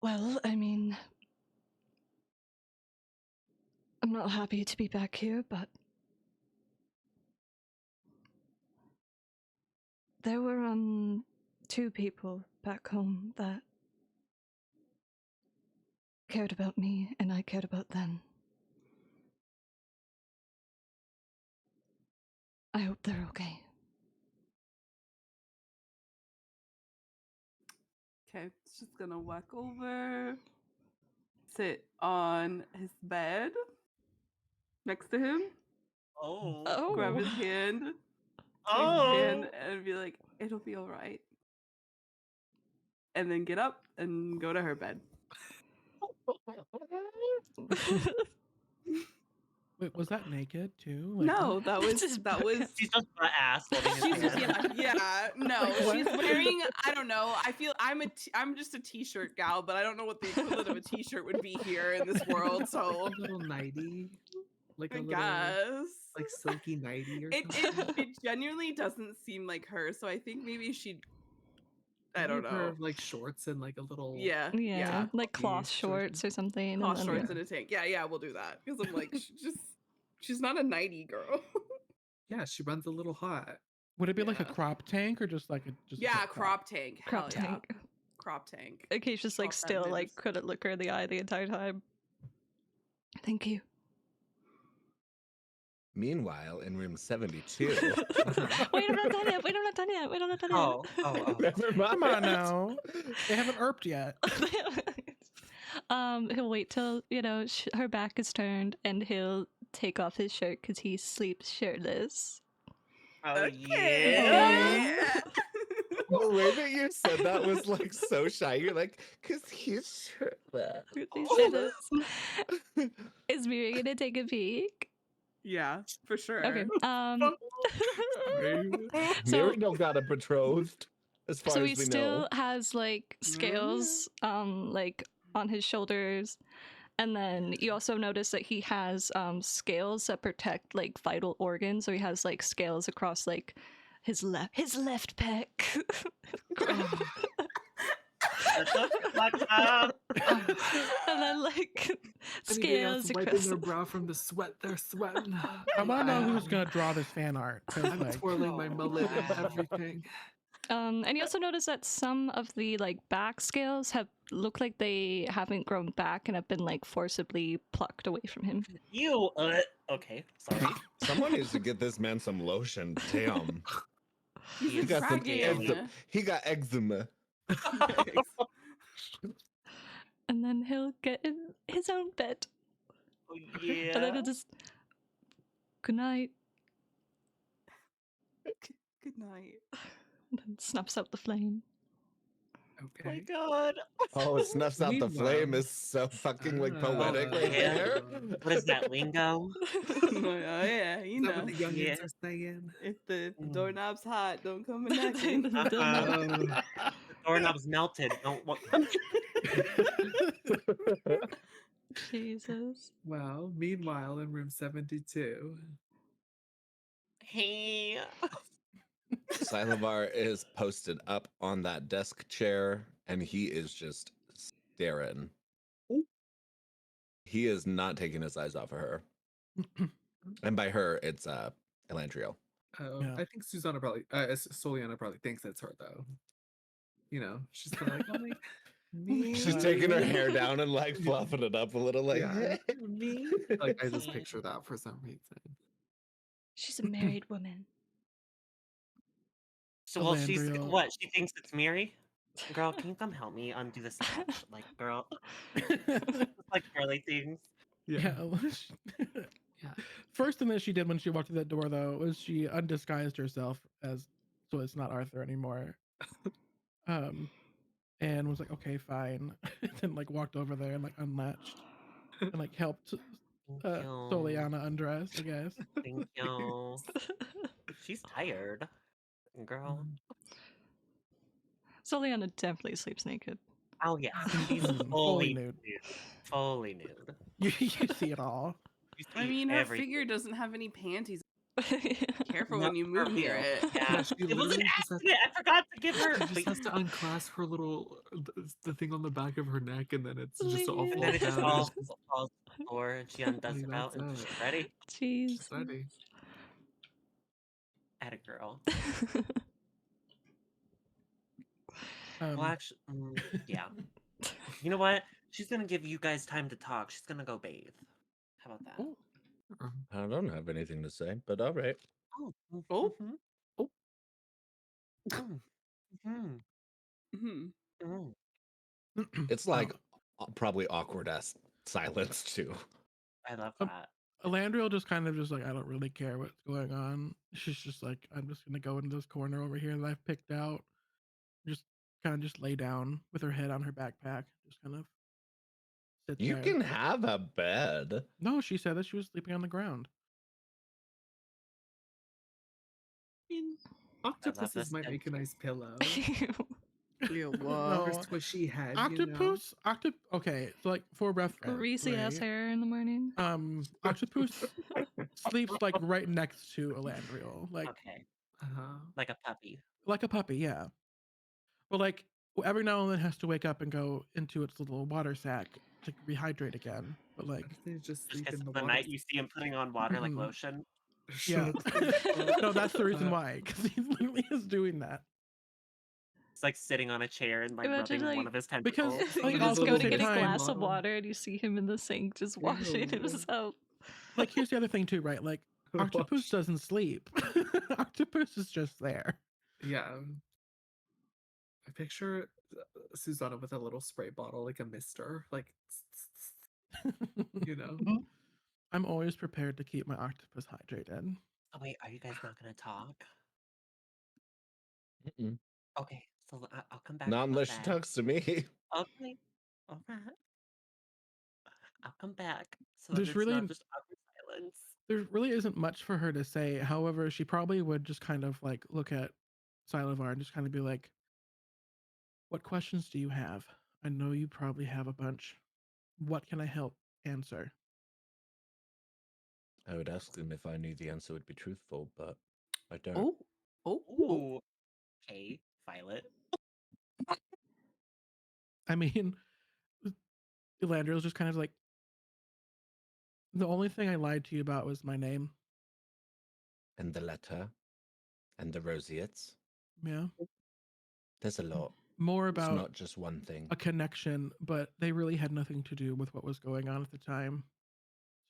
Well, I mean, I'm not happy to be back here, but there were 2 people back home that cared about me and I cared about them. I hope they're okay. Okay, she's gonna walk over, sit on his bed next to him, Oh. grab his hand, take Oh. his hand, and be like, "It'll be all right," and then get up and go to her bed. Wait, was that naked too? Like, No, that was Just that was. She's just butt ass holding his She's just, hand. yeah. No, What? she's wearing. I don't know. I feel I'm just a t-shirt gal, but I don't know what the equivalent of a t-shirt would be here in this world. So a little nighty, like I a little, guess like silky nighty or it something. it genuinely doesn't seem like her. So I think maybe she'd. I Maybe don't a pair know. of like shorts and like a little. Yeah, Yeah, like cloth Jeez, shorts or something. and cloth then- shorts and a tank. Yeah, we'll do that because I'm like she's not a nighty girl. Yeah, she runs a little hot. Would it be like a Yeah. crop tank or just like a Yeah, crop tank. Crop Hell yeah. tank. Crop tank. Okay, she's just like Crop that still like business. couldn't look her in the eye the entire time. Thank you. Meanwhile, in room 72. Wait, I'm not done yet. Wait, I'm not done yet. Wait, I'm not done Oh. Never mind. Come on now. They haven't erped yet. yet. He'll wait till her back is turned, and he'll take off his shirt because he sleeps shirtless. Oh Okay. yeah. The way that you said that was like so shy. You're like, because he's shirtless. He's shirtless. Is Miri gonna take a peek? Yeah, for sure. Okay. So- Mary don't got a betrothed, as far So as he we still know. has like scales like on his shoulders, and then you also notice that he has scales that protect like vital organs. So he has like scales across like his left pec. Shut the fuck up. And then like Anybody else scales wiping across their brow from the sweat they're sweating. I want to know who's gonna draw this fan art. 'cause, I'm like, twirling my Oh, mullet and wow. everything. and you also notice that some of the like back scales look like they haven't grown back and have been like forcibly plucked away from him. You okay, sorry. Someone needs to get this man some lotion. Damn. He's He got some dragging. eczema. He got eczema. And then he'll get in his own bed. Oh, And then yeah. he'll just good night, Good night. and then snuffs out the flame. Oh my Okay. god. Oh, it snuffs out the flame Meanwhile- is so fucking like Ah. poetic right Yeah. there. What is that lingo? Oh yeah, you Is that know. what the youngins Yeah. are saying? If the Mm. doorknob's hot, don't come a knocking. The doorknob's melted. Don't what? Jesus. Well, meanwhile, in room 72. Hey. Silavar is posted up on that desk chair and he is just staring. Ooh. He is not taking his eyes off of her. And by her, it's Elandriel. Yeah. I think Susanna probably, Soliana probably thinks it's her though. You know, she's kind of like, oh my, me. She's taking her hair down and like fluffing it up a little, like Yeah, me. Like I just picture that for some reason. She's a married woman. So, well, she's Elandriel. what? She thinks it's Miri? Girl, can you come help me undo the sketch? Like, girl, like girly things. Yeah. Yeah. First thing that she did when she walked through that door, though, was she undisguised herself as so it's not Arthur anymore. And was like, okay, fine. Then like walked over there and like unlatched and like helped Thank you. Soliana undress, I guess. Thank you. She's tired, girl. Soliana definitely sleeps naked. Oh yeah, she's Fully fully nude. nude. Fully nude. You see it all. You I see mean, her everything. figure doesn't have any panties. Careful No, when you for move near real. it. Yeah. She It was an literally just has- accident. I forgot to give her. She just has to unclasp her little the thing on the back of her neck, and then it's just all Leave. And falls then it just down. all falls to the floor, and she undoes Like, it out, and that's she's it. ready. Jeez. She's ready. At a girl. Um, Well, actually, yeah. You know what? She's gonna give you guys time to talk. She's gonna go bathe. How about that? oh, I don't have anything to say, but all right. Oh. Oh. mhm, Oh. mm, mhm, Mhm. mm. It's like probably awkward ass silence too. I love Um, that. Elandriel just kind of just like, I don't really care what's going on. She's just like, I'm just gonna go into this corner over here that I've picked out. Just kind of just lay down with her head on her backpack. Just kind of sit You there. can have a bed. No, she said that she was sleeping on the ground. Octopuses this might make a picture. nice pillow. Ew, Her whoa. squishy head. You know? Octopus, okay, so like for reference, Greasy ass right? hair in the morning. Octopus sleeps like right next to Elandriel, like Okay, Uh-huh. like a puppy. like a puppy, yeah. But like every now and then has to wake up and go into its little water sack to rehydrate again. But like, What if they just Just sleep because in the the water? night you see him putting on water like Mhm. lotion. yeah, Shut the no, that's the reason fuck up. why, because he literally is doing that. It's like sitting on a chair and like Imagine, rubbing one like- of his Because, tentacles. like, You His just also go at to the get a same time- glass of bottle. water and you see him in the sink just washing Ew. himself. Like, here's the other thing too, right? Like, Octopus Wash. doesn't sleep. Octopus is just there. Yeah. I picture Susanna with a little spray bottle, like a mister, like, you know. I'm always prepared to keep my octopus hydrated. Oh wait, are you guys not gonna talk? Mm-mm. Okay, so I'll come back. Not I'll come unless she back. talks to me. Okay, all right. I'll come back. So There's that it's really- not just awkward silence. There really isn't much for her to say. However, she probably would just kind of like look at Silavar and just kind of be like, "What questions do you have? I know you probably have a bunch. What can I help answer?" I would ask them if I knew the answer would be truthful, but I don't. Oh. Oh. Ooh. Okay, Violet. I mean, Elandriel's just kind of like, the only thing I lied to you about was my name. And the letter, and the roseates. Yeah. There's a lot. More It's about not just one thing. a connection, but they really had nothing to do with what was going on at the time.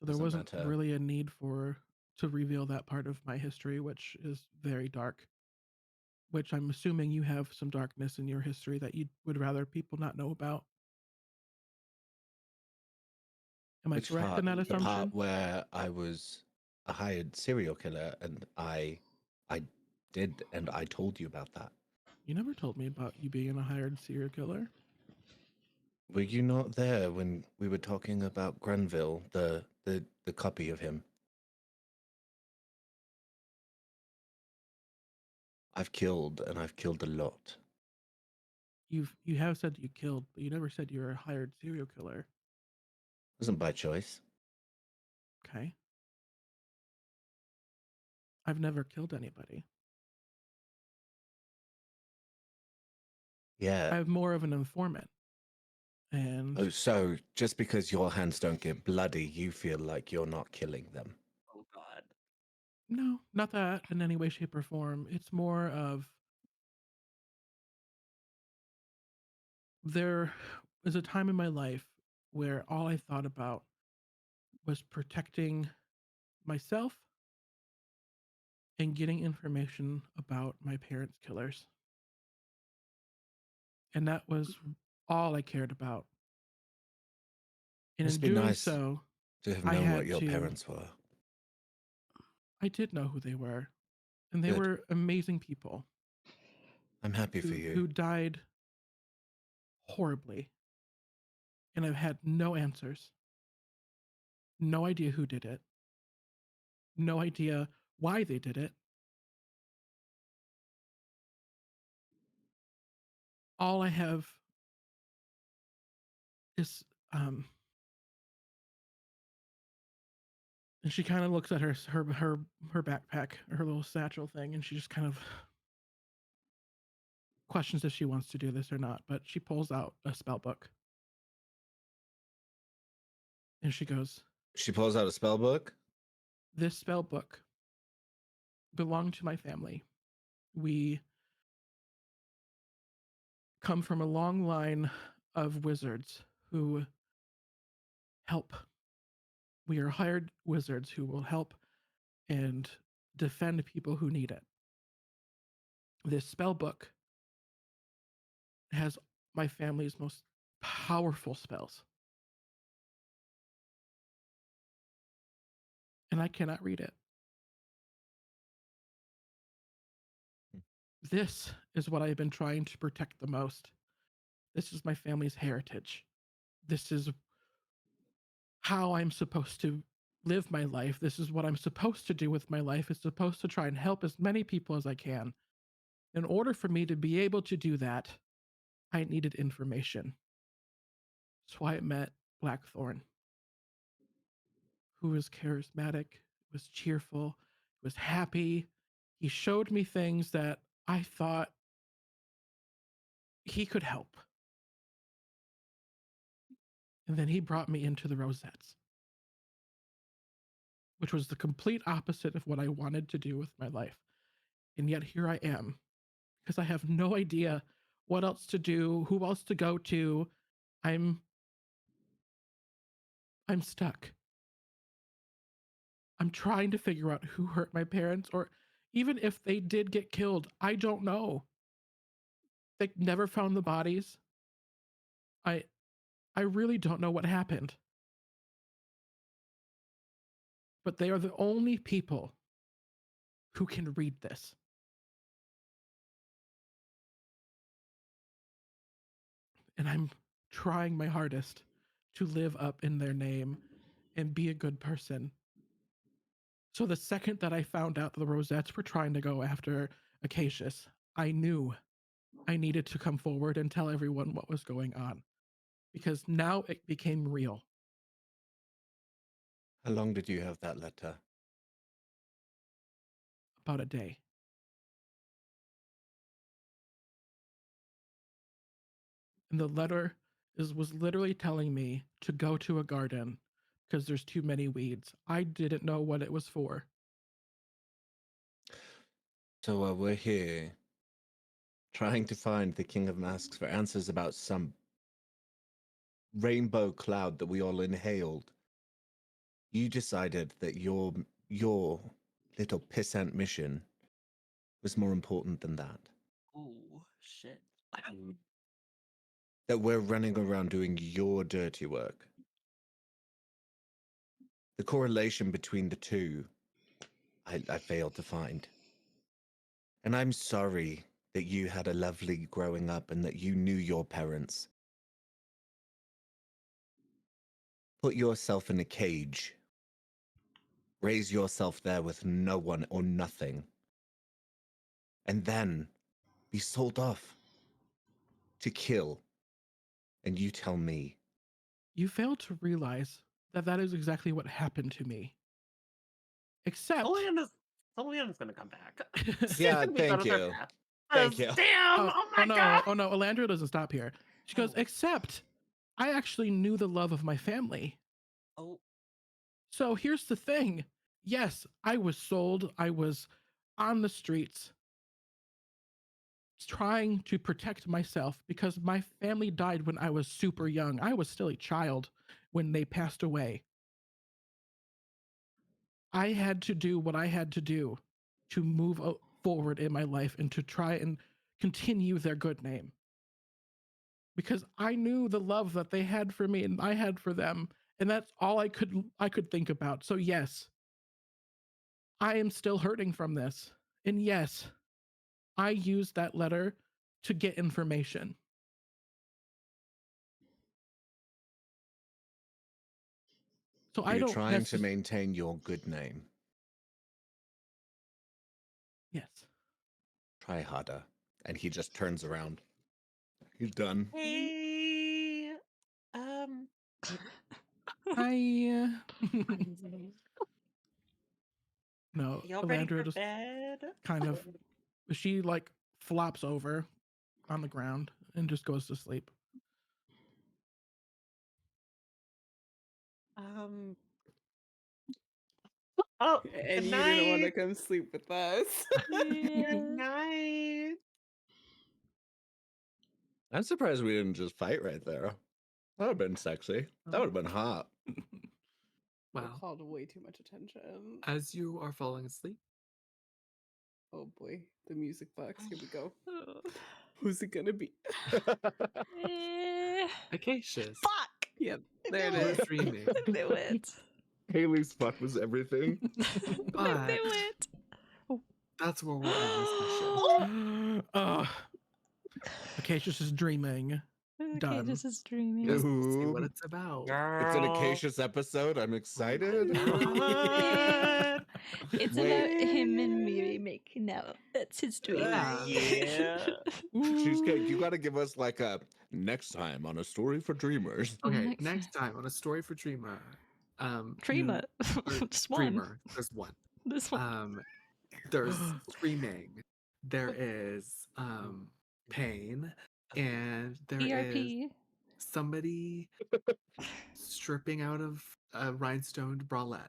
So there Doesn't wasn't matter. really a need to reveal that part of my history, which is very dark. Which I'm assuming you have some darkness in your history that you would rather people not know about. Am I Which correct part? in that The assumption? part where I was a hired serial killer, and I did, and I told you about that. You never told me about you being a hired serial killer. Were you not there when we were talking about Granville, the copy of him? I've killed, and I've killed a lot. You have said you killed, but you never said you were a hired serial killer. Wasn't by choice. Okay. I've never killed anybody. Yeah. I'm more of an informant. And Oh, so just because your hands don't get bloody, you feel like you're not killing them. Oh God. no, not that in any way, shape, or form. It's more of there was a time in my life where all I thought about was protecting myself and getting information about my parents' killers. And that was all I cared about. And Must in be doing nice so, to have I known what had your to. parents were. I did know who they were, and they Good. were amazing people I'm happy for you. who died horribly. And I've had no answers, no idea who did it, no idea why they did it. All I have is and she kind of looks at her backpack, her little satchel thing, and she just kind of questions if she wants to do this or not. But she pulls out a spell book and she goes, She pulls out a spell book. "This spell book belonged to my family. We come from a long line of wizards who help. We are hired wizards who will help and defend people who need it. This spell book has my family's most powerful spells. And I cannot read it. This is what I've been trying to protect the most. This is my family's heritage. This is how I'm supposed to live my life. This is what I'm supposed to do with my life. It's supposed to try and help as many people as I can. In order for me to be able to do that, I needed information. That's why I met Blackthorn, who was charismatic, was cheerful, was happy. He showed me things that I thought he could help. And then he brought me into the Rosettes, which was the complete opposite of what I wanted to do with my life. And yet here I am, because I have no idea what else to do, who else to go to. I'm stuck. I'm trying to figure out who hurt my parents, or even if they did get killed, I don't know. They never found the bodies. I really don't know what happened. But they are the only people who can read this. And I'm trying my hardest to live up in their name and be a good person. So the second that I found out the Rosettes were trying to go after Acacius, I knew I needed to come forward and tell everyone what was going on, because now it became real. How long did you have that letter? About a day. And the letter was literally telling me to go to a garden because there's too many weeds. I didn't know what it was for. So we're here trying to find the King of Masks for answers about some rainbow cloud that we all inhaled. You decided that your little pissant mission was more important than that. Ooh, shit. That we're running around doing your dirty work. The correlation between the two, I failed to find. And I'm sorry that you had a lovely growing up and that you knew your parents. Put yourself in a cage. Raise yourself there with no one or nothing. And then be sold off to kill. And you tell me. You fail to realize that that is exactly what happened to me. Except Soliana's gonna come back. Yeah, We got thank on our you. path. Thank you. Damn! Oh, my no! god! Oh no! Elandria doesn't stop here. She goes, Oh. except I actually knew the love of my family. Oh, So here's the thing. Yes, I was sold. I was on the streets trying to protect myself because my family died when I was super young. I was still a child when they passed away. I had to do what I had to do to move forward in my life and to try and continue their good name. Because I knew the love that they had for me and I had for them, and that's all I could think about. So yes, I am still hurting from this. And yes, I used that letter to get information. So I You're don't trying to maintain your good name. Yes. Try harder. And he just turns around. He's done. hey. I no, Y'all ready Elandria for just bed? kind of she like flops over on the ground and just goes to sleep. Oh, And good you didn't want to night. come sleep with us. Good night. I'm surprised we didn't just fight right there. That would have been sexy. That would have been hot. That Wow. called way too much attention. As you are falling asleep, Oh boy, the music box. Here we go. Who's it gonna be? Acacious, Fuck! Yep, there it you were is. dreaming, I knew it. Haley's fuck was everything. I but knew it. that's where we'll end this session. Acacious is dreaming. Okay, Done. this is dreaming. Yes, we'll see what Ooh. it's about. It's an Girl. Acacious episode. I'm excited. What? It's Wait. about him and Miri making out. That's his dream. Yeah. Cheesecake, you got to give us like a next time on A Story for Dreamers. Okay, next time on A Story for Dreamer. Dreamer. or Just one. Dreamer. There's one. This one. There's screaming. There is pain, and there is ERP. somebody stripping out of a rhinestone bralette.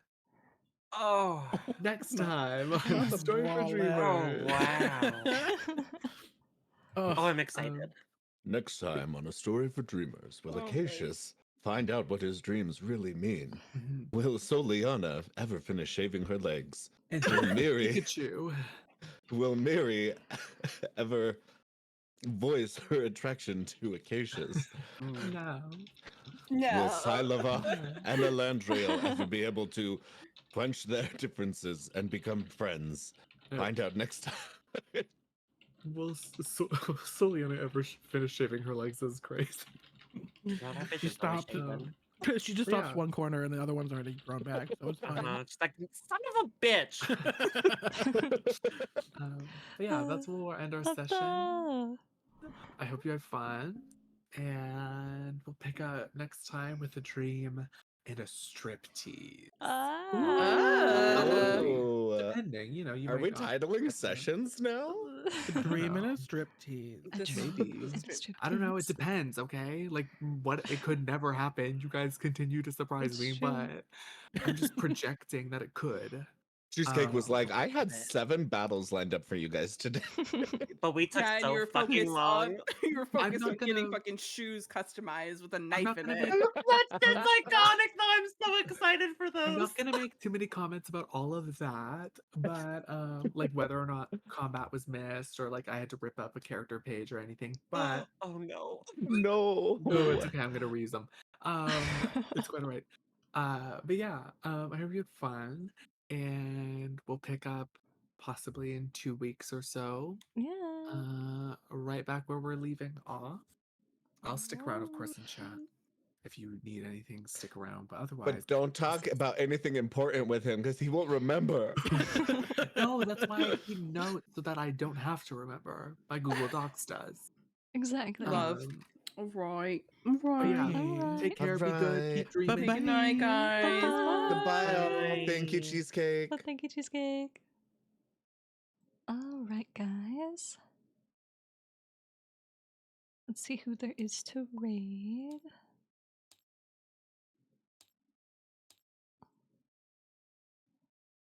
Oh. Next No, time not on the A Story for bralette. Dreamer. Oh, wow. Ugh. Oh, I'm excited. Next time on A Story for Dreamers, will Oh, Acacious find out what his dreams really mean? Mhm. Will Soliana ever finish shaving her legs? And Will Miri, Pikachu. will Miri ever voice her attraction to Acacious? No. Will Silava No. and Elandriel ever be able to quench their differences and become friends? Find out next time. Will Soliana ever finish shaving her legs is crazy. No, that bitch She is always stopped. shaking. She just stops one corner and the other one's already grown back, so it's fine. She's like, son of a bitch. But yeah, that's where we'll end our session. I hope you had fun. And we'll pick up next time with a dream and a striptease. Oh. Depending, you know, you Are might we not titling get them. sessions now? A dream and No. a striptease. Maybe. I don't know. It depends. Okay, like what it could never happen. You guys continue to surprise It's me, true. but I'm just projecting that it could. Cheesecake was like, I had Love it. 7 battles lined up for you guys today. But we took Yeah, and so you were fucking focused long. on you were I'm focused not on getting gonna- fucking shoes customized with a I'm knife not in gonna it. make- That's iconic though. I'm so excited for those. I'm not gonna make too many comments about all of that, but like whether or not combat was missed or like I had to rip up a character page or anything. But Oh no. No. no, it's okay. I'm gonna reuse them. It's quite alright. But yeah, I hope you had fun, and we'll pick up possibly in 2 weeks or so. Yeah. Right back where we're leaving off. I'll stick around, of course, in chat. If you need anything, stick around. But otherwise, But don't talk about anything important with him because he won't remember. no, that's why I keep notes so that I don't have to remember. My Google Docs does. Exactly. Love. Um, All right. but yeah, Alright. take care, be good, Alright. keep dreaming. Bye-bye. Good night, guys. Bye. Goodbye. Thank you, Bye. Cheesecake. Well, thank you, Cheesecake. All right, guys. Let's see who there is to raid.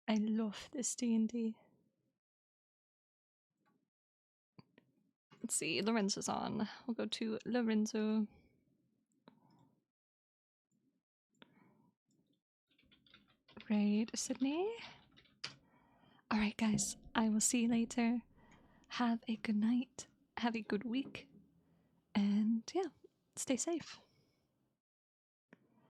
I love this D&D. Let's see, Lorenzo's on. We'll go to Lorenzo. Raid Sydney. Alright, guys, I will see you later. Have a good night. Have a good week. And yeah, stay safe.